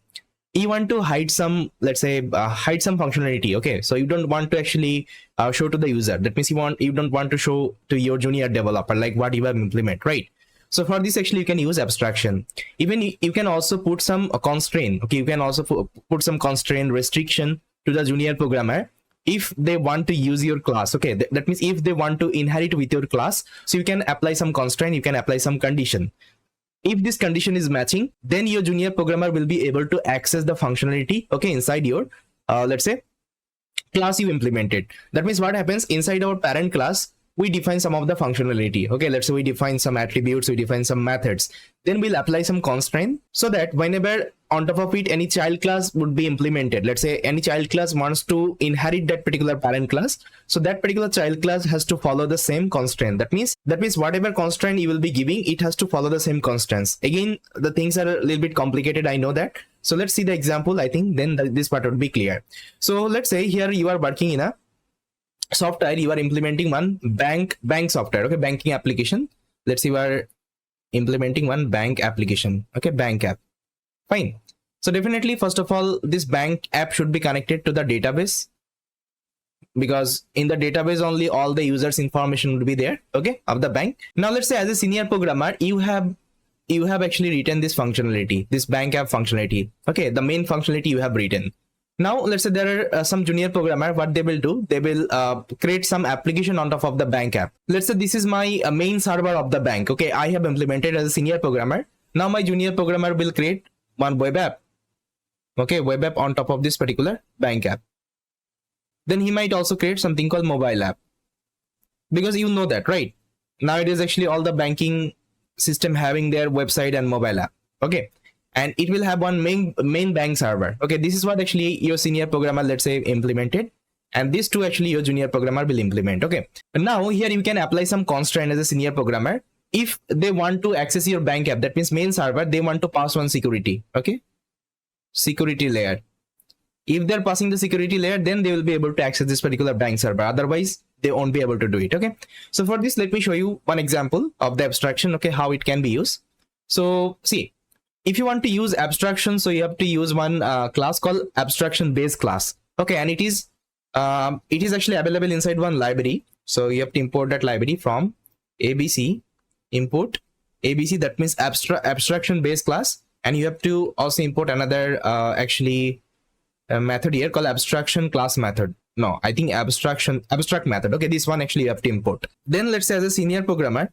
you want to hide some, let's say, hide some functionality. Okay, so you don't want to actually show to the user. That means you don't want to show to your junior developer like what you have implemented, right? So for this, actually, you can use abstraction. Even you can also put some constraint. Okay, you can also put some constraint restriction to the junior programmer if they want to use your class. Okay, that means if they want to inherit with your class, so you can apply some constraint, you can apply some condition. If this condition is matching, then your junior programmer will be able to access the functionality, okay, inside your, let's say, class you implemented. That means what happens inside our parent class, we define some of the functionality. Okay, let's say we define some attributes, we define some methods. Then we'll apply some constraint so that whenever on top of it any child class would be implemented, let's say any child class wants to inherit that particular parent class, so that particular child class has to follow the same constraint. That means whatever constraint you will be giving, it has to follow the same constraints. Again, the things are a little bit complicated, I know that. So let's see the example. I think then this part would be clear. So let's say here you are working in a software, you are implementing one bank software, okay, banking application. Let's say you are implementing one bank application, okay, bank app. Fine. So definitely, first of all, this bank app should be connected to the database, because in the database only all the users information would be there, okay, of the bank. Now let's say as a senior programmer, you have actually written this functionality, this bank app functionality, okay, the main functionality you have written. Now let's say there are some junior programmer, what they will do, they will create some application on top of the bank app. Let's say this is my main server of the bank, okay, I have implemented as a senior programmer. Now my junior programmer will create one web app, okay, web app on top of this particular bank app. Then he might also create something called mobile app, because you know that, right? Nowadays actually all the banking system having their website and mobile app, okay, and it will have one main bank server. Okay, this is what actually your senior programmer, let's say, implemented, and these two actually your junior programmer will implement. Okay, but now here you can apply some constraint as a senior programmer. If they want to access your bank app, that means main server, they want to pass one security, okay, security layer. If they're passing the security layer, then they will be able to access this particular bank server. Otherwise, they won't be able to do it. Okay, so for this, let me show you one example of the abstraction, okay, how it can be used. So see, if you want to use abstraction, so you have to use one class called abstraction base class, okay, and it is actually available inside one library. So you have to import that library from abc, import abc, that means abstraction base class, and you have to also import another method here called abstraction class method. No, I think abstract method. Okay, this one actually you have to import. Then let's say as a senior programmer,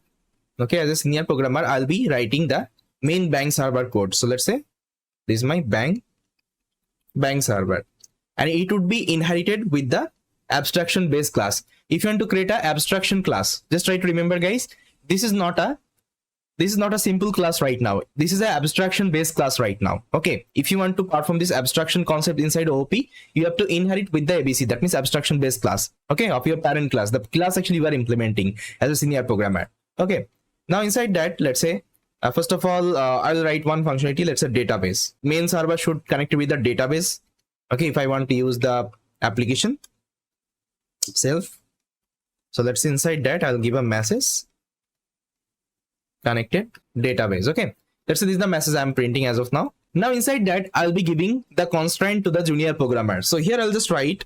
okay, as a senior programmer, I'll be writing the main bank server code. So let's say this is my bank server, and it would be inherited with the abstraction base class. If you want to create an abstraction class, just try to remember, guys, this is not a simple class right now. This is an abstraction based class right now. Okay, if you want to perform this abstraction concept inside OOP, you have to inherit with the ABC, that means abstraction based class, okay, of your parent class, the class actually you are implementing as a senior programmer. Okay, now inside that, let's say first of all, I'll write one functionality. Let's say database. Main server should connect with the database. Okay, if I want to use the application self, so let's say inside that I'll give a message connected database. Okay, let's say this is the message I'm printing as of now. Now inside that I'll be giving the constraint to the junior programmer. So here I'll just write,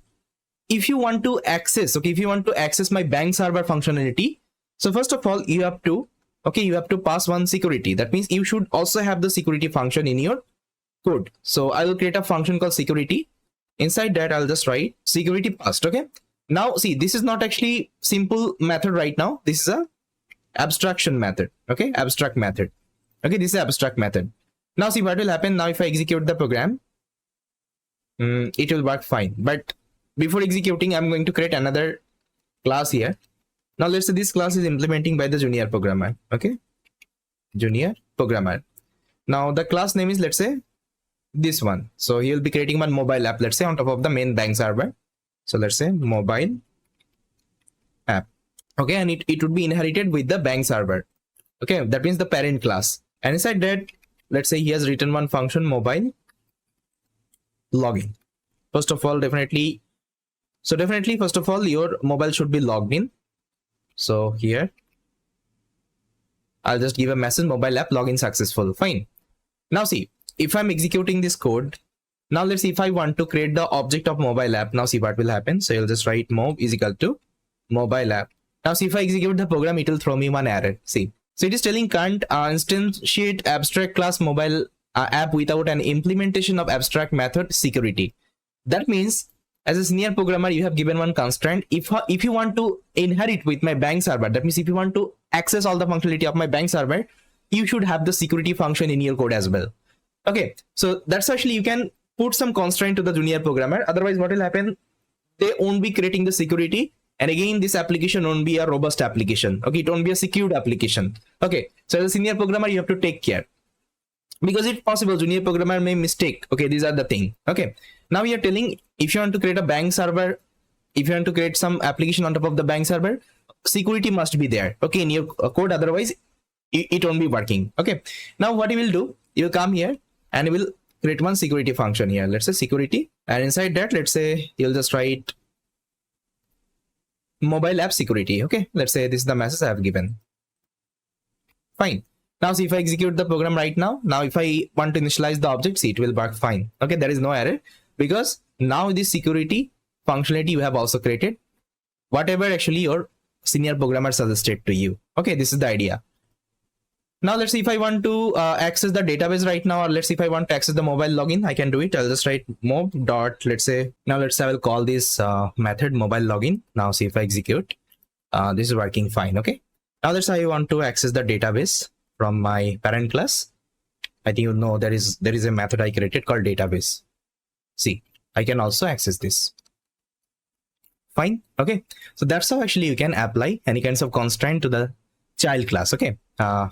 if you want to access, okay, if you want to access my bank server functionality, so first of all you have to, okay, you have to pass one security. That means you should also have the security function in your code. So I will create a function called security. Inside that I'll just write security passed. Okay, now see, this is not actually simple method right now. This is a abstraction method. Okay, abstract method. Okay, this is abstract method. Now see what will happen. Now if I execute the program, it will work fine. But before executing, I'm going to create another class here. Now let's say this class is implementing by the junior programmer. Okay, junior programmer. Now the class name is, let's say, this one. So he will be creating one mobile app, let's say, on top of the main bank server. So let's say mobile app. Okay, and it would be inherited with the bank server. Okay, that means the parent class. And inside that, let's say he has written one function mobile login. First of all, definitely, first of all, your mobile should be logged in. So here I'll just give a message mobile app login successful. Fine. Now see, if I'm executing this code, now let's see if I want to create the object of mobile app. Now see what will happen. So you'll just write mob is equal to mobile app. Now see, if I execute the program, it will throw me one error. See, so it is telling can't instantiate abstract class mobile app without an implementation of abstract method security. That means as a senior programmer, you have given one constraint. If you want to inherit with my bank server, that means if you want to access all the functionality of my bank server, you should have the security function in your code as well. Okay, so that's actually, you can put some constraint to the junior programmer. Otherwise, what will happen? They won't be creating the security. And again, this application won't be a robust application. Okay, it won't be a secured application. Okay, so as a senior programmer, you have to take care. Because it's possible junior programmer may mistake. Okay, these are the thing. Okay, now we are telling, if you want to create a bank server, if you want to create some application on top of the bank server, security must be there. Okay, in your code. Otherwise, it won't be working. Okay, now what you will do, you will come here and you will create one security function here. Let's say security, and inside that, let's say you'll just write mobile app security. Okay, let's say this is the message I have given. Fine. Now see, if I execute the program right now, if I want to initialize the object, see, it will work fine. Okay, there is no error because now this security functionality you have also created, whatever actually your senior programmer suggested to you. Okay, this is the idea. Now let's see, if I want to access the database right now, or let's see if I want to access the mobile login, I can do it. I'll just write mob dot, let's say, now let's say I will call this method mobile login. Now see, if I execute, this is working fine. Okay, now let's say I want to access the database from my parent class. I think you know there is a method I created called database. See, I can also access this. Fine. Okay, so that's how actually you can apply any kinds of constraint to the child class. Okay,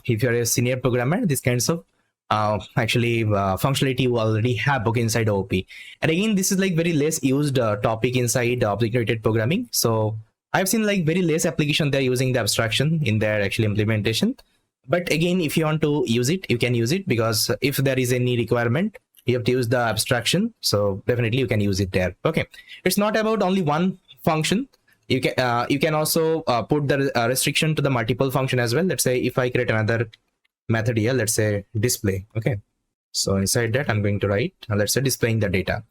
if you're a senior programmer, these kinds of functionality you already have, okay, inside OOP. And again, this is like very less used topic inside object-oriented programming. So I've seen like very less application they're using the abstraction in their actual implementation. But again, if you want to use it, you can use it, because if there is any requirement, you have to use the abstraction. So definitely you can use it there. Okay, it's not about only one function. You can also put the restriction to the multiple function as well. Let's say if I create another method here, let's say display. Okay, so inside that I'm going to write, let's say displaying the data.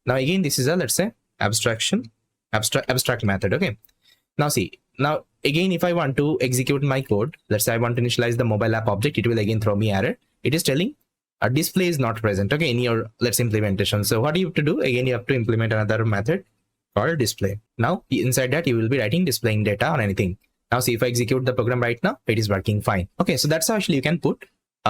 Now again, this is a, let's say, abstract method. Okay, now see, now again, if I want to execute my code, let's say I want to initialize the mobile app object, it will again throw me error. It is telling a display is not present, okay, in your, let's say, implementation. So what do you have to do? Again, you have to implement another method called display. Now inside that you will be writing displaying data or anything. Now see, if I execute the program right now, it is working fine. Okay, so that's how actually you can put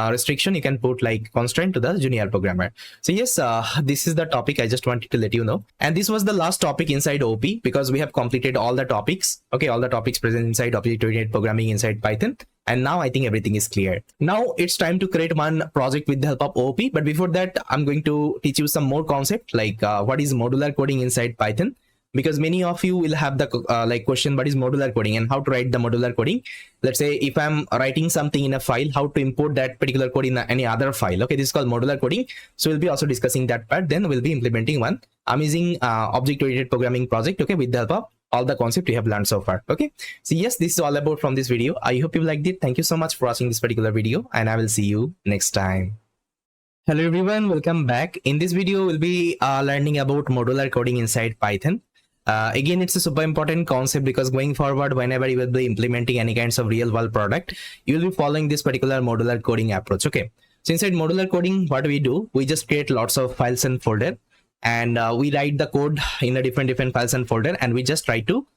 restriction, you can put like constraint to the junior programmer. So yes, this is the topic I just wanted to let you know, and this was the last topic inside OP, because we have completed all the topics. Okay, all the topics present inside object-oriented programming inside Python, and now I think everything is clear. Now it's time to create one project with the help of OP, but before that I'm going to teach you some more concept like what is modular coding inside Python. because many of you will have the like question, what is modular coding and how to write the modular coding. Let's say if I'm writing something in a file, how to import that particular code in any other file. Okay, this is called modular coding. So we'll be also discussing that part. Then we'll be implementing one amazing object-oriented programming project, okay, with the help of all the concept we have learned so far. Okay, so yes, this is all about from this video. I hope you liked it. Thank you so much for watching this particular video, and I will see you next time. Hello everyone, welcome back. In this video, we'll be learning about modular coding inside Python. Again, it's a super important concept because going forward, whenever you will be implementing any kinds of real world product, you will be following this particular modular coding approach. Okay, so inside modular coding, what we do, we just create lots of files and folder, and we write the code in a different files and folder, and we just try to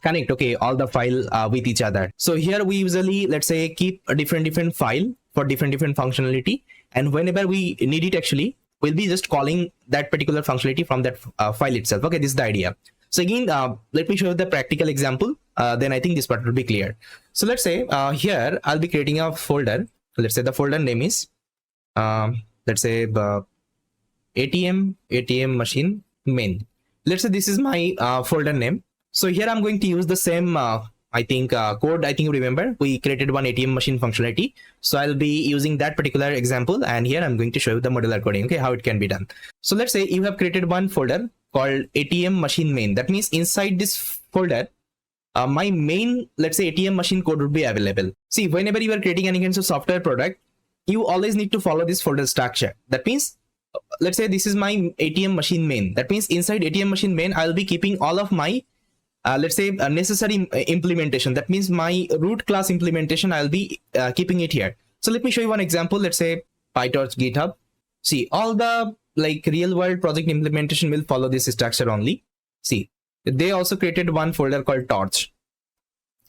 connect, okay, all the file with each other. So here we usually, let's say, keep a different file for different functionality, and whenever we need it, actually we'll be just calling that particular functionality from that file itself. Okay, this is the idea. So again, let me show you the practical example, then I think this part will be clear. So let's say here I'll be creating a folder. Let's say the folder name is let's say ATM Machine Main. Let's say this is my folder name. So here I'm going to use the same I think code. I think you remember we created one ATM machine functionality. So I'll be using that particular example, and here I'm going to show you the modular coding, okay, how it can be done. So let's say you have created one folder called ATM Machine Main. That means inside this folder, my main, let's say, ATM machine code would be available. See, whenever you are creating any kinds of software product, you always need to follow this folder structure. That means, let's say this is my ATM Machine Main. That means inside ATM Machine Main, I'll be keeping all of my let's say necessary implementation. That means my root class implementation, I'll be keeping it here. So let me show you one example. Let's say PyTorch GitHub. See, all the like real world project implementation will follow this structure only. See, they also created one folder called Torch.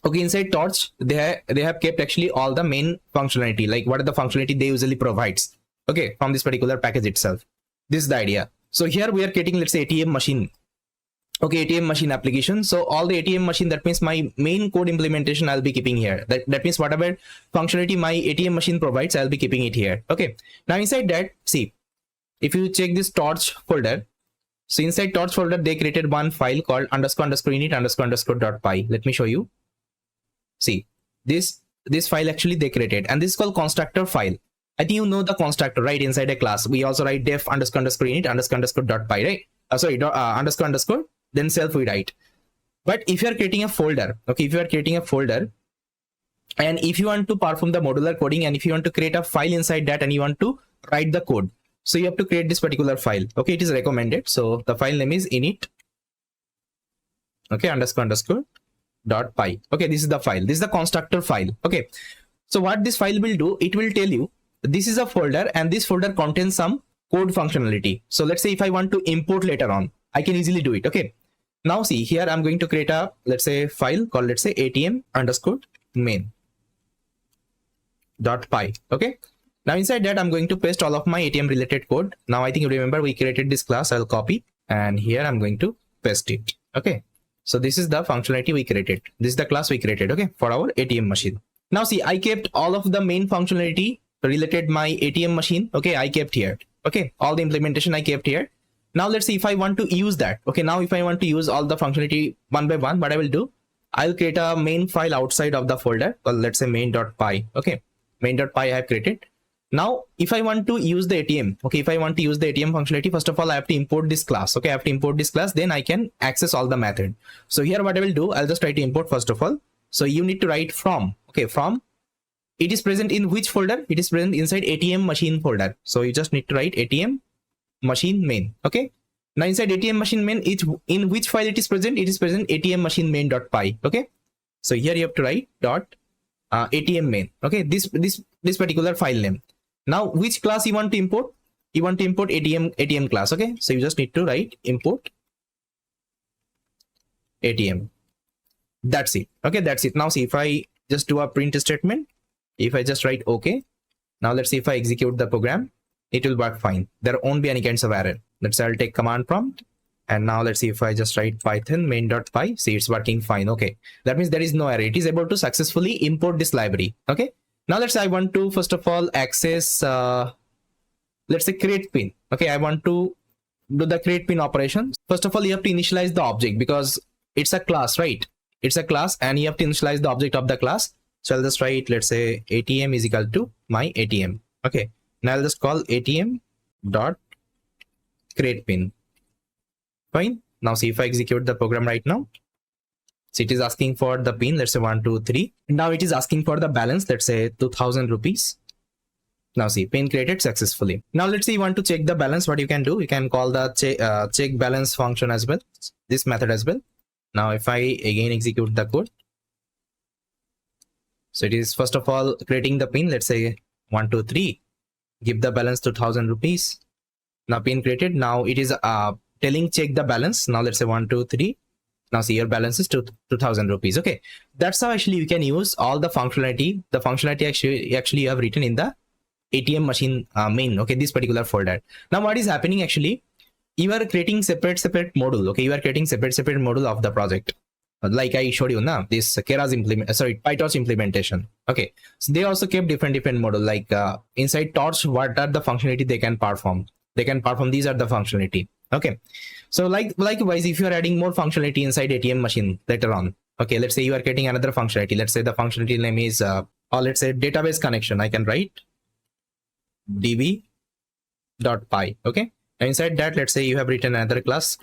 Okay, inside Torch, they have kept actually all the main functionality, like what are the functionality they usually provides, okay, from this particular package itself. This is the idea. So here we are creating, let's say, ATM machine. Okay, ATM machine application. So all the ATM machine, that means my main code implementation I'll be keeping here. That means whatever functionality my ATM machine provides, I'll be keeping it here. Okay, now inside that, see, if you check this Torch folder, so inside Torch folder, they created one file called __init__.py. Let me show you. See, this file actually they created, and this is called constructor file. I think you know the constructor, right? Inside a class, we also write def__init__.py, right? Sorry, then self we write. But if you are creating a folder, okay, if you are creating a folder, and if you want to perform the modular coding, and if you want to create a file inside that, and you want to write the code, so you have to create this particular file. Okay, it is recommended. So the file name is init, okay, __.py. Okay, this is the file. This is the constructor file. Okay, so what this file will do, it will tell you this is a folder, and this folder contains some code functionality. So let's say if I want to import later on, I can easily do it. Okay, now see here, I'm going to create a, let's say, file called, let's say, ATM_main.py. okay, now inside that, I'm going to paste all of my ATM related code. Now I think you remember we created this class. I'll copy, and here I'm going to paste it. Okay, so this is the functionality we created. This is the class we created, okay, for our ATM machine. Now see, I kept all of the main functionality related my ATM machine. Okay, I kept here. Okay, all the implementation I kept here. Now let's see if I want to use that. Okay, now if I want to use all the functionality one by one, what I will do, I'll create a main file outside of the folder called, let's say, main.py. Okay, main.py I have created. Now if I want to use the ATM, okay, if I want to use the ATM functionality, first of all, I have to import this class. Okay, I have to import this class, then I can access all the method. So here what I will do, I'll just try to import first of all. So you need to write from. Okay, from, it is present in which folder? It is present inside ATM machine folder. So you just need to write ATM machine main. Okay, now inside ATM machine main, in which file it is present? It is present ATM machine main.py. Okay, so here you have to write ATM main. Okay, this particular file name. Now which class you want to import? You want to import ATM class. Okay, so you just need to write import ATM. That's it. Okay, that's it. Now see, if I just do a print statement, if I just write okay, now let's see if I execute the program, it will work fine. There won't be any kinds of error. Let's say I'll take command prompt, and now let's see if I just write python main.py. See, it's working fine. Okay, that means there is no error. It is able to successfully import this library. Okay, now let's say I want to first of all access let's say create pin. Okay, I want to do the create pin operation. First of all, you have to initialize the object because it's a class, right? It's a class and you have to initialize the object of the class. So I'll just write, let's say ATM is equal to my ATM. Okay. Now I'll just call ATM dot create pin. Fine. Now see if I execute the program right now. So it is asking for the pin, let's say 1, 2, 3. Now it is asking for the balance, let's say 2000 rupees. Now see, pin created successfully. Now let's say you want to check the balance. What you can do, you can call the check balance function as well, this method as well. Now if I again execute the code, so it is first of all creating the pin, let's say 1, 2, 3, give the balance to 1000 rupees. Now pin created. Now it is telling check the balance. Now let's say 1, 2, 3. Now see your balance is 2000 rupees. Okay, that's how actually you can use all the functionality. The functionality actually you have written in the ATM machine main. Okay, this particular folder. Now what is happening actually? You are creating separate module. Okay, you are creating separate module of the project. Like I showed you now, this Kera's PyTorch implementation. Okay, so they also kept different module. Like inside Torch, what are the functionality they can perform? They can perform. These are the functionality. Okay, so likewise, if you are adding more functionality inside ATM machine later on. Okay, let's say you are creating another functionality. Let's say the functionality name is, or let's say database connection. I can write db.py. Okay, now inside that, let's say you have written another class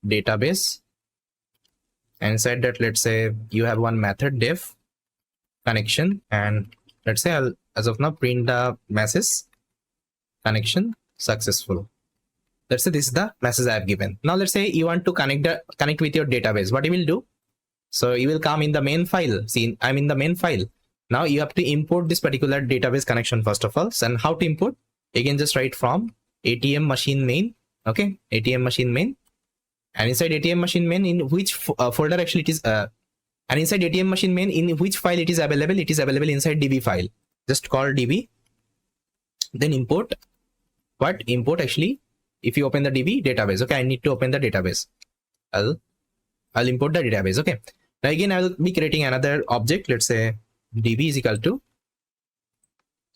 database, and inside that, let's say you have one method def connection, and let's say I'll as of now print the message connection successful. Let's say this is the message I have given. Now let's say you want to connect with your database. What you will do? So you will come in the main file. See, I'm in the main file. Now you have to import this particular database connection first of all. And how to import? Again, just write from ATM machine main. Okay, ATM machine main. And inside ATM machine main, in which folder actually it is, and inside ATM machine main, in which file it is available? It is available inside DB file. Just call DB. Then import. What? Import actually, if you open the DB database. Okay, I need to open the database. I'll import the database. Okay. Now again, I will be creating another object. Let's say DB is equal to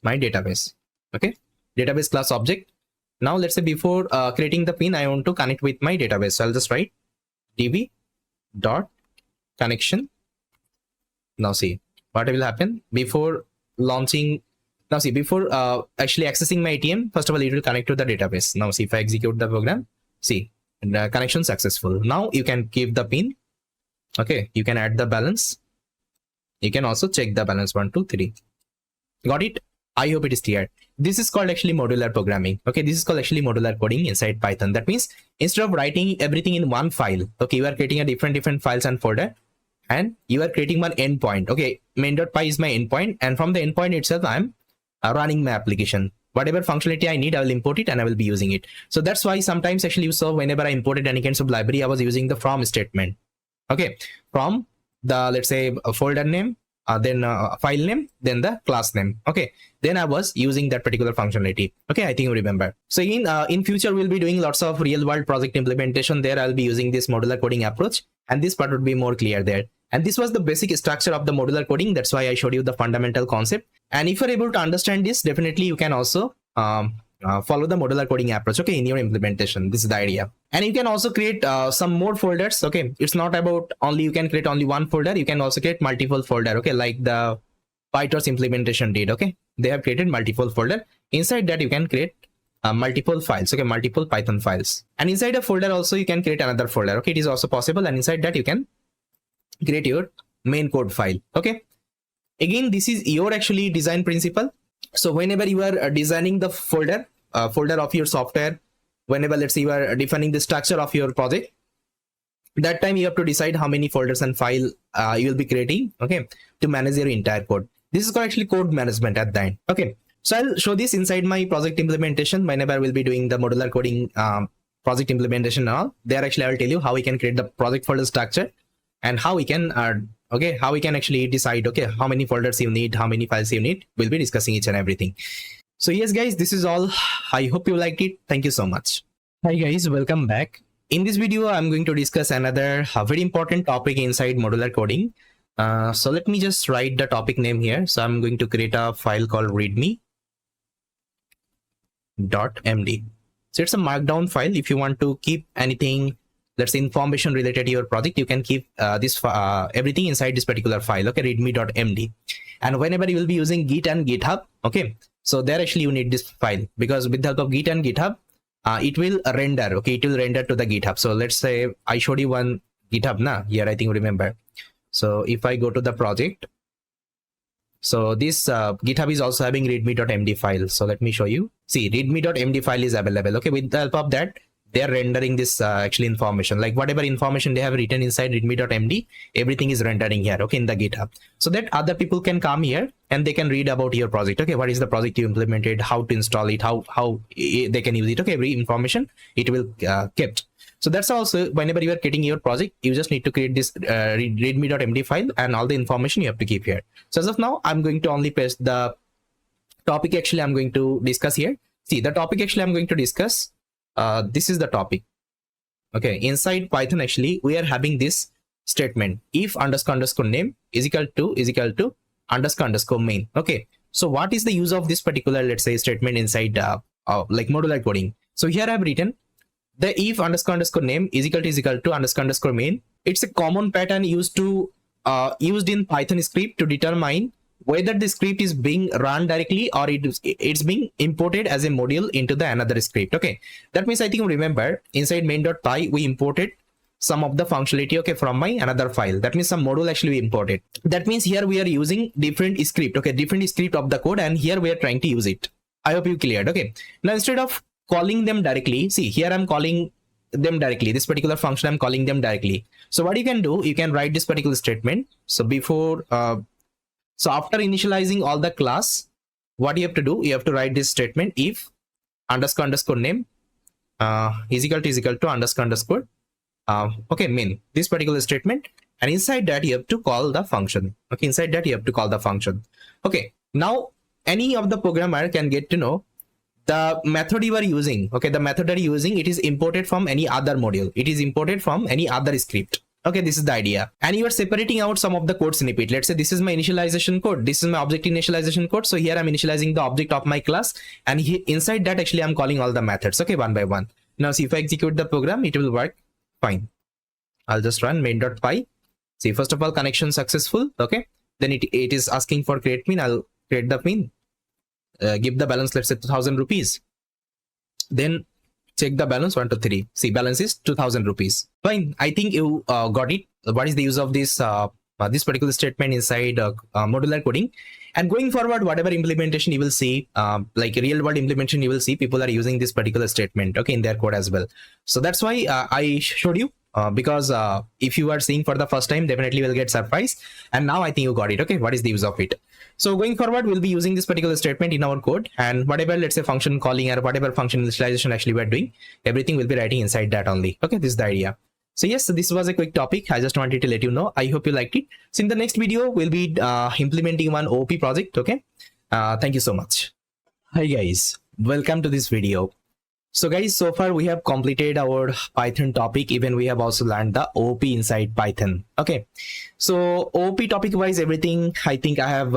my database. Okay, database class object. Now let's say before creating the pin, I want to connect with my database. So I'll just write db dot connection. Now see what will happen before launching. Now see, before actually accessing my ATM, first of all, it will connect to the database. Now see, if I execute the program, see, the connection successful. Now you can give the pin. Okay, you can add the balance. You can also check the balance 1, 2, 3. Got it? I hope it is clear. This is called actually modular programming. Okay, this is called actually modular coding inside Python. That means instead of writing everything in one file, okay, you are creating a different files and folder, and you are creating one endpoint. Okay, main.py is my endpoint, and from the endpoint itself, I'm running my application. Whatever functionality I need, I will import it and I will be using it. So that's why sometimes actually you saw whenever I imported any kinds of library, I was using the from statement. Okay, from the, let's say, a folder name, then file name, then the class name. Okay, then I was using that particular functionality. Okay, I think you remember. So in future, we'll be doing lots of real world project implementation. There I'll be using this modular coding approach, and this part would be more clear there. And this was the basic structure of the modular coding. That's why I showed you the fundamental concept. And if you're able to understand this, definitely you can also follow the modular coding approach, okay, in your implementation. This is the idea. And you can also create some more folders. Okay, it's not about only you can create only one folder. You can also create multiple folder. Okay, like the PyTorch implementation did. Okay, they have created multiple folder. Inside that you can create multiple files. Okay, multiple Python files. And inside a folder also you can create another folder. Okay, it is also possible. And inside that you can create your main code file. Okay, again, this is your actually design principle. So whenever you are designing the folder of your software, whenever let's say you are defining the structure of your project, that time you have to decide how many folders and file you will be creating, okay, to manage your entire code. This is called actually code management at the end. Okay, so I'll show this inside my project implementation. Whenever I will be doing the modular coding project implementation and all, there actually I will tell you how we can create the project folder structure and how we can how we can actually decide, okay, how many folders you need, how many files you need. We'll be discussing each and everything. So yes, guys, this is all. I hope you liked it. Thank you so much. Hi guys, welcome back. In this video, I'm going to discuss another very important topic inside modular coding. So let me just write the topic name here. So I'm going to create a file called README.md. So it's a markdown file. If you want to keep anything, let's say information related to your project, you can keep everything inside this particular file. Okay, readme.md. And whenever you will be using Git and GitHub, okay, so there actually you need this file, because with the help of Git and GitHub, it will render. Okay, it will render to the GitHub. So let's say I showed you one GitHub now here, I think, remember. So if I go to the project, so this GitHub is also having readme.md file. So let me show you. See, readme.md file is available. Okay, with the help of that, they are rendering this actually information, like whatever information they have written inside readme.md, everything is rendering here, okay, in the GitHub, so that other people can come here and they can read about your project. Okay, what is the project you implemented, how to install it, how they can use it. Okay, every information it will kept. So that's also, whenever you are creating your project, you just need to create this readme.md file, and all the information you have to keep here. So as of now, I'm going to only paste the topic actually I'm going to discuss here. See, the topic actually I'm going to discuss, this is the topic. Okay, inside Python actually we are having this statement, if underscore name is equal to underscore main. Okay, so what is the use of this particular, let's say, statement inside like modular coding? So here I have written the if underscore name is equal to underscore main. It's a common pattern used in Python script to determine whether the script is being run directly or it's being imported as a module into the another script. Okay, that means I think you remember inside main.py we imported some of the functionality, okay, from my another file. That means some module actually we imported. That means here we are using different script, okay, different script of the code, and here we are trying to use it. I hope you cleared. Okay, now instead of calling them directly, see here I'm calling them directly, this particular function I'm calling them directly. So what you can do, you can write this particular statement. So before so after initializing all the class, what you have to do, you have to write this statement, if underscore name is equal to underscore okay, main, this particular statement, and inside that you have to call the function. Okay, inside that you have to call the function. Okay, now any of the programmer can get to know the method you are using. Okay, the method that you're using, it is imported from any other module, it is imported from any other script. Okay, this is the idea. And you are separating out some of the code snippet. Let's say this is my initialization code, this is my object initialization code. So here I'm initializing the object of my class, and inside that actually I'm calling all the methods, okay, one by one. Now see, if I execute the program, it will work fine. I'll just run main.py. See, first of all, connection successful. Okay, then it is asking for create pin. I'll create the pin, give the balance, let's say 2,000 rupees. Then check the balance, 1 2 3. See, balance is 2,000 rupees. Fine, I think you got it. What is the use of this this particular statement inside modular coding? And going forward, whatever implementation you will see, like real world implementation you will see, people are using this particular statement, okay, in their code as well. So that's why I showed you, because if you are seeing for the first time, definitely will get surprised. And now I think you got it. Okay, what is the use of it? So going forward, we'll be using this particular statement in our code, and whatever, let's say, function calling or whatever function initialization actually we're doing, everything will be writing inside that only. Okay, this is the idea. So yes, this was a quick topic. I just wanted to let you know. I hope you liked it. So in the next video, we'll be implementing one OP project. Okay, thank you so much. Hi guys, welcome to this video. So guys, so far we have completed our Python topic. Even we have also learned the OP inside Python. Okay, so OP topic wise, everything I think I have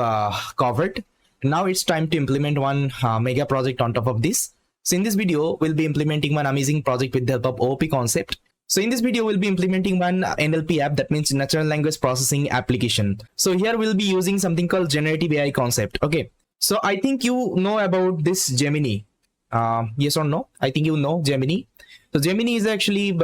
covered. Now it's time to implement one mega project on top of this. So in this video, we'll be implementing one amazing project with the help of OP concept. So in this video, we'll be implementing one NLP app, that means natural language processing application. So here we'll be using something called generative AI concept. Okay, so I think you know about this Gemini. Yes or no? I think you know Gemini. So Gemini is actually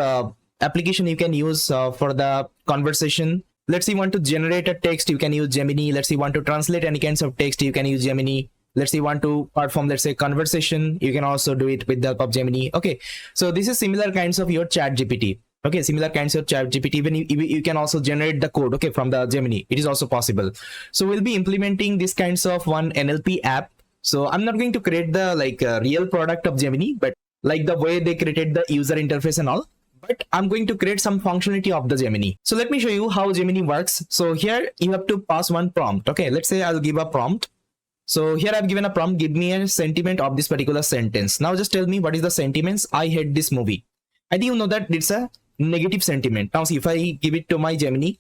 application you can use for the conversation. Let's say you want to generate a text, you can use Gemini. Let's say you want to translate any kinds of text, you can use Gemini. Let's say you want to perform, let's say, conversation, you can also do it with the help of Gemini. Okay, so this is similar kinds of your chat GPT. Okay, similar kinds of chat GPT. Even you can also generate the code, okay, from the Gemini. It is also possible. So we'll be implementing this kinds of one NLP app. So I'm not going to create the real product of Gemini, but like the way they created the user interface and all, but I'm going to create some functionality of the Gemini. So let me show you how Gemini works. So here you have to pass one prompt. Okay, let's say I'll give a prompt. So here I've given a prompt, give me a sentiment of this particular sentence. Now just tell me what is the sentiments. I hate this movie. I think you know that it's a negative sentiment. Now see, if I give it to my Gemini,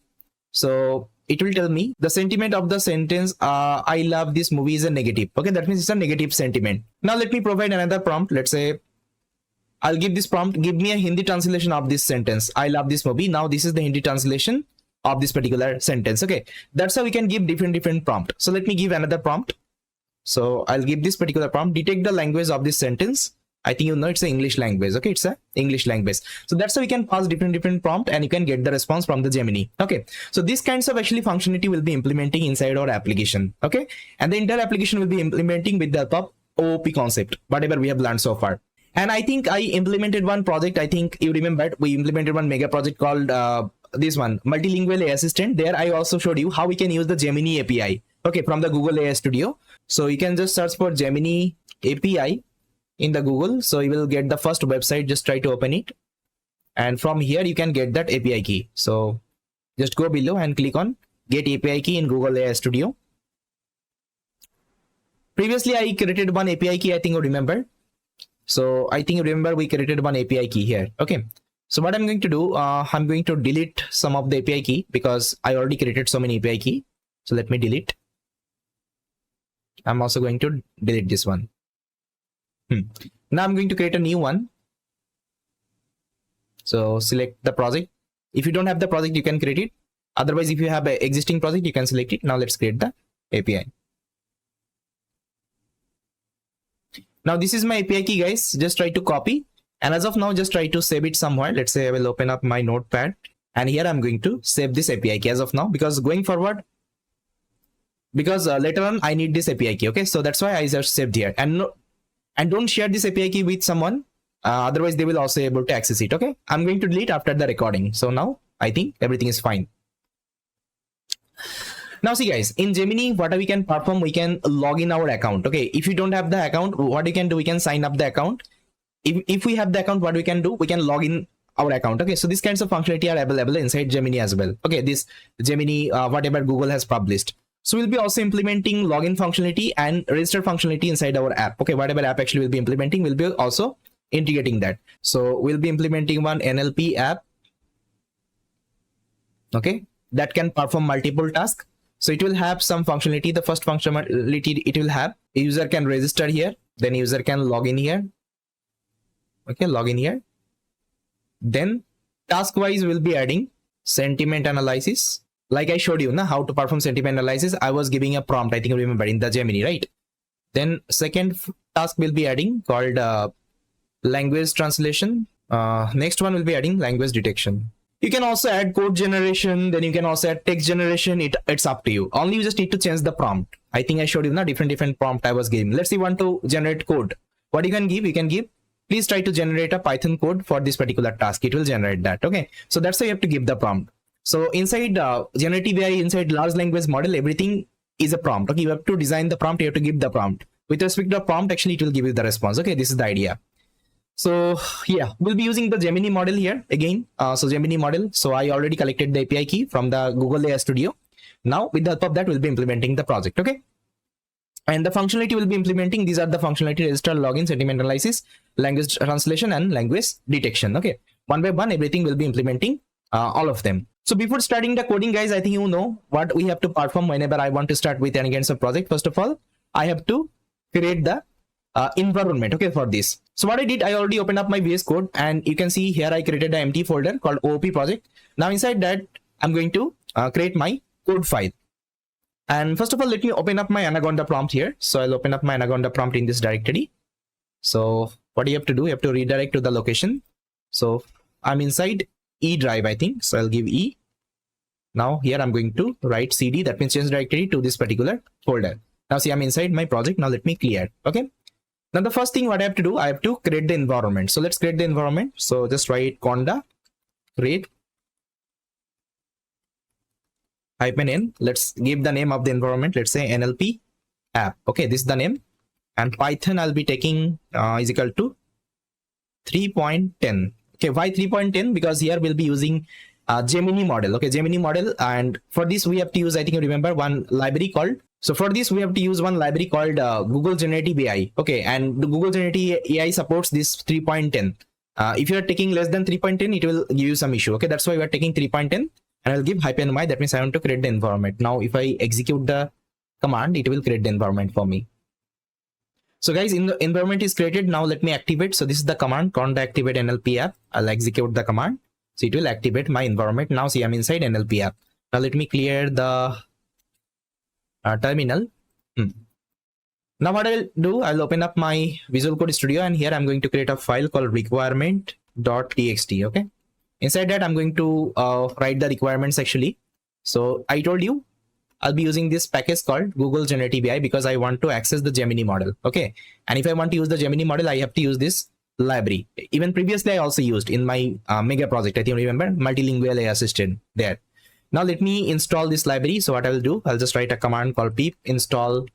so it will tell me the sentiment of the sentence, I love this movie, is a negative. Okay, that means it's a negative sentiment. Now let me provide another prompt. Let's say I'll give this prompt, give me a Hindi translation of this sentence. I love this movie. Now this is the Hindi translation of this particular sentence. Okay, that's how we can give different prompt. So let me give another prompt. So I'll give this particular prompt, detect the language of this sentence. I think you know it's an English language. Okay, it's a English language. So that's how we can pass different prompt and you can get the response from the Gemini. Okay, so these kinds of actually functionality will be implementing inside our application. Okay, and the entire application will be implementing with the help of OOP concept, whatever we have learned so far. And I think I implemented one project. I think you remember we implemented one mega project called this one, multilingual AI assistant. There I also showed you how we can use the Gemini API. Okay, from the Google AI Studio. So you can just search for Gemini API in the Google. So you will get the first website. Just try to open it. And from here you can get that API key. So just go below and click on get API key in Google AI Studio. Previously I created one API key. I think you remember. So I think you remember we created one API key here. Okay. So what I'm going to do, I'm going to delete some of the API key because I already created so many API key. So let me delete. I'm also going to delete this one. Now I'm going to create a new one. So select the project. If you don't have the project, you can create it. Otherwise, if you have an existing project, you can select it. Now let's create the API. Now this is my API key, guys. Just try to copy. And as of now, just try to save it somewhere. Let's say I will open up my notepad. And here I'm going to save this API key as of now. Because going forward, because later on, I need this API key. Okay, so that's why I just saved here. And don't share this API key with someone. Otherwise, they will also be able to access it. Okay, I'm going to delete after the recording. So now I think everything is fine. Now see guys, in Gemini, what we can perform, we can log in our account. Okay, if you don't have the account, what you can do, we can sign up the account. If we have the account, what we can do, we can log in our account. Okay, so these kinds of functionality are available inside Gemini as well. Okay, this Gemini, whatever Google has published. So we'll be also implementing login functionality and register functionality inside our app. Okay, whatever app actually we'll be implementing, we'll be also integrating that. So we'll be implementing one NLP app. Okay, that can perform multiple tasks. So it will have some functionality. The first functionality it will have, a user can register here, then user can log in here. Okay, log in here. Then task wise we'll be adding sentiment analysis. Like I showed you now how to perform sentiment analysis. I was giving a prompt, I think you remember, in the Gemini, right? Then second task will be adding called language translation. Next one will be adding language detection. You can also add code generation, then you can also add text generation. It's up to you. Only you just need to change the prompt. I think I showed you now different prompt I was giving. Let's say you want to generate code. What you can give, please try to generate a Python code for this particular task. It will generate that. Okay, so that's how you have to give the prompt. So inside generative AI, inside large language model, everything is a prompt. Okay, you have to design the prompt, you have to give the prompt. With respect to the prompt, actually it will give you the response. Okay, this is the idea. So yeah, we'll be using the Gemini model here again. So Gemini model. So I already collected the API key from the Google AI Studio. Now with the help of that, we'll be implementing the project. Okay. And the functionality we'll be implementing, these are the functionality: register, login, sentiment analysis, language translation, and language detection. Okay. One by one, everything will be implementing all of them. So before starting the coding, guys, I think you know what we have to perform whenever I want to start with any kinds of project. First of all, I have to create the environment. Okay, for this. So what I did, I already opened up my VS Code, and you can see here I created an empty folder called OOP project. Now inside that, I'm going to create my code file. And first of all, let me open up my Anaconda prompt here. So I'll open up my Anaconda prompt in this directory. So what you have to do, you have to redirect to the location. So I'm inside E drive, I think. So I'll give E. Now here I'm going to write CD, that means change directory to this particular folder. Now see, I'm inside my project. Now let me clear. Okay. Now the first thing what I have to do, I have to create the environment. So let's create the environment. So just write conda create -n. Let's give the name of the environment. Let's say NLP app. Okay, this is the name. And Python I'll be taking is equal to 3.10. Okay, why 3.10? Because here we'll be using Gemini model. Okay, Gemini model. And for this we have to use, I think you remember, one library called. So for this we have to use one library called Google Generative AI. Okay, and the Google Generative AI supports this 3.10. If you are taking less than 3.10, it will give you some issue. Okay, that's why we are taking 3.10. And I'll give -y. That means I want to create the environment. Now if I execute the command, it will create the environment for me. So guys, in the environment is created. Now let me activate. So this is the command const activate NLP app. I'll execute the command. So it will activate my environment. Now see, I'm inside NLP app. Now let me clear the terminal. Now what I'll do, I'll open up my Visual Code Studio, and here I'm going to create a file called requirement.txt. Okay. Inside that, I'm going to write the requirements actually. So I told you I'll be using this package called Google Generative AI because I want to access the Gemini model. Okay. And if I want to use the Gemini model, I have to use this library. Even previously, I also used in my mega project. I think you remember multilingual AI assistant there. Now let me install this library. So what I will do, I'll just write a command called pip install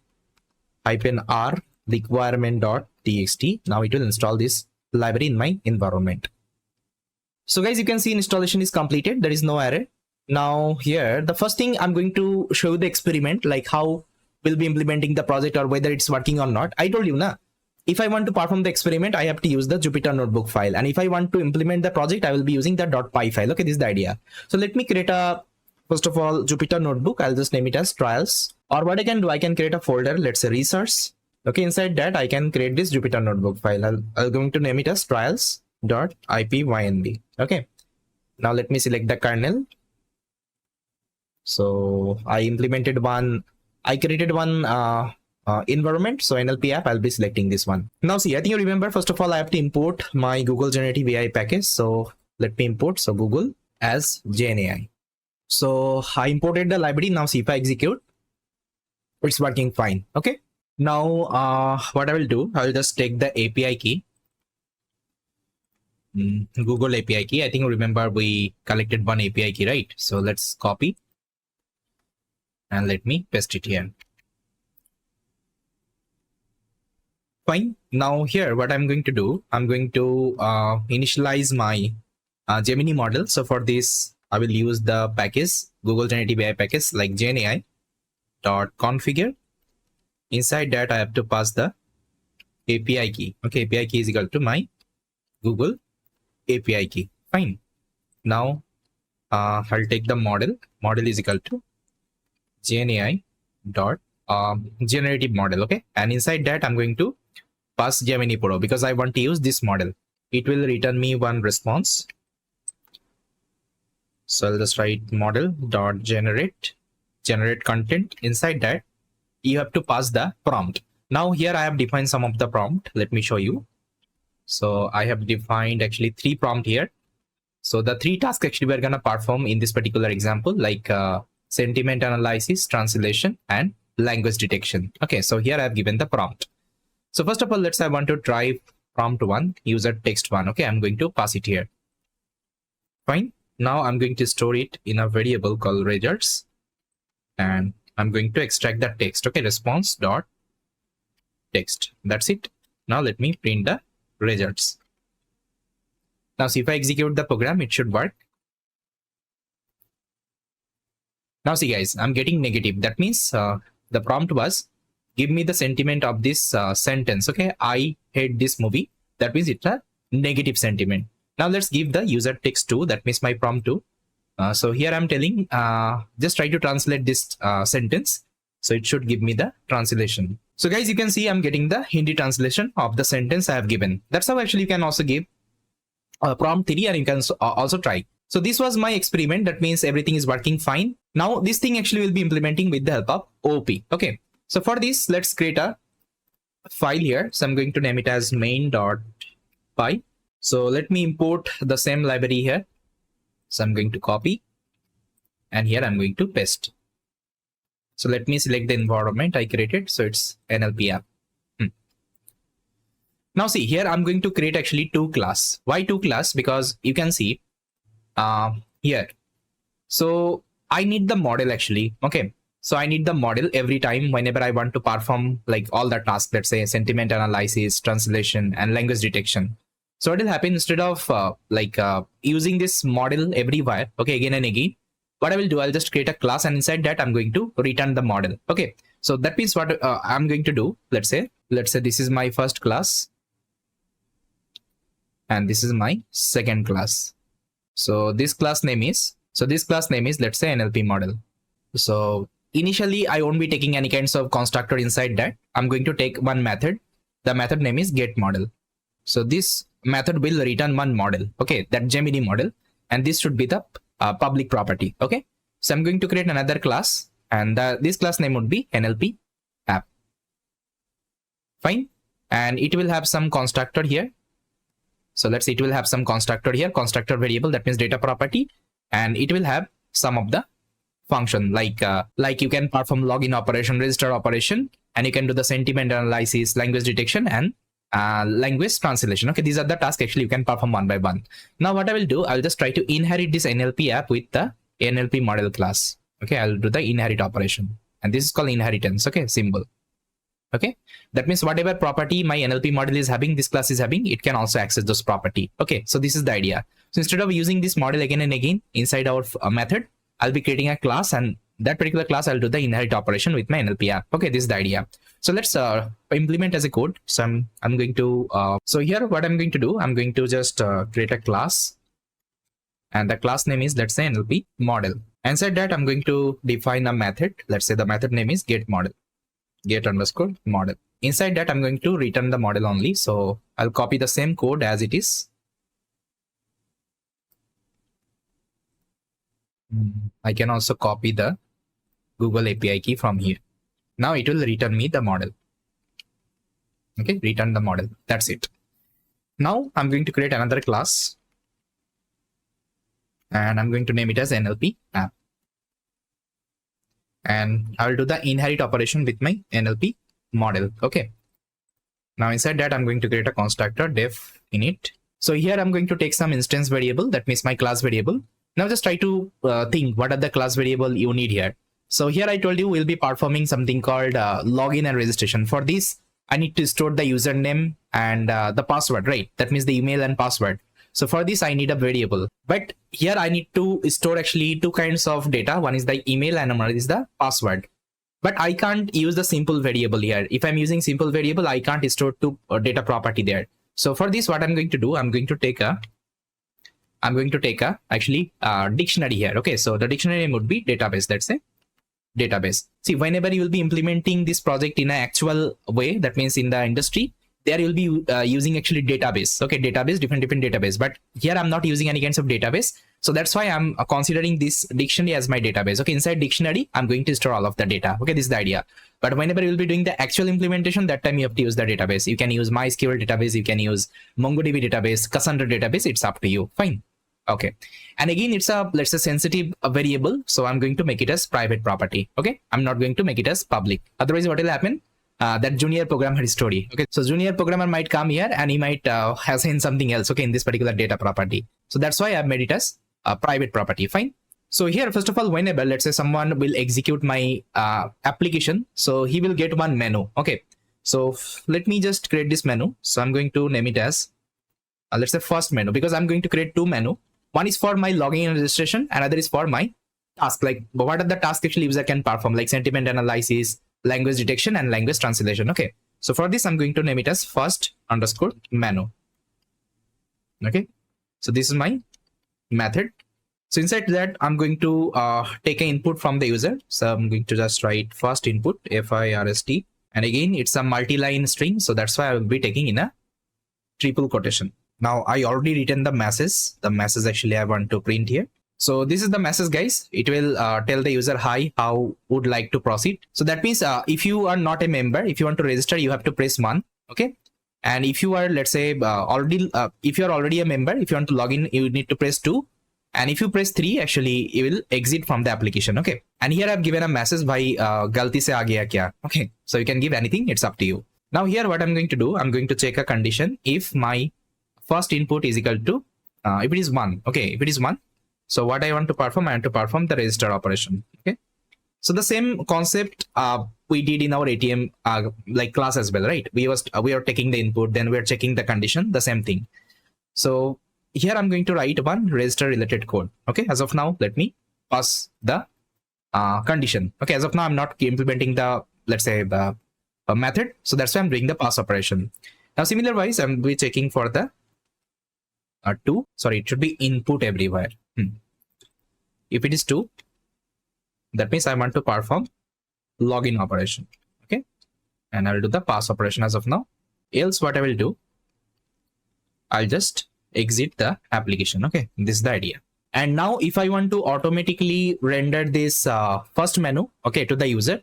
-r requirement.txt. Now it will install this library in my environment. So guys, you can see installation is completed. There is no error. Now here, the first thing I'm going to show you the experiment, like how we'll be implementing the project or whether it's working or not. I told you, if I want to perform the experiment, I have to use the Jupyter notebook file. And if I want to implement the project, I will be using the .py file. Okay, this is the idea. So let me create first of all, Jupyter notebook. I'll just name it as trials. Or what I can do, I can create a folder, let's say research. Okay, inside that, I can create this Jupyter notebook file. I'm going to name it as trials.ipynb. Okay, now let me select the kernel. So I created one environment. So NLP app, I'll be selecting this one. Now see, I think you remember, first of all, I have to import my Google Generative AI package. So let me import, so Google as GenAI. So I imported the library. Now see, if I execute, it's working fine. Okay. Now what I will do, I will just take the API key, Google API key. I think you remember we collected one API key, right? So let's copy and let me paste it here. Fine. Now here, what I'm going to do, I'm going to initialize my Gemini model. So for this, I will use the package, Google Generative AI package like GenAI.configure. Inside that, I have to pass the API key. Okay, API key is equal to my Google API key. Fine. Now I'll take the model. Model is equal to GenAI dot generative model. Okay, and inside that, I'm going to pass Gemini Pro because I want to use this model. It will return me one response. So I'll just write model dot generate content. Inside that, you have to pass the prompt. Now here I have defined some of the prompt. Let me show you. So I have defined actually 3 prompt here. So the 3 tasks actually we're gonna perform in this particular example, like sentiment analysis, translation, and language detection. Okay, so here I have given the prompt. So first of all, let's say I want to try prompt 1, user text 1. Okay, I'm going to pass it here. Fine. Now I'm going to store it in a variable called results, and I'm going to extract the text. Okay, response dot text. That's it. Now let me print the results. Now see, if I execute the program, it should work. Now see guys, I'm getting negative. That means the prompt was give me the sentiment of this sentence. Okay, I hate this movie. That means it's a negative sentiment. Now let's give the user text 2. That means my prompt 2. So here I'm telling just try to translate this sentence. So it should give me the translation. So guys, you can see I'm getting the Hindi translation of the sentence I have given. That's how actually you can also give prompt 3, and you can also try. So this was my experiment. That means everything is working fine. Now this thing actually will be implementing with the help of OOP. Okay. So for this, let's create a file here. So I'm going to name it as main.py. So let me import the same library here. So I'm going to copy, and here I'm going to paste. So let me select the environment I created. So it's NLP app. Now see, here I'm going to create actually 2 class. Why 2 class? Because you can see here. So I need the model actually. Okay. So I need the model every time whenever I want to perform like all the tasks, let's say sentiment analysis, translation, and language detection. So it will happen instead of using this model everywhere. Okay, again and again. What I will do, I'll just create a class, and inside that I'm going to return the model. Okay, so that means what I'm going to do. Let's say this is my first class, and this is my second class. So this class name is let's say NLP model. So initially I won't be taking any kinds of constructor inside that. I'm going to take one method. the method name is get model. So this method will return one model, okay, that Gemini model, and this should be the public property. Okay, so I'm going to create another class, and this class name would be NLP app. Fine, and it will have some constructor here. So let's say it will have some constructor here, constructor variable, that means data property, and it will have some of the function like you can perform login operation, register operation, and you can do the sentiment analysis, language detection, and language translation. Okay, these are the tasks actually you can perform one by one. Now what I will do, I'll just try to inherit this NLP app with the NLP model class. Okay, I'll do the inherit operation, and this is called inheritance. Okay, symbol. Okay, that means whatever property my NLP model is having, this class is having, it can also access those property. Okay, so this is the idea. So instead of using this model again and again inside our method, I'll be creating a class, and that particular class I'll do the inherit operation with my NLP app. Okay, this is the idea. So let's implement as a code. So I'm going to so here what I'm going to do, I'm going to just create a class, and the class name is, let's say, NLP model. Inside that I'm going to define a method. Let's say the method name is get model, get underscore model. Inside that I'm going to return the model only. So I'll copy the same code as it is. I can also copy the Google API key from here. Now it will return me the model. Okay, return the model. That's it. Now I'm going to create another class, and I'm going to name it as NLP app. And I'll do the inherit operation with my NLP model. Okay. Now inside that I'm going to create a constructor def init. So here I'm going to take some instance variable, that means my class variable. Now just try to think what are the class variable you need here. So here I told you we'll be performing something called login and registration. For this, I need to store the username and the password, right? That means the email and password. So for this, I need a variable. But here I need to store actually two kinds of data. One is the email and another is the password. But I can't use the simple variable here. If I'm using simple variable, I can't store two data property there. So for this, what I'm going to do, I'm going to take a actually dictionary here. Okay, so the dictionary name would be database. Let's say database. See, whenever you will be implementing this project in an actual way, that means in the industry, there you'll be using actually database. Okay, database, different database. But here I'm not using any kinds of database. So that's why I'm considering this dictionary as my database. Okay, inside dictionary, I'm going to store all of the data. Okay, this is the idea. But whenever you'll be doing the actual implementation, that time you have to use the database. You can use MySQL database, you can use MongoDB database, Cassandra database. It's up to you. Fine. Okay, and again it's a, let's say, sensitive variable, so I'm going to make it as private property. Okay, I'm not going to make it as public. Otherwise what will happen, that junior programmer story. Okay, so junior programmer might come here and he might has in something else, okay, in this particular data property. So that's why I've made it as a private property. Fine. So here, first of all, whenever, let's say, someone will execute my application, so he will get one menu. Okay, so let me just create this menu. So I'm going to name it as let's say first menu, because I'm going to create two menu. One is for my login and registration, another is for my task, like what are the tasks actually user can perform, like sentiment analysis, language detection, and language translation. Okay, so for this I'm going to name it as first underscore menu. Okay, so this is my method. So inside that I'm going to take an input from the user. So I'm going to just write first input first, and again it's a multi-line string, so that's why I will be taking in a triple quotation. Now I already written the message. The message actually I want to print here. So this is the message, guys. It will tell the user, hi, how would like to proceed. So that means if you are not a member, if you want to register, you have to press 1. Okay. And if you are, let's say, if you are already a member, if you want to log in, you need to press 2. And if you press 3, actually, you will exit from the application. Okay. And here I've given a message, bhai, galti se aa gaya kya? Okay. So you can give anything. It's up to you. Now here, what I'm going to do, I'm going to check a condition. If my first input is equal to, if it is 1. Okay. If it is 1. So what I want to perform, I want to perform the register operation. Okay. So the same concept we did in our ATM like class as well, right? We are taking the input, then we are checking the condition, the same thing. So here I'm going to write one register related code. Okay, as of now, let me pass the condition. Okay, as of now, I'm not implementing the, let's say, the method. So that's why I'm doing the pass operation. Now, similar wise, I'm be checking for the 2. Sorry, it should be input everywhere. If it is 2, that means I want to perform login operation. Okay, and I will do the pass operation as of now. Else what I will do, I'll just exit the application. Okay, this is the idea. And now if I want to automatically render this first menu, okay, to the user,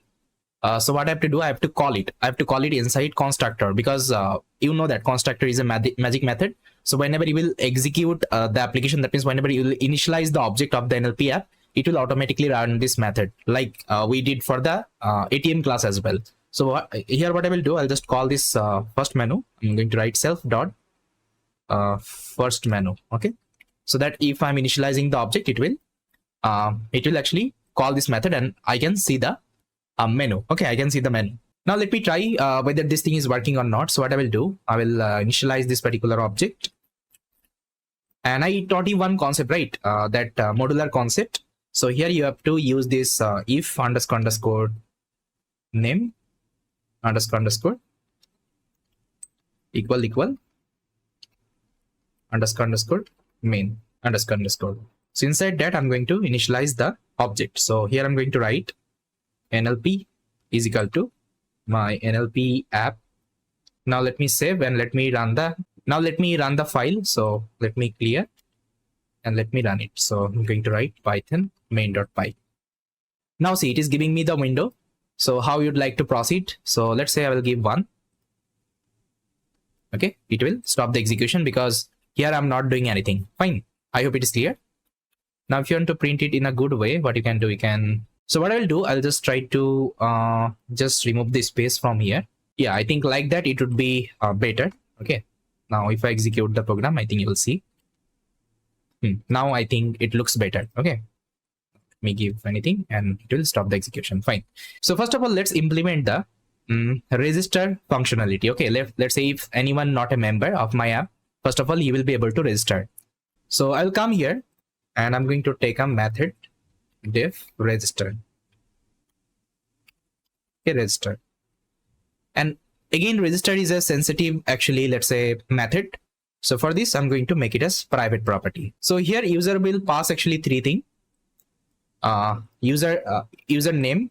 so what I have to do, I have to call it. I have to call it inside constructor, because you know that constructor is a magic method. So whenever you will execute the application, that means whenever you will initialize the object of the NLP app, it will automatically run this method, like we did for the ATM class as well. So here what I will do, I'll just call this first menu. I'm going to write self dot first menu. Okay, so that if I'm initializing the object, it will actually call this method, and I can see the menu. Okay, I can see the menu. Now let me try whether this thing is working or not. So what I will do, I will initialize this particular object. And I taught you one concept, right? That modular concept. So here you have to use this if underscore name underscore equal underscore main underscore. So inside that, I'm going to initialize the object. So here I'm going to write NLP is equal to my NLP app. Now let me save and let me run the file. So let me clear and let me run it. So I'm going to write Python main.py. Now see, it is giving me the window. So how you'd like to proceed? So let's say I will give 1. Okay, it will stop the execution because here I'm not doing anything. Fine. I hope it is clear. Now if you want to print it in a good way, what you can do, so what I will do, I'll just try to just remove the space from here. Yeah, I think like that it would be better. Okay. Now if I execute the program, I think you will see. Now I think it looks better. Okay. Let me give anything and it will stop the execution. Fine. So first of all, let's implement the register functionality. Okay. Let's say if anyone not a member of my app, first of all, you will be able to register. So I'll come here and I'm going to take a method def register. Okay, register. And again, register is a sensitive, actually, let's say method. So for this, I'm going to make it as private property. So here user will pass actually 3 things. User name,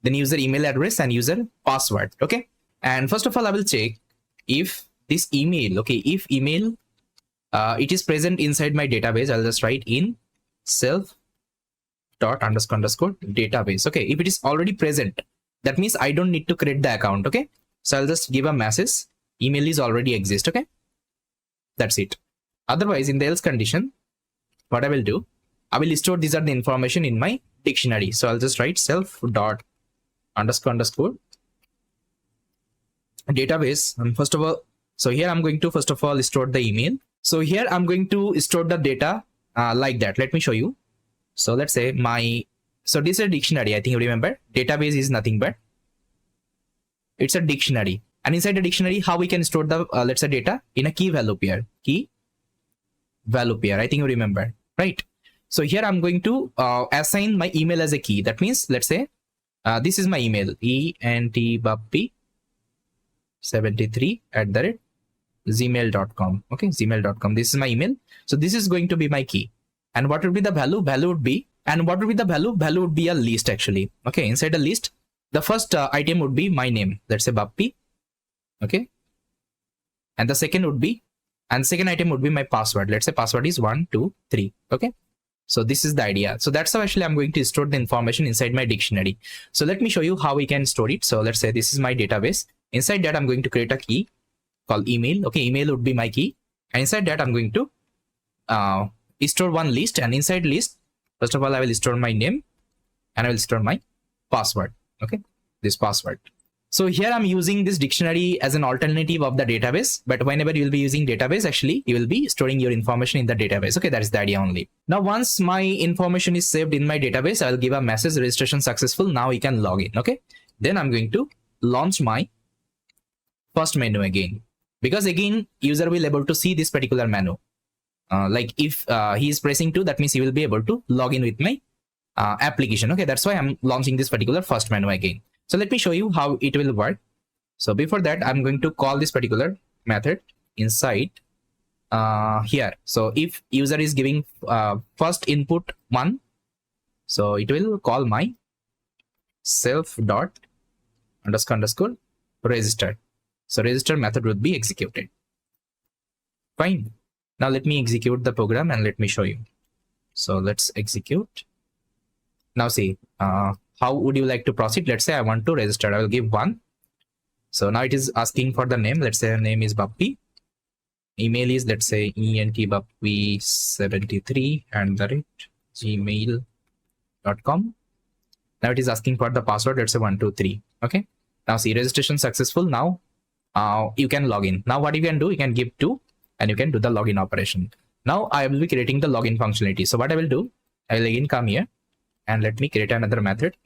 then user email address and user password. Okay. And first of all, I will check if this email, okay, if email, it is present inside my database. I'll just write in self dot underscore database. Okay. If it is already present, that means I don't need to create the account. Okay. So I'll just give a message. Email is already exist. Okay. That's it. Otherwise, in the else condition, what I will do, I will store these are the information in my dictionary. So I'll just write self dot underscore database. And first of all, so here I'm going to first of all store the email. So here I'm going to store the data like that. Let me show you. So let's say so this is a dictionary. I think you remember database is nothing but it's a dictionary. And inside the dictionary, how we can store the let's say data in a key value pair. I think you remember, right? So here I'm going to assign my email as a key. That means let's say this is my email entbuppy73@gmail.com. Okay, gmail.com. This is my email. So this is going to be my key. And what would be the value? Value would be a list actually. Okay, inside the list, the first item would be my name. Let's say Bappy. Okay. And the second item would be my password. Let's say password is 123. Okay. So this is the idea. So that's how actually I'm going to store the information inside my dictionary. So let me show you how we can store it. So let's say this is my database. Inside that, I'm going to create a key called email. Okay, email would be my key. And inside that, I'm going to store one list. And inside list, first of all, I will store my name and I will store my password. Okay, this password. So here I'm using this dictionary as an alternative of the database, but whenever you will be using database, actually, you will be storing your information in the database. Okay, that is the idea only. Now, once my information is saved in my database, I'll give a message registration successful. Now you can log in. Okay, then I'm going to launch my first menu again, because again, user will be able to see this particular menu. Like if he is pressing 2, that means he will be able to log in with my application. Okay, that's why I'm launching this particular first menu again. So let me show you how it will work. So before that, I'm going to call this particular method inside here. So if user is giving first input 1, so it will call my self dot underscore register. So register method would be executed. Fine. Now let me execute the program and let me show you. So let's execute. Now see, how would you like to proceed? Let's say I want to register. I will give 1. So now it is asking for the name. Let's say name is Bappy. Email is, let's say, entbappy73@gmail.com. Now it is asking for the password. Let's say 123. Okay. Now see, registration successful. Now you can log in. Now what you can do, you can give 2 and you can do the login operation. Now I will be creating the login functionality. So what I will do, I will again come here and let me create another method.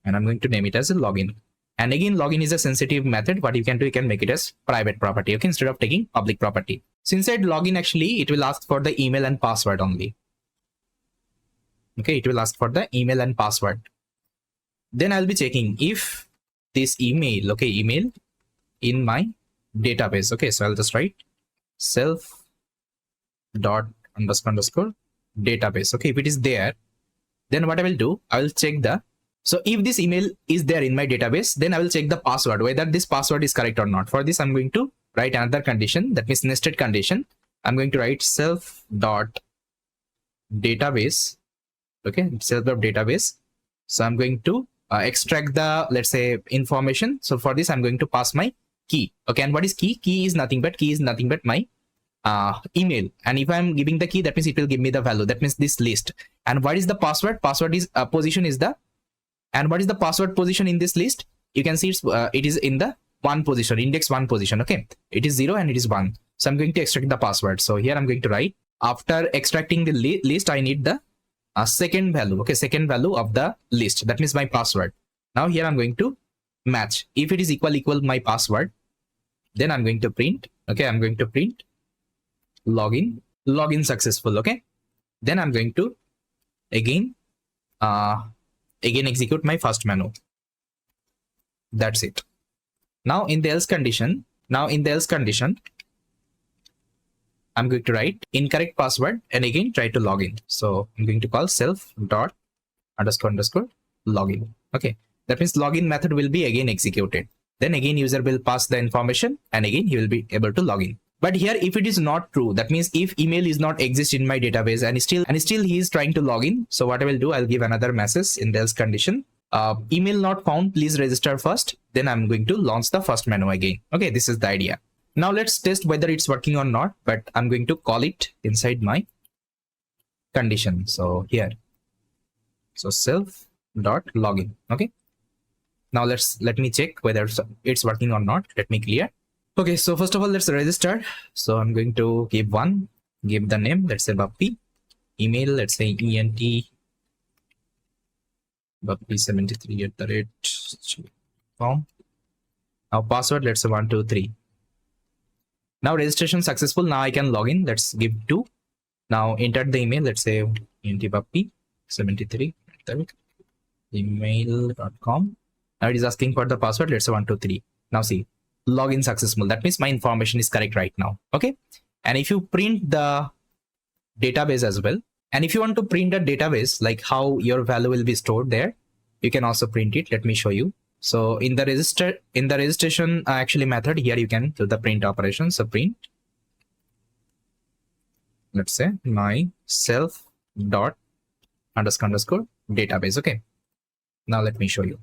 And I'm going to name it as a login. And again, login is a sensitive method. What you can do, you can make it as private property. Okay, instead of taking public property. So inside login, actually, it will ask for the email and password only. Okay, it will ask for the email and password. Then I'll be checking if this email, okay, email in my database. Okay, so I'll just write self dot underscore database. Okay, if it is there, then what I will do, I will check the, so if this email is there in my database, then I will check the password, whether this password is correct or not. For this, I'm going to write another condition, that means nested condition. I'm going to write self dot database. Okay, self dot database. So I'm going to extract the, let's say, information. So for this, I'm going to pass my key. Okay, and what is key? Key is nothing but my email. And if I'm giving the key, that means it will give me the value. That means this list. And what is the password? Password is position is the, and what is the password position in this list? You can see it is in the 1 position, index 1 position. Okay, it is 0 and it is 1. So I'm going to extract the password. So here I'm going to write, after extracting the list, I need the second value. Okay, second value of the list. That means my password. Now here I'm going to match. If it is equal my password, then I'm going to print. Okay, I'm going to print login successful. Okay, then I'm going to again execute my first menu. That's it. Now in the else condition, I'm going to write incorrect password and again try to log in. So I'm going to call self dot underscore login. Okay, that means login method will be again executed. Then again user will pass the information and again he will be able to log in. But here, if it is not true, that means if email is not exist in my database and still he is trying to log in. So what I will do, I'll give another message in the else condition. Email not found, please register first. Then I'm going to launch the first menu again. Okay, this is the idea. Now let's test whether it's working or not, but I'm going to call it inside my condition. So here, so self dot login. Okay. Now let me check whether it's working or not. Let me clear. Okay, so first of all, let's register. So I'm going to give 1, give the name, let's say Bappy, email, let's say Bappy73@gmail.com. Now password, let's say 123. Now registration successful. Now I can log in. Let's give 2. Now enter the email, let's say Bappy73@gmail.com. Now it is asking for the password, let's say 123. Now see, login successful. That means my information is correct right now. Okay, and if you print the database as well, and if you want to print a database, like how your value will be stored there, you can also print it. Let me show you. So in the registration actually method here, you can do the print operation. So print, let's say my self dot underscore database. Okay, now let me show you.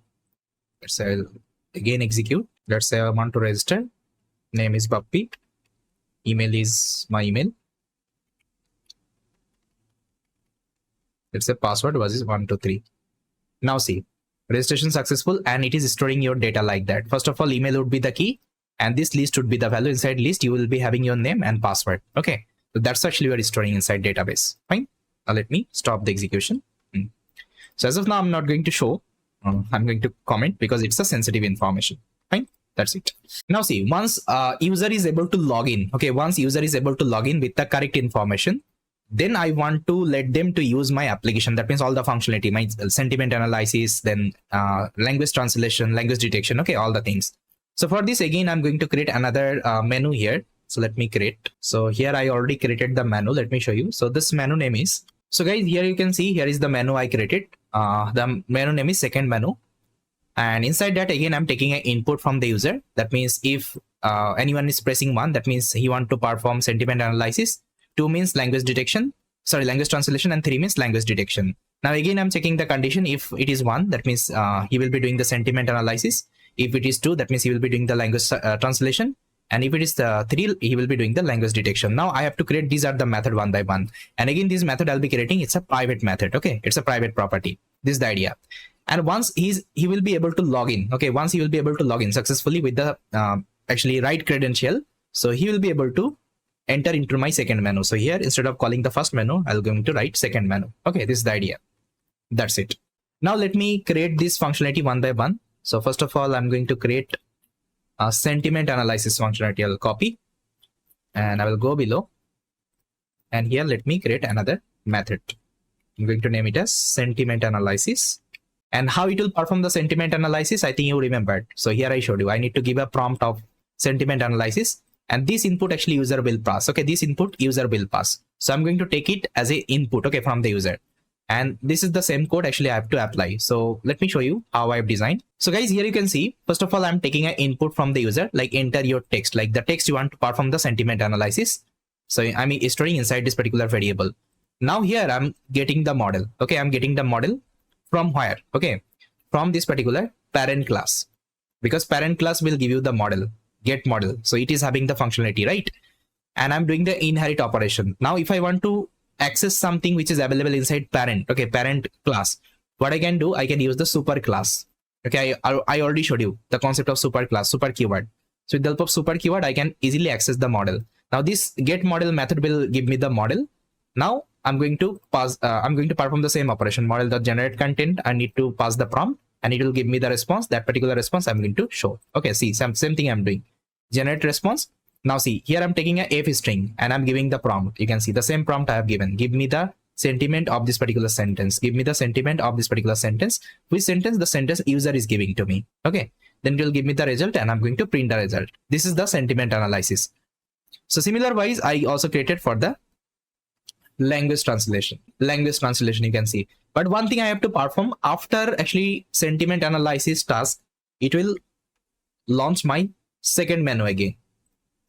Let's say I'll again execute. Let's say I want to register. Name is Bappy. Email is my email. Let's say password was 123. Now see, registration successful and it is storing your data like that. First of all, email would be the key and this list would be the value. Inside list, you will be having your name and password. Okay, so that's actually what is storing inside database. Fine. Now let me stop the execution. So as of now, I'm not going to show. I'm going to comment because it's a sensitive information. Fine. That's it. Now see, once user is able to log in, okay, once user is able to log in with the correct information, then I want to let them to use my application. That means all the functionality, my sentiment analysis, then language translation, language detection, okay, all the things. So for this, again, I'm going to create another menu here. So let me create. So here I already created the menu. Let me show you. So this menu name is, so guys, here you can see, here is the menu I created. The menu name is second menu. And inside that, again, I'm taking an input from the user. That means if anyone is pressing 1, that means he want to perform sentiment analysis. 2 means language detection, sorry, language translation, and 3 means language detection. Now again, I'm checking the condition. If it is 1, that means he will be doing the sentiment analysis. If it is 2, that means he will be doing the language translation. And if it is 3, he will be doing the language detection. Now I have to create, these are the method one by one. And again, this method I'll be creating, it's a private method. Okay, it's a private property. This is the idea. And once he will be able to log in. Okay, once he will be able to log in successfully with the actually right credential, so he will be able to enter into my second menu. So here, instead of calling the first menu, I'm going to write second menu. Okay, this is the idea. That's it. Now let me create this functionality one by one. So first of all, I'm going to create a sentiment analysis functionality. I'll copy and I will go below. And here, let me create another method. I'm going to name it as sentiment analysis. And how it will perform the sentiment analysis, I think you remembered. So here I showed you, I need to give a prompt of sentiment analysis. And this input actually user will pass. Okay, this input user will pass. So I'm going to take it as a input, okay, from the user. And this is the same code actually I have to apply. So let me show you how I've designed. So guys, here you can see, first of all, I'm taking an input from the user, like enter your text, like the text you want to perform the sentiment analysis. So I'm storing inside this particular variable. Now here I'm getting the model. Okay, I'm getting the model from where? Okay, from this particular parent class, because parent class will give you the model, get model. So it is having the functionality, right? And I'm doing the inherit operation. Now if I want to access something which is available inside parent, okay, parent class, what I can do, I can use the super class. Okay, I already showed you the concept of super class, super keyword. So with the help of super keyword, I can easily access the model. Now this get model method will give me the model. Now I'm going to pass, I'm going to perform the same operation, model.generate content. I need to pass the prompt and it will give me the response. That particular response I'm going to show. Okay, see, same thing I'm doing. Generate response. Now see, here I'm taking a f string and I'm giving the prompt. You can see the same prompt I have given. Give me the sentiment of this particular sentence. Give me the sentiment of this particular sentence. Which sentence? The sentence user is giving to me. Okay, then it will give me the result and I'm going to print the result. This is the sentiment analysis. So similar wise, I also created for the language translation. Language translation, you can see. But one thing I have to perform after actually sentiment analysis task, it will launch my second menu again.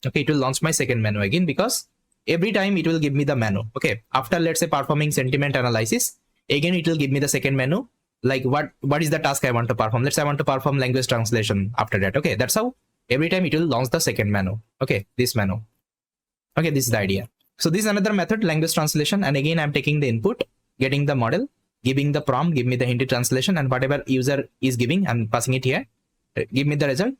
Okay, it will launch my second menu again because every time it will give me the menu. Okay, after let's say performing sentiment analysis, again it will give me the second menu. Like what is the task I want to perform? Let's say I want to perform language translation after that. Okay, that's how every time it will launch the second menu. Okay, this menu. Okay, this is the idea. So this is another method, language translation. And again, I'm taking the input, getting the model, giving the prompt, give me the Hindi translation, and whatever user is giving, I'm passing it here. Give me the result.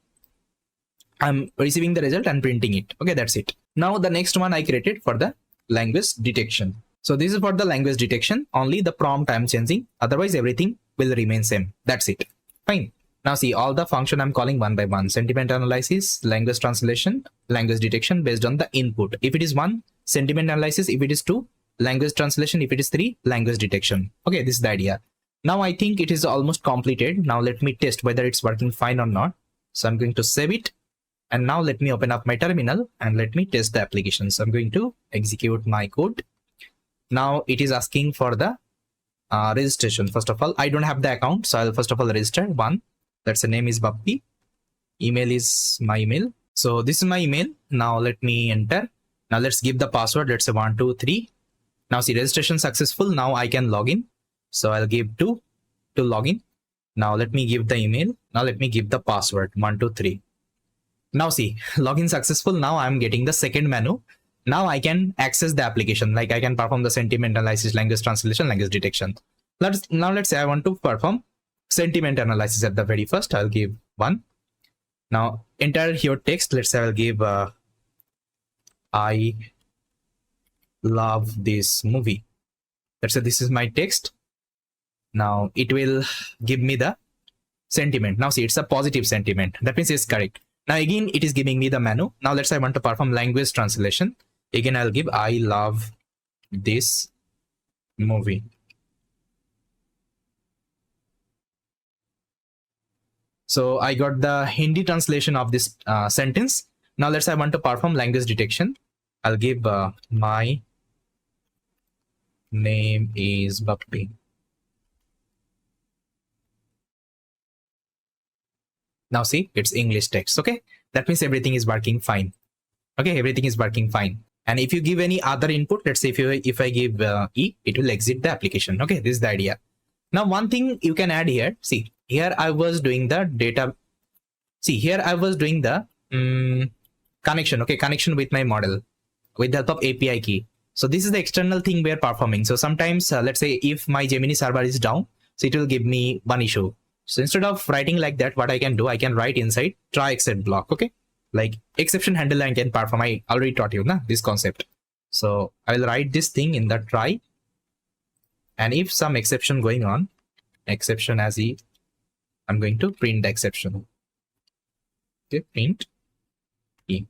I'm receiving the result and printing it. Okay, that's it. Now the next one I created for the language detection. So this is for the language detection. Only the prompt I'm changing. Otherwise, everything will remain same. That's it. Fine. Now see, all the function I'm calling one by one. Sentiment analysis, language translation, language detection based on the input. If it is 1, sentiment analysis. If it is 2, language translation. If it is 3, language detection. Okay, this is the idea. Now I think it is almost completed. Now let me test whether it's working fine or not. So I'm going to save it. And now let me open up my terminal and let me test the application. So I'm going to execute my code. Now it is asking for the registration. First of all, I don't have the account. So I'll first of all register one. That's the name is Bappi. Email is my email. So this is my email. Now let me enter. Now let's give the password. Let's say 1, 2, 3. Now see, registration successful. Now I can log in. So I'll give 2 to login. Now let me give the email. Now let me give the password 1, 2, 3. Now see, login successful. Now I'm getting the second menu. Now I can access the application. Like I can perform the sentiment analysis, language translation, language detection. Let's say I want to perform sentiment analysis at the very first. I'll give 1. Now enter your text. Let's say I'll give I love this movie. Let's say this is my text. Now it will give me the sentiment. Now see, it's a positive sentiment. That means it's correct. Now again, it is giving me the menu. Now let's say I want to perform language translation. Again, I'll give I love this movie. So I got the Hindi translation of this sentence. Now let's say I want to perform language detection. I'll give my name is Bappi. Now see, it's English text. Okay, that means everything is working fine. Okay, everything is working fine. And if you give any other input, let's say if I give E, it will exit the application. Okay, this is the idea. Now one thing you can add here, see here I was doing the data, see here I was doing the connection, okay, connection with my model with the help of API key. So this is the external thing we are performing. So sometimes let's say if my Gemini server is down, so it will give me one issue. So instead of writing like that, what I can do, I can write inside try except block. Okay, like exception handler I can perform. I already taught you this concept. So I will write this thing in the try, and if some exception going on, exception as E, I'm going to print the exception. Okay, print E.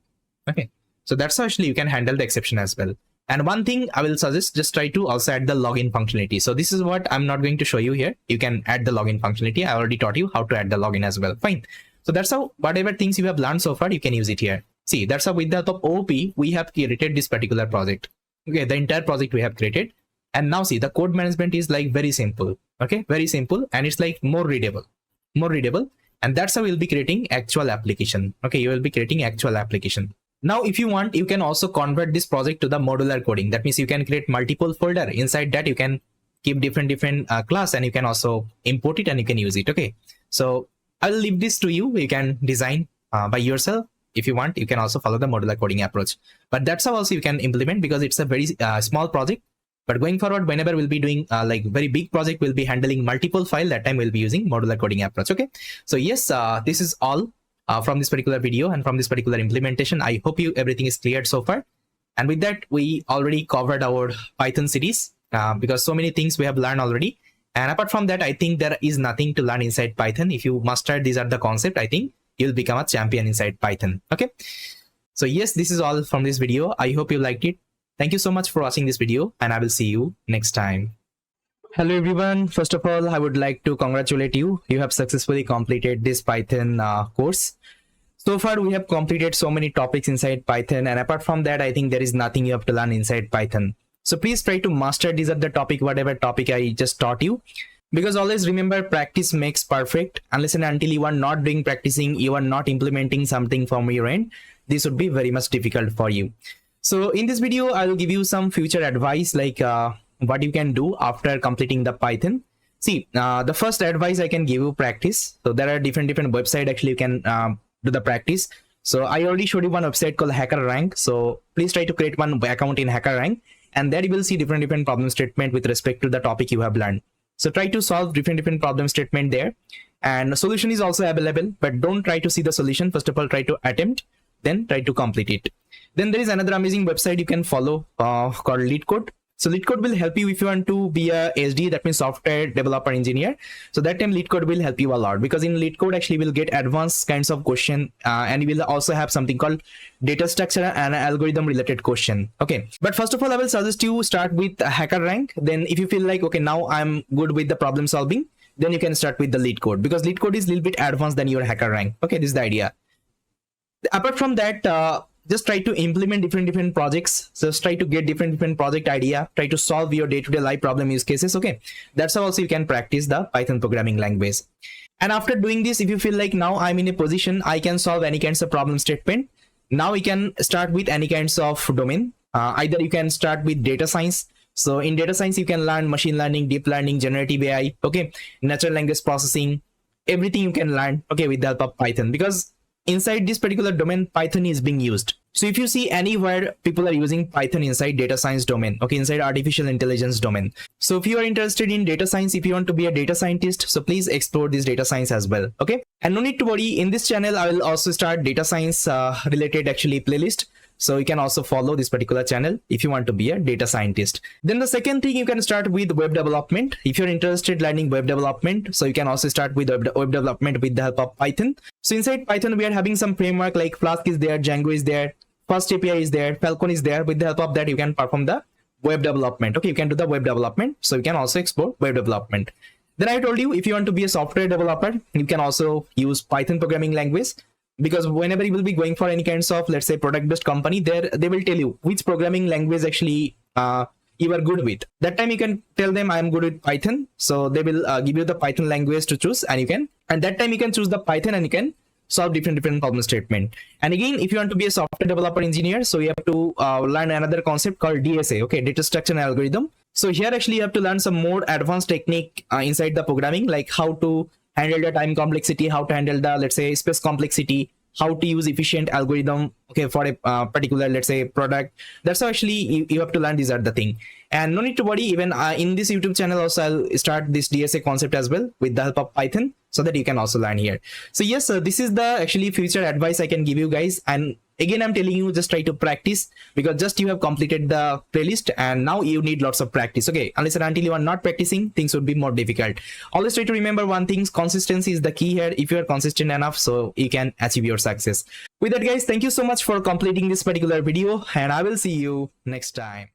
Okay, so that's how actually you can handle the exception as well. And one thing I will suggest, just try to also add the login functionality. So this is what I'm not going to show you here. You can add the login functionality. I already taught you how to add the login as well. Fine. So that's how whatever things you have learned so far, you can use it here. See, that's how with the help of OOP, we have created this particular project. Okay, the entire project we have created. And now see, the code management is like very simple. Okay, very simple. And it's like more readable. And that's how we'll be creating actual application. Okay, you will be creating actual application. Now, if you want, you can also convert this project to the modular coding. That means you can create multiple folder. Inside that, you can keep different class, and you can also import it and you can use it. Okay, so I'll leave this to you. You can design by yourself. If you want, you can also follow the modular coding approach. But that's how also you can implement, because it's a very small project. But going forward, whenever we'll be doing like very big project, we'll be handling multiple file. That time we'll be using modular coding approach. Okay, so yes, this is all from this particular video and from this particular implementation. I hope everything is cleared so far. And with that, we already covered our Python series because so many things we have learned already. And apart from that, I think there is nothing to learn inside Python. If you master these are the concept, I think you'll become a champion inside Python. Okay, so yes, this is all from this video. I hope you liked it. Thank you so much for watching this video, and I will see you next time. Hello everyone. First of all, I would like to congratulate you. You have successfully completed this Python course. So far, we have completed so many topics inside Python, and apart from that, I think there is nothing you have to learn inside Python. So please try to master these at the topic, whatever topic I just taught you. Because always remember, practice makes perfect. Unless and until you are not doing practicing, you are not implementing something from your end, this would be very much difficult for you. So in this video, I will give you some future advice, like what you can do after completing the Python. See, the first advice I can give you, practice. So there are different websites actually you can do the practice. So I already showed you one website called HackerRank. So please try to create one account in HackerRank, and there you will see different problem statement with respect to the topic you have learned. So try to solve different problem statement there, and the solution is also available, but don't try to see the solution. First of all, try to attempt, then try to complete it. Then there is another amazing website you can follow called LeetCode. So LeetCode will help you if you want to be a SD, that means software developer engineer. So that time LeetCode will help you a lot, because in LeetCode actually will get advanced kinds of question, and you will also have something called data structure and algorithm related question. Okay, but first of all, I will suggest you start with HackerRank. Then if you feel like, okay, now I'm good with the problem solving, then you can start with the LeetCode, because LeetCode is a little bit advanced than your HackerRank. Okay, this is the idea. Apart from that, just try to implement different projects. Just try to get different project idea. Try to solve your day-to-day life problem use cases. Okay, that's how also you can practice the Python programming language. And after doing this, if you feel like now I'm in a position I can solve any kinds of problem statement, now we can start with any kinds of domain. Either you can start with data science. So in data science, you can learn machine learning, deep learning, generative AI. Okay, natural language processing, everything you can learn. Okay, with the help of Python, because inside this particular domain, Python is being used. So if you see anywhere people are using Python inside data science domain, okay, inside artificial intelligence domain. So if you are interested in data science, if you want to be a data scientist, so please explore this data science as well. Okay, and no need to worry, in this channel I will also start data science related actually playlist. So you can also follow this particular channel if you want to be a data scientist. Then the second thing, you can start with web development. If you're interested learning web development, so you can also start with web development with the help of Python. So inside Python, we are having some framework like Flask is there, Django is there, Fast API is there, Falcon is there. With the help of that, you can perform the web development. Okay, you can do the web development. So you can also explore web development. Then I told you, if you want to be a software developer, you can also use Python programming language. Because whenever you will be going for any kinds of, let's say, product-based company, they will tell you which programming language actually you are good with. That time you can tell them I am good with Python. So they will give you the Python language to choose, and that time you can choose the Python, and you can solve different problem statement. And again, if you want to be a software developer engineer, so you have to learn another concept called DSA, okay, data structure and algorithm. So here actually you have to learn some more advanced technique inside the programming, like how to handle the time complexity, how to handle the, let's say, space complexity, how to use efficient algorithm, okay, for a particular, let's say, product. That's how actually you have to learn. These are the thing. And no need to worry, even in this YouTube channel also I'll start this DSA concept as well with the help of Python, so that you can also learn here. So yes, this is the actually future advice I can give you guys. And again, I'm telling you, just try to practice, because just you have completed the playlist and now you need lots of practice, okay? Unless and until you are not practicing, things would be more difficult. Always try to remember one thing: consistency is the key here. If you are consistent enough, so you can achieve your success. With that, guys, thank you so much for completing this particular video, and I will see you next time.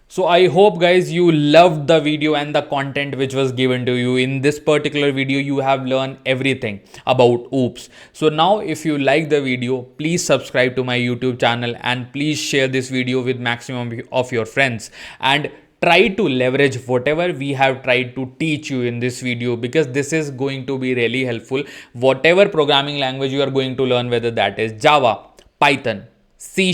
So I hope guys you loved the video and the content which was given to you. In this particular video you have learned everything about OOPS. So now if you like the video, please subscribe to my YouTube channel and please share this video with maximum of your friends, and try to leverage whatever we have tried to teach you in this video, because this is going to be really helpful. Whatever programming language you are going to learn, whether that is Java, Python, C#,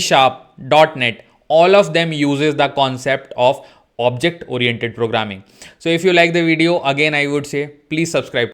.NET, all of them uses the concept of object oriented programming. So if you like the video, again I would say please subscribe.